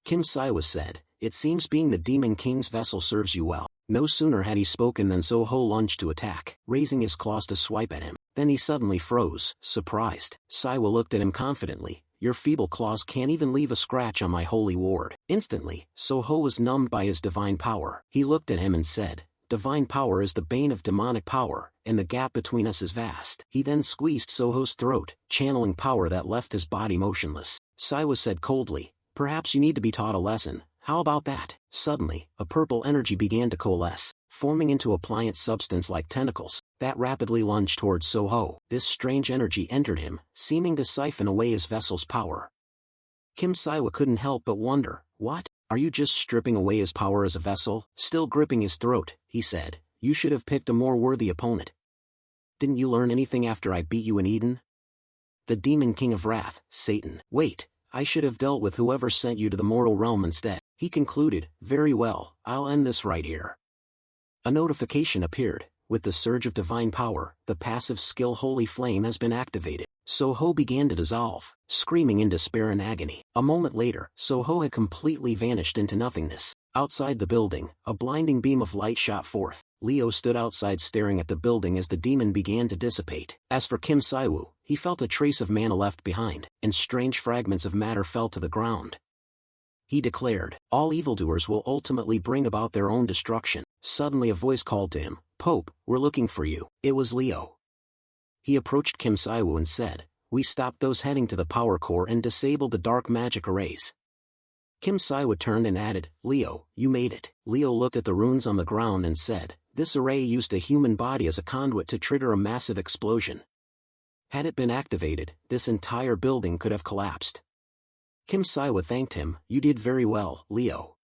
Kim Saiwa said, it seems being the Demon King's vessel serves you well. No sooner had he spoken than So-ho lunged to attack, raising his claws to swipe at him. Then he suddenly froze, surprised. Saiwa looked at him confidently. Your feeble claws can't even leave a scratch on my holy ward. Instantly, So-ho was numbed by his divine power. He looked at him and said, divine power is the bane of demonic power, and the gap between us is vast. He then squeezed So-ho's throat, channeling power that left his body motionless. Saiwa said coldly, perhaps you need to be taught a lesson. How about that? Suddenly, a purple energy began to coalesce, forming into a pliant substance like tentacles, that rapidly lunged towards So-ho. This strange energy entered him, seeming to siphon away his vessel's power. Kim Saiwa couldn't help but wonder, what? Are you just stripping away his power as a vessel? Still gripping his throat, he said, you should have picked a more worthy opponent. Didn't you learn anything after I beat you in Eden? The Demon King of Wrath, Satan. Wait, I should have dealt with whoever sent you to the mortal realm instead. He concluded, very well, I'll end this right here. A notification appeared. With the surge of divine power, the passive skill Holy Flame has been activated. So-ho began to dissolve, screaming in despair and agony. A moment later, So-ho had completely vanished into nothingness. Outside the building, a blinding beam of light shot forth. Leo stood outside staring at the building as the demon began to dissipate. As for Kim Saiwa, he felt a trace of mana left behind, and strange fragments of matter fell to the ground. He declared, all evildoers will ultimately bring about their own destruction. Suddenly a voice called to him, Pope, we're looking for you. It was Leo. He approached Kim Saiwa and said, we stopped those heading to the power core and disabled the dark magic arrays. Kim Siwa turned and added, Leo, you made it. Leo looked at the runes on the ground and said, this array used a human body as a conduit to trigger a massive explosion. Had it been activated, this entire building could have collapsed. Kim Siwa thanked him, you did very well, Leo.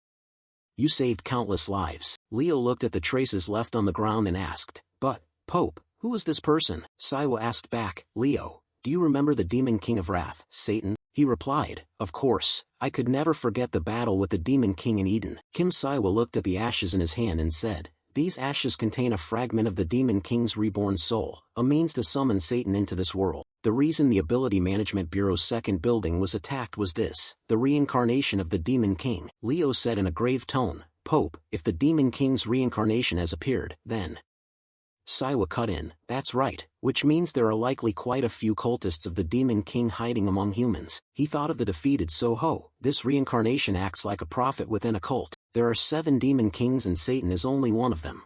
You saved countless lives. Leo looked at the traces left on the ground and asked, but, Pope, who is this person? Siwa asked back, Leo, do you remember the demon king of wrath, Satan? He replied, of course, I could never forget the battle with the demon king in Eden. Kim Siwa looked at the ashes in his hand and said, these ashes contain a fragment of the demon king's reborn soul, a means to summon Satan into this world. The reason the Ability Management Bureau's second building was attacked was this, the reincarnation of the demon king. Leo said in a grave tone, Pope, if the demon king's reincarnation has appeared, then... Siwa cut in, that's right, which means there are likely quite a few cultists of the demon king hiding among humans. He thought of the defeated Soho. This reincarnation acts like a prophet within a cult. There are 7 demon kings and Satan is only one of them.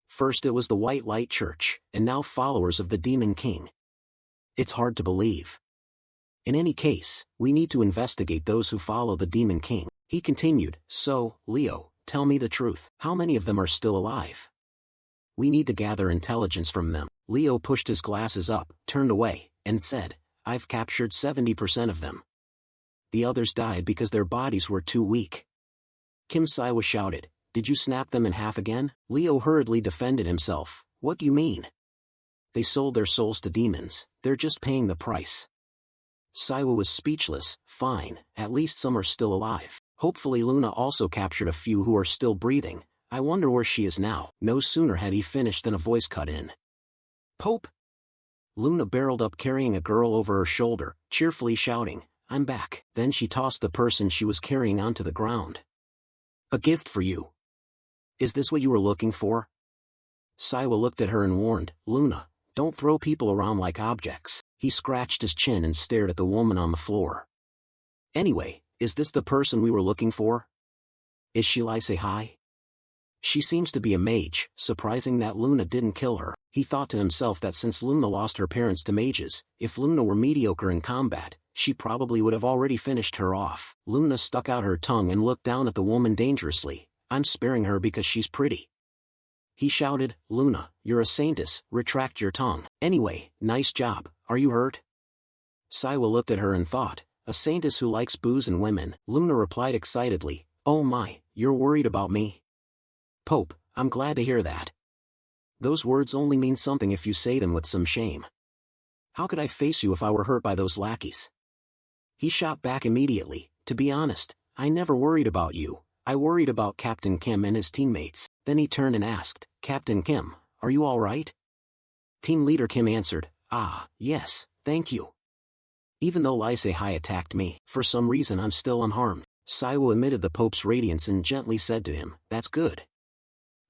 First it was the White Light Church, and now followers of the demon king. It's hard to believe. In any case, we need to investigate those who follow the demon king. He continued, so, Leo, tell me the truth. How many of them are still alive? We need to gather intelligence from them. Leo pushed his glasses up, turned away, and said, I've captured 70% of them. The others died because their bodies were too weak. Kim Siwa shouted, did you snap them in half again? Leo hurriedly defended himself, what do you mean? They sold their souls to demons, they're just paying the price. Siwa was speechless, fine, at least some are still alive. Hopefully Luna also captured a few who are still breathing. I wonder where she is now. No sooner had he finished than a voice cut in. Pope! Luna barreled up carrying a girl over her shoulder, cheerfully shouting, I'm back. Then she tossed the person she was carrying onto the ground. A gift for you. Is this what you were looking for? Siwa looked at her and warned, Luna, don't throw people around like objects. He scratched his chin and stared at the woman on the floor. Anyway, is this the person we were looking for? Is she like say hi? She seems to be a mage, surprising that Luna didn't kill her. He thought to himself that since Luna lost her parents to mages, if Luna were mediocre in combat, she probably would have already finished her off. Luna stuck out her tongue and looked down at the woman dangerously. I'm sparing her because she's pretty. He shouted, Luna, you're a saintess, retract your tongue. Anyway, nice job, are you hurt? Siwa looked at her and thought, a saintess who likes booze and women. Luna replied excitedly, oh my, you're worried about me? Pope, I'm glad to hear that. Those words only mean something if you say them with some shame. How could I face you if I were hurt by those lackeys? He shot back immediately, to be honest, I never worried about you, I worried about Captain Kim and his teammates. Then he turned and asked, Captain Kim, are you all right? Team Leader Kim answered, yes, thank you. Even though Lai Sei attacked me, for some reason I'm still unharmed. Siwa emitted the Pope's radiance and gently said to him, that's good.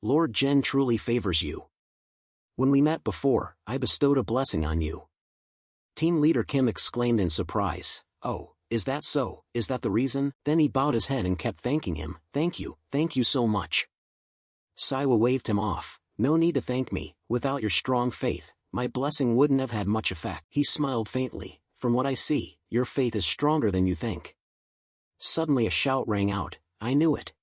Lord Jen truly favors you. When we met before, I bestowed a blessing on you. Team Leader Kim exclaimed in surprise, oh, is that so? Is that the reason? Then he bowed his head and kept thanking him, thank you so much. Siwa waved him off, no need to thank me, without your strong faith, my blessing wouldn't have had much effect. He smiled faintly, from what I see, your faith is stronger than you think. Suddenly a shout rang out, I knew it.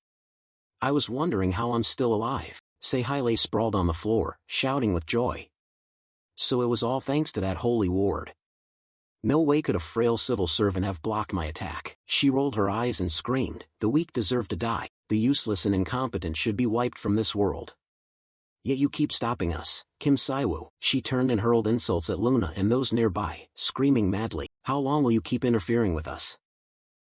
I was wondering how I'm still alive. Sei lay sprawled on the floor, shouting with joy. So it was all thanks to that holy ward. No way could a frail civil servant have blocked my attack. She rolled her eyes and screamed, the weak deserve to die, the useless and incompetent should be wiped from this world. Yet you keep stopping us, Kim Siwa. She turned and hurled insults at Luna and those nearby, screaming madly, how long will you keep interfering with us?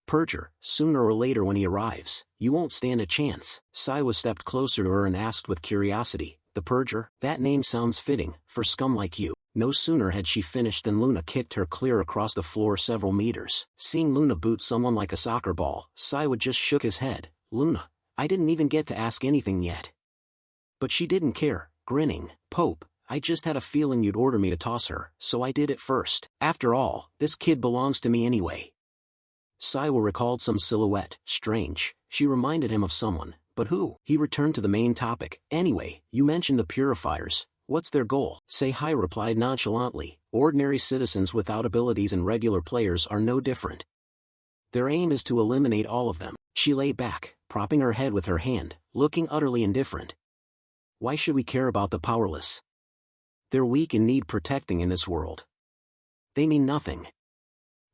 Purger, sooner or later when he arrives, you won't stand a chance. Siwa stepped closer to her and asked with curiosity, the Purger? That name sounds fitting, for scum like you. No sooner had she finished than Luna kicked her clear across the floor several meters. Seeing Luna boot someone like a soccer ball, Siwa just shook his head. Luna, I didn't even get to ask anything yet. But she didn't care, grinning, Pope, I just had a feeling you'd order me to toss her, so I did it first. After all, this kid belongs to me anyway. Siwa recalled some silhouette. Strange, she reminded him of someone, but who? He returned to the main topic. Anyway, you mentioned the Purifiers. What's their goal? Sei replied nonchalantly, ordinary citizens without abilities and regular players are no different. Their aim is to eliminate all of them. She lay back, propping her head with her hand, looking utterly indifferent. Why should we care about the powerless? They're weak and need protecting in this world. They mean nothing.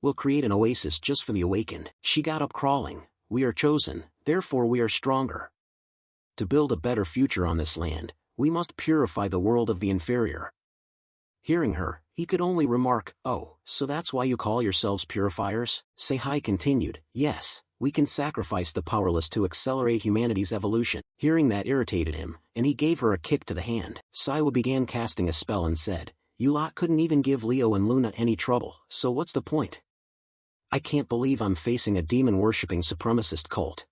We'll create an oasis just for the awakened. She got up crawling. We are chosen, therefore we are stronger. To build a better future on this land, we must purify the world of the inferior. Hearing her, he could only remark, "Oh, so that's why you call yourselves purifiers?" Seihai continued, "Yes, we can sacrifice the powerless to accelerate humanity's evolution." Hearing that irritated him, and he gave her a kick to the hand. Saiwa began casting a spell and said, "You lot couldn't even give Leo and Luna any trouble, so what's the point? I can't believe I'm facing a demon-worshipping supremacist cult.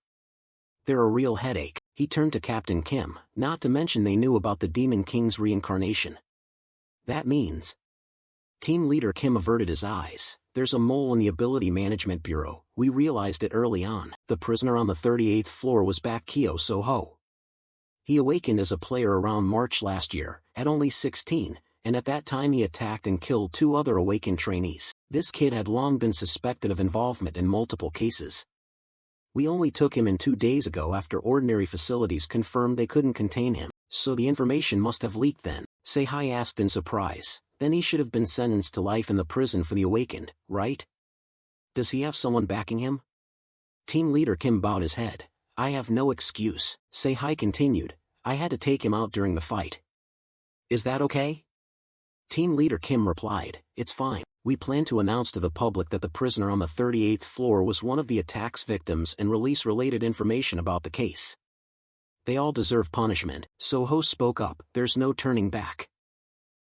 They're a real headache." He turned to Captain Kim, not to mention they knew about the Demon King's reincarnation. That means... Team Leader Kim averted his eyes. There's a mole in the Ability Management Bureau. We realized it early on. The prisoner on the 38th floor was back Kyo So-ho. He awakened as a player around March last year, at only 16, and at that time he attacked and killed 2 other awakened trainees. This kid had long been suspected of involvement in multiple cases. We only took him in 2 days ago after ordinary facilities confirmed they couldn't contain him, so the information must have leaked then. Seihai asked in surprise. Then he should have been sentenced to life in the prison for the awakened, right? Does he have someone backing him? Team Leader Kim bowed his head. I have no excuse. Seihai continued. I had to take him out during the fight. Is that okay? Team Leader Kim replied. It's fine. We plan to announce to the public that the prisoner on the 38th floor was one of the attack's victims and release related information about the case. They all deserve punishment. So-ho spoke up. There's no turning back.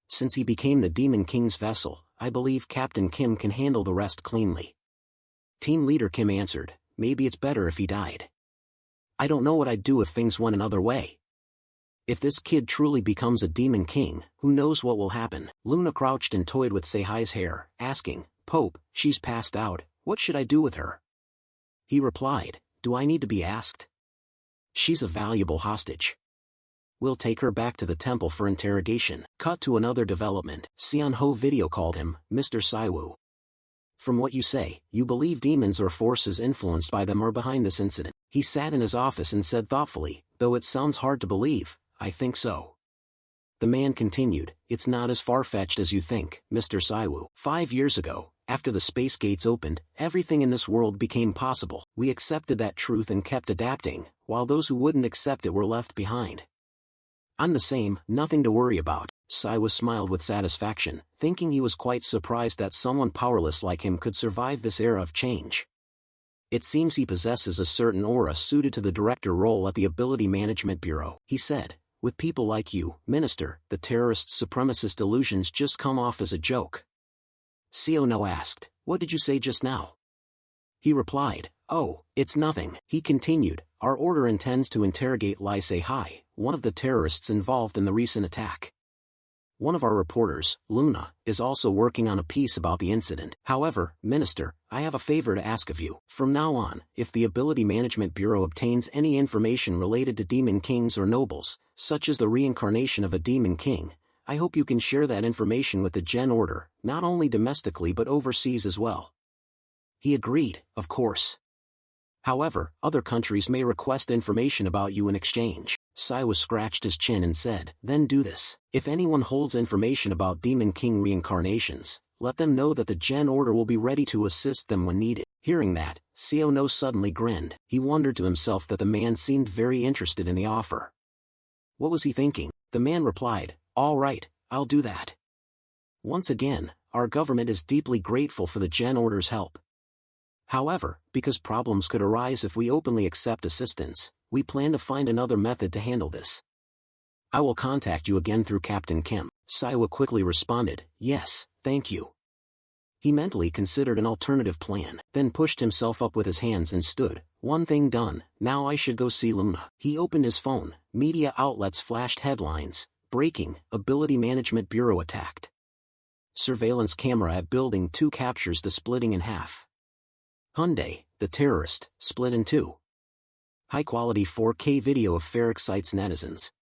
Since he became the Demon King's vessel, I believe Captain Kim can handle the rest cleanly. Team Leader Kim answered, maybe it's better if he died. I don't know what I'd do if things went another way. If this kid truly becomes a Demon King, who knows what will happen? Luna crouched and toyed with Seihai's hair, asking, Pope, she's passed out, what should I do with her? He replied, do I need to be asked? She's a valuable hostage. We'll take her back to the temple for interrogation. Cut to another development. Seon-ho video called him, Mr. Saiwoo. From what you say, you believe demons or forces influenced by them are behind this incident. He sat in his office and said thoughtfully, though it sounds hard to believe, I think so. The man continued, it's not as far-fetched as you think, Mr. Saiwoo. 5 years ago, after the space gates opened, everything in this world became possible. We accepted that truth and kept adapting, while those who wouldn't accept it were left behind. I'm the same, nothing to worry about. Saiwa smiled with satisfaction, thinking he was quite surprised that someone powerless like him could survive this era of change. It seems he possesses a certain aura suited to the director role at the Ability Management Bureau. He said, with people like you, Minister, the terrorist supremacist illusions just come off as a joke. Siono asked, what did you say just now? He replied, oh, it's nothing. He continued, our order intends to interrogate Lai Seihai, one of the terrorists involved in the recent attack. One of our reporters, Luna, is also working on a piece about the incident. However, Minister, I have a favor to ask of you. From now on, if the Ability Management Bureau obtains any information related to demon kings or nobles, such as the reincarnation of a demon king, I hope you can share that information with the Gen Order, not only domestically but overseas as well. He agreed, of course. However, other countries may request information about you in exchange. Saiwa scratched his chin and said, then do this. If anyone holds information about Demon King reincarnations, let them know that the Gen Order will be ready to assist them when needed. Hearing that, Siono suddenly grinned. He wondered to himself that the man seemed very interested in the offer. What was he thinking? The man replied, all right, I'll do that. Once again, our government is deeply grateful for the Gen Order's help. However, because problems could arise if we openly accept assistance, we plan to find another method to handle this. I will contact you again through Captain Kim. Saiwa quickly responded, yes, thank you. He mentally considered an alternative plan, then pushed himself up with his hands and stood, one thing done, now I should go see Luna. He opened his phone, media outlets flashed headlines, breaking, Ability Management Bureau attacked. Surveillance camera at Building 2 captures the splitting in half. Hyundai, the terrorist, split in two. High-quality 4K video of Fair excites netizens.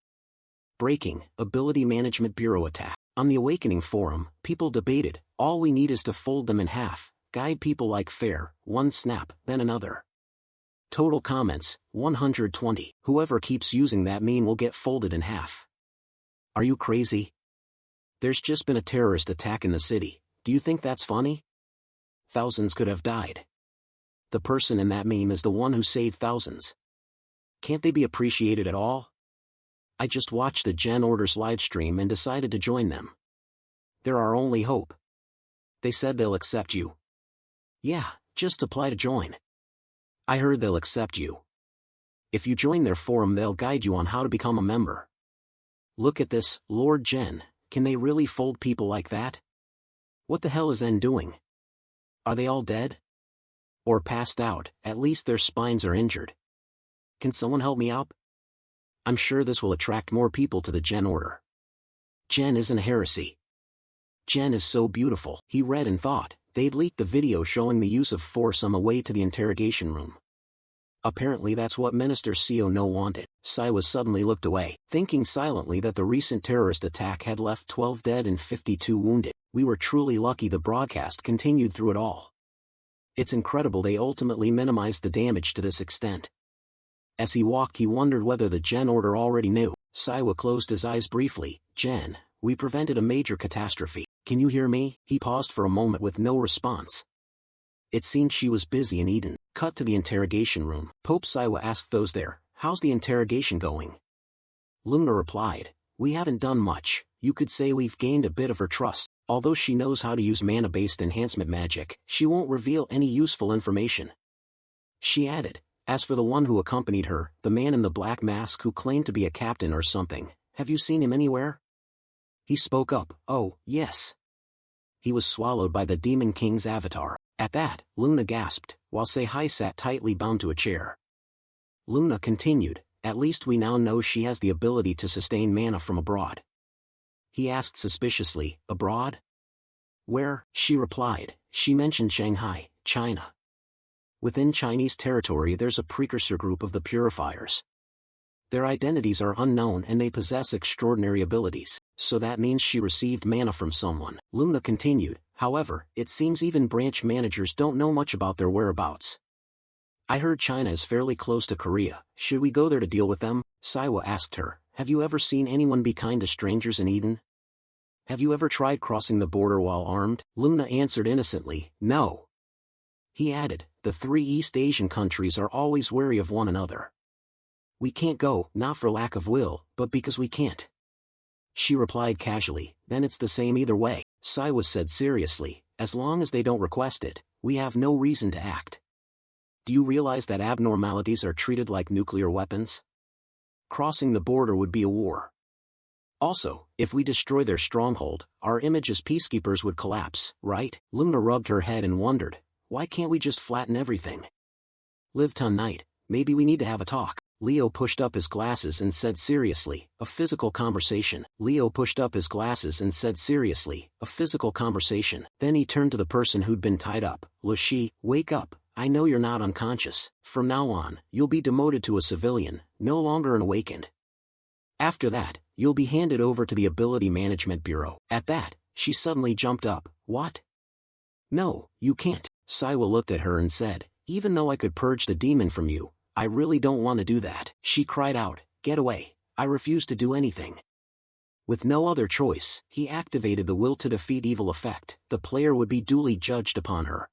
Breaking, Ability Management Bureau attack. On the Awakening forum, people debated, all we need is to fold them in half, guide people like Fair, one snap, then another. Total comments, 120. Whoever keeps using that meme will get folded in half. Are you crazy? There's just been a terrorist attack in the city. Do you think that's funny? Thousands could have died. The person in that meme is the one who saved thousands. Can't they be appreciated at all? I just watched the Gen Orders livestream and decided to join them. They're our only hope. They said they'll accept you. Yeah, just apply to join. I heard they'll accept you. If you join their forum, they'll guide you on how to become a member. Look at this, Lord Gen, can they really fold people like that? What the hell is N doing? Are they all dead? Or passed out? At least their spines are injured. Can someone help me out? I'm sure this will attract more people to the Gen Order. Gen isn't a heresy. Gen is so beautiful. He read and thought. They'd leaked the video showing the use of force on the way to the interrogation room. Apparently that's what Minister Seo No wanted. Sai was suddenly looked away, thinking silently that the recent terrorist attack had left 12 dead and 52 wounded. We were truly lucky the broadcast continued through it all. It's incredible they ultimately minimized the damage to this extent. As he walked, he wondered whether the Gen Order already knew. Saiwa closed his eyes briefly. Gen, we prevented a major catastrophe. Can you hear me? He paused for a moment with no response. It seemed she was busy in Eden. Cut to the interrogation room. Pope Saiwa asked those there, how's the interrogation going? Luna replied, we haven't done much. You could say we've gained a bit of her trust. Although she knows how to use mana-based enhancement magic, she won't reveal any useful information. She added, as for the one who accompanied her, the man in the black mask who claimed to be a captain or something, have you seen him anywhere? He spoke up, oh, yes. He was swallowed by the Demon King's avatar. At that, Luna gasped, while Sei sat tightly bound to a chair. Luna continued, at least we now know she has the ability to sustain mana from abroad. He asked suspiciously, abroad? Where? She replied, she mentioned Shanghai, China. Within Chinese territory there's a precursor group of the Purifiers. Their identities are unknown and they possess extraordinary abilities, so that means she received mana from someone. Luna continued, however, it seems even branch managers don't know much about their whereabouts. I heard China is fairly close to Korea. Should we go there to deal with them? Saiwa asked her, have you ever seen anyone be kind to strangers in Eden? Have you ever tried crossing the border while armed? Luna answered innocently, no. He added, the 3 East Asian countries are always wary of one another. We can't go, not for lack of will, but because we can't. She replied casually, then it's the same either way. Saiwa said seriously, as long as they don't request it, we have no reason to act. Do you realize that abnormalities are treated like nuclear weapons? Crossing the border would be a war. Also, if we destroy their stronghold, our image as peacekeepers would collapse, right? Luna rubbed her head and wondered, why can't we just flatten everything? Live tonight, maybe we need to have a talk. Leo pushed up his glasses and said seriously, a physical conversation. Leo pushed up his glasses and said seriously, a physical conversation. Then he turned to the person who'd been tied up. Lushi, wake up, I know you're not unconscious. From now on, you'll be demoted to a civilian, no longer an awakened. After that, you'll be handed over to the Ability Management Bureau. At that, she suddenly jumped up. What? No, you can't. Saiwa looked at her and said, even though I could purge the demon from you, I really don't want to do that. She cried out, get away, I refuse to do anything. With no other choice, he activated the will to defeat evil effect. The player would be duly judged upon her.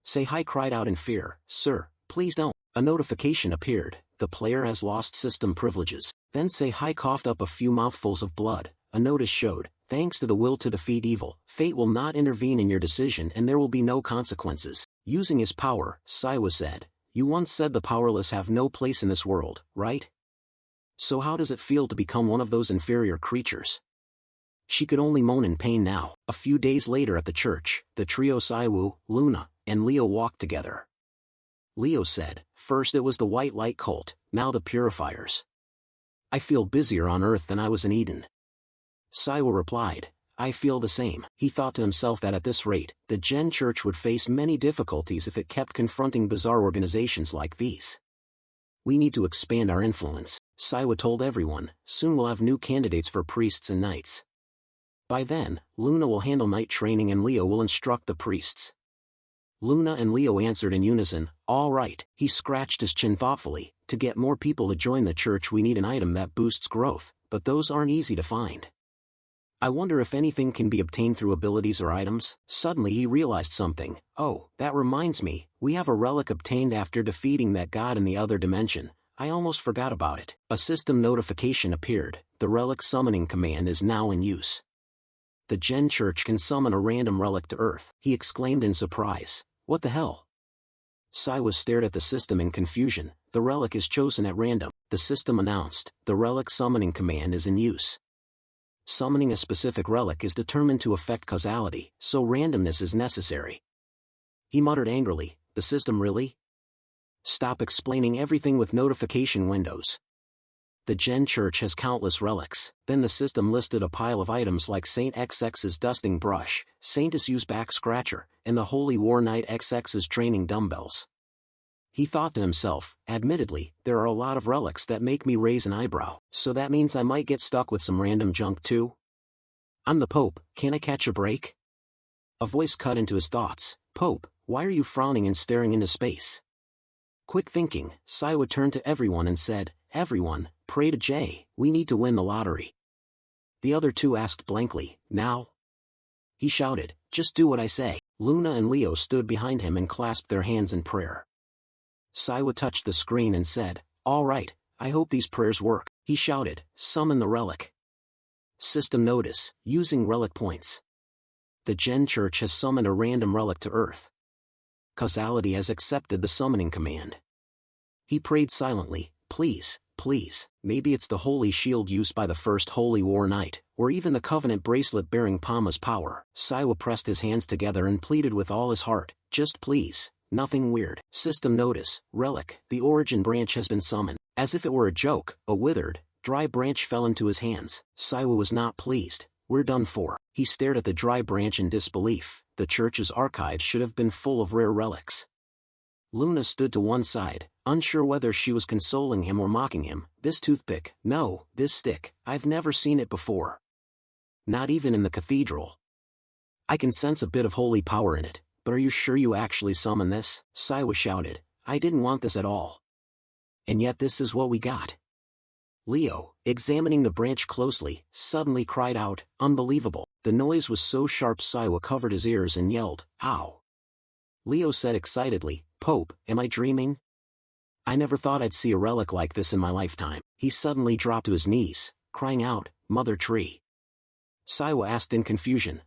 Sei cried out in fear, sir, please don't. A notification appeared, the player has lost system privileges. Then Sei coughed up a few mouthfuls of blood. A notice showed, thanks to the will to defeat evil, fate will not intervene in your decision and there will be no consequences. Using his power, Saiwa said, you once said the powerless have no place in this world, right? So how does it feel to become one of those inferior creatures? She could only moan in pain now. A few days later at the church, the trio Saiwu, Luna, and Leo walked together. Leo said, first it was the White Light Cult, now the Purifiers. I feel busier on Earth than I was in Eden. Saiwa replied, I feel the same. He thought to himself that at this rate, the Gen Church would face many difficulties if it kept confronting bizarre organizations like these. We need to expand our influence, Saiwa told everyone. Soon we'll have new candidates for priests and knights. By then, Luna will handle knight training and Leo will instruct the priests. Luna and Leo answered in unison, all right. He scratched his chin thoughtfully. To get more people to join the church we need an item that boosts growth, but those aren't easy to find. I wonder if anything can be obtained through abilities or items? Suddenly he realized something. Oh, that reminds me, we have a relic obtained after defeating that god in the other dimension. I almost forgot about it. A system notification appeared. The relic summoning command is now in use. The Gen Church can summon a random relic to Earth, he exclaimed in surprise. What the hell? Saiwa stared at the system in confusion. The relic is chosen at random. The system announced, the relic summoning command is in use. Summoning a specific relic is determined to affect causality, so randomness is necessary. He muttered angrily, the system really? Stop explaining everything with notification windows. The Gen Church has countless relics. Then the system listed a pile of items like Saint XX's dusting brush, Saint Isu's back scratcher, and the Holy War Knight XX's training dumbbells. He thought to himself, admittedly, there are a lot of relics that make me raise an eyebrow, so that means I might get stuck with some random junk too? I'm the Pope, can't I catch a break? A voice cut into his thoughts. Pope, why are you frowning and staring into space? Quick thinking, Saiwa turned to everyone and said, everyone, pray to Jay, we need to win the lottery. The other two asked blankly, now? He shouted, just do what I say. Luna and Leo stood behind him and clasped their hands in prayer. Saiwa touched the screen and said, all right, I hope these prayers work. He shouted, summon the relic. System notice, using relic points. The Gen Church has summoned a random relic to Earth. Causality has accepted the summoning command. He prayed silently, please, please, maybe it's the holy shield used by the first Holy War Knight, or even the covenant bracelet bearing Pama's power. Saiwa pressed his hands together and pleaded with all his heart, just please. Nothing weird. System notice, relic, the origin branch has been summoned. As if it were a joke, a withered, dry branch fell into his hands. Saiwa was not pleased. We're done for. He stared at the dry branch in disbelief. The church's archives should have been full of rare relics. Luna stood to one side, unsure whether she was consoling him or mocking him. This toothpick, no, this stick, I've never seen it before. Not even in the cathedral. I can sense a bit of holy power in it. But are you sure you actually summon this? Saiwa shouted. I didn't want this at all. And yet this is what we got. Leo, examining the branch closely, suddenly cried out, unbelievable. The noise was so sharp Saiwa covered his ears and yelled, ow. Leo said excitedly, Pope, am I dreaming? I never thought I'd see a relic like this in my lifetime. He suddenly dropped to his knees, crying out, Mother Tree. Saiwa asked in confusion,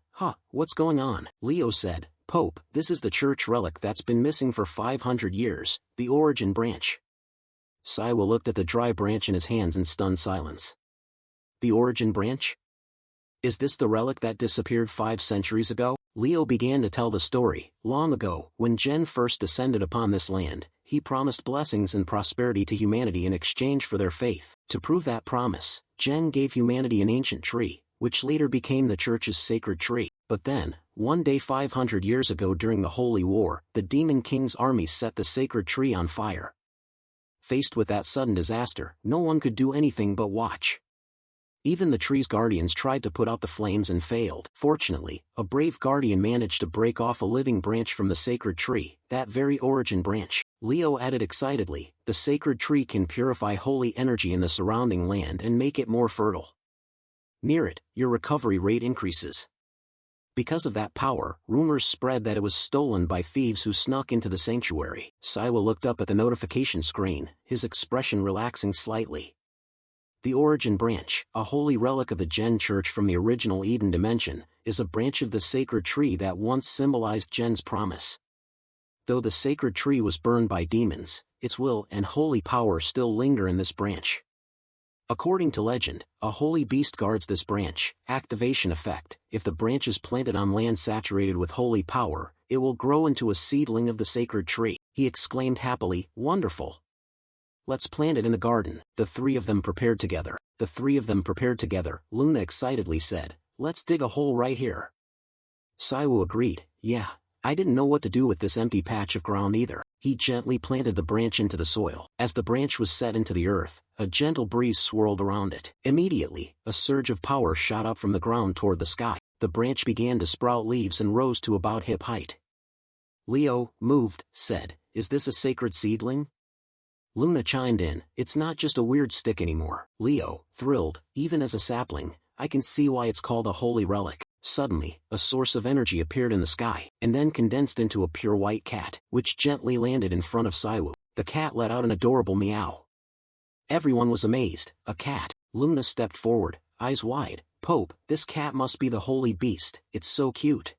what's going on? Leo said, Pope, this is the church relic that's been missing for 500 years, the origin branch. Saiwa looked at the dry branch in his hands in stunned silence. The origin branch? Is this the relic that disappeared 5 centuries ago? Leo began to tell the story. Long ago, when Gen first descended upon this land, he promised blessings and prosperity to humanity in exchange for their faith. To prove that promise, Gen gave humanity an ancient tree, which later became the church's sacred tree. But then, one day 500 years ago during the Holy War, the Demon King's armies set the sacred tree on fire. Faced with that sudden disaster, no one could do anything but watch. Even the tree's guardians tried to put out the flames and failed. Fortunately, a brave guardian managed to break off a living branch from the sacred tree, that very origin branch. Leo added excitedly, the sacred tree can purify holy energy in the surrounding land and make it more fertile. Near it, your recovery rate increases. Because of that power, rumors spread that it was stolen by thieves who snuck into the sanctuary. Saiwa looked up at the notification screen, his expression relaxing slightly. The origin branch, a holy relic of the Gen Church from the original Eden dimension, is a branch of the sacred tree that once symbolized Gen's promise. Though the sacred tree was burned by demons, its will and holy power still linger in this branch. According to legend, a holy beast guards this branch. Activation effect: if the branch is planted on land saturated with holy power, it will grow into a seedling of the sacred tree. He exclaimed happily, wonderful. Let's plant it in the garden. The three of them prepared together. Luna excitedly said, let's dig a hole right here. Saiwa agreed, yeah, I didn't know what to do with this empty patch of ground either. He gently planted the branch into the soil. As the branch was set into the earth, a gentle breeze swirled around it. Immediately, a surge of power shot up from the ground toward the sky. The branch began to sprout leaves and rose to about hip height. Leo, moved, said, "Is this a sacred seedling?" Luna chimed in, "It's not just a weird stick anymore." Leo, thrilled, "Even as a sapling, I can see why it's called a holy relic." Suddenly, a source of energy appeared in the sky, and then condensed into a pure white cat, which gently landed in front of Saiwu. The cat let out an adorable meow. Everyone was amazed. A cat. Luna stepped forward, eyes wide. "Pope, this cat must be the holy beast, it's so cute."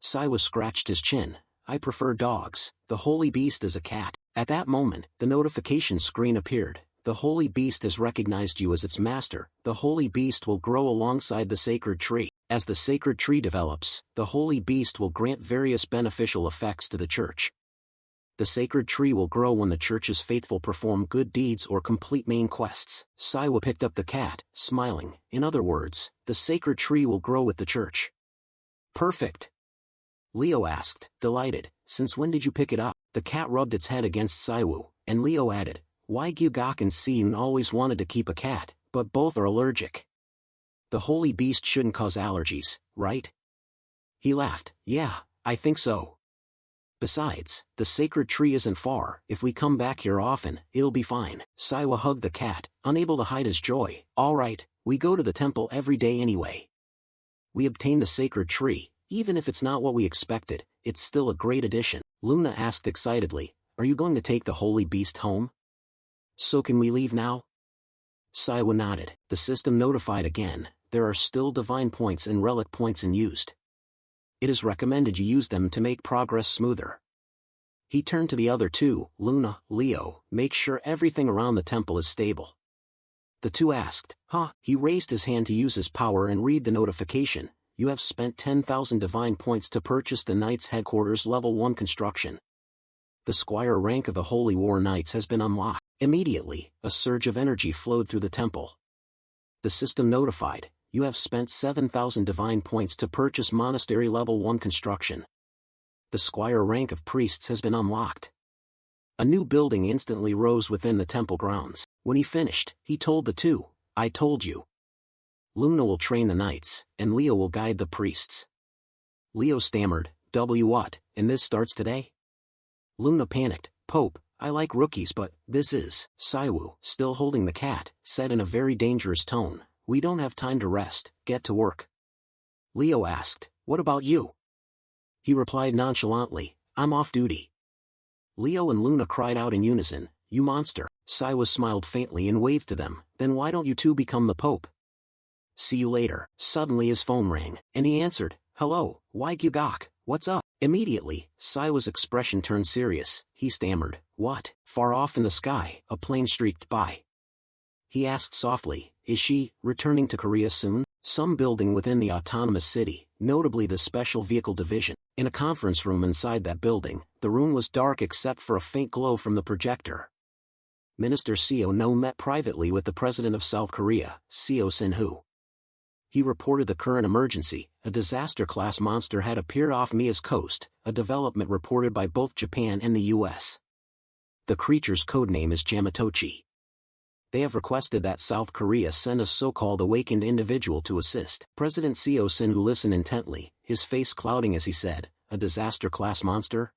Saiwu scratched his chin. "I prefer dogs. The holy beast is a cat." At that moment, the notification screen appeared. "The holy beast has recognized you as its master. The holy beast will grow alongside the sacred tree. As the sacred tree develops, the holy beast will grant various beneficial effects to the church. The sacred tree will grow when the church's faithful perform good deeds or complete main quests." Saiwa picked up the cat, smiling. "In other words, the sacred tree will grow with the church." "Perfect." Leo asked, delighted, "Since when did you pick it up?" The cat rubbed its head against Saiwu, and Leo added, "Why Gyugok and Seun always wanted to keep a cat, but both are allergic. The holy beast shouldn't cause allergies, right?" He laughed. "Yeah, I think so. Besides, the sacred tree isn't far. If we come back here often, it'll be fine." Saiwa hugged the cat, unable to hide his joy. "All right, we go to the temple every day anyway. We obtain the sacred tree, even if it's not what we expected, it's still a great addition." Luna asked excitedly, "Are you going to take the holy beast home? So can we leave now?" Saiwa nodded. The system notified again, "There are still divine points and relic points unused. It is recommended you use them to make progress smoother." He turned to the other two, Luna, Leo, "Make sure everything around the temple is stable." The two asked, "Huh?" He raised his hand to use his power and read the notification. "You have spent 10,000 divine points to purchase the Knights Headquarters Level 1 construction. The Squire rank of the Holy War Knights has been unlocked." Immediately, a surge of energy flowed through the temple. The system notified, "You have spent 7,000 divine points to purchase Monastery Level 1 construction. The Squire rank of Priests has been unlocked." A new building instantly rose within the temple grounds. When he finished, he told the two, "I told you. Luna will train the knights, and Leo will guide the priests." Leo stammered, What, and this starts today?" Luna panicked, "Pope, I like rookies but, this is..." Saiwu, still holding the cat, said in a very dangerous tone, "We don't have time to rest, get to work." Leo asked, "What about you?" He replied nonchalantly, "I'm off duty." Leo and Luna cried out in unison, "You monster." Saiwu smiled faintly and waved to them, "Then why don't you two become the Pope? See you later." Suddenly his phone rang, and he answered, "Hello, why Gyugok, what's up?" Immediately, Saiwa's expression turned serious. He stammered, "What?" Far off in the sky, a plane streaked by. He asked softly, "Is she returning to Korea soon?" Some building within the autonomous city, notably the Special Vehicle Division. In a conference room inside that building, the room was dark except for a faint glow from the projector. Minister Seo No met privately with the President of South Korea, Seo Sin-hu. He reported the current emergency: a disaster-class monster had appeared off Mia's coast, a development reported by both Japan and the US. The creature's codename is Jamatochi. They have requested that South Korea send a so-called awakened individual to assist. President Seo Sin-hu listened intently, his face clouding as he said, "A disaster-class monster?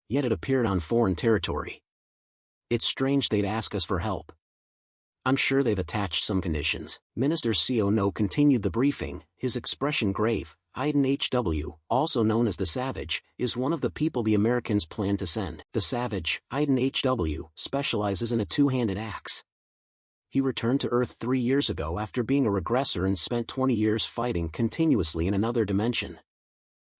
Yet it appeared on foreign territory. It's strange they'd ask us for help. I'm sure they've attached some conditions." Minister Seo No continued the briefing, his expression grave. Aiden HW, also known as the Savage, is one of the people the Americans plan to send. The Savage, Aiden HW, specializes in a two-handed axe. He returned to Earth 3 years ago after being a regressor and spent 20 years fighting continuously in another dimension.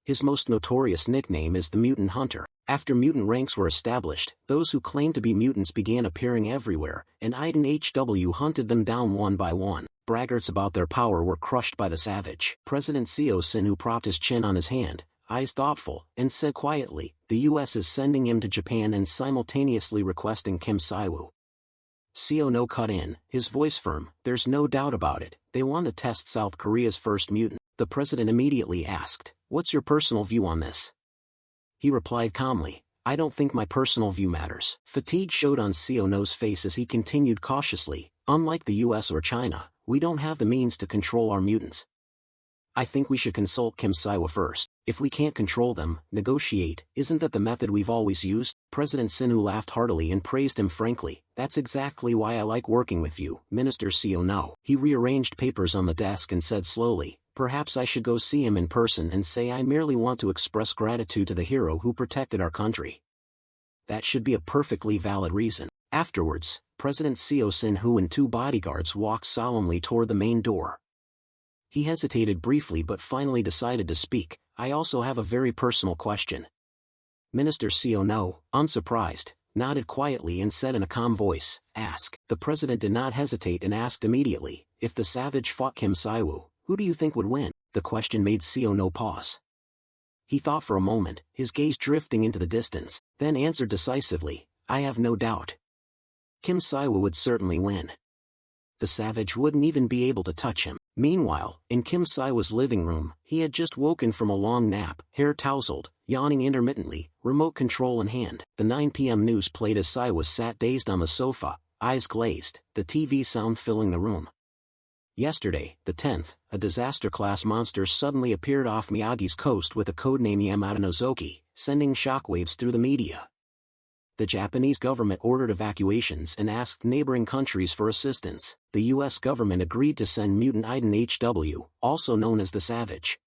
His most notorious nickname is the Mutant Hunter. After mutant ranks were established, those who claimed to be mutants began appearing everywhere, and Aiden HW hunted them down one by one. Braggarts about their power were crushed by the Savage. President Seo Sin-hu propped his chin on his hand, eyes thoughtful, and said quietly, "The US is sending him to Japan and simultaneously requesting Kim Saiwu." Seo No cut in, his voice firm, "There's no doubt about it, they want to test South Korea's first mutant." The president immediately asked, "What's your personal view on this?" He replied calmly, "I don't think my personal view matters." Fatigue showed on Seo No's face as he continued cautiously, "Unlike the US or China, we don't have the means to control our mutants. I think we should consult Kim Saiwa first." If we can't control them, negotiate. Isn't that the method we've always used? President Sinu laughed heartily and praised him frankly. That's exactly why I like working with you, Minister Seo No. He rearranged papers on the desk and said slowly, perhaps I should go see him in person and say I merely want to express gratitude to the hero who protected our country. That should be a perfectly valid reason. Afterwards, President Seo Sin-hu and 2 bodyguards walked solemnly toward the main door. He hesitated briefly but finally decided to speak. I also have a very personal question. Minister Seo No, unsurprised, nodded quietly and said in a calm voice, ask. The president did not hesitate and asked immediately, if the savage fought Kim Si-woo, who do you think would win? The question made Seo No pause. He thought for a moment, his gaze drifting into the distance, then answered decisively, I have no doubt. Kim Si-woo would certainly win. The savage wouldn't even be able to touch him. Meanwhile, in Kim Si-woo's living room, he had just woken from a long nap, hair tousled, yawning intermittently, remote control in hand. The 9 p.m. news played as Si-woo sat dazed on the sofa, eyes glazed, the TV sound filling the room. Yesterday, the 10th, a disaster-class monster suddenly appeared off Miyagi's coast with a codename Yamata Nozoki, sending shockwaves through the media. The Japanese government ordered evacuations and asked neighboring countries for assistance. The U.S. government agreed to send mutant Iden HW, also known as the Savage.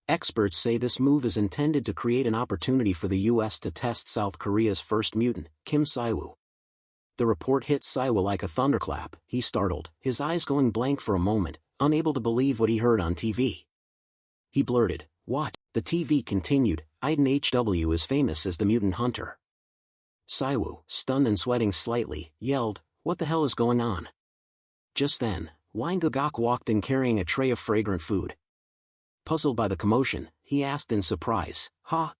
Experts say this move is intended to create an opportunity for the U.S. to test South Korea's first mutant, Kim Si-woo. The report hit Si-woo like a thunderclap. He startled, his eyes going blank for a moment, unable to believe what he heard on TV. He blurted, what? The TV continued, Iden HW is famous as the mutant hunter. Si-woo, stunned and sweating slightly, yelled, what the hell is going on? Just then, Wang Gugok walked in carrying a tray of fragrant food. Puzzled by the commotion, he asked in surprise, huh?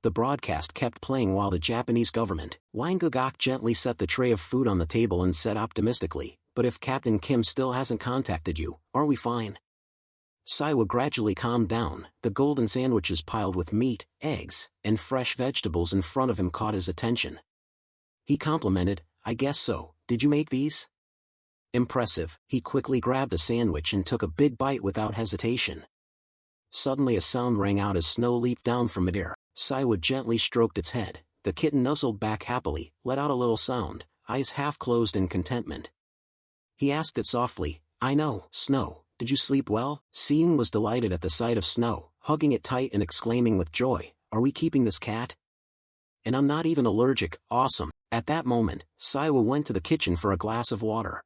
The broadcast kept playing while the Japanese government. Wang Gugok gently set the tray of food on the table and said optimistically, but if Captain Kim still hasn't contacted you, aren't we fine? Si-woo gradually calmed down. The golden sandwiches piled with meat, eggs, and fresh vegetables in front of him caught his attention. He complimented, I guess so, did you make these? Impressive. He quickly grabbed a sandwich and took a big bite without hesitation. Suddenly a sound rang out as Snow leaped down from midair. Si-woo gently stroked its head. The kitten nuzzled back happily, let out a little sound, eyes half closed in contentment. He asked it softly, I know, Snow. Did you sleep well? Seung was delighted at the sight of Snow, hugging it tight and exclaiming with joy, are we keeping this cat? And I'm not even allergic, awesome. At that moment, Si-woo went to the kitchen for a glass of water.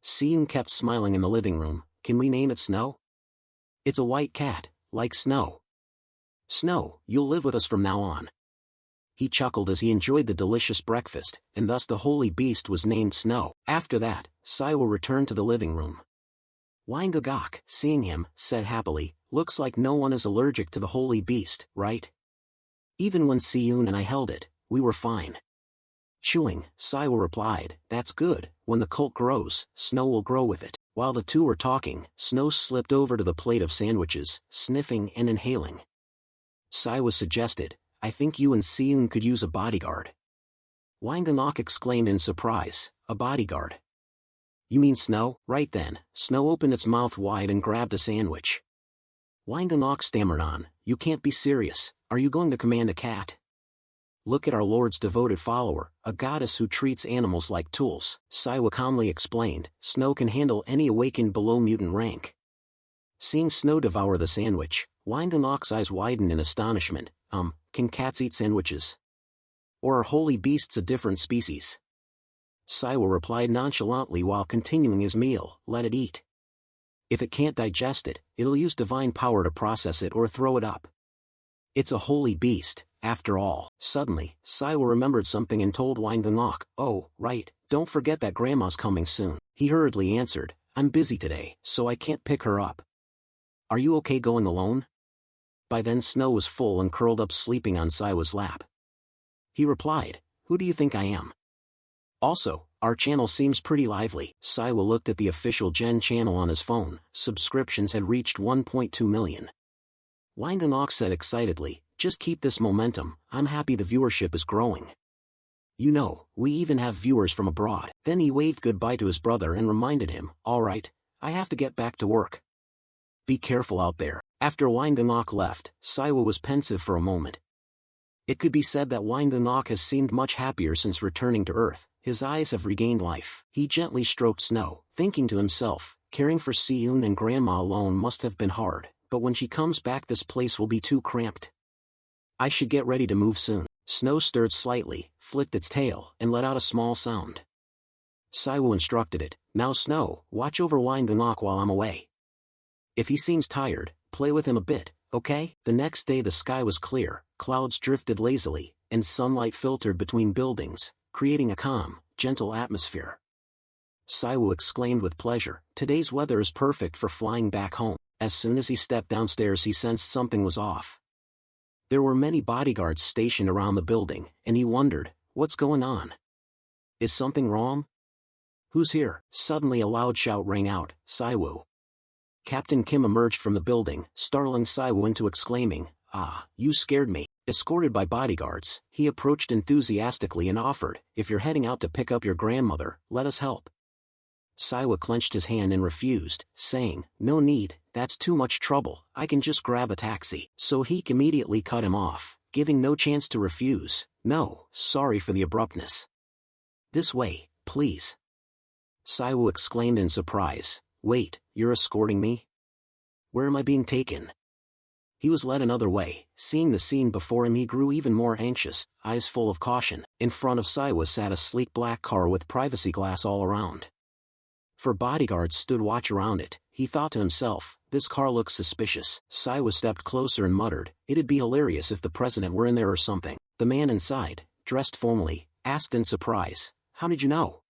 Seung kept smiling in the living room, can we name it Snow? It's a white cat, like Snow. Snow, you'll live with us from now on. He chuckled as he enjoyed the delicious breakfast, and thus the holy beast was named Snow. After that, Si-woo returned to the living room. Wang Gugok, seeing him, said happily, looks like no one is allergic to the holy beast, right? Even when Seung and I held it, we were fine. Chewing, Si-woo replied, that's good, when the cult grows, Snow will grow with it. While the two were talking, Snow slipped over to the plate of sandwiches, sniffing and inhaling. Si-woo suggested, I think you and Seung could use a bodyguard. Wang Gugok exclaimed in surprise, a bodyguard? You mean Snow? Right then, Snow opened its mouth wide and grabbed a sandwich. Wang Gugok stammered on, you can't be serious, are you going to command a cat? Look at our Lord's devoted follower, a goddess who treats animals like tools. Si-woo calmly explained, Snow can handle any awakened below mutant rank. Seeing Snow devour the sandwich, Wang Gugok's eyes widened in astonishment, can cats eat sandwiches? Or are holy beasts a different species? Si-woo replied nonchalantly while continuing his meal, let it eat. If it can't digest it, it'll use divine power to process it or throw it up. It's a holy beast, after all. Suddenly, Si-woo remembered something and told Wang Gugok, oh, right, don't forget that grandma's coming soon. He hurriedly answered, I'm busy today, so I can't pick her up. Are you okay going alone? By then Snow was full and curled up sleeping on Si-woo's lap. He replied, who do you think I am? Also, our channel seems pretty lively. Si-woo looked at the official Gen channel on his phone. Subscriptions had reached 1.2 million. Wang Gugok said excitedly, just keep this momentum, I'm happy the viewership is growing. You know, we even have viewers from abroad. Then he waved goodbye to his brother and reminded him, alright, I have to get back to work. Be careful out there. After Windanok left, Saiwa was pensive for a moment. It could be said that Windanok has seemed much happier since returning to Earth. His eyes have regained life. He gently stroked snow, thinking to himself, caring for Siyun and Grandma alone must have been hard, but when she comes back this place will be too cramped. I should get ready to move soon. Snow stirred slightly, flicked its tail, and let out a small sound. Saiwa instructed it, now Snow, watch over Windanok while I'm away. If he seems tired, play with him a bit, okay? The next day the sky was clear, clouds drifted lazily, and sunlight filtered between buildings, creating a calm, gentle atmosphere. Saiwa exclaimed with pleasure, today's weather is perfect for flying back home. As soon as he stepped downstairs he sensed something was off. There were many bodyguards stationed around the building, and he wondered, what's going on? Is something wrong? Who's here? Suddenly a loud shout rang out, Saiwu. Captain Kim emerged from the building, startling Saiwu into exclaiming, ah, you scared me. Escorted by bodyguards, he approached enthusiastically and offered, if you're heading out to pick up your grandmother, let us help. Saiwa clenched his hand and refused, saying, no need, that's too much trouble, I can just grab a taxi. So he immediately cut him off, giving no chance to refuse. No, sorry for the abruptness. This way, please. Saiwa exclaimed in surprise, wait, you're escorting me? Where am I being taken? He was led another way. Seeing the scene before him he grew even more anxious, eyes full of caution. In front of Saiwa sat a sleek black car with privacy glass all around. 4 bodyguards stood watch around it. He thought to himself, this car looks suspicious. Saiwa stepped closer and muttered, it'd be hilarious if the president were in there or something. The man inside, dressed formally, asked in surprise, how did you know?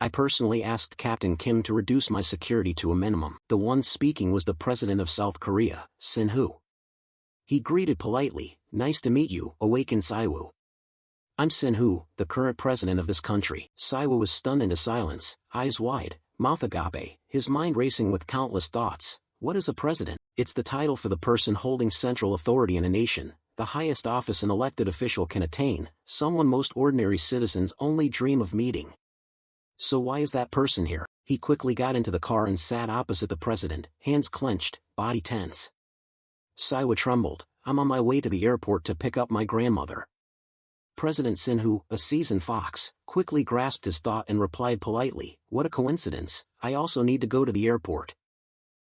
I personally asked Captain Kim to reduce my security to a minimum. The one speaking was the president of South Korea, Sin-Hu. He greeted politely, nice to meet you, awakened Saiwu. I'm Sin-Hu, the current president of this country. Saiwu was stunned into silence, eyes wide, mouth agape, his mind racing with countless thoughts. What is a president? It's the title for the person holding central authority in a nation, the highest office an elected official can attain, someone most ordinary citizens only dream of meeting. So why is that person here? He quickly got into the car and sat opposite the president, hands clenched, body tense. Saiwa trembled, I'm on my way to the airport to pick up my grandmother. President Sin-Hu, a seasoned fox, quickly grasped his thought and replied politely, what a coincidence, I also need to go to the airport.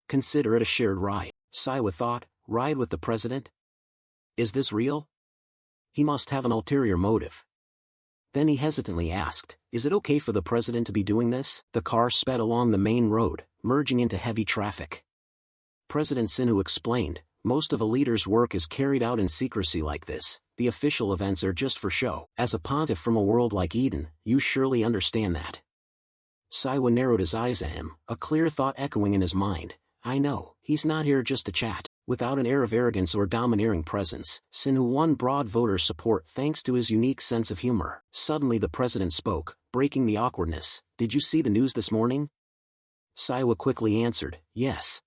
Consider it a shared ride. Saiwa thought, ride with the president? Is this real? He must have an ulterior motive. Then he hesitantly asked, is it okay for the president to be doing this? The car sped along the main road, merging into heavy traffic. President Sin-Hu explained, most of a leader's work is carried out in secrecy like this, the official events are just for show. As a pontiff from a world like Eden, you surely understand that. Saiwa narrowed his eyes at him, a clear thought echoing in his mind, I know, he's not here just to chat. Without an air of arrogance or domineering presence, Sin-Hu won broad voter support thanks to his unique sense of humor. Suddenly the president spoke, breaking the awkwardness, did you see the news this morning? Saiwa quickly answered, yes.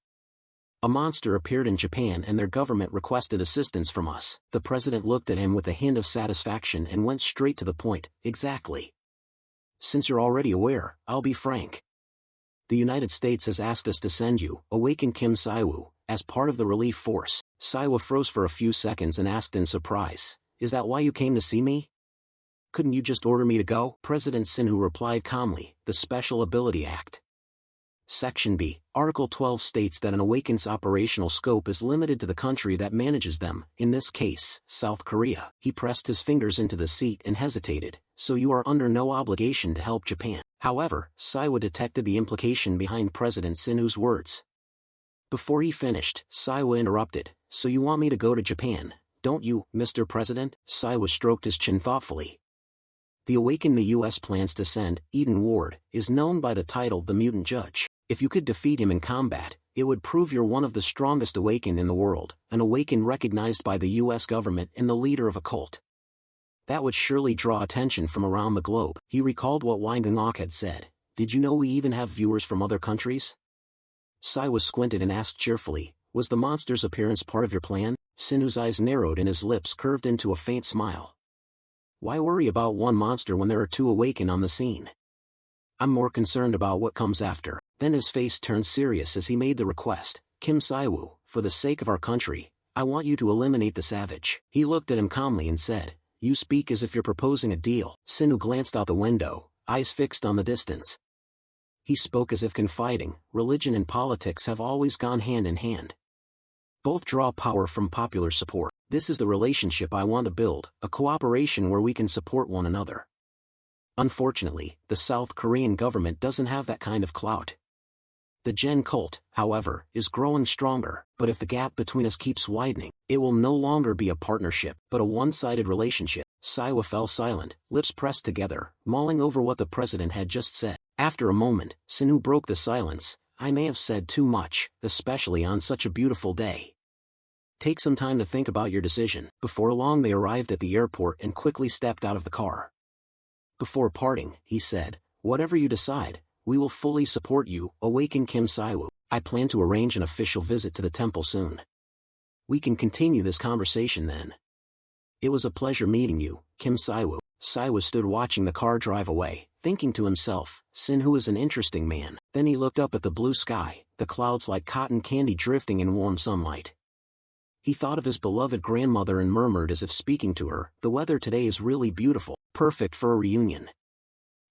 A monster appeared in Japan and their government requested assistance from us. The president looked at him with a hint of satisfaction and went straight to the point, exactly. Since you're already aware, I'll be frank. The United States has asked us to send you, awakened Kim Saiwu, as part of the relief force. Saiwa froze for a few seconds and asked in surprise, is that why you came to see me? Couldn't you just order me to go? President Sin-Hu replied calmly, the Special Ability Act. Section B, Article 12 states that an awakened's operational scope is limited to the country that manages them, in this case, South Korea. He pressed his fingers into the seat and hesitated, so you are under no obligation to help Japan. However, Saiwa detected the implication behind President Sin-Hu's words. Before he finished, Saiwa interrupted, so you want me to go to Japan, don't you, Mr. President? Saiwa stroked his chin thoughtfully. The awakened the U.S. plans to send, Eden Ward, is known by the title the Mutant Judge. If you could defeat him in combat, it would prove you're one of the strongest awakened in the world, an awakened recognized by the U.S. government and the leader of a cult. That would surely draw attention from around the globe. He recalled what Windanok had said, did you know we even have viewers from other countries? Saiwa squinted and asked cheerfully, was the monster's appearance part of your plan? Sin-Hu's eyes narrowed and his lips curved into a faint smile. Why worry about one monster when there are 2 awakened on the scene? I'm more concerned about what comes after. Then his face turned serious as he made the request, Kim Si-woo, for the sake of our country, I want you to eliminate the savage. He looked at him calmly and said, you speak as if you're proposing a deal. Sinu glanced out the window, eyes fixed on the distance. He spoke as if confiding, religion and politics have always gone hand in hand. Both draw power from popular support. This is the relationship I want to build, a cooperation where we can support one another. Unfortunately, the South Korean government doesn't have that kind of clout. The Gen cult, however, is growing stronger, but if the gap between us keeps widening, it will no longer be a partnership, but a one-sided relationship. Siwa fell silent, lips pressed together, mulling over what the president had just said. After a moment, Sinu broke the silence. I may have said too much, especially on such a beautiful day. Take some time to think about your decision. Before long they arrived at the airport and quickly stepped out of the car. Before parting, he said, whatever you decide, we will fully support you. Awaken Kim Si-woo. I plan to arrange an official visit to the temple soon. We can continue this conversation then. It was a pleasure meeting you, Kim Si-woo. Si-woo stood watching the car drive away, thinking to himself, Sin-woo is an interesting man. Then he looked up at the blue sky, the clouds like cotton candy drifting in warm sunlight. He thought of his beloved grandmother and murmured as if speaking to her, the weather today is really beautiful, perfect for a reunion.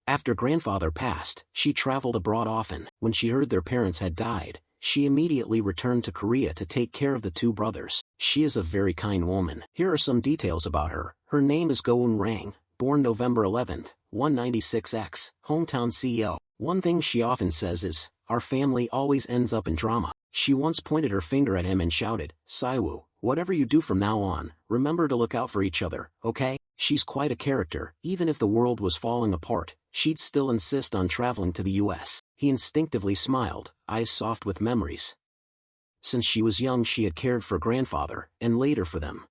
After grandfather passed, she traveled abroad often. When she heard their parents had died, she immediately returned to Korea to take care of the two brothers. She is a very kind woman. Here are some details about her. Her name is Go Eun-rang, born November 11, 1996, hometown CEO. One thing she often says is, our family always ends up in drama. She once pointed her finger at him and shouted, Si-woo, whatever you do from now on, remember to look out for each other, okay? She's quite a character. Even if the world was falling apart, she'd still insist on traveling to the US. He instinctively smiled, eyes soft with memories. Since she was young she had cared for grandfather, and later for them.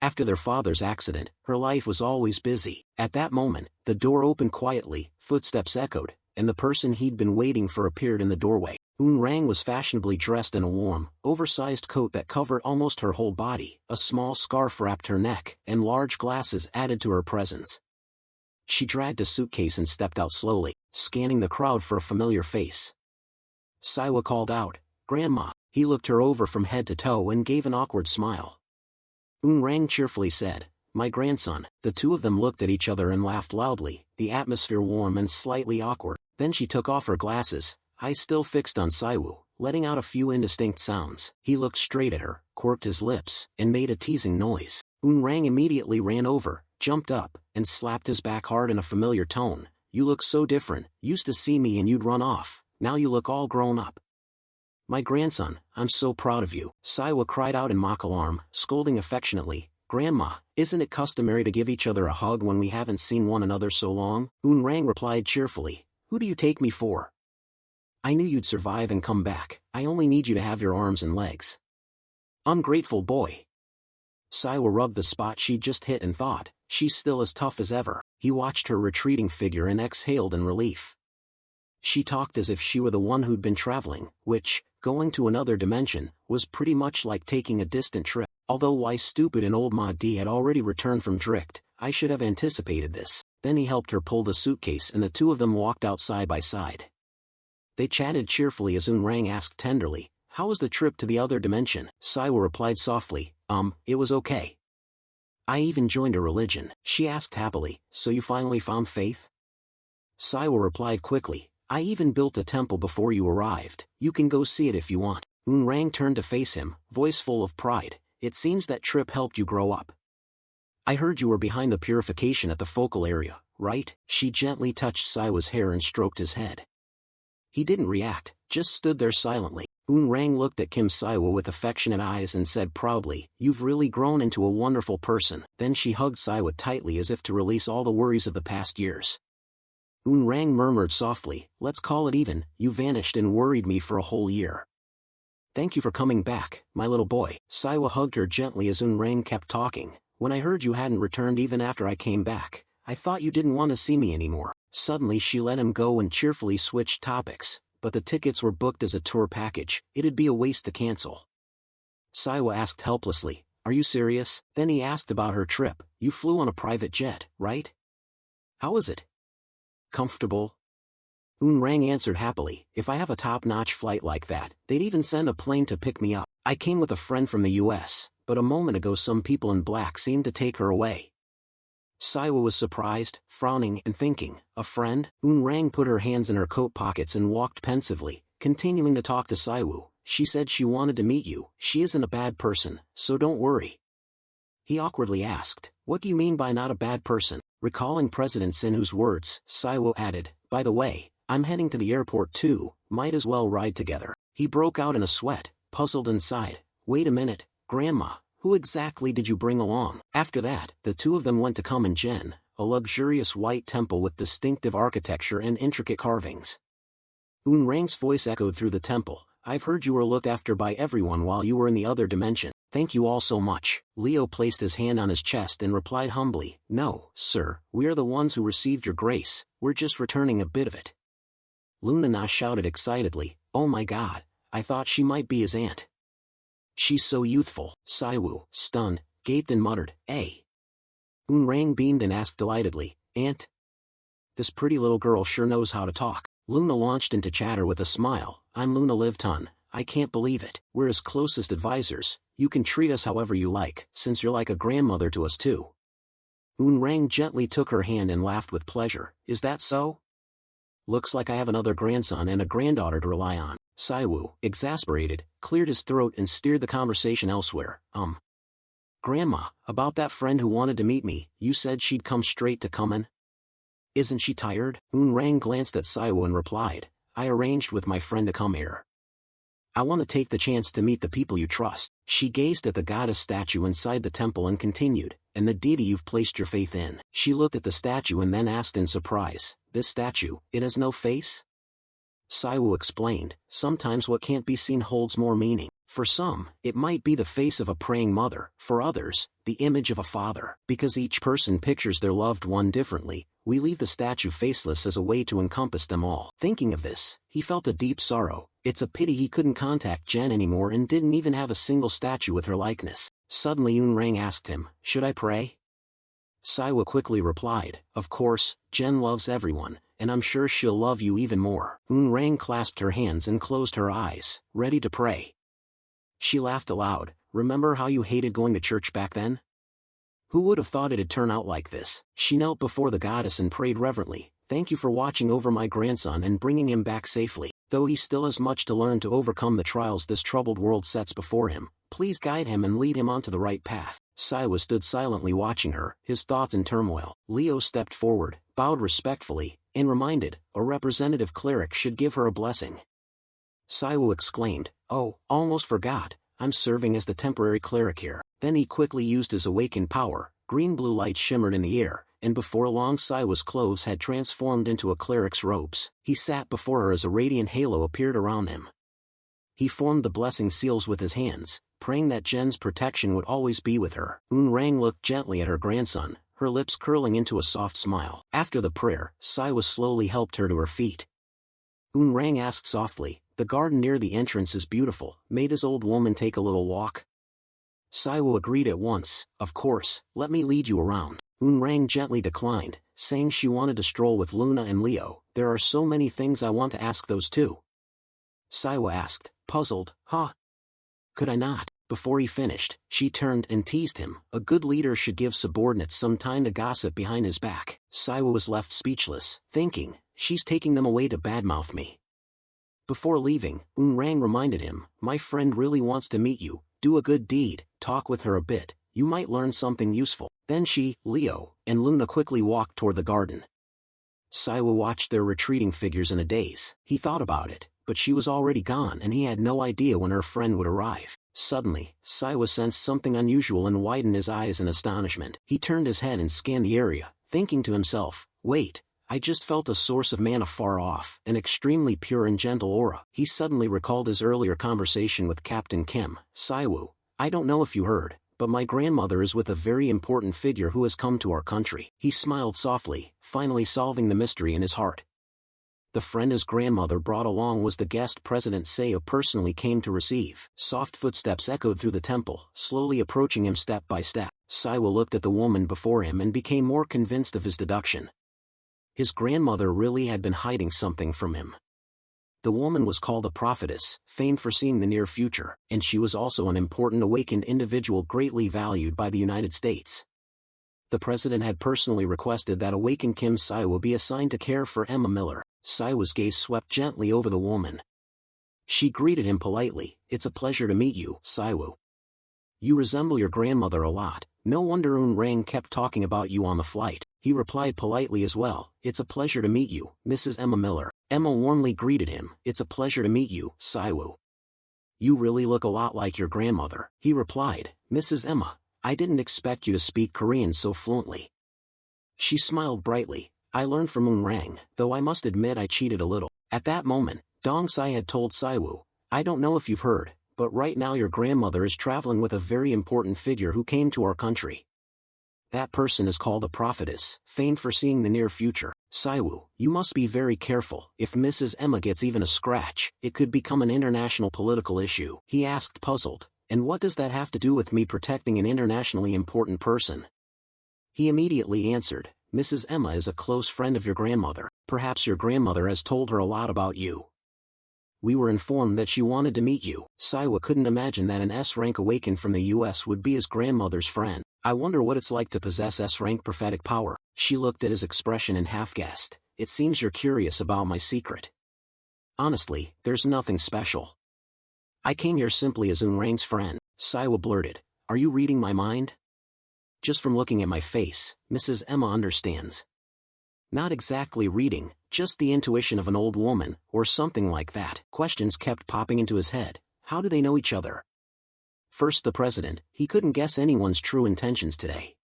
After their father's accident, her life was always busy. At that moment, the door opened quietly, footsteps echoed, and the person he'd been waiting for appeared in the doorway. Eun-rang was fashionably dressed in a warm, oversized coat that covered almost her whole body, a small scarf wrapped her neck, and large glasses added to her presence. She dragged a suitcase and stepped out slowly, scanning the crowd for a familiar face. Siwa called out, Grandma. He looked her over from head to toe and gave an awkward smile. Eun-rang cheerfully said, my grandson. The two of them looked at each other and laughed loudly, the atmosphere warm and slightly awkward. Then she took off her glasses, eyes still fixed on Si-woo, letting out a few indistinct sounds. He looked straight at her, quirked his lips, and made a teasing noise. Eun-rang immediately ran over, jumped up, and slapped his back hard in a familiar tone. You look so different. Used to see me and you'd run off. Now you look all grown up. My grandson, I'm so proud of you. Siwa cried out in mock alarm, scolding affectionately, Grandma, isn't it customary to give each other a hug when we haven't seen one another so long? Eun-rang replied cheerfully, who do you take me for? I knew you'd survive and come back. I only need you to have your arms and legs. Ungrateful boy. Siwa rubbed the spot she'd just hit and thought, she's still as tough as ever. He watched her retreating figure and exhaled in relief. She talked as if she were the one who'd been traveling, which, going to another dimension, was pretty much like taking a distant trip. Although why stupid and old Ma D had already returned from Drift, I should have anticipated this. Then he helped her pull the suitcase and the two of them walked out side by side. They chatted cheerfully as Eun-rang asked tenderly, how was the trip to the other dimension? Siwa replied softly, it was okay. I even joined a religion. She asked happily, so you finally found faith? Siwa replied quickly, I even built a temple before you arrived. You can go see it if you want. Eun-rang turned to face him, voice full of pride. It seems that trip helped you grow up. I heard you were behind the purification at the focal area, right? She gently touched Siwa's hair and stroked his head. He didn't react, just stood there silently. Eun-rang looked at Kim Siwa with affectionate eyes and said proudly, you've really grown into a wonderful person. Then she hugged Siwa tightly as if to release all the worries of the past years. Eun-rang murmured softly, let's call it even. You vanished and worried me for a whole year. Thank you for coming back, my little boy. Siwa hugged her gently as Eun-rang kept talking. When I heard you hadn't returned even after I came back, I thought you didn't want to see me anymore. Suddenly she let him go and cheerfully switched topics, but the tickets were booked as a tour package. It'd be a waste to cancel. Siwa asked helplessly, are you serious? Then he asked about her trip. You flew on a private jet, right? How was it? Comfortable? Rang answered happily, if I have a top-notch flight like that, they'd even send a plane to pick me up. I came with a friend from the US, but a moment ago some people in black seemed to take her away. Saiwa was surprised, frowning and thinking, a friend? Rang put her hands in her coat pockets and walked pensively, continuing to talk to Saiwu. She said she wanted to meet you. She isn't a bad person, so don't worry. He awkwardly asked, what do you mean by not a bad person? Recalling President Sinhu's words, Saiwu added, by the way, I'm heading to the airport too, might as well ride together. He broke out in a sweat, puzzled and sighed, wait a minute, Grandma, who exactly did you bring along? After that, the two of them went to Kamen-gen, a luxurious white temple with distinctive architecture and intricate carvings. Rang's voice echoed through the temple, I've heard you were looked after by everyone while you were in the other dimension. Thank you all so much. Leo placed his hand on his chest and replied humbly, no, sir, we are the ones who received your grace, we're just returning a bit of it. Lunana shouted excitedly, oh my god, I thought she might be his aunt. She's so youthful. Saiwu, stunned, gaped and muttered, eh? Rang beamed and asked delightedly, aunt? This pretty little girl sure knows how to talk. Luna launched into chatter with a smile, I'm Luna Livton, I can't believe it. We're his closest advisors, you can treat us however you like, since you're like a grandmother to us too. Rang gently took her hand and laughed with pleasure, is that so? Looks like I have another grandson and a granddaughter to rely on. Saiwu, exasperated, cleared his throat and steered the conversation elsewhere, Grandma, about that friend who wanted to meet me, you said she'd come straight to Kamen? Isn't she tired? Rang glanced at Saiwu and replied, I arranged with my friend to come here. I want to take the chance to meet the people you trust. She gazed at the goddess statue inside the temple and continued, and the deity you've placed your faith in. She looked at the statue and then asked in surprise, this statue, it has no face? Saiwu explained, sometimes what can't be seen holds more meaning. For some, it might be the face of a praying mother, for others, the image of a father. Because each person pictures their loved one differently, we leave the statue faceless as a way to encompass them all. Thinking of this, he felt a deep sorrow. It's a pity he couldn't contact Jen anymore and didn't even have a single statue with her likeness. Suddenly Rang asked him, should I pray? Saiwa quickly replied, of course, Jen loves everyone, and I'm sure she'll love you even more. Rang clasped her hands and closed her eyes, ready to pray. She laughed aloud, remember how you hated going to church back then? Who would have thought it'd turn out like this? She knelt before the goddess and prayed reverently, thank you for watching over my grandson and bringing him back safely. Though he still has much to learn to overcome the trials this troubled world sets before him, please guide him and lead him onto the right path. Saiwa stood silently watching her, his thoughts in turmoil. Leo stepped forward, bowed respectfully, and reminded, a representative cleric should give her a blessing. Saiwu exclaimed, oh, almost forgot, I'm serving as the temporary cleric here. Then he quickly used his awakened power, green-blue light shimmered in the air, and before long Saiwa's clothes had transformed into a cleric's robes. He sat before her as a radiant halo appeared around him. He formed the blessing seals with his hands, praying that Jen's protection would always be with her. Rang looked gently at her grandson, her lips curling into a soft smile. After the prayer, Saiwa slowly helped her to her feet. Rang asked softly, the garden near the entrance is beautiful, may this old woman take a little walk? Saiwa agreed at once, of course, let me lead you around. Rang gently declined, saying she wanted to stroll with Luna and Leo, there are so many things I want to ask those two. Saiwa asked, puzzled, huh? Could I not? Before he finished, she turned and teased him, a good leader should give subordinates some time to gossip behind his back. Saiwa was left speechless, thinking, she's taking them away to badmouth me. Before leaving, Rang reminded him, my friend really wants to meet you, do a good deed, talk with her a bit, you might learn something useful. Then she, Leo, and Luna quickly walked toward the garden. Saiwa watched their retreating figures in a daze. He thought about it, but she was already gone and he had no idea when her friend would arrive. Suddenly, Saiwa sensed something unusual and widened his eyes in astonishment. He turned his head and scanned the area, thinking to himself, wait, I just felt a source of mana far off, an extremely pure and gentle aura. He suddenly recalled his earlier conversation with Captain Kim. Saiwu, I don't know if you heard, but my grandmother is with a very important figure who has come to our country. He smiled softly, finally solving the mystery in his heart. The friend his grandmother brought along was the guest President Seo personally came to receive. Soft footsteps echoed through the temple, slowly approaching him step by step. Saiwa looked at the woman before him and became more convinced of his deduction. His grandmother really had been hiding something from him. The woman was called a prophetess, famed for seeing the near future, and she was also an important awakened individual greatly valued by the United States. The president had personally requested that awakened Kim Siwa be assigned to care for Emma Miller. Siwa's gaze swept gently over the woman. She greeted him politely. "It's a pleasure to meet you, Siwa. You resemble your grandmother a lot. No wonder Rang kept talking about you on the flight." He replied politely as well. "It's a pleasure to meet you, Mrs. Emma Miller." Emma warmly greeted him. "It's a pleasure to meet you, Siwa. You really look a lot like your grandmother." He replied, "Mrs. Emma, I didn't expect you to speak Korean so fluently." She smiled brightly. "I learned from Rang, though I must admit I cheated a little." At that moment, Dong Sai had told Siwa, "I don't know if you've heard, but right now your grandmother is traveling with a very important figure who came to our country. That person is called a prophetess, famed for seeing the near future. Siwa, you must be very careful. If Mrs. Emma gets even a scratch, it could become an international political issue." He asked puzzled, "And what does that have to do with me protecting an internationally important person?" He immediately answered, "Mrs. Emma is a close friend of your grandmother. Perhaps your grandmother has told her a lot about you. We were informed that she wanted to meet you." Siwa couldn't imagine that an S-rank awakened from the US would be his grandmother's friend. "I wonder what it's like to possess S-rank prophetic power." She looked at his expression and half-guessed, "It seems you're curious about my secret." "Honestly, there's nothing special. I came here simply as Rang's friend." Siwa blurted, "Are you reading my mind?" "Just from looking at my face, Mrs. Emma understands." "Not exactly reading, just the intuition of an old woman, or something like that." Questions kept popping into his head. How do they know each other? First the president, he couldn't guess anyone's true intentions today.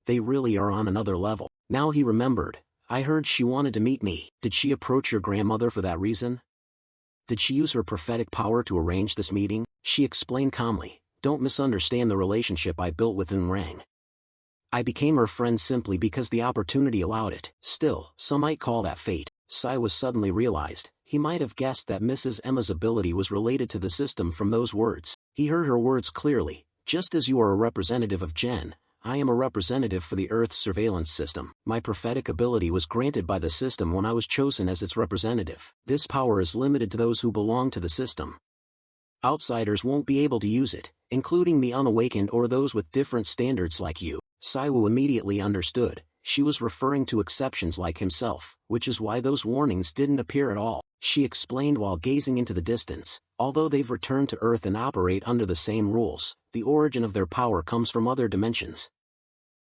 They really are on another level. Now he remembered, "I heard she wanted to meet me." Did she approach your grandmother for that reason? Did she use her prophetic power to arrange this meeting? She explained calmly, "Don't misunderstand the relationship I built with Rang. I became her friend simply because the opportunity allowed it. Still, some might call that fate." Siwa suddenly realized, he might have guessed that Mrs. Emma's ability was related to the system from those words. He heard her words clearly, "Just as you are a representative of Gen, I am a representative for the Earth's surveillance system. My prophetic ability was granted by the system when I was chosen as its representative. This power is limited to those who belong to the system. Outsiders won't be able to use it, including the unawakened or those with different standards like you." Siwa immediately understood. She was referring to exceptions like himself, which is why those warnings didn't appear at all. She explained while gazing into the distance, "Although they've returned to Earth and operate under the same rules, the origin of their power comes from other dimensions.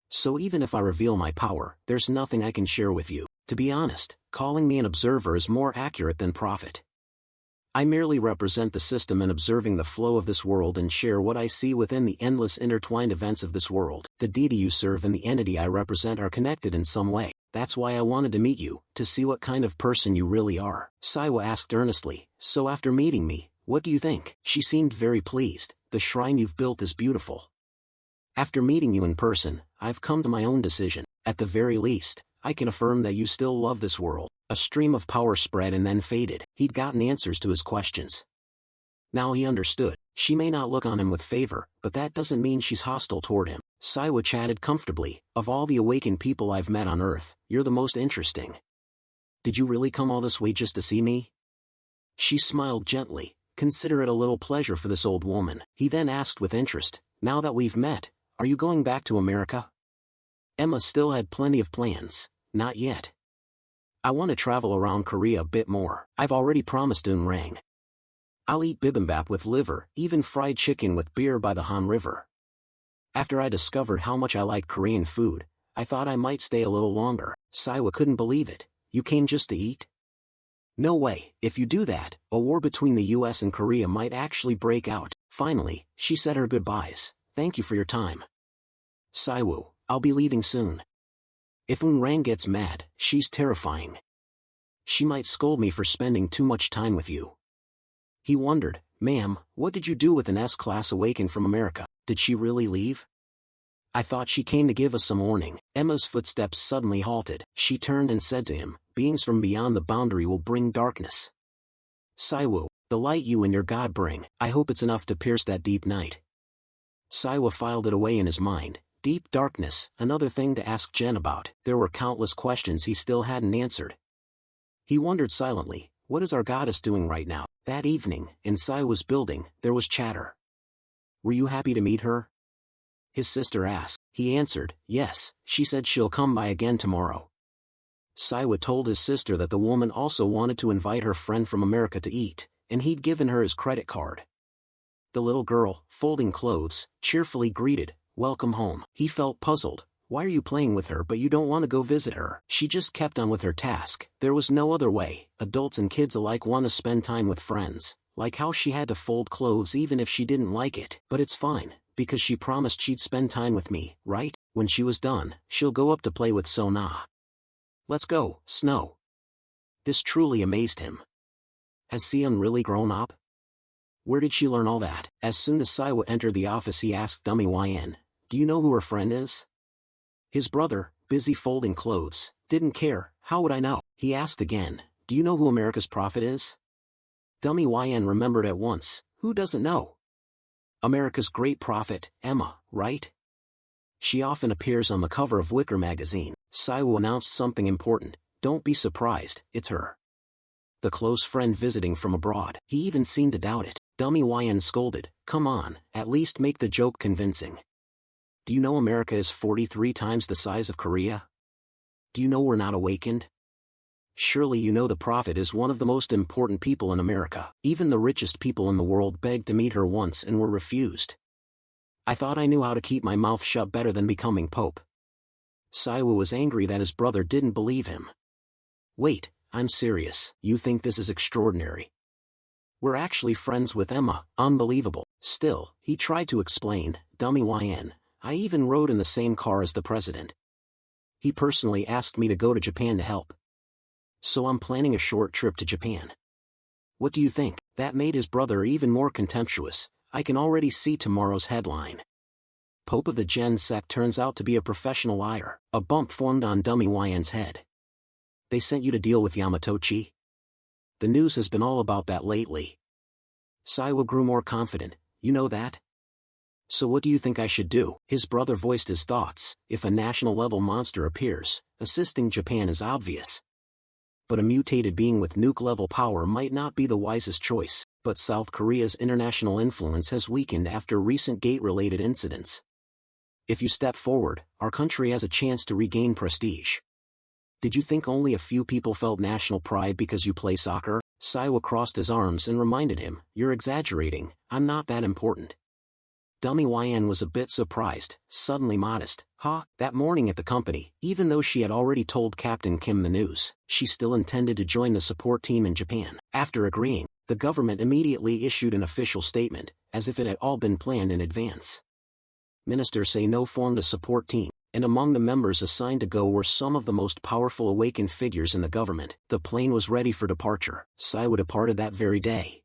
So even if I reveal my power, there's nothing I can share with you. To be honest, calling me an observer is more accurate than prophet. I merely represent the system in observing the flow of this world and share what I see within the endless intertwined events of this world. The deity you serve and the entity I represent are connected in some way. That's why I wanted to meet you, to see what kind of person you really are." Siwa asked earnestly, "So after meeting me, what do you think?" She seemed very pleased. "The shrine you've built is beautiful. After meeting you in person, I've come to my own decision. At the very least, I can affirm that you still love this world." A stream of power spread and then faded. He'd gotten answers to his questions. Now he understood. She may not look on him with favor, but that doesn't mean she's hostile toward him. Siwa chatted comfortably. "Of all the awakened people I've met on Earth, you're the most interesting. Did you really come all this way just to see me?" She smiled gently. Consider it a little pleasure for this old woman. He then asked with interest, "Now that we've met, are you going back to America?" Emma still had plenty of plans. "Not yet. I want to travel around Korea a bit more. I've already promised Rang. I'll eat bibimbap with liver, even fried chicken with beer by the Han River. After I discovered how much I liked Korean food, I thought I might stay a little longer." Siwa couldn't believe it. "You came just to eat?" "No way. If you do that, a war between the US and Korea might actually break out." Finally, she said her goodbyes. "Thank you for your time, Siwa. I'll be leaving soon. If Rang gets mad, she's terrifying. She might scold me for spending too much time with you." He wondered, "Ma'am, what did you do with an S-class awakened from America? Did she really leave?" "I thought she came to give us some warning." Emma's footsteps suddenly halted. She turned and said to him, "Beings from beyond the boundary will bring darkness. Siwa, the light you and your God bring, I hope it's enough to pierce that deep night." Siwa filed it away in his mind. Deep darkness, another thing to ask Jen about. There were countless questions he still hadn't answered. He wondered silently, what is our goddess doing right now? That evening, in Saiwa's building, there was chatter. Were you happy to meet her? His sister asked. He answered, yes, she said she'll come by again tomorrow. Saiwa told his sister that the woman also wanted to invite her friend from America to eat, and he'd given her his credit card. The little girl, folding clothes, cheerfully greeted, welcome home. He felt puzzled. Why are you playing with her but you don't want to go visit her? She just kept on with her task. There was no other way. Adults and kids alike want to spend time with friends, like how she had to fold clothes even if she didn't like it. But it's fine, because she promised she'd spend time with me, right? When she was done, she'll go up to play with Sona. Let's go, Snow. This truly amazed him. Has Sion really grown up? Where did she learn all that? As soon as Saiwa entered the office he asked Dummy YN, do you know who her friend is? His brother, busy folding clothes, didn't care. How would I know? He asked again, do you know who America's prophet is? Dummy YN remembered at once, who doesn't know? America's great prophet, Emma, right? She often appears on the cover of Wicker magazine. Saiwa announced something important, don't be surprised, it's her. The close friend visiting from abroad. He even seemed to doubt it. Dummy YN scolded, come on, at least make the joke convincing. Do you know America is 43 times the size of Korea? Do you know we're not awakened? Surely you know the prophet is one of the most important people in America. Even the richest people in the world begged to meet her once and were refused. I thought I knew how to keep my mouth shut better than becoming pope. Saiwa was angry that his brother didn't believe him. Wait, I'm serious. You think this is extraordinary? We're actually friends with Emma. Unbelievable. Still, he tried to explain, Dummy YN. I even rode in the same car as the president. He personally asked me to go to Japan to help. So I'm planning a short trip to Japan. What do you think? That made his brother even more contemptuous. I can already see tomorrow's headline. Pope of the Gen sect turns out to be a professional liar. A bump formed on Dummy YN's head. They sent you to deal with Yamatochi? The news has been all about that lately. Saiwa grew more confident. You know that? So what do you think I should do? His brother voiced his thoughts. If a national-level monster appears, assisting Japan is obvious. But a mutated being with nuke-level power might not be the wisest choice. But South Korea's international influence has weakened after recent gate-related incidents. If you step forward, our country has a chance to regain prestige. Did you think only a few people felt national pride because you play soccer? Saiwa crossed his arms and reminded him, you're exaggerating, I'm not that important. Dummy YN was a bit surprised, suddenly modest. That morning at the company, even though she had already told Captain Kim the news, she still intended to join the support team in Japan. After agreeing, the government immediately issued an official statement, as if it had all been planned in advance. Minister Sano formed a support team, and among the members assigned to go were some of the most powerful awakened figures in the government. The plane was ready for departure. Saiwa departed that very day.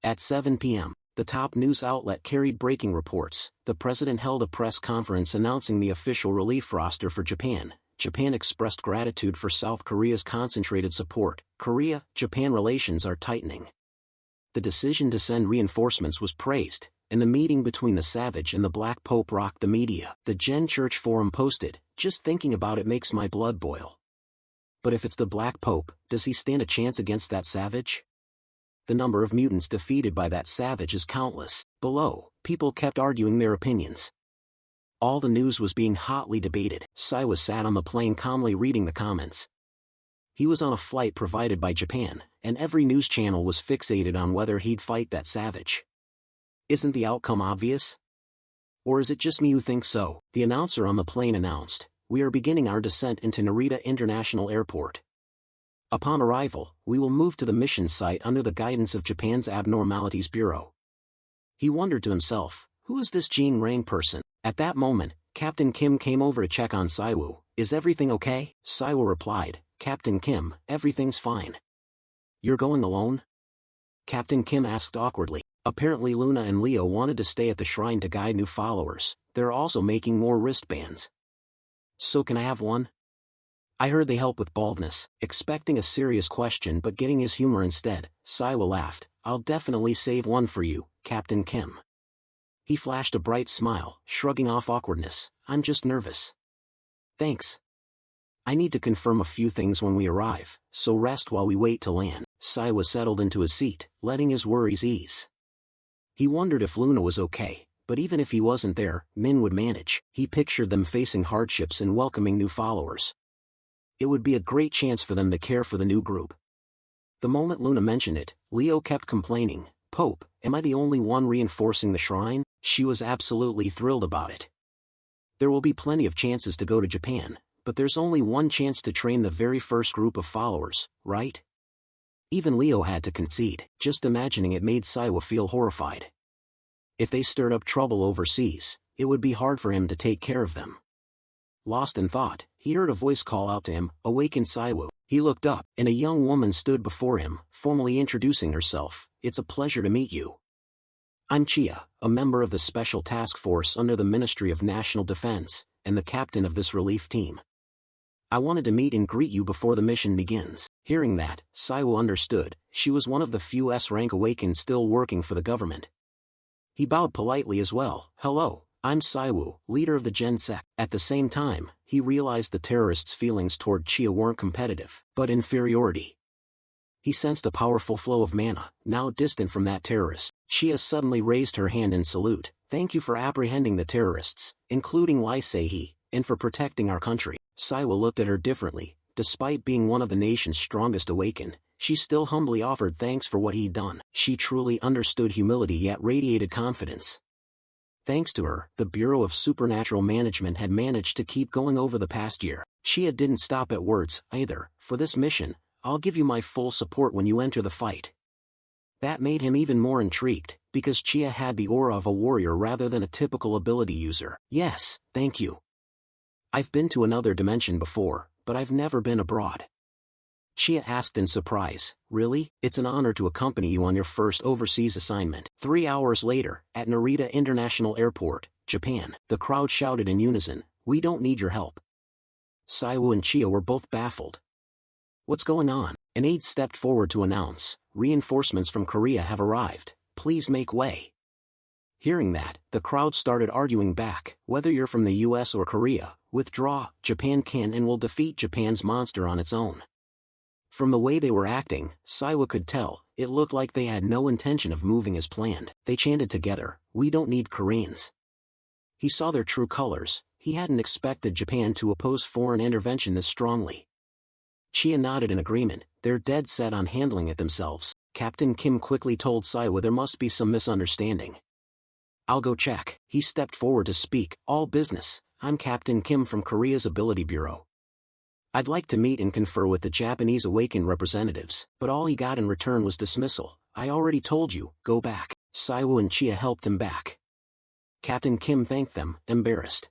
At 7 p.m., the top news outlet carried breaking reports. The president held a press conference announcing the official relief roster for Japan. Japan expressed gratitude for South Korea's concentrated support. Korea-Japan relations are tightening. The decision to send reinforcements was praised, and the meeting between the Savage and the Black Pope rocked the media. The Gen Church Forum posted, just thinking about it makes my blood boil. But if it's the Black Pope, does he stand a chance against that Savage? The number of mutants defeated by that Savage is countless. Below, people kept arguing their opinions. All the news was being hotly debated. Saiwa sat on the plane calmly reading the comments. He was on a flight provided by Japan, and every news channel was fixated on whether he'd fight that Savage. Isn't the outcome obvious? Or is it just me who thinks so? The announcer on the plane announced, we are beginning our descent into Narita International Airport. Upon arrival, we will move to the mission site under the guidance of Japan's Abnormalities Bureau. He wondered to himself, who is this Jean Rang person? At that moment, Captain Kim came over to check on Saiwu. Is everything okay? Saiwu replied, Captain Kim, everything's fine. You're going alone? Captain Kim asked awkwardly. Apparently Luna and Leo wanted to stay at the shrine to guide new followers. They're also making more wristbands. So can I have one? I heard they help with baldness. Expecting a serious question but getting his humor instead, Saiwa laughed. I'll definitely save one for you, Captain Kim. He flashed a bright smile, shrugging off awkwardness. I'm just nervous. Thanks. I need to confirm a few things when we arrive, so rest while we wait to land. Saiwa settled into his seat, letting his worries ease. He wondered if Luna was okay, but even if he wasn't there, Min would manage. He pictured them facing hardships and welcoming new followers. It would be a great chance for them to care for the new group. The moment Luna mentioned it, Leo kept complaining, "Pope, am I the only one reinforcing the shrine?" She was absolutely thrilled about it. There will be plenty of chances to go to Japan, but there's only one chance to train the very first group of followers, right? Even Leo had to concede. Just imagining it made Saiwa feel horrified. If they stirred up trouble overseas, it would be hard for him to take care of them. Lost in thought, he heard a voice call out to him, "Awaken Saiwa." He looked up, and a young woman stood before him, formally introducing herself. "It's a pleasure to meet you. I'm Chia, a member of the Special Task Force under the Ministry of National Defense, and the captain of this relief team. I wanted to meet and greet you before the mission begins." Hearing that, Saiwa understood. She was one of the few S-rank Awakened still working for the government. He bowed politely as well. "Hello, I'm Saiwu, leader of the Gen sect." At the same time, he realized the terrorists' feelings toward Chia weren't competitive, but inferiority. He sensed a powerful flow of mana, now distant from that terrorist. Chia suddenly raised her hand in salute. "Thank you for apprehending the terrorists, including Lai Seihi, and for protecting our country." Saiwa looked at her differently. Despite being one of the nation's strongest Awakened, she still humbly offered thanks for what he'd done. She truly understood humility yet radiated confidence. Thanks to her, the Bureau of Supernatural Management had managed to keep going over the past year. Chia didn't stop at words, either. "For this mission, I'll give you my full support when you enter the fight." That made him even more intrigued, because Chia had the aura of a warrior rather than a typical ability user. "Yes, thank you. I've been to another dimension before, but I've never been abroad." Chia asked in surprise. "Really? It's an honor to accompany you on your first overseas assignment." 3 hours later, at Narita International Airport, Japan, the crowd shouted in unison, "We don't need your help." Saiwu and Chia were both baffled. "What's going on?" An aide stepped forward to announce, "Reinforcements from Korea have arrived. Please make way." Hearing that, the crowd started arguing back. "Whether you're from the US or Korea, withdraw. Japan can and will defeat Japan's monster on its own." From the way they were acting, Saiwa could tell, it looked like they had no intention of moving as planned. They chanted together, "We don't need Koreans." He saw their true colors. He hadn't expected Japan to oppose foreign intervention this strongly. Chia nodded in agreement. "They're dead set on handling it themselves." Captain Kim quickly told Saiwa there must be some misunderstanding. "I'll go check." He stepped forward to speak. "All business. I'm Captain Kim from Korea's Ability Bureau. I'd like to meet and confer with the Japanese Awakened representatives." But all he got in return was dismissal. "I already told you, go back." Saiwu and Chia helped him back. Captain Kim thanked them, embarrassed.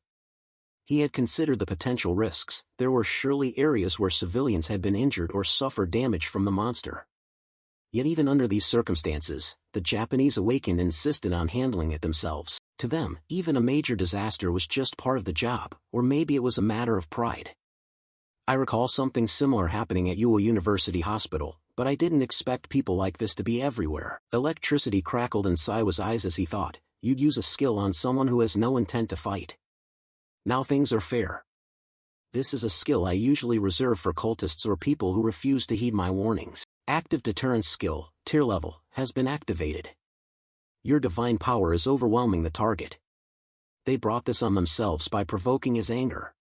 He had considered the potential risks. There were surely areas where civilians had been injured or suffered damage from the monster. Yet even under these circumstances, the Japanese Awakened insisted on handling it themselves. To them, even a major disaster was just part of the job, or maybe it was a matter of pride. "I recall something similar happening at Ua University Hospital, but I didn't expect people like this to be everywhere." Electricity crackled in Saiwa's eyes as he thought, "You'd use a skill on someone who has no intent to fight. Now things are fair. This is a skill I usually reserve for cultists or people who refuse to heed my warnings." Active deterrence skill, tier level, has been activated. Your divine power is overwhelming the target. They brought this on themselves by provoking his anger.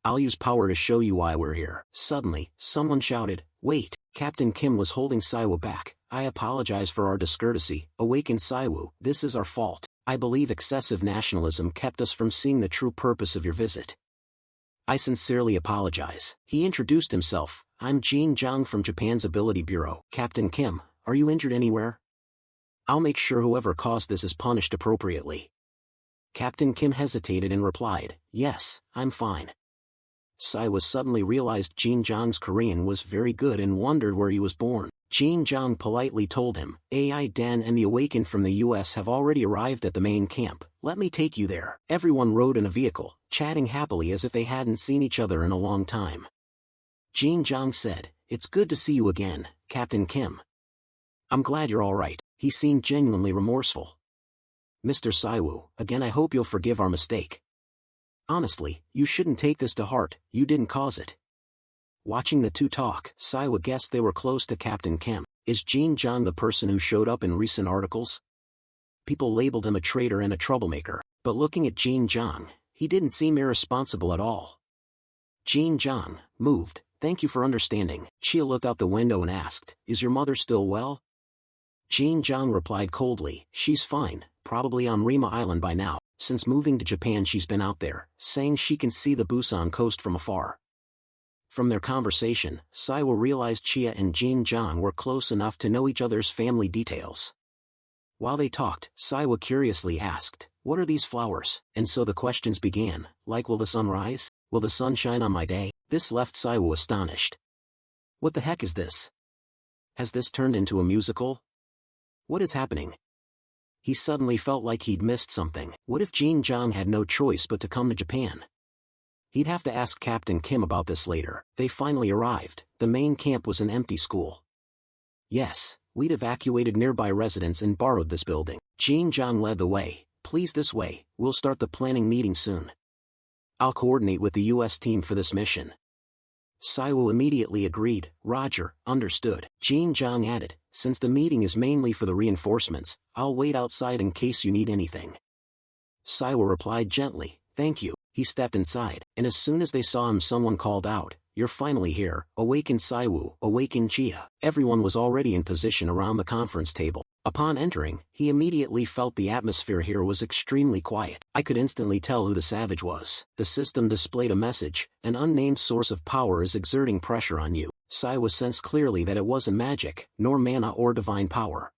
"I'll use power to show you why we're here." Suddenly, someone shouted, "Wait!" Captain Kim was holding Saiwu back. "I apologize for our discourtesy. Awaken Saiwu, this is our fault. I believe excessive nationalism kept us from seeing the true purpose of your visit. I sincerely apologize." He introduced himself. "I'm Jin Zhang from Japan's Ability Bureau." "Captain Kim, are you injured anywhere? I'll make sure whoever caused this is punished appropriately." Captain Kim hesitated and replied, "Yes, I'm fine." Saiwa suddenly realized Jin Zhang's Korean was very good and wondered where he was born. Jin Zhang politely told him, "AI Den and the Awakened from the US have already arrived at the main camp. Let me take you there." Everyone rode in a vehicle, chatting happily as if they hadn't seen each other in a long time. Jin Zhang said, "It's good to see you again, Captain Kim. I'm glad you're all right." He seemed genuinely remorseful. Mr. Saiwu, again I hope you'll forgive our mistake. Honestly, you shouldn't take this to heart, you didn't cause it. Watching the two talk, Saiwu guessed they were close to Captain Kim. Is Jin Jang the person who showed up in recent articles? People labeled him a traitor and a troublemaker, but looking at Jin Jang, he didn't seem irresponsible at all. Jin Jang, moved, thank you for understanding. Chia looked out the window and asked, is your mother still well? Jin Jang replied coldly, she's fine, probably on Rima Island by now. Since moving to Japan she's been out there, saying she can see the Busan coast from afar. From their conversation, Saiwa realized Chia and Jin Jang were close enough to know each other's family details. While they talked, Saiwa curiously asked, what are these flowers? And so the questions began, like will the sun rise? Will the sun shine on my day? This left Saiwa astonished. What the heck is this? Has this turned into a musical? What is happening? He suddenly felt like he'd missed something. What if Jin Jang had no choice but to come to Japan? He'd have to ask Captain Kim about this later. They finally arrived. The main camp was an empty school. Yes, we'd evacuated nearby residents and borrowed this building. Jin Jang led the way. Please this way, we'll start the planning meeting soon. I'll coordinate with the US team for this mission. Saiwu immediately agreed. Roger, understood. Jin Jang added, since the meeting is mainly for the reinforcements, I'll wait outside in case you need anything. Saiwu replied gently, thank you. He stepped inside, and as soon as they saw him someone called out, you're finally here. Awaken Saiwu, awaken Chia. Everyone was already in position around the conference table. Upon entering, he immediately felt the atmosphere here was extremely quiet. I could instantly tell who the savage was. The system displayed a message, an unnamed source of power is exerting pressure on you. Saiwu sensed clearly that it wasn't magic, nor mana or divine power.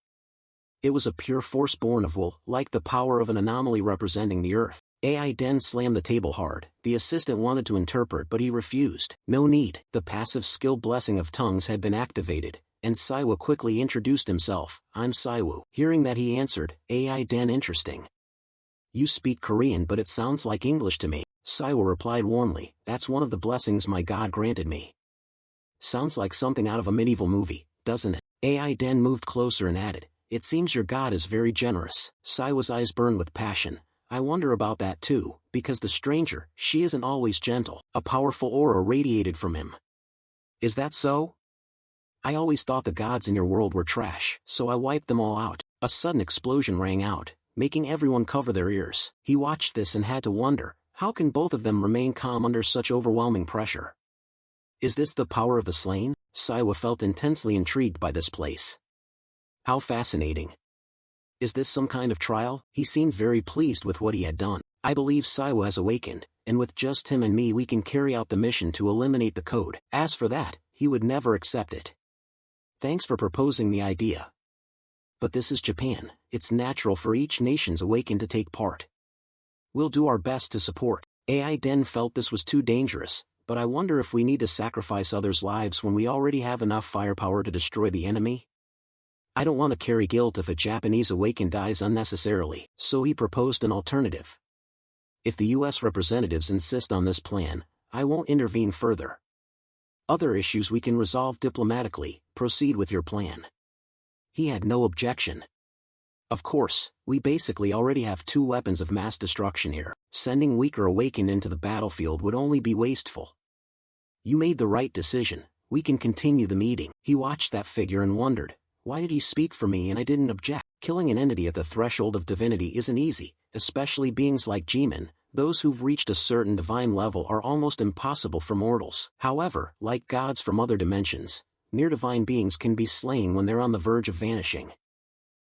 It was a pure force born of will, like the power of an anomaly representing the earth. AI Den slammed the table hard. The assistant wanted to interpret but he refused. No need. The passive skill blessing of tongues had been activated, and Saiwu quickly introduced himself. I'm Saiwu. Hearing that he answered, AI Den interesting. You speak Korean but it sounds like English to me. Saiwu replied warmly, that's one of the blessings my god granted me. Sounds like something out of a medieval movie, doesn't it? AI Den moved closer and added, it seems your god is very generous. Saiwu's eyes burned with passion. I wonder about that too, because the stranger, she isn't always gentle. A powerful aura radiated from him. Is that so? I always thought the gods in your world were trash, so I wiped them all out. A sudden explosion rang out, making everyone cover their ears. He watched this and had to wonder, how can both of them remain calm under such overwhelming pressure? Is this the power of the slain? Saiwa felt intensely intrigued by this place. How fascinating. Is this some kind of trial? He seemed very pleased with what he had done. I believe Saiwa has awakened, and with just him and me we can carry out the mission to eliminate the code. As for that, he would never accept it. Thanks for proposing the idea. But this is Japan, it's natural for each nation's awakened to take part. We'll do our best to support. AI Den felt this was too dangerous, but I wonder if we need to sacrifice others' lives when we already have enough firepower to destroy the enemy? I don't want to carry guilt if a Japanese awakened dies unnecessarily, so he proposed an alternative. If the US representatives insist on this plan, I won't intervene further. Other issues we can resolve diplomatically. Proceed with your plan. He had no objection. Of course, we basically already have 2 weapons of mass destruction here. Sending weaker awakened into the battlefield would only be wasteful. You made the right decision. We can continue the meeting. He watched that figure and wondered, why did he speak for me and I didn't object? Killing an entity at the threshold of divinity isn't easy, especially beings like Jimin. Those who've reached a certain divine level are almost impossible for mortals. However, like gods from other dimensions, near-divine beings can be slain when they're on the verge of vanishing.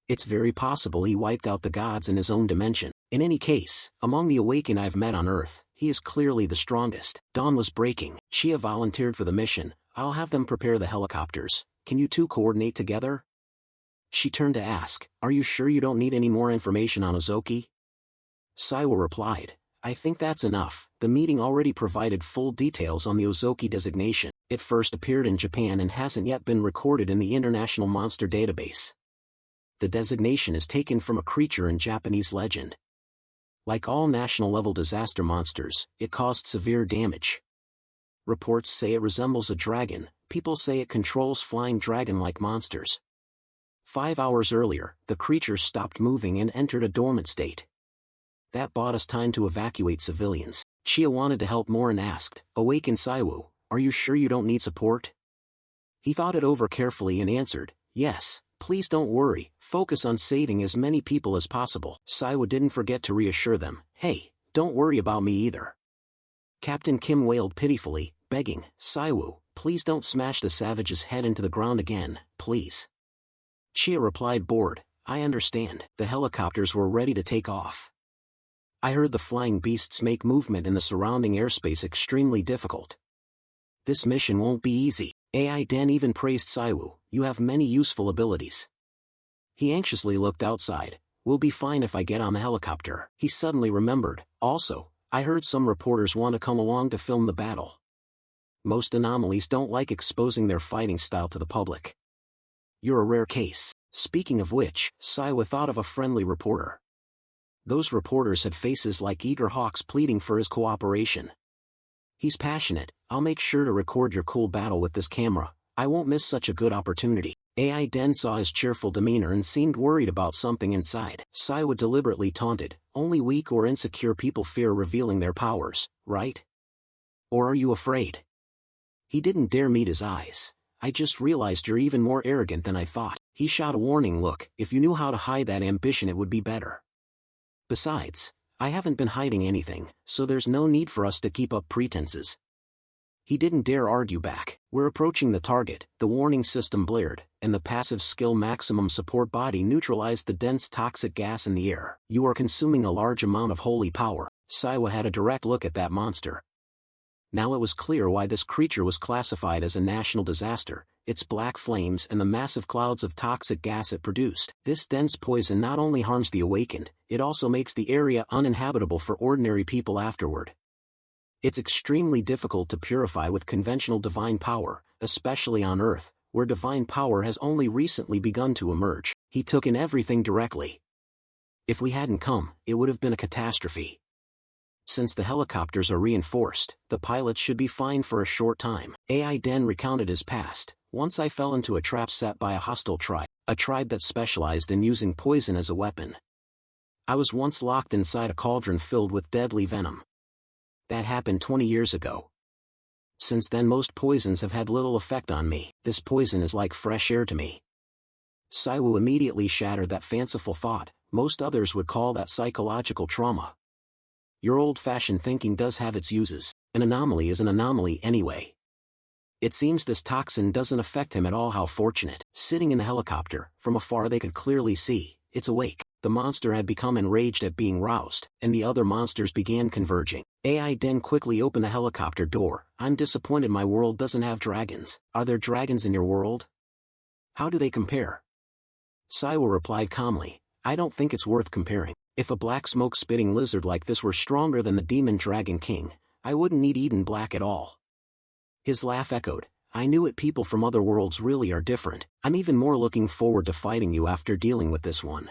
It's very possible he wiped out the gods in his own dimension. In any case, among the awakened I've met on Earth, he is clearly the strongest. Dawn was breaking. Chia volunteered for the mission. I'll have them prepare the helicopters. Can you two coordinate together? She turned to ask, are you sure you don't need any more information on Ozoki? Saiwa replied, I think that's enough. The meeting already provided full details on the Ozoki designation. It first appeared in Japan and hasn't yet been recorded in the International Monster Database. The designation is taken from a creature in Japanese legend. Like all national-level disaster monsters, it caused severe damage. Reports say it resembles a dragon, people say it controls flying dragon-like monsters. 5 hours earlier, the creature stopped moving and entered a dormant state. That bought us time to evacuate civilians. Chia wanted to help more and asked, "Awaken Saiwu, are you sure you don't need support?" He thought it over carefully and answered, "Yes, please don't worry, focus on saving as many people as possible." Saiwu didn't forget to reassure them, "Hey, don't worry about me either." Captain Kim wailed pitifully, begging, "Saiwu, please don't smash the savage's head into the ground again, please." Chia replied bored, "I understand." The helicopters were ready to take off. I heard the flying beasts make movement in the surrounding airspace extremely difficult. "This mission won't be easy." AI Den even praised Saiwu, "You have many useful abilities." He anxiously looked outside, "We'll be fine if I get on the helicopter." He suddenly remembered, "Also, I heard some reporters want to come along to film the battle. Most anomalies don't like exposing their fighting style to the public. You're a rare case." Speaking of which, Saiwu thought of a friendly reporter. Those reporters had faces like eager hawks pleading for his cooperation. "He's passionate, I'll make sure to record your cool battle with this camera, I won't miss such a good opportunity." AI Den saw his cheerful demeanor and seemed worried about something inside. Saiwu deliberately taunted, "Only weak or insecure people fear revealing their powers, right? Or are you afraid?" He didn't dare meet his eyes. "I just realized you're even more arrogant than I thought." He shot a warning look, "If you knew how to hide that ambition it would be better. Besides, I haven't been hiding anything, so there's no need for us to keep up pretenses." He didn't dare argue back. "We're approaching the target," the warning system blared, and the passive skill maximum support body neutralized the dense toxic gas in the air. "You are consuming a large amount of holy power." Saiwu had a direct look at that monster. Now it was clear why this creature was classified as a national disaster, its black flames and the massive clouds of toxic gas it produced. This dense poison not only harms the awakened, it also makes the area uninhabitable for ordinary people afterward. It's extremely difficult to purify with conventional divine power, especially on Earth, where divine power has only recently begun to emerge. He took in everything directly. If we hadn't come, it would have been a catastrophe. Since the helicopters are reinforced, the pilots should be fine for a short time. AI Den recounted his past. "Once I fell into a trap set by a hostile tribe, a tribe that specialized in using poison as a weapon. I was once locked inside a cauldron filled with deadly venom. That happened 20 years ago. Since then most poisons have had little effect on me. This poison is like fresh air to me." Saiwu immediately shattered that fanciful thought. Most others would call that psychological trauma. Your old-fashioned thinking does have its uses. An anomaly is an anomaly anyway. It seems this toxin doesn't affect him at all. How fortunate. Sitting in the helicopter, from afar they could clearly see, it's awake. The monster had become enraged at being roused, and the other monsters began converging. AI Den quickly opened the helicopter door. "I'm disappointed my world doesn't have dragons." "Are there dragons in your world? How do they compare?" Saiwu replied calmly, "I don't think it's worth comparing. If a black smoke-spitting lizard like this were stronger than the demon dragon king, I wouldn't need Eden Black at all." His laugh echoed, "I knew it. People from other worlds really are different. I'm even more looking forward to fighting you after dealing with this one.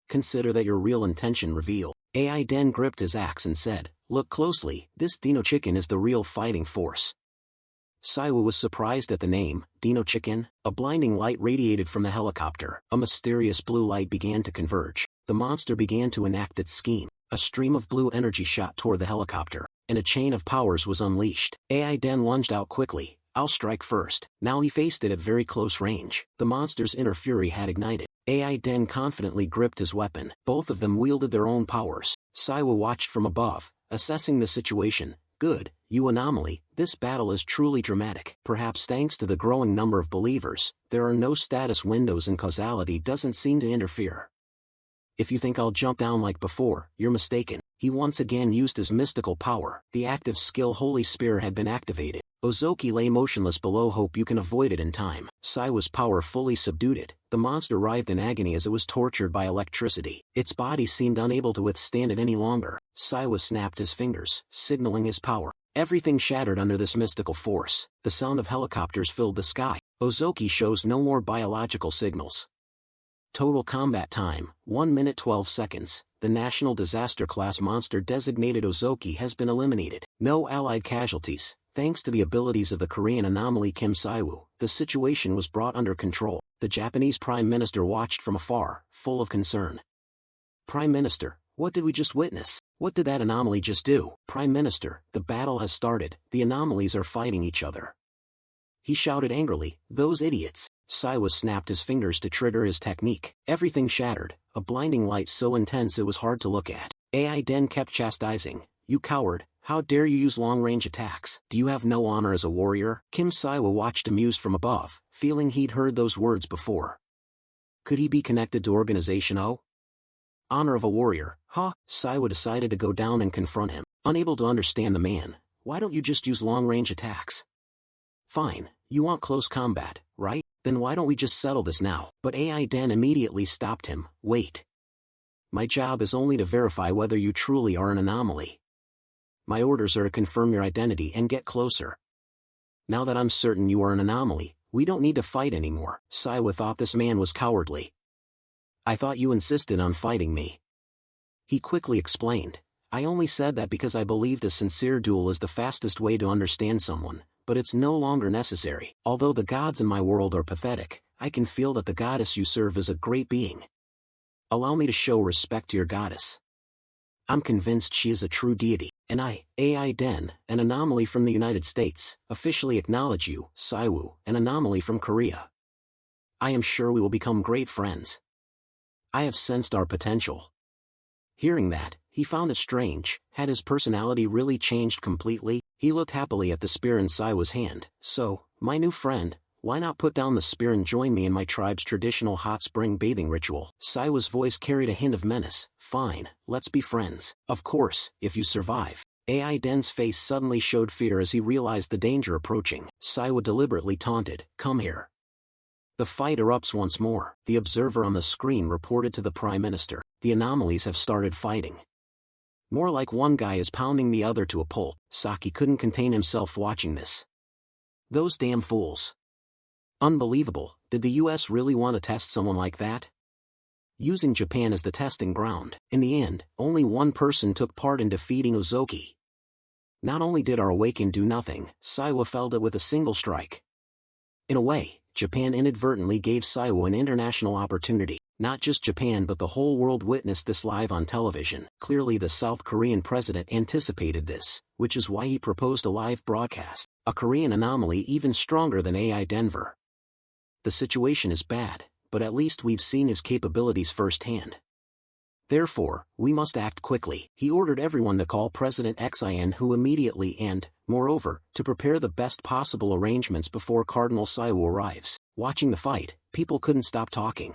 Consider that your real intention revealed." AI Den gripped his axe and said, "Look closely, this Dino Chicken is the real fighting force." Saiwu was surprised at the name, Dino Chicken. A blinding light radiated from the helicopter. A mysterious blue light began to converge. The monster began to enact its scheme. A stream of blue energy shot toward the helicopter, and a chain of powers was unleashed. AI Den lunged out quickly. "I'll strike first." Now he faced it at very close range. The monster's inner fury had ignited. AI Den confidently gripped his weapon. Both of them wielded their own powers. Saiwu watched from above, assessing the situation. "Good, you anomaly, this battle is truly dramatic. Perhaps thanks to the growing number of believers, there are no status windows and causality doesn't seem to interfere. If you think I'll jump down like before, you're mistaken." He once again used his mystical power. The active skill Holy Spear had been activated. Ozoki lay motionless below. "Hope you can avoid it in time." Saiwu's power fully subdued it. The monster writhed in agony as it was tortured by electricity. Its body seemed unable to withstand it any longer. Saiwu snapped his fingers, signaling his power. Everything shattered under this mystical force. The sound of helicopters filled the sky. Ozoki shows no more biological signals. Total combat time, 1 minute 12 seconds. The National Disaster Class monster designated Ozoki has been eliminated. No allied casualties. Thanks to the abilities of the Korean anomaly Kim Saiwu, the situation was brought under control. The Japanese Prime Minister watched from afar, full of concern. Prime Minister, what did we just witness? What did that anomaly just do? Prime Minister, the battle has started, the anomalies are fighting each other. He shouted angrily, those idiots. Saiwa snapped his fingers to trigger his technique. Everything shattered, a blinding light so intense it was hard to look at. AI Den kept chastising, you coward, how dare you use long-range attacks? Do you have no honor as a warrior? Kim Saiwa watched amused from above, feeling he'd heard those words before. Could he be connected to Organization O? Honor of a warrior, huh? Saiwa decided to go down and confront him. Unable to understand the man, why don't you just use long-range attacks? Fine, you want close combat, right? Then why don't we just settle this now? But AI Den immediately stopped him, wait. My job is only to verify whether you truly are an anomaly. My orders are to confirm your identity and get closer. Now that I'm certain you are an anomaly, we don't need to fight anymore. Saiwa thought this man was cowardly. I thought you insisted on fighting me. He quickly explained, I only said that because I believed a sincere duel is the fastest way to understand someone, but it's no longer necessary. Although the gods in my world are pathetic, I can feel that the goddess you serve is a great being. Allow me to show respect to your goddess. I'm convinced she is a true deity, and I, AI Den, an anomaly from the United States, officially acknowledge you, Saiwu, an anomaly from Korea. I am sure we will become great friends. I have sensed our potential. Hearing that, he found it strange. Had his personality really changed completely? He looked happily at the spear in Saiwa's hand. So, my new friend, why not put down the spear and join me in my tribe's traditional hot spring bathing ritual? Saiwa's voice carried a hint of menace. Fine, let's be friends. Of course, if you survive. AI Den's face suddenly showed fear as he realized the danger approaching. Saiwa deliberately taunted, come here. The fight erupts once more. The observer on the screen reported to the Prime Minister. The anomalies have started fighting. More like one guy is pounding the other to a pulp. Saki couldn't contain himself watching this. Those damn fools. Unbelievable, did the US really want to test someone like that? Using Japan as the testing ground. In the end, only one person took part in defeating Ozoki. Not only did our Awaken do nothing, Saiwa felled it with a single strike. In a way, Japan inadvertently gave Saiwa an international opportunity. Not just Japan but the whole world witnessed this live on television. Clearly the South Korean president anticipated this, which is why he proposed a live broadcast. A Korean anomaly even stronger than AI Denver. The situation is bad, but at least we've seen his capabilities firsthand. Therefore, we must act quickly. He ordered everyone to call President Xin who immediately and, moreover, to prepare the best possible arrangements before Cardinal Saiwu arrives. Watching the fight, people couldn't stop talking.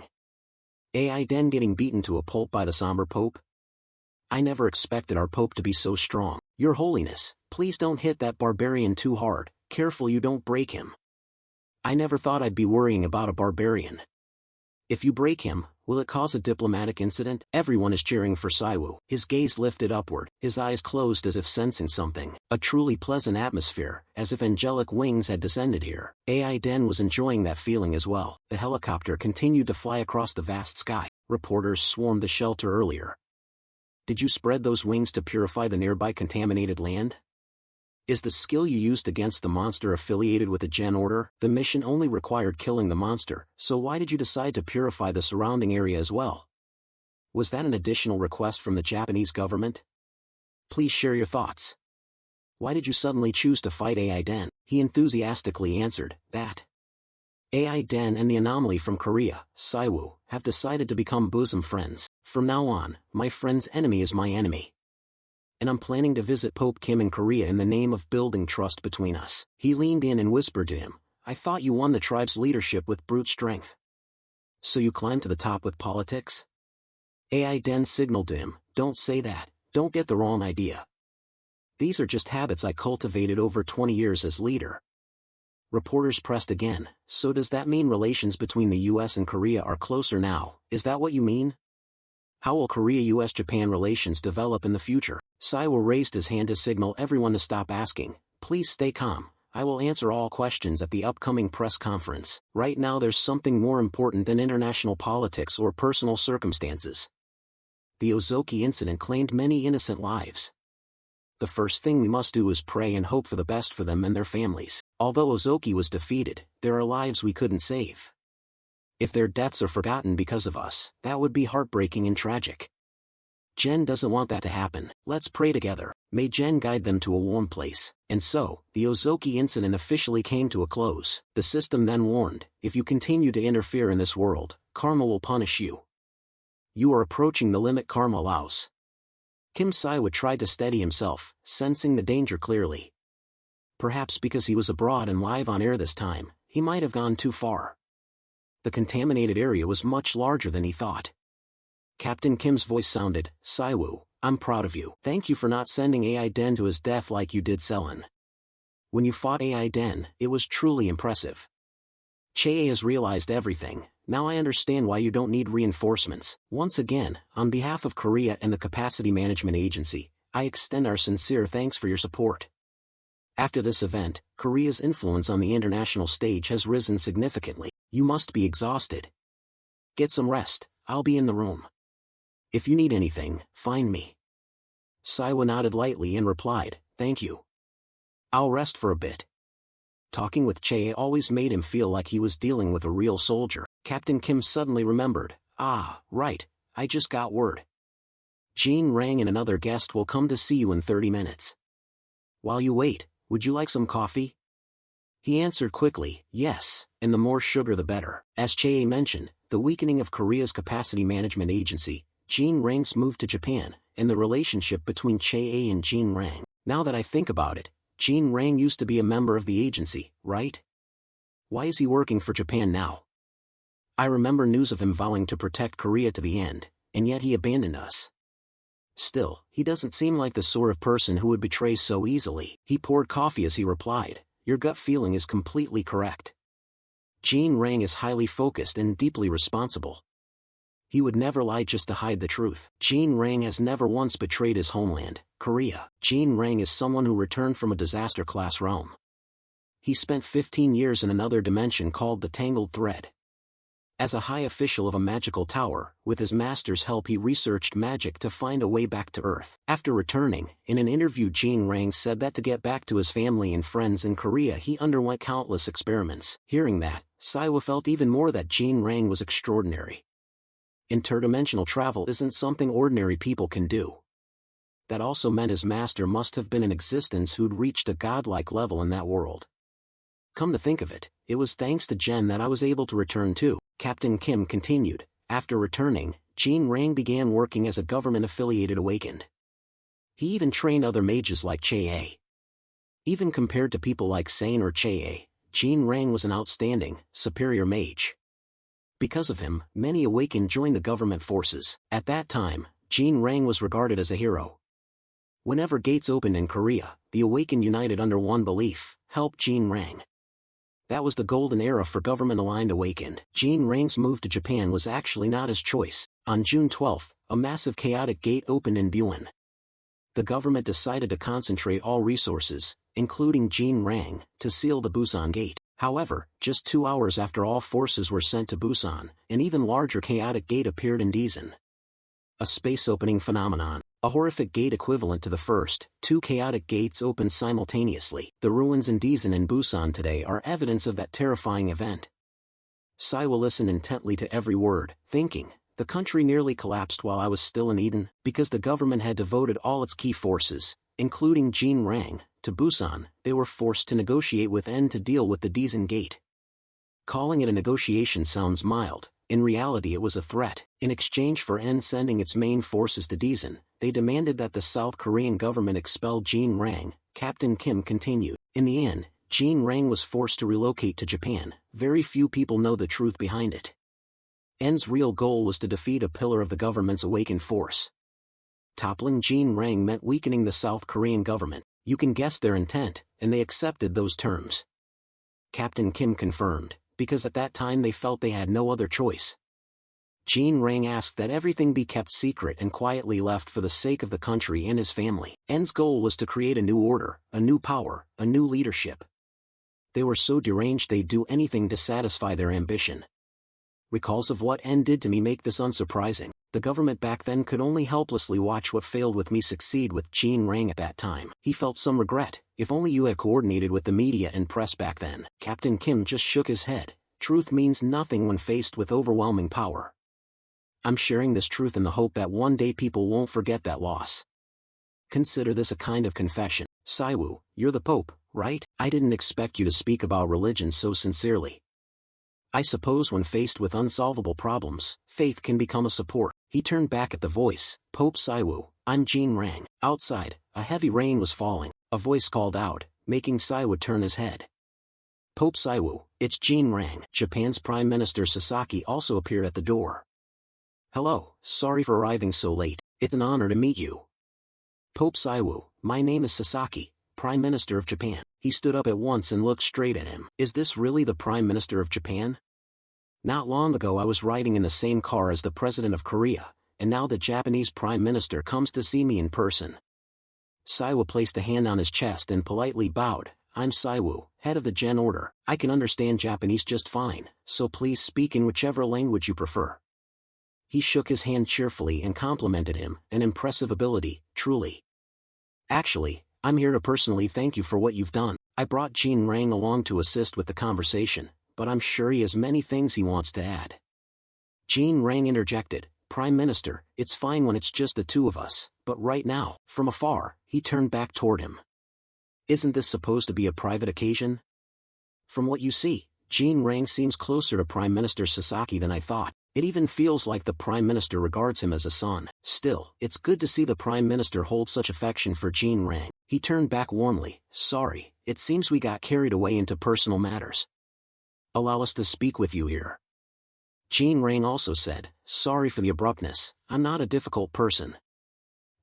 AI Den getting beaten to a pulp by the somber Pope? I never expected our Pope to be so strong. Your Holiness, please don't hit that barbarian too hard, careful you don't break him. I never thought I'd be worrying about a barbarian. If you break him, will it cause a diplomatic incident? Everyone is cheering for Saiwu. His gaze lifted upward, his eyes closed as if sensing something. A truly pleasant atmosphere, as if angelic wings had descended here. AI Den was enjoying that feeling as well. The helicopter continued to fly across the vast sky. Reporters swarmed the shelter earlier. Did you spread those wings to purify the nearby contaminated land? Is the skill you used against the monster affiliated with the Gen Order? The mission only required killing the monster, so why did you decide to purify the surrounding area as well? Was that an additional request from the Japanese government? Please share your thoughts. Why did you suddenly choose to fight AI Den? He enthusiastically answered, that. AI Den and the anomaly from Korea, Saiwu, have decided to become bosom friends. From now on, my friend's enemy is my enemy. And I'm planning to visit Pope Kim in Korea in the name of building trust between us. He leaned in and whispered to him, I thought you won the tribe's leadership with brute strength. So you climbed to the top with politics? AI Den signaled to him, don't say that, don't get the wrong idea. These are just habits I cultivated over 20 years as leader. Reporters pressed again, so does that mean relations between the US and Korea are closer now? Is that what you mean? How will Korea-US-Japan relations develop in the future? Saiwu raised his hand to signal everyone to stop asking. Please stay calm, I will answer all questions at the upcoming press conference. Right now there's something more important than international politics or personal circumstances. The Ozoki incident claimed many innocent lives. The first thing we must do is pray and hope for the best for them and their families. Although Ozoki was defeated, there are lives we couldn't save. If their deaths are forgotten because of us, that would be heartbreaking and tragic. Jen doesn't want that to happen. Let's pray together. May Jen guide them to a warm place. And so, the Ozoki incident officially came to a close. The system then warned, if you continue to interfere in this world, karma will punish you. You are approaching the limit karma allows. Kim Saiwa tried to steady himself, sensing the danger clearly. Perhaps because he was abroad and live on air this time, he might have gone too far. The contaminated area was much larger than he thought. Captain Kim's voice sounded, Saiwu, I'm proud of you. Thank you for not sending AI Den to his death like you did Selen. When you fought AI Den, it was truly impressive. Che has realized everything. Now I understand why you don't need reinforcements. Once again, on behalf of Korea and the Capacity Management Agency, I extend our sincere thanks for your support. After this event, Korea's influence on the international stage has risen significantly. You must be exhausted. Get some rest, I'll be in the room. If you need anything, find me. Saiwa nodded lightly and replied, thank you. I'll rest for a bit. Talking with Che always made him feel like he was dealing with a real soldier. Captain Kim suddenly remembered, right, I just got word. Jean Rang and another guest will come to see you in 30 minutes. While you wait, would you like some coffee? He answered quickly, yes, and the more sugar the better. As Che mentioned, the weakening of Korea's Capacity Management Agency, Jean Rang's move to Japan, and the relationship between Che and Jean Rang. Now that I think about it, Jean Rang used to be a member of the agency, right? Why is he working for Japan now? I remember news of him vowing to protect Korea to the end, and yet he abandoned us. Still, he doesn't seem like the sort of person who would betray so easily. He poured coffee as he replied, your gut feeling is completely correct. Jean Rang is highly focused and deeply responsible. He would never lie just to hide the truth. Jean Rang has never once betrayed his homeland, Korea. Jean Rang is someone who returned from a disaster-class realm. He spent 15 years in another dimension called the Tangled Thread. As a high official of a magical tower, with his master's help he researched magic to find a way back to Earth. After returning, in an interview Jean Rang said that to get back to his family and friends in Korea he underwent countless experiments. Hearing that, Saiwa felt even more that Jean Rang was extraordinary. Interdimensional travel isn't something ordinary people can do. That also meant his master must have been in existence who'd reached a godlike level in that world. Come to think of it, it was thanks to Jen that I was able to return too. Captain Kim continued, after returning, Jean Rang began working as a government-affiliated awakened. He even trained other mages like Che. Even compared to people like Sane or Che, Jean Rang was an outstanding, superior mage. Because of him, many awakened joined the government forces. At that time, Jean Rang was regarded as a hero. Whenever gates opened in Korea, the awakened united under one belief, help Jean Rang. That was the golden era for government-aligned awakened. Jean Rang's move to Japan was actually not his choice. On June 12, a massive chaotic gate opened in Buin. The government decided to concentrate all resources, including Jean Rang, to seal the Busan gate. However, just 2 hours after all forces were sent to Busan, an even larger chaotic gate appeared in Dizan. A space-opening phenomenon. A horrific gate equivalent to the first, 2 chaotic gates opened simultaneously. The ruins in Dizan and Busan today are evidence of that terrifying event. Saiwa listened intently to every word, thinking, the country nearly collapsed while I was still in Eden, because the government had devoted all its key forces, including Jean Rang, to Busan. They were forced to negotiate with N to deal with the Dizan gate. Calling it a negotiation sounds mild, in reality it was a threat. In exchange for N sending its main forces to Dizan, they demanded that the South Korean government expel Jean Rang. Captain Kim continued. In the end, Jean Rang was forced to relocate to Japan. Very few people know the truth behind it. N's real goal was to defeat a pillar of the government's awakened force. Toppling Jean Rang meant weakening the South Korean government. You can guess their intent, and they accepted those terms. Captain Kim confirmed, because at that time they felt they had no other choice. Jean Rang asked that everything be kept secret and quietly left for the sake of the country and his family. N's goal was to create a new order, a new power, a new leadership. They were so deranged they'd do anything to satisfy their ambition. Recalls of what N did to me make this unsurprising. The government back then could only helplessly watch what failed with me succeed with Jean Rang at that time. He felt some regret. If only you had coordinated with the media and press back then. Captain Kim just shook his head. Truth means nothing when faced with overwhelming power. I'm sharing this truth in the hope that one day people won't forget that loss. Consider this a kind of confession. Saiwu, you're the Pope, right? I didn't expect you to speak about religion so sincerely. I suppose when faced with unsolvable problems, faith can become a support. He turned back at the voice. Pope Saiwu, I'm Jin Rang. Outside, a heavy rain was falling. A voice called out, making Saiwu turn his head. Pope Saiwu, it's Jin Rang. Japan's Prime Minister Sasaki also appeared at the door. Hello, sorry for arriving so late. It's an honor to meet you. Pope Saiwu, my name is Sasaki, Prime Minister of Japan. He stood up at once and looked straight at him. Is this really the Prime Minister of Japan? Not long ago I was riding in the same car as the President of Korea, and now the Japanese Prime Minister comes to see me in person. Saiwu placed a hand on his chest and politely bowed. I'm Saiwu, head of the Gen Order. I can understand Japanese just fine, so please speak in whichever language you prefer. He shook his hand cheerfully and complimented him, an impressive ability, truly. Actually, I'm here to personally thank you for what you've done. I brought Jin Rang along to assist with the conversation, but I'm sure he has many things he wants to add. Jin Rang interjected, Prime Minister, it's fine when it's just the two of us, but right now, from afar, he turned back toward him. Isn't this supposed to be a private occasion? From what you see, Jin Rang seems closer to Prime Minister Sasaki than I thought. It even feels like the Prime Minister regards him as a son. Still, it's good to see the Prime Minister hold such affection for Jin Rang. He turned back warmly. Sorry, it seems we got carried away into personal matters. Allow us to speak with you here. Jin Rang also said, sorry for the abruptness, I'm not a difficult person.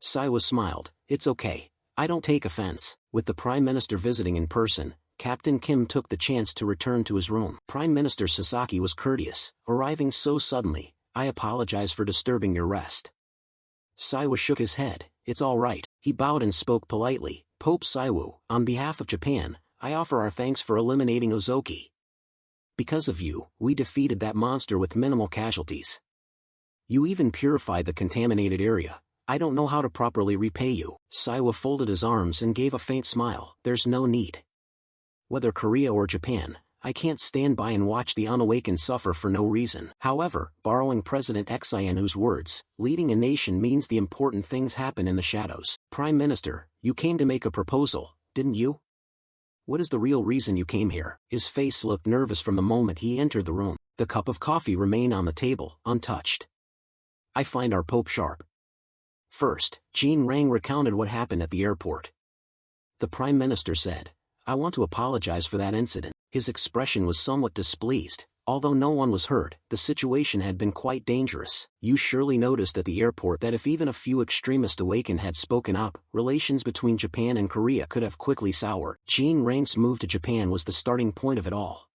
Saiwu smiled, it's okay, I don't take offense. With the Prime Minister visiting in person, Captain Kim took the chance to return to his room. Prime Minister Sasaki was courteous, arriving so suddenly. I apologize for disturbing your rest. Saiwu shook his head, it's all right. He bowed and spoke politely. Pope Saiwu, on behalf of Japan, I offer our thanks for eliminating Ozoki. Because of you, we defeated that monster with minimal casualties. You even purified the contaminated area. I don't know how to properly repay you. Saiwu folded his arms and gave a faint smile. There's no need. Whether Korea or Japan, I can't stand by and watch the unawakened suffer for no reason. However, borrowing President Xianwu's words, leading a nation means the important things happen in the shadows. Prime Minister, you came to make a proposal, didn't you? What is the real reason you came here? His face looked nervous from the moment he entered the room. The cup of coffee remained on the table, untouched. I find our Pope sharp. First, Jin Rang recounted what happened at the airport. The Prime Minister said, I want to apologize for that incident. His expression was somewhat displeased. Although no one was hurt, the situation had been quite dangerous. You surely noticed at the airport that if even a few extremists awakened had spoken up, relations between Japan and Korea could have quickly soured. Jin Rang's move to Japan was the starting point of it all.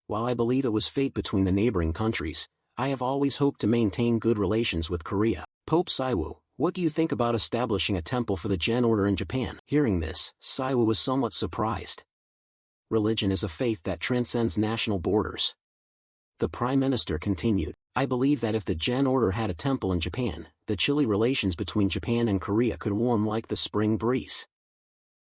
While I believe it was fate between the neighboring countries, I have always hoped to maintain good relations with Korea. Pope Saiwu, what do you think about establishing a temple for the Gen Order in Japan? Hearing this, Saiwu was somewhat surprised. Religion is a faith that transcends national borders. The Prime Minister continued, I believe that if the Gen Order had a temple in Japan, the chilly relations between Japan and Korea could warm like the spring breeze.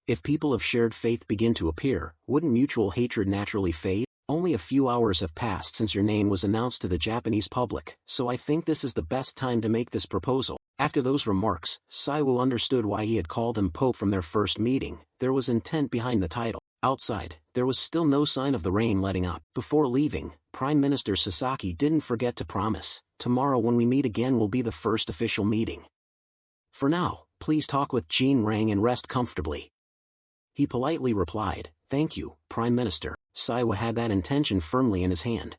If people of shared faith begin to appear, wouldn't mutual hatred naturally fade? Only a few hours have passed since your name was announced to the Japanese public, so I think this is the best time to make this proposal. After those remarks, Saiwu understood why he had called him Pope from their first meeting. There was intent behind the title. Outside, there was still no sign of the rain letting up. Before leaving, Prime Minister Sasaki didn't forget to promise, tomorrow when we meet again will be the first official meeting. For now, please talk with Jin Rang and rest comfortably. He politely replied, thank you, Prime Minister. Saiwu had that intention firmly in his hand.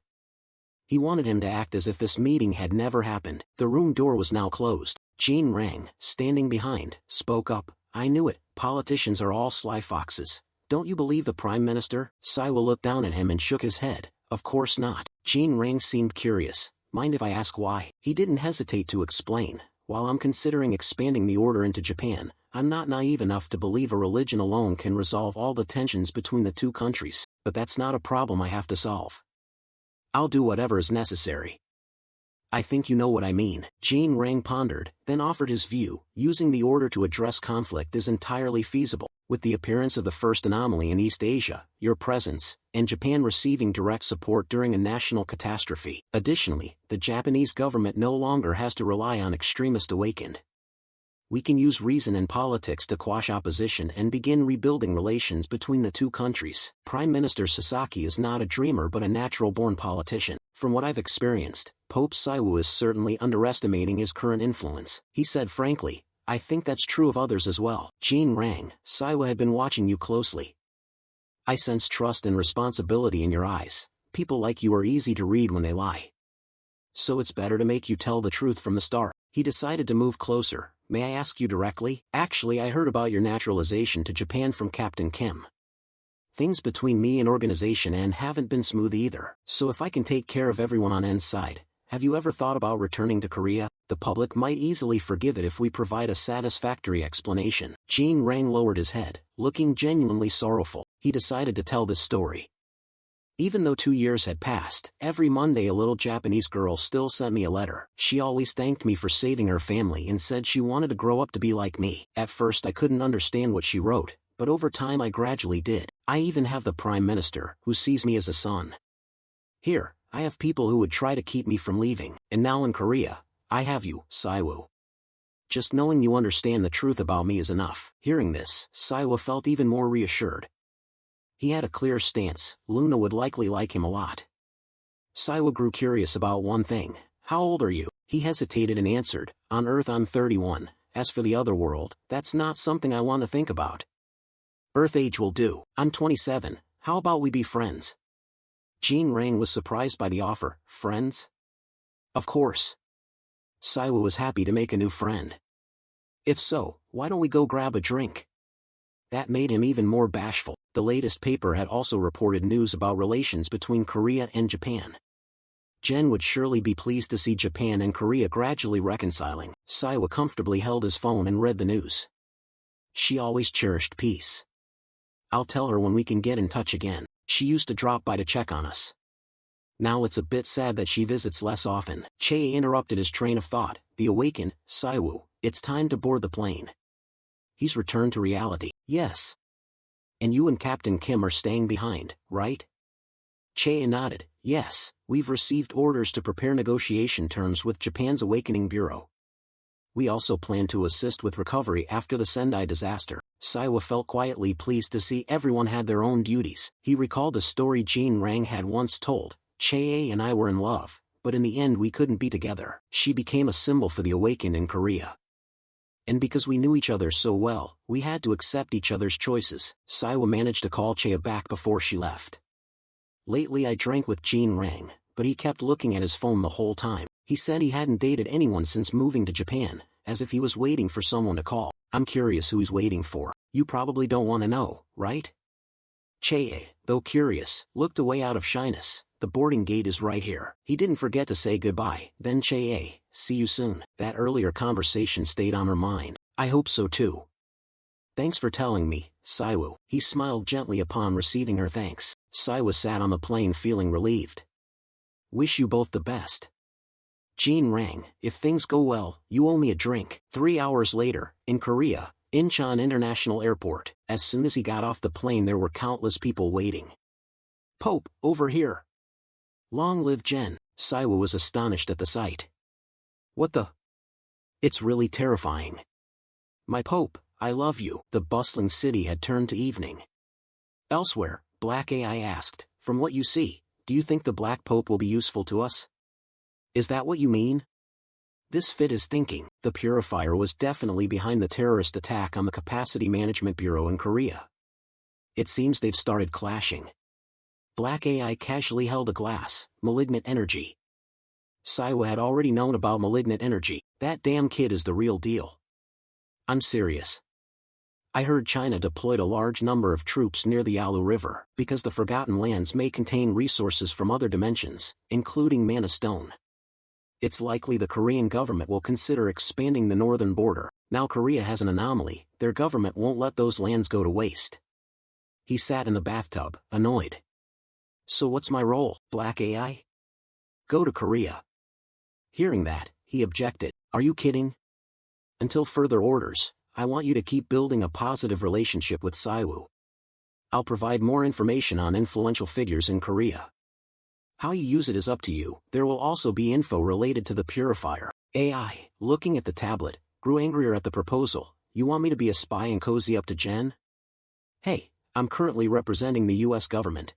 He wanted him to act as if this meeting had never happened. The room door was now closed. Jin Rang, standing behind, spoke up, I knew it, politicians are all sly foxes. Don't you believe the Prime Minister? Saiwu looked down at him and shook his head. Of course not. Jin Rang seemed curious. Mind if I ask why? He didn't hesitate to explain. While I'm considering expanding the order into Japan, I'm not naive enough to believe a religion alone can resolve all the tensions between the two countries, but that's not a problem I have to solve. I'll do whatever is necessary. I think you know what I mean. Jin Rang pondered, then offered his view. Using the order to address conflict is entirely feasible. With the appearance of the first anomaly in East Asia, your presence, and Japan receiving direct support during a national catastrophe. Additionally, the Japanese government no longer has to rely on extremist awakened. We can use reason and politics to quash opposition and begin rebuilding relations between the two countries. Prime Minister Sasaki is not a dreamer but a natural-born politician. From what I've experienced, Pope Saiwu is certainly underestimating his current influence. He said frankly, I think that's true of others as well. Jean rang. Saiwu had been watching you closely. I sense trust and responsibility in your eyes. People like you are easy to read when they lie. So it's better to make you tell the truth from the start. He decided to move closer. May I ask you directly? Actually, I heard about your naturalization to Japan from Captain Kim. Things between me and Organization N haven't been smooth either. So if I can take care of everyone on N's side, have you ever thought about returning to Korea? The public might easily forgive it if we provide a satisfactory explanation. Jean Rang lowered his head, looking genuinely sorrowful. He decided to tell this story. Even though 2 years had passed, every Monday a little Japanese girl still sent me a letter. She always thanked me for saving her family and said she wanted to grow up to be like me. At first I couldn't understand what she wrote, but over time I gradually did. I even have the Prime Minister, who sees me as a son. Here, I have people who would try to keep me from leaving, and now in Korea, I have you, Saiwu. Just knowing you understand the truth about me is enough. Hearing this, Saiwu felt even more reassured. He had a clear stance. Luna would likely like him a lot. Saiwu grew curious about one thing. How old are you? He hesitated and answered, on Earth I'm 31, as for the other world, that's not something I want to think about. Earth age will do. I'm 27, how about we be friends? Jean Rang was surprised by the offer. Friends? Of course. Saiwu was happy to make a new friend. If so, why don't we go grab a drink? That made him even more bashful. The latest paper had also reported news about relations between Korea and Japan. Jen would surely be pleased to see Japan and Korea gradually reconciling. Saiwu comfortably held his phone and read the news. She always cherished peace. I'll tell her when we can get in touch again. She used to drop by to check on us. Now it's a bit sad that she visits less often. Che interrupted his train of thought. The awakened, Saiwu, it's time to board the plane. He's returned to reality. Yes. And you and Captain Kim are staying behind, right? Che nodded. Yes, we've received orders to prepare negotiation terms with Japan's Awakening Bureau. We also plan to assist with recovery after the Sendai disaster. Saiwu felt quietly pleased to see everyone had their own duties. He recalled a story Jean Rang had once told. Che and I were in love, but in the end we couldn't be together. She became a symbol for the awakened in Korea. And because we knew each other so well, we had to accept each other's choices. Saiwu managed to call Che back before she left. Lately I drank with Jean Rang, but he kept looking at his phone the whole time. He said he hadn't dated anyone since moving to Japan, as if he was waiting for someone to call. I'm curious who he's waiting for. You probably don't want to know, right? Che, though curious, looked away out of shyness. The boarding gate is right here. He didn't forget to say goodbye. Then Che, see you soon. That earlier conversation stayed on her mind. I hope so too. Thanks for telling me, Saiwu. He smiled gently upon receiving her thanks. Saiwu sat on the plane feeling relieved. Wish you both the best. Jean Rang, if things go well, you owe me a drink. 3 hours later, in Korea, Incheon International Airport. As soon as he got off the plane there were countless people waiting. Pope, over here. Long live Jen. Saiwu was astonished at the sight. What the? It's really terrifying. My Pope, I love you. The bustling city had turned to evening. Elsewhere, Black AI asked, from what you see, do you think the Black Pope will be useful to us? Is that what you mean? This fit his thinking. The Purifier was definitely behind the terrorist attack on the Capacity Management Bureau in Korea. It seems they've started clashing. Black AI casually held a glass. Malignant energy. Saiwu had already known about malignant energy. That damn kid is the real deal. I'm serious. I heard China deployed a large number of troops near the Yalu River, because the Forgotten Lands may contain resources from other dimensions, including Mana Stone. It's likely the Korean government will consider expanding the northern border. Now Korea has an anomaly, their government won't let those lands go to waste. He sat in the bathtub, annoyed. So what's my role, Black AI? Go to Korea. Hearing that, he objected. Are you kidding? Until further orders, I want you to keep building a positive relationship with Saiwoo. I'll provide more information on influential figures in Korea. How you use it is up to you. There will also be info related to the Purifier. AI, looking at the tablet, grew angrier at the proposal. You want me to be a spy and cozy up to Jen? Hey, I'm currently representing the US government.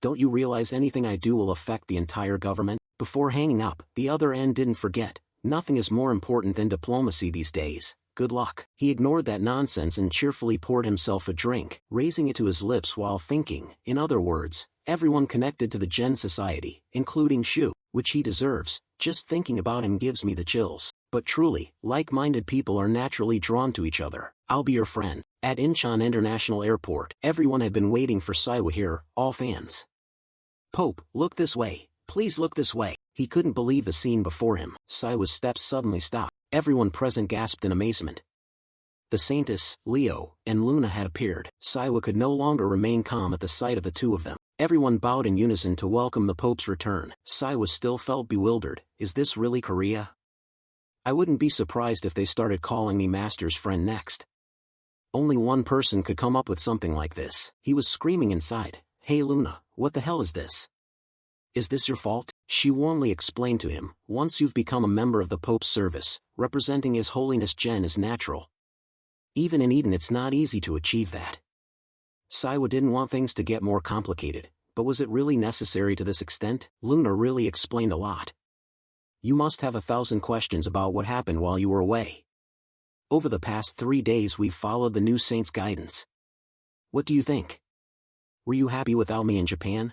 Don't you realize anything I do will affect the entire government? Before hanging up, the other end didn't forget, nothing is more important than diplomacy these days. Good luck. He ignored that nonsense and cheerfully poured himself a drink, raising it to his lips while thinking, in other words, everyone connected to the Gen Society, including Shu, which he deserves. Just thinking about him gives me the chills. But truly, like-minded people are naturally drawn to each other. I'll be your friend. At Incheon International Airport, everyone had been waiting for Saiwoo here, all fans. Pope, look this way. Please look this way. He couldn't believe the scene before him. Saiwoo's steps suddenly stopped. Everyone present gasped in amazement. The Saintess, Leo, and Luna had appeared. Saiwoo could no longer remain calm at the sight of the two of them. Everyone bowed in unison to welcome the Pope's return. Saiwoo still felt bewildered. Is this really Korea? I wouldn't be surprised if they started calling me Master's friend next. Only one person could come up with something like this. He was screaming inside. Hey Luna, what the hell is this? Is this your fault? She warmly explained to him, once you've become a member of the Pope's service, representing His Holiness Jen is natural. Even in Eden it's not easy to achieve that. Saiwoo didn't want things to get more complicated, but was it really necessary to this extent? Luna really explained a lot. You must have 1,000 questions about what happened while you were away. Over the past 3 days we've followed the new saint's guidance. What do you think? Were you happy without me in Japan?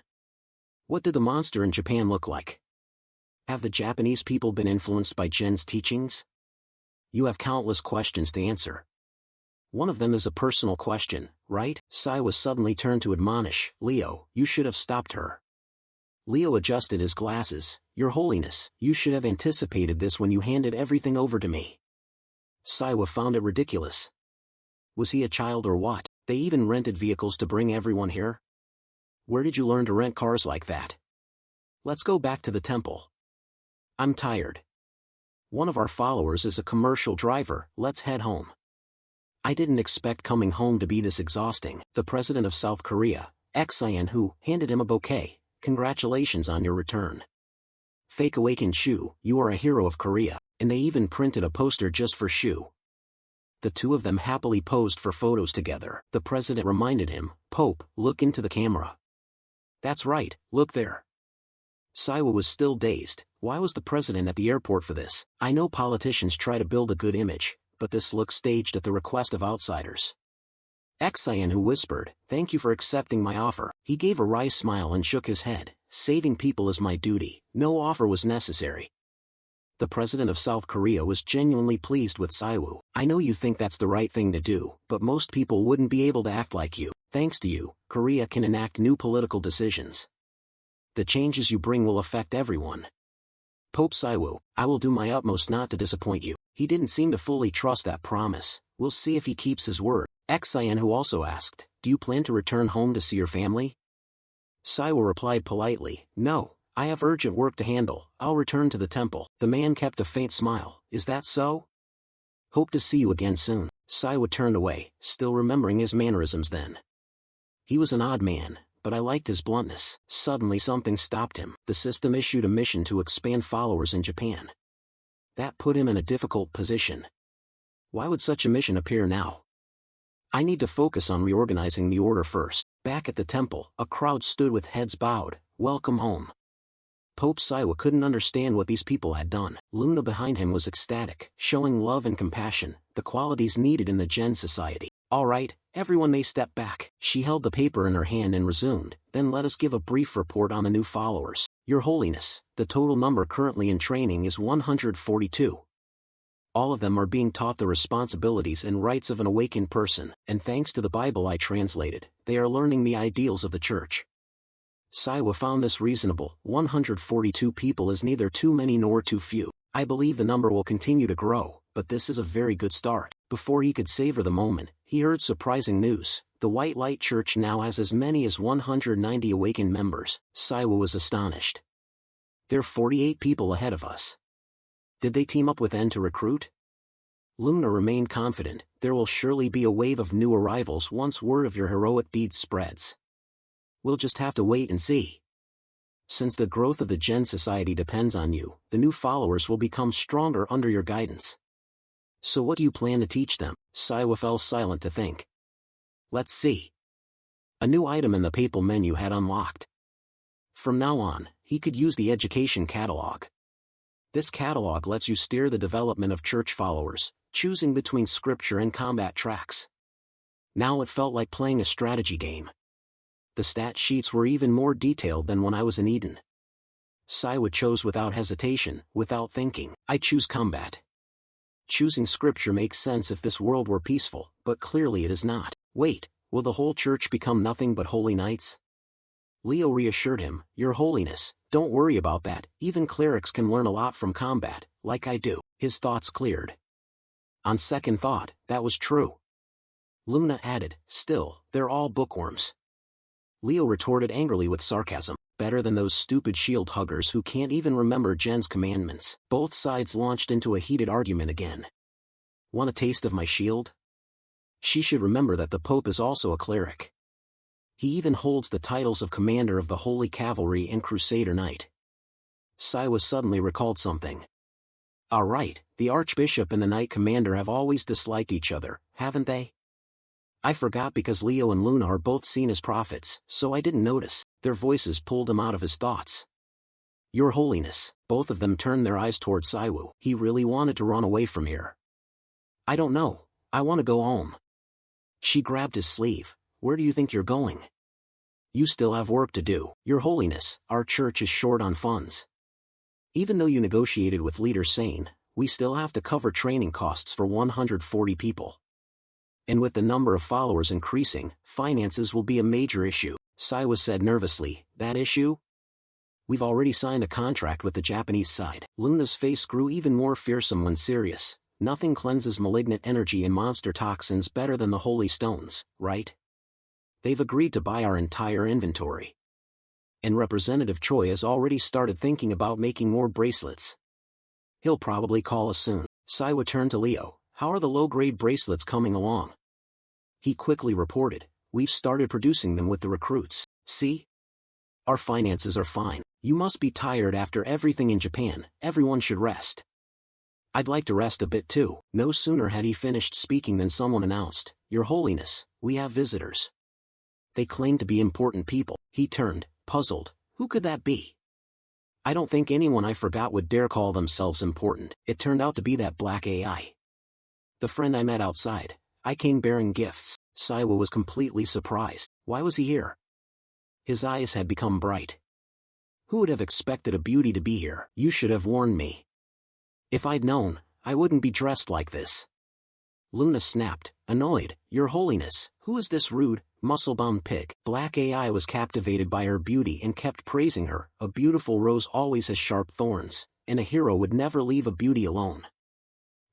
What did the monster in Japan look like? Have the Japanese people been influenced by Jen's teachings? You have countless questions to answer. One of them is a personal question, right? Saiwoo suddenly turned to admonish, Leo, you should have stopped her. Leo adjusted his glasses. Your Holiness, you should have anticipated this when you handed everything over to me. Saiwoo found it ridiculous. Was he a child or what? They even rented vehicles to bring everyone here? Where did you learn to rent cars like that? Let's go back to the temple. I'm tired. One of our followers is a commercial driver, let's head home. I didn't expect coming home to be this exhausting. The president of South Korea, Xin, handed him a bouquet. Congratulations on your return. Fake awakened Shu, you are a hero of Korea, and they even printed a poster just for Shu. The two of them happily posed for photos together. The president reminded him, Pope, look into the camera. That's right, look there. Saiwoo was still dazed. Why was the president at the airport for this? I know politicians try to build a good image, but this looks staged at the request of outsiders. Xin whispered, thank you for accepting my offer. He gave a wry smile and shook his head. Saving people is my duty. No offer was necessary. The president of South Korea was genuinely pleased with Saiwoo. I know you think that's the right thing to do, but most people wouldn't be able to act like you. Thanks to you, Korea can enact new political decisions. The changes you bring will affect everyone. Pope Saiwoo, I will do my utmost not to disappoint you. He didn't seem to fully trust that promise. We'll see if he keeps his word. Xin also asked, do you plan to return home to see your family? Saiwoo replied politely, no, I have urgent work to handle, I'll return to the temple. The man kept a faint smile, is that so? Hope to see you again soon. Saiwoo turned away, still remembering his mannerisms then. He was an odd man, but I liked his bluntness. Suddenly something stopped him. The system issued a mission to expand followers in Japan. That put him in a difficult position. Why would such a mission appear now? I need to focus on reorganizing the order first. Back at the temple, a crowd stood with heads bowed. Welcome home. Pope Saiwoo couldn't understand what these people had done. Luna behind him was ecstatic, showing love and compassion, the qualities needed in the Gen Society. All right, everyone may step back. She held the paper in her hand and resumed, then let us give a brief report on the new followers. Your Holiness, the total number currently in training is 142. All of them are being taught the responsibilities and rights of an awakened person, and thanks to the Bible I translated, they are learning the ideals of the Church. Saiwoo found this reasonable. 142 people is neither too many nor too few. I believe the number will continue to grow, but this is a very good start. Before he could savor the moment, he heard surprising news. The White Light Church now has as many as 190 awakened members. Saiwoo was astonished. They're 48 people ahead of us. Did they team up with N to recruit? Luna remained confident, there will surely be a wave of new arrivals once word of your heroic deeds spreads. We'll just have to wait and see. Since the growth of the Gen Society depends on you, the new followers will become stronger under your guidance. So what do you plan to teach them? Saiwa fell silent to think. Let's see. A new item in the papal menu had unlocked. From now on, he could use the education catalog. This catalog lets you steer the development of church followers, choosing between scripture and combat tracks. Now it felt like playing a strategy game. The stat sheets were even more detailed than when I was in Eden. Saiwa chose without hesitation, without thinking. I choose combat. Choosing scripture makes sense if this world were peaceful, but clearly it is not. Wait, will the whole church become nothing but holy knights? Leo reassured him, Your Holiness, don't worry about that, even clerics can learn a lot from combat, like I do. His thoughts cleared. On second thought, that was true. Luna added, Still, they're all bookworms. Leo retorted angrily with sarcasm, better than those stupid shield huggers who can't even remember Jen's commandments. Both sides launched into a heated argument again. Want a taste of my shield? She should remember that the Pope is also a cleric. He even holds the titles of Commander of the Holy Cavalry and Crusader Knight. Saiwa suddenly recalled something. Right, the Archbishop and the Knight Commander have always disliked each other, haven't they? I forgot because Leo and Luna are both seen as prophets, so I didn't notice. Their voices pulled him out of his thoughts. Your Holiness, both of them turned their eyes toward Saiwu. He really wanted to run away from here. I don't know, I want to go home. She grabbed his sleeve. Where do you think you're going? You still have work to do. Your Holiness, our church is short on funds. Even though you negotiated with Leader Sane, we still have to cover training costs for 140 people. And with the number of followers increasing, finances will be a major issue. Saiwa said nervously, That issue? We've already signed a contract with the Japanese side. Luna's face grew even more fearsome when serious. Nothing cleanses malignant energy and monster toxins better than the holy stones, right? They've agreed to buy our entire inventory. And Representative Choi has already started thinking about making more bracelets. He'll probably call us soon. Saiwa turned to Leo. How are the low-grade bracelets coming along? He quickly reported, We've started producing them with the recruits. See? Our finances are fine. You must be tired after everything in Japan. Everyone should rest. I'd like to rest a bit too. No sooner had he finished speaking than someone announced, Your Holiness, we have visitors. They claim to be important people. He turned, puzzled. Who could that be? I don't think anyone I forgot would dare call themselves important. It turned out to be that black AI. The friend I met outside. I came bearing gifts. Saiwa was completely surprised. Why was he here? His eyes had become bright. Who would have expected a beauty to be here? You should have warned me. If I'd known, I wouldn't be dressed like this. Luna snapped, annoyed. Your Holiness, who is this rude, muscle-bound pig? Black AI was captivated by her beauty and kept praising her. A beautiful rose always has sharp thorns, and a hero would never leave a beauty alone.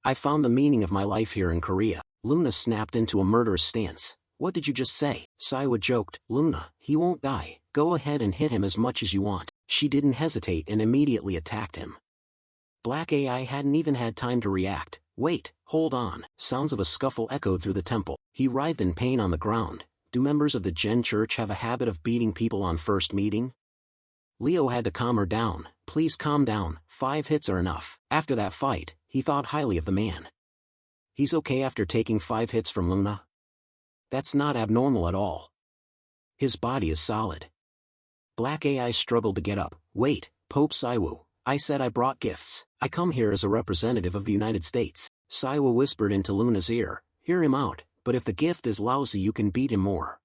I found the meaning of my life here in Korea. Luna snapped into a murderous stance. What did you just say? Saiwa joked. Luna, he won't die. Go ahead and hit him as much as you want. She didn't hesitate and immediately attacked him. Black AI hadn't even had time to react. Wait, hold on. Sounds of a scuffle echoed through the temple. He writhed in pain on the ground. Do members of the Gen Church have a habit of beating people on first meeting? Leo had to calm her down. Please calm down, 5 hits are enough. After that fight, he thought highly of the man. He's okay after taking 5 hits from Luna? That's not abnormal at all. His body is solid. Black AI struggled to get up. Wait, Pope Saiwu, I said I brought gifts. I come here as a representative of the United States. Saiwu whispered into Luna's ear. Hear him out, but if the gift is lousy you can beat him more.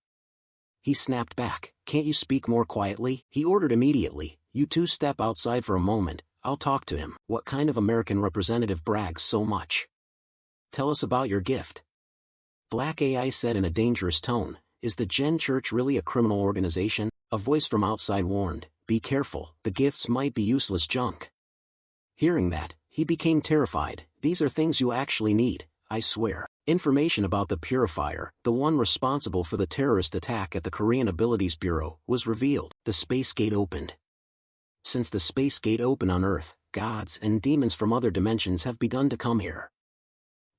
He snapped back. Can't you speak more quietly? He ordered immediately. You two step outside for a moment, I'll talk to him. What kind of American representative brags so much? Tell us about your gift. Black AI said in a dangerous tone. Is the Gen Church really a criminal organization? A voice from outside warned. Be careful, the gifts might be useless junk. Hearing that, he became terrified. These are things you actually need, I swear. Information about the Purifier, the one responsible for the terrorist attack at the Korean Abilities Bureau, was revealed. The space gate opened. Since the space gate opened on Earth, gods and demons from other dimensions have begun to come here.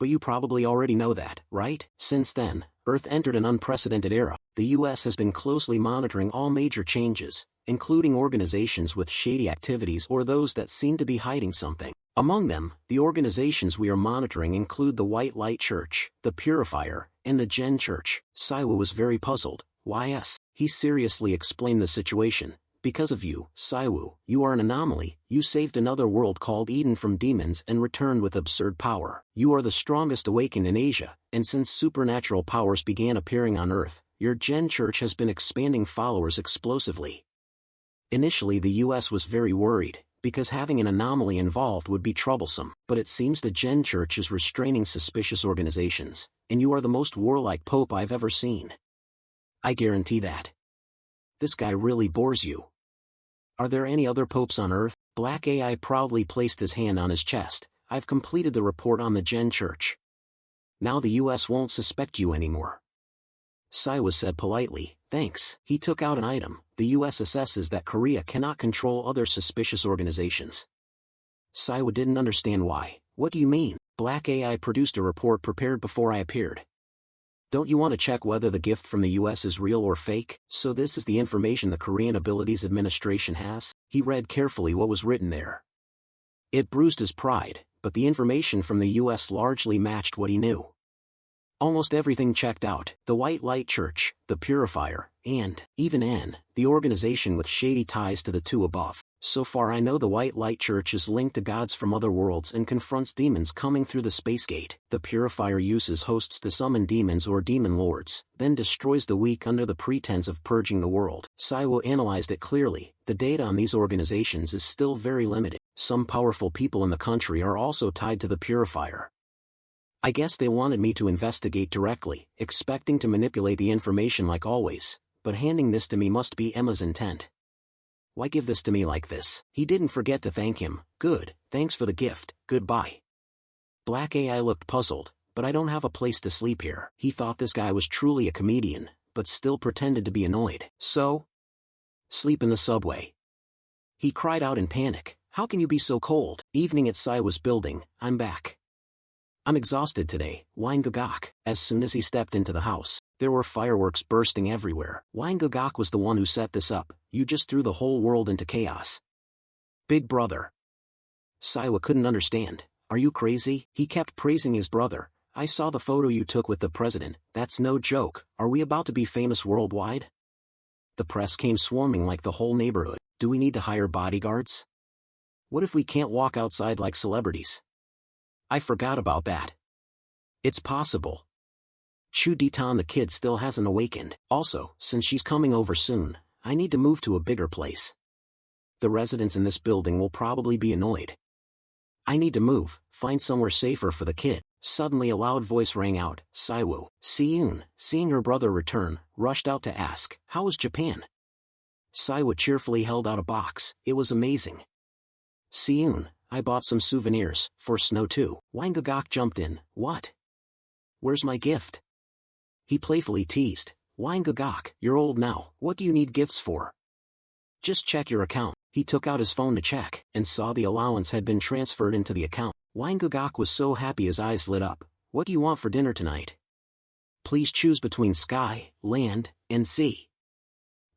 But you probably already know that, right? Since then, Earth entered an unprecedented era. The US has been closely monitoring all major changes, including organizations with shady activities or those that seem to be hiding something. Among them, the organizations we are monitoring include the White Light Church, the Purifier, and the Gen Church. Saiwa was very puzzled. Why us? He seriously explained the situation. Because of you, Saiwu, you are an anomaly. You saved another world called Eden from demons and returned with absurd power. You are the strongest awakened in Asia, and since supernatural powers began appearing on Earth, your Gen Church has been expanding followers explosively. Initially the US was very worried, because having an anomaly involved would be troublesome. But it seems the Gen Church is restraining suspicious organizations, and you are the most warlike pope I've ever seen. I guarantee that. This guy really bores you. Are there any other popes on Earth? Black AI proudly placed his hand on his chest. I've completed the report on the Gen Church. Now the US won't suspect you anymore. Saiwa said politely, thanks. He took out an item. The US assesses that Korea cannot control other suspicious organizations. Saiwa didn't understand why. What do you mean? Black AI produced a report prepared before I appeared. Don't you want to check whether the gift from the US is real or fake? So this is the information the Korean Abilities Administration has? He read carefully what was written there. It bruised his pride, but the information from the US largely matched what he knew. Almost everything checked out: the White Light Church, the Purifier, and, even the organization with shady ties to the two above. So far I know the White Light Church is linked to gods from other worlds and confronts demons coming through the space gate. The Purifier uses hosts to summon demons or demon lords, then destroys the weak under the pretense of purging the world. Saiwo analyzed it clearly. The data on these organizations is still very limited. Some powerful people in the country are also tied to the Purifier. I guess they wanted me to investigate directly, expecting to manipulate the information like always, but handing this to me must be Emma's intent. Why give this to me like this? He didn't forget to thank him. Good, thanks for the gift, goodbye. Black AI looked puzzled, but I don't have a place to sleep here. He thought this guy was truly a comedian, but still pretended to be annoyed. So? Sleep in the subway. He cried out in panic. How can you be so cold? Evening at Saiwa's building. I'm back. I'm exhausted today, whined Gagak. As soon as he stepped into the house, there were fireworks bursting everywhere. Whined Gagak was the one who set this up. You just threw the whole world into chaos. Big brother. Saiwa couldn't understand. Are you crazy? He kept praising his brother. I saw the photo you took with the president. That's no joke. Are we about to be famous worldwide? The press came swarming like the whole neighborhood. Do we need to hire bodyguards? What if we can't walk outside like celebrities? I forgot about that. It's possible. Chu Ditan the kid still hasn't awakened. Also, since she's coming over soon, I need to move to a bigger place. The residents in this building will probably be annoyed. I need to move, find somewhere safer for the kid. Suddenly a loud voice rang out. Saiwu. Siyun, seeing her brother return, rushed out to ask, how was Japan? Saiwu cheerfully held out a box. It was amazing. Siyun, I bought some souvenirs, for Snow too. Wang Gagak jumped in. What? Where's my gift? He playfully teased. Wang Gagak, you're old now, what do you need gifts for? Just check your account. He took out his phone to check, and saw the allowance had been transferred into the account. Wang Gagak was so happy his eyes lit up. What do you want for dinner tonight? Please choose between sky, land, and sea.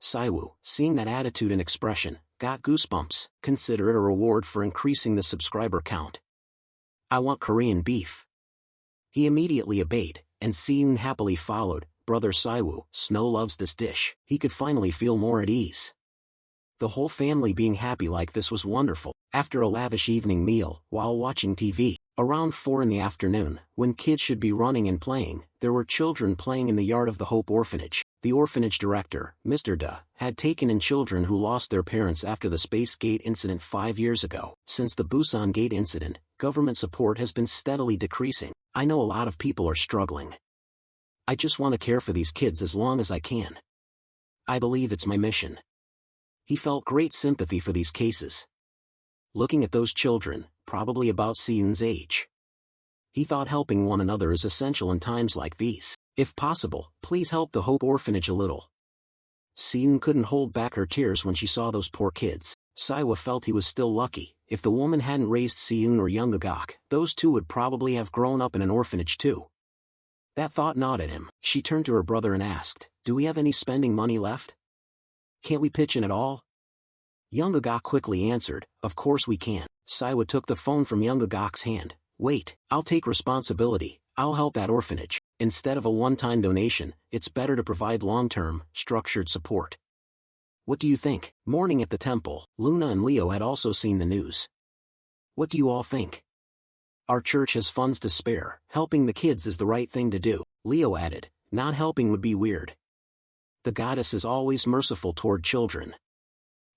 Saiwu, seeing that attitude and expression, got goosebumps. Consider it a reward for increasing the subscriber count. I want Korean beef. He immediately obeyed, and Siyun happily followed. Brother Saiwu, Snow loves this dish. He could finally feel more at ease. The whole family being happy like this was wonderful. After a lavish evening meal, while watching TV, around 4 in the afternoon, when kids should be running and playing, there were children playing in the yard of the Hope Orphanage. The orphanage director, Mr. Da, had taken in children who lost their parents after the Space Gate incident 5 years ago. Since the Busan Gate incident, government support has been steadily decreasing. I know a lot of people are struggling. I just want to care for these kids as long as I can. I believe it's my mission. He felt great sympathy for these cases. Looking at those children, probably about Siyun's age, he thought helping one another is essential in times like these. If possible, please help the Hope Orphanage a little. Siyun couldn't hold back her tears when she saw those poor kids. Saiwa felt he was still lucky, if the woman hadn't raised Siyun or Youngagok, those two would probably have grown up in an orphanage too. That thought gnawed at him. She turned to her brother and asked, "Do we have any spending money left? Can't we pitch in at all?" Youngagok quickly answered, "Of course we can." Saiwa took the phone from Youngagok's hand. "Wait, I'll take responsibility, I'll help that orphanage. Instead of a one-time donation, it's better to provide long-term, structured support. What do you think?" Morning at the temple, Luna and Leo had also seen the news. "What do you all think?" "Our church has funds to spare. Helping the kids is the right thing to do," Leo added. "Not helping would be weird. The goddess is always merciful toward children."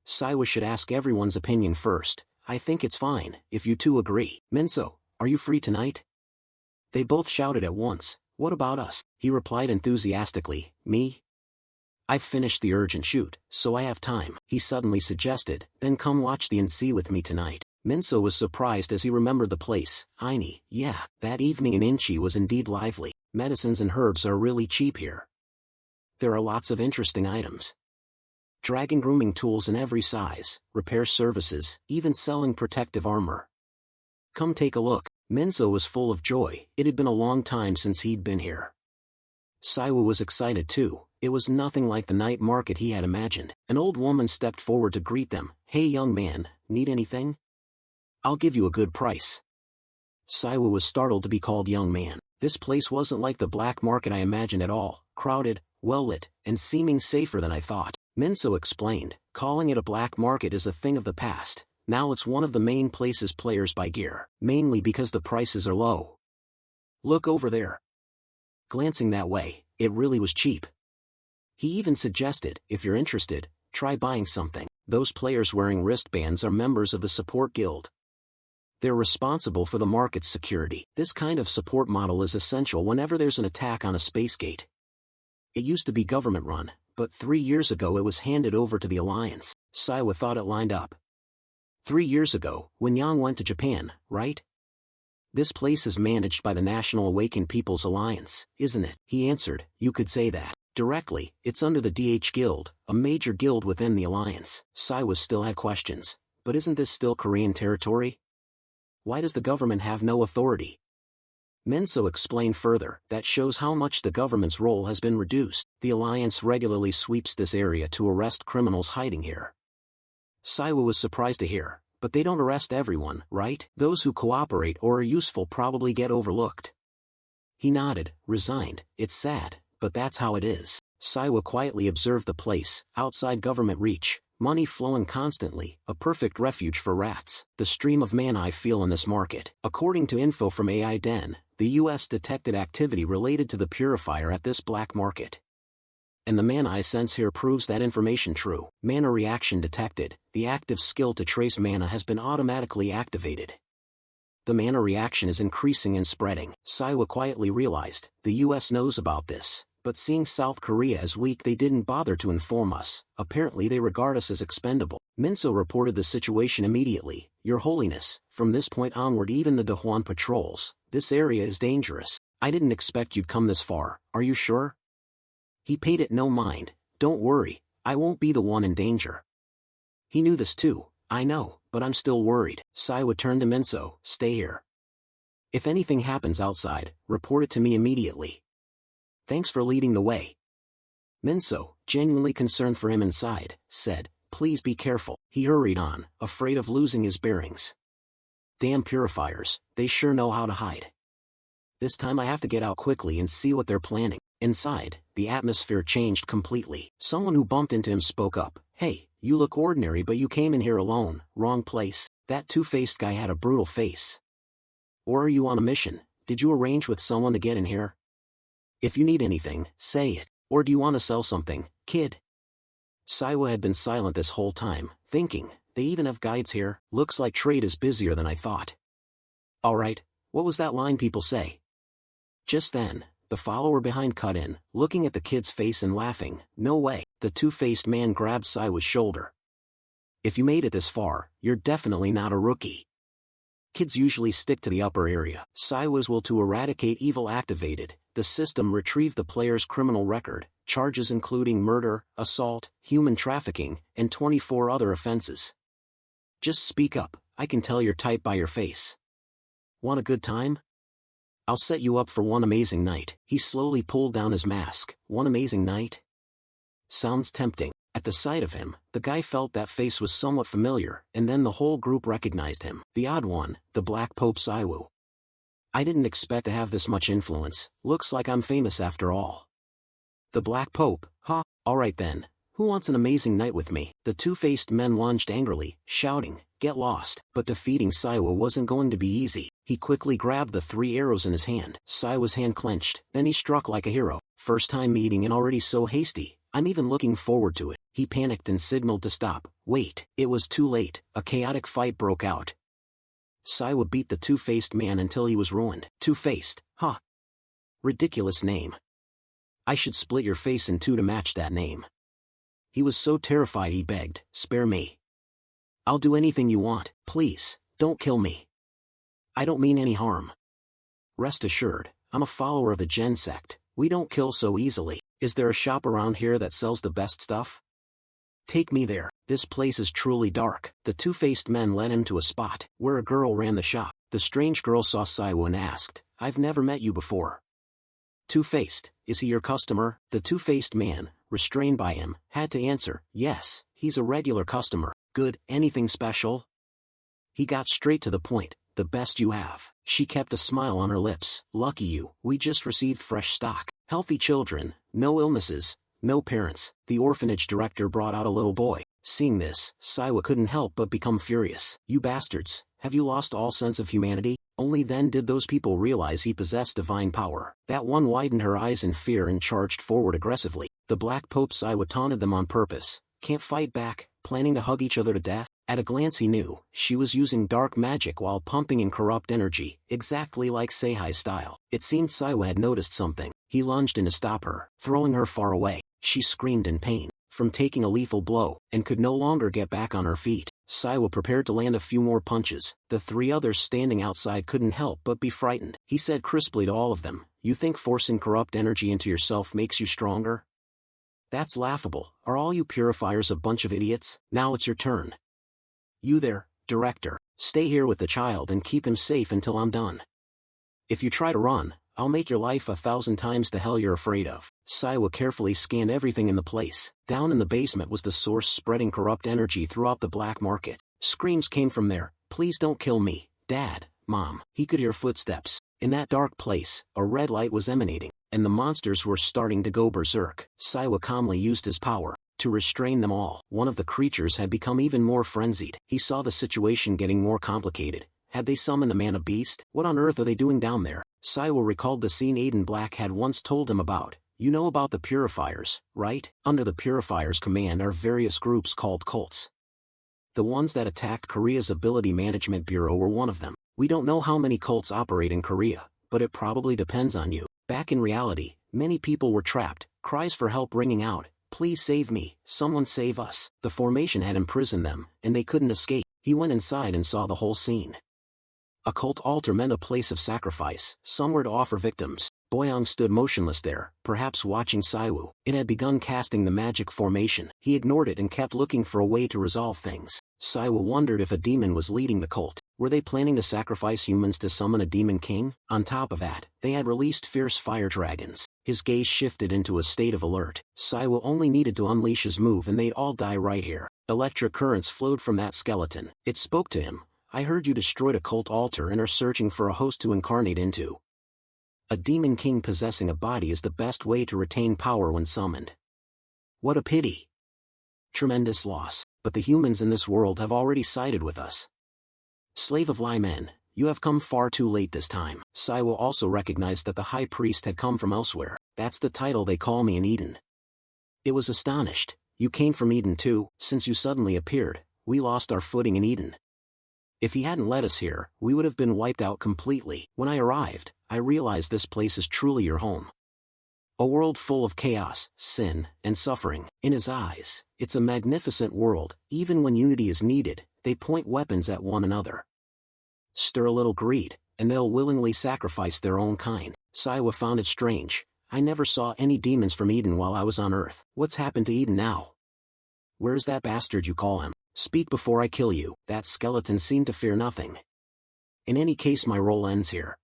Saiwa should ask everyone's opinion first. "I think it's fine, if you two agree." "Minso, are you free tonight?" They both shouted at once. "What about us?" He replied enthusiastically. "Me? I've finished the urgent shoot, so I have time." He suddenly suggested, "Then come watch the NC with me tonight." Minso was surprised as he remembered the place. Heine, yeah, that evening in Inchi was indeed lively. Medicines and herbs are really cheap here. There are lots of interesting items. Dragon grooming tools in every size, repair services, even selling protective armor. Come take a look. Minso was full of joy. It had been a long time since he'd been here. Saiwa was excited too. It was nothing like the night market he had imagined. An old woman stepped forward to greet them. "Hey young man, need anything? I'll give you a good price." Saiwa was startled to be called young man. This place wasn't like the black market I imagined at all. Crowded, well-lit, and seeming safer than I thought. Minso explained, "Calling it a black market is a thing of the past. Now it's one of the main places players buy gear, mainly because the prices are low. Look over there." Glancing that way, it really was cheap. He even suggested, "If you're interested, try buying something." Those players wearing wristbands are members of the support guild. They're responsible for the market's security. This kind of support model is essential whenever there's an attack on a space gate. It used to be government-run, but 3 years ago it was handed over to the Alliance. Saiwa thought it lined up. 3 years ago, when Yang went to Japan, right? This place is managed by the National Awakened People's Alliance, isn't it? He answered, "You could say that. Directly, it's under the DH Guild, a major guild within the Alliance." Saiwa still had questions. But isn't this still Korean territory? Why does the government have no authority? Minso explained further, "That shows how much the government's role has been reduced. The Alliance regularly sweeps this area to arrest criminals hiding here." Saiwa was surprised to hear, "But they don't arrest everyone, right? Those who cooperate or are useful probably get overlooked." He nodded, resigned. "It's sad, but that's how it is." Saiwa quietly observed the place, outside government reach, money flowing constantly, a perfect refuge for rats. The stream of mana I feel in this market. According to info from AI Den, the US detected activity related to the Purifier at this black market. And the mana I sense here proves that information true. Mana reaction detected. The active skill to trace mana has been automatically activated. The mana reaction is increasing and spreading. Saiwa quietly realized, the US knows about this, but seeing South Korea as weak they didn't bother to inform us. Apparently they regard us as expendable. Minso reported the situation immediately. "Your Holiness, from this point onward even the Dahuan patrols. This area is dangerous. I didn't expect you'd come this far. Are you sure?" He paid it no mind. "Don't worry, I won't be the one in danger." He knew this too. "I know, but I'm still worried." Saiwa turned to Minso, "Stay here. If anything happens outside, report it to me immediately. Thanks for leading the way." Minso, genuinely concerned for him inside, said, "Please be careful." He hurried on, afraid of losing his bearings. Damn purifiers, they sure know how to hide. This time I have to get out quickly and see what they're planning. Inside, the atmosphere changed completely. Someone who bumped into him spoke up, "Hey, you look ordinary but you came in here alone. Wrong place." That two-faced guy had a brutal face. "Or are you on a mission? Did you arrange with someone to get in here? If you need anything, say it. Or do you want to sell something, kid?" Saiwa had been silent this whole time, thinking, they even have guides here. Looks like trade is busier than I thought. Alright, what was that line people say? Just then, the follower behind cut in, looking at the kid's face and laughing. "No way." The two-faced man grabbed Saiwa's shoulder. "If you made it this far, you're definitely not a rookie. Kids usually stick to the upper area." Saiwa's will to eradicate evil activated. The system retrieved the player's criminal record, charges including murder, assault, human trafficking, and 24 other offenses. "Just speak up, I can tell your type by your face. Want a good time? I'll set you up for one amazing night. He slowly pulled down his mask. One amazing night? Sounds tempting. At the sight of him, the guy felt that face was somewhat familiar, and then the whole group recognized him. The odd one, the Black Pope Saiwu. I didn't expect to have this much influence. Looks like I'm famous after all. The Black Pope, huh? Alright then. Who wants an amazing night with me? The two-faced men lunged angrily, shouting, "Get lost!" But defeating Saiwa wasn't going to be easy. He quickly grabbed the 3 arrows in his hand. Saiwa's hand clenched, then he struck like a hero. First time meeting and already so hasty. I'm even looking forward to it. He panicked and signaled to stop. Wait, it was too late. A chaotic fight broke out. Saiwa beat the two-faced man until he was ruined. Two-faced, huh? Ridiculous name. I should split your face in two to match that name. He was so terrified he begged, "Spare me. I'll do anything you want, please, don't kill me. I don't mean any harm. Rest assured, I'm a follower of the Gen sect. We don't kill so easily. Is there a shop around here that sells the best stuff? Take me there. This place is truly dark." The two-faced men led him to a spot where a girl ran the shop. The strange girl saw Saiwa and asked, "I've never met you before." Two-faced, is he your customer? The two-faced man, restrained by him, had to answer, "Yes, he's a regular customer." "Good, anything special?" He got straight to the point. "The best you have." She kept a smile on her lips. "Lucky you, we just received fresh stock. Healthy children, no illnesses, no parents." The orphanage director brought out a little boy. Seeing this, Saiwa couldn't help but become furious. "You bastards, have you lost all sense of humanity?" Only then did those people realize he possessed divine power. That one widened her eyes in fear and charged forward aggressively. The Black Pope Saiwa taunted them on purpose. "Can't fight back, planning to hug each other to death?" At a glance he knew, she was using dark magic while pumping in corrupt energy, exactly like Seihai's style. It seemed Saiwa had noticed something. He lunged in to stop her, throwing her far away. She screamed in pain from taking a lethal blow, and could no longer get back on her feet. Saiwa prepared to land a few more punches. The 3 others standing outside couldn't help but be frightened. He said crisply to all of them, "You think forcing corrupt energy into yourself makes you stronger? That's laughable. Are all you purifiers a bunch of idiots? Now it's your turn. You there, director, stay here with the child and keep him safe until I'm done. If you try to run, I'll make your life 1,000 times the hell you're afraid of." Saiwa carefully scanned everything in the place. Down in the basement was the source spreading corrupt energy throughout the black market. Screams came from there. "Please don't kill me, Dad, Mom." He could hear footsteps. In that dark place, a red light was emanating, and the monsters were starting to go berserk. Saiwa calmly used his power to restrain them all. One of the creatures had become even more frenzied. He saw the situation getting more complicated. Had they summoned a mana-beast? What on earth are they doing down there? Saiwa recalled the scene Aiden Black had once told him about. "You know about the Purifiers, right? Under the Purifiers' command are various groups called cults. The ones that attacked Korea's Ability Management Bureau were one of them. We don't know how many cults operate in Korea, but it probably depends on you." Back in reality, many people were trapped, cries for help ringing out. "Please save me, someone save us." The formation had imprisoned them, and they couldn't escape. He went inside and saw the whole scene. A cult altar meant a place of sacrifice, somewhere to offer victims. Boyang stood motionless there, perhaps watching Saiwu. It had begun casting the magic formation. He ignored it and kept looking for a way to resolve things. Saiwu wondered if a demon was leading the cult. Were they planning to sacrifice humans to summon a demon king? On top of that, they had released fierce fire dragons. His gaze shifted into a state of alert. Saiwu only needed to unleash his move and they'd all die right here. Electric currents flowed from that skeleton. It spoke to him. "I heard you destroyed a cult altar and are searching for a host to incarnate into. A demon king possessing a body is the best way to retain power when summoned. What a pity. Tremendous loss, but the humans in this world have already sided with us. Slave of Lyman, you have come far too late this time." Saiwu also recognized that the high priest had come from elsewhere. "That's the title they call me in Eden." It was astonished. "You came from Eden too?" "Since you suddenly appeared, we lost our footing in Eden. If he hadn't led us here, we would have been wiped out completely. When I arrived, I realized this place is truly your home. A world full of chaos, sin, and suffering." In his eyes, it's a magnificent world. Even when unity is needed, they point weapons at one another. Stir a little greed, and they'll willingly sacrifice their own kind. Saiwa found it strange. "I never saw any demons from Eden while I was on Earth. What's happened to Eden now? Where's that bastard you call him?" Speak before I kill you. That skeleton seemed to fear nothing. In any case, my role ends here.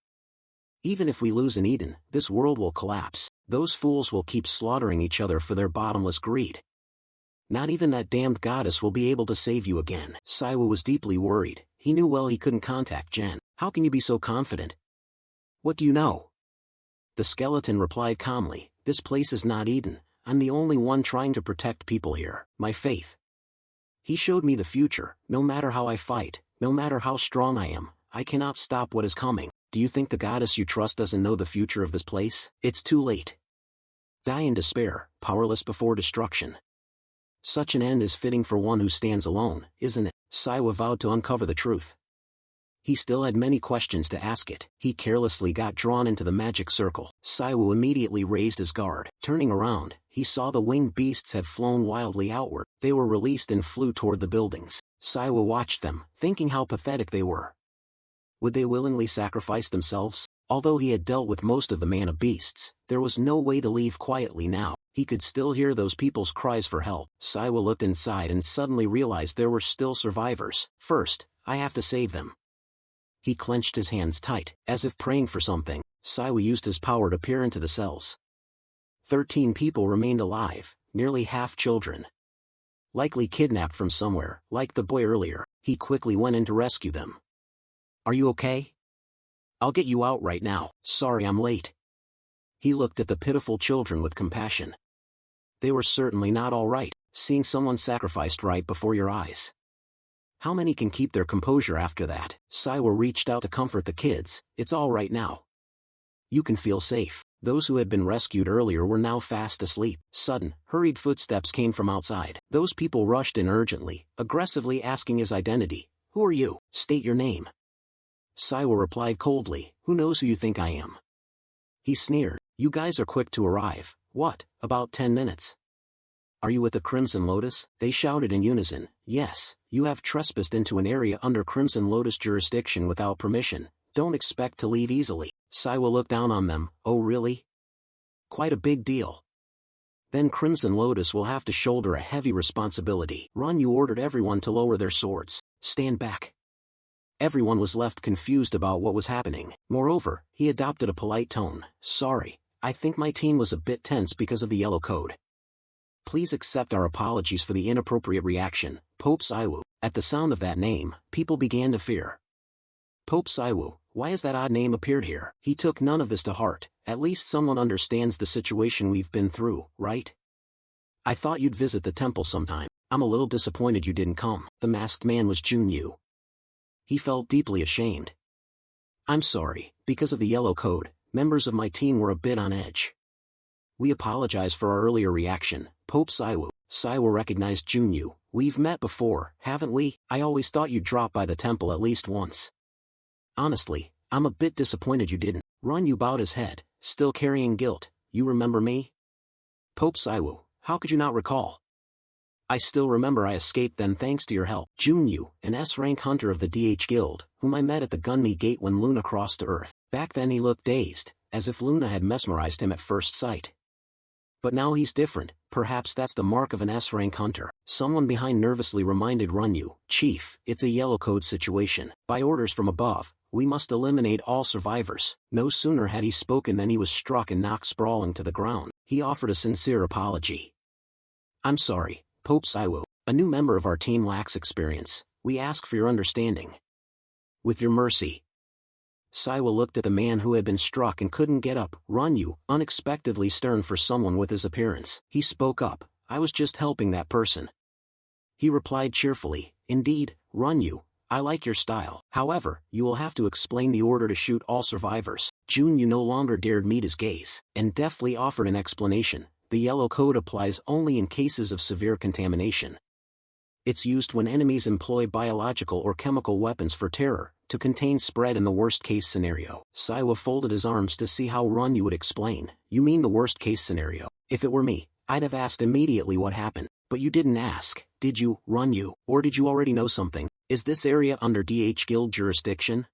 Even if we lose in Eden, this world will collapse. Those fools will keep slaughtering each other for their bottomless greed. Not even that damned goddess will be able to save you again. Saiwa was deeply worried. He knew well he couldn't contact Jen. How can you be so confident? What do you know? The skeleton replied calmly, this place is not Eden. I'm the only one trying to protect people here. My faith. He showed me the future. No matter how I fight, no matter how strong I am, I cannot stop what is coming. Do you think the goddess you trust doesn't know the future of this place? It's too late. Die in despair, powerless before destruction. Such an end is fitting for one who stands alone, isn't it? Saiwa vowed to uncover the truth. He still had many questions to ask it. He carelessly got drawn into the magic circle. Saiwa immediately raised his guard. Turning around, he saw the winged beasts had flown wildly outward. They were released and flew toward the buildings. Saiwa watched them, thinking how pathetic they were. Would they willingly sacrifice themselves? Although he had dealt with most of the man of beasts, there was no way to leave quietly now. He could still hear those people's cries for help. Saiwa looked inside and suddenly realized there were still survivors. First, I have to save them. He clenched his hands tight, as if praying for something. Saiwa used his power to peer into the cells. 13 people remained alive, nearly half children. Likely kidnapped from somewhere, like the boy earlier. He quickly went in to rescue them. Are you okay? I'll get you out right now. Sorry I'm late. He looked at the pitiful children with compassion. They were certainly not all right, seeing someone sacrificed right before your eyes. How many can keep their composure after that? Saiwa reached out to comfort the kids. It's all right now. You can feel safe. Those who had been rescued earlier were now fast asleep. Sudden, hurried footsteps came from outside. Those people rushed in urgently, aggressively asking his identity. Who are you? State your name. Saiwa replied coldly, who knows who you think I am? He sneered. You guys are quick to arrive. What, about 10 minutes? Are you with the Crimson Lotus? They shouted in unison. Yes, you have trespassed into an area under Crimson Lotus jurisdiction without permission. Don't expect to leave easily. Saiwa looked down on them. Oh really? Quite a big deal. Then Crimson Lotus will have to shoulder a heavy responsibility. Run! You ordered everyone to lower their swords. Stand back. Everyone was left confused about what was happening. Moreover, he adopted a polite tone. Sorry, I think my team was a bit tense because of the yellow code. Please accept our apologies for the inappropriate reaction, Pope Saiwu. At the sound of that name, people began to fear. Pope Saiwu, why has that odd name appeared here? He took none of this to heart. At least someone understands the situation we've been through, right? I thought you'd visit the temple sometime. I'm a little disappointed you didn't come. The masked man was Junyu. He felt deeply ashamed. I'm sorry, because of the yellow code, members of my team were a bit on edge. We apologize for our earlier reaction, Pope Saiwu. Saiwu recognized Junyu. We've met before, haven't we? I always thought you'd drop by the temple at least once. Honestly, I'm a bit disappointed you didn't. Runyu bowed his head, still carrying guilt. You remember me? Pope Saiwu, how could you not recall? I still remember I escaped then thanks to your help. Junyu, an S-rank hunter of the DH Guild, whom I met at the Gunmi Gate when Luna crossed to Earth. Back then he looked dazed, as if Luna had mesmerized him at first sight. But now he's different. Perhaps that's the mark of an S-rank hunter. Someone behind nervously reminded Runyu, Chief, it's a yellow code situation. By orders from above, we must eliminate all survivors. No sooner had he spoken than he was struck and knocked sprawling to the ground. He offered a sincere apology. I'm sorry, Pope Saiwu. A new member of our team lacks experience. We ask for your understanding. With your mercy. Saiwa looked at the man who had been struck and couldn't get up. Runyu, unexpectedly stern for someone with his appearance. He spoke up. I was just helping that person. He replied cheerfully, Indeed, Runyu, I like your style. However, you will have to explain the order to shoot all survivors. Junyu no longer dared meet his gaze, and deftly offered an explanation. The yellow code applies only in cases of severe contamination. It's used when enemies employ biological or chemical weapons for terror, to contain spread in the worst-case scenario. Saiwa folded his arms to see how Runyu would explain. You mean the worst-case scenario? If it were me, I'd have asked immediately what happened. But you didn't ask, did you, Runyu? Or did you already know something? Is this area under DH Guild jurisdiction?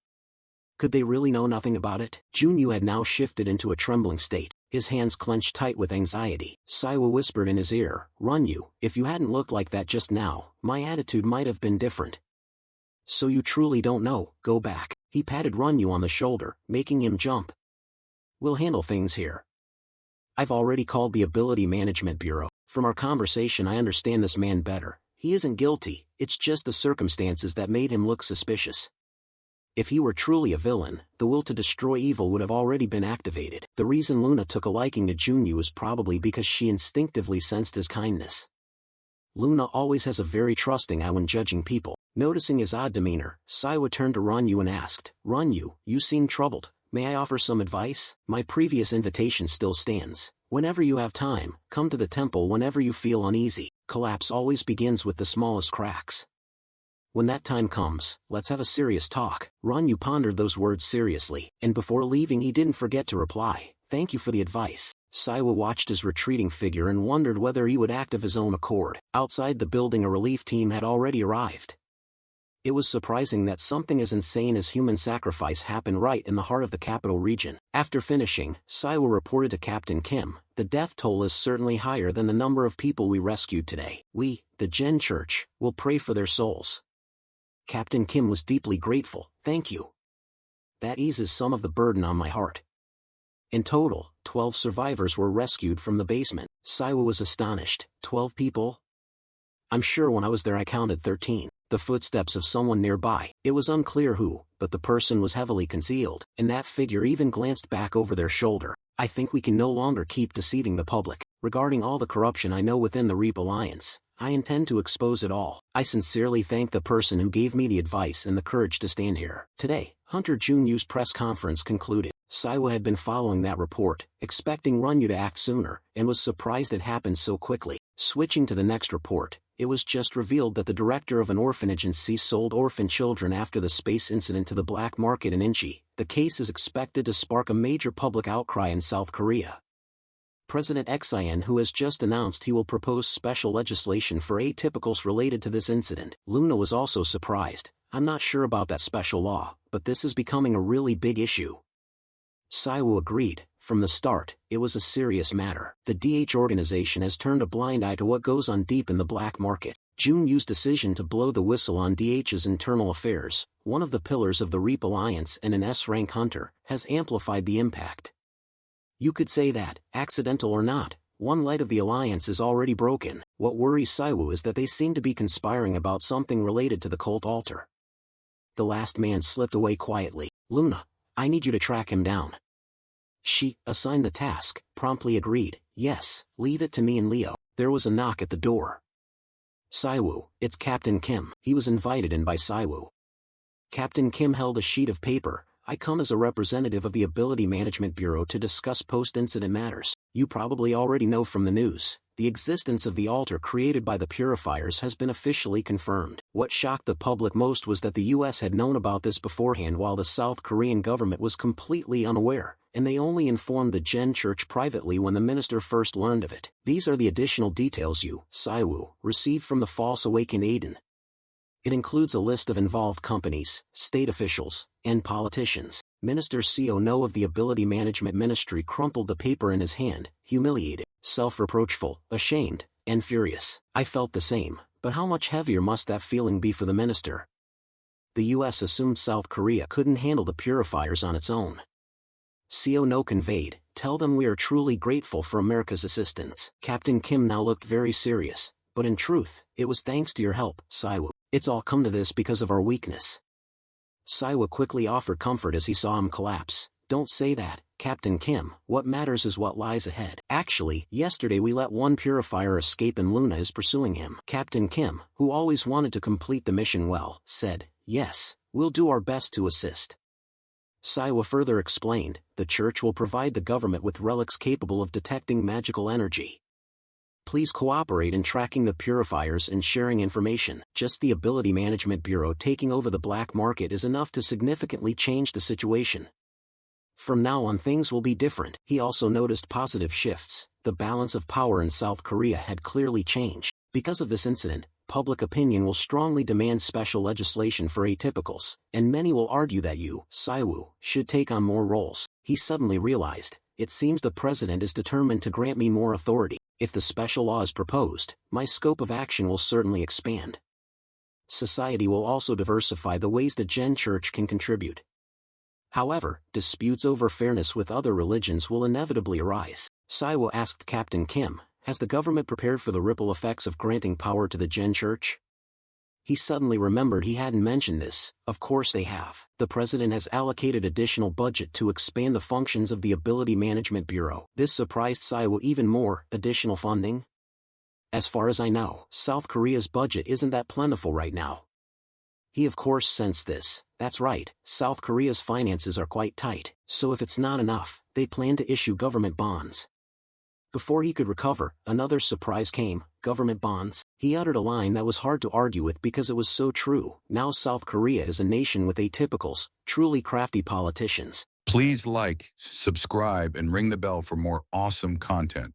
Could they really know nothing about it? Junyu had now shifted into a trembling state. His hands clenched tight with anxiety. Saiwa whispered in his ear, "Runyu, if you hadn't looked like that just now, my attitude might have been different." "So you truly don't know, go back." He patted Runyu on the shoulder, making him jump. "We'll handle things here. I've already called the Ability Management Bureau. From our conversation I understand this man better. He isn't guilty, it's just the circumstances that made him look suspicious. If he were truly a villain, the will to destroy evil would have already been activated. The reason Luna took a liking to Junyu is probably because she instinctively sensed his kindness. Luna always has a very trusting eye when judging people." Noticing his odd demeanor, Saiwa turned to Runyu and asked, "Runyu, you seem troubled. May I offer some advice? My previous invitation still stands. Whenever you have time, come to the temple whenever you feel uneasy. Collapse always begins with the smallest cracks. When that time comes, let's have a serious talk." Runyu pondered those words seriously, and before leaving he didn't forget to reply, "Thank you for the advice." Saiwa watched his retreating figure and wondered whether he would act of his own accord. Outside the building a relief team had already arrived. It was surprising that something as insane as human sacrifice happened right in the heart of the capital region. After finishing, Saiwa reported to Captain Kim, "The death toll is certainly higher than the number of people we rescued today. We, the Gen Church, will pray for their souls." Captain Kim was deeply grateful. "Thank you. That eases some of the burden on my heart." In total, 12 survivors were rescued from the basement. Saiwa was astonished. 12 people? "I'm sure when I was there I counted 13. The footsteps of someone nearby. It was unclear who, but the person was heavily concealed, and that figure even glanced back over their shoulder. I think we can no longer keep deceiving the public. Regarding all the corruption I know within the Reap Alliance, I intend to expose it all. I sincerely thank the person who gave me the advice and the courage to stand here today." Hunter Junyu's press conference concluded. Saiwa had been following that report, expecting Runyu to act sooner, and was surprised it happened so quickly. Switching to the next report, it was just revealed that the director of an orphanage in Sea sold orphan children after the space incident to the black market in Inchi. The case is expected to spark a major public outcry in South Korea. President Xian, who has just announced he will propose special legislation for atypicals related to this incident. Luna was also surprised. "I'm not sure about that special law, but this is becoming a really big issue." Saiwa agreed. From the start, it was a serious matter. The DH organization has turned a blind eye to what goes on deep in the black market. Junyu's decision to blow the whistle on DH's internal affairs, one of the pillars of the Reap Alliance and an S-rank hunter, has amplified the impact. You could say that, accidental or not, one light of the Alliance is already broken. What worries Saiwa is that they seem to be conspiring about something related to the cult altar. The last man slipped away quietly. "Luna, I need you to track him down." She, assigned the task, promptly agreed. "Yes, leave it to me and Leo." There was a knock at the door. "Saiwu, it's Captain Kim." He was invited in by Saiwu. Captain Kim held a sheet of paper. "I come as a representative of the Ability Management Bureau to discuss post-incident matters. You probably already know from the news, the existence of the altar created by the Purifiers has been officially confirmed. What shocked the public most was that the US had known about this beforehand while the South Korean government was completely unaware, and they only informed the Gen Church privately when the minister first learned of it. These are the additional details you, Saiwu, received from the false awakened Aiden. It includes a list of involved companies, state officials, and politicians." Minister Co of the Ability Management Ministry crumpled the paper in his hand, humiliated, self-reproachful, ashamed, and furious. "I felt the same, but how much heavier must that feeling be for the minister? The US assumed South Korea couldn't handle the Purifiers on its own." Co conveyed, "Tell them we are truly grateful for America's assistance." Captain Kim now looked very serious, "But in truth, it was thanks to your help, Saiwu. It's all come to this because of our weakness." Saiwa quickly offered comfort as he saw him collapse. "Don't say that, Captain Kim. What matters is what lies ahead. Actually, yesterday we let one purifier escape and Luna is pursuing him." Captain Kim, who always wanted to complete the mission well, said, "Yes, we'll do our best to assist." Saiwa further explained, "The Church will provide the government with relics capable of detecting magical energy. Please cooperate in tracking the purifiers and sharing information. Just the Ability Management Bureau taking over the black market is enough to significantly change the situation. From now on things will be different." He also noticed positive shifts. The balance of power in South Korea had clearly changed. Because of this incident, public opinion will strongly demand special legislation for atypicals, and many will argue that you, Saiwu, should take on more roles. He suddenly realized, It seems the president is determined to grant me more authority. If the special law is proposed, my scope of action will certainly expand. Society will also diversify the ways the Gen Church can contribute. However, disputes over fairness with other religions will inevitably arise. Saiwo asked Captain Kim, has the government prepared for the ripple effects of granting power to the Gen Church? He suddenly remembered he hadn't mentioned this. Of course they have. The president has allocated additional budget to expand the functions of the Ability Management Bureau. This surprised Saiwo even more. Additional funding? As far as I know, South Korea's budget isn't that plentiful right now. He of course sensed this. That's right, South Korea's finances are quite tight, so if it's not enough, they plan to issue government bonds. Before he could recover, another surprise came. Government bonds? He uttered a line that was hard to argue with because it was so true. Now South Korea is a nation with atypicals, truly crafty politicians. Please like, subscribe, and ring the bell for more awesome content.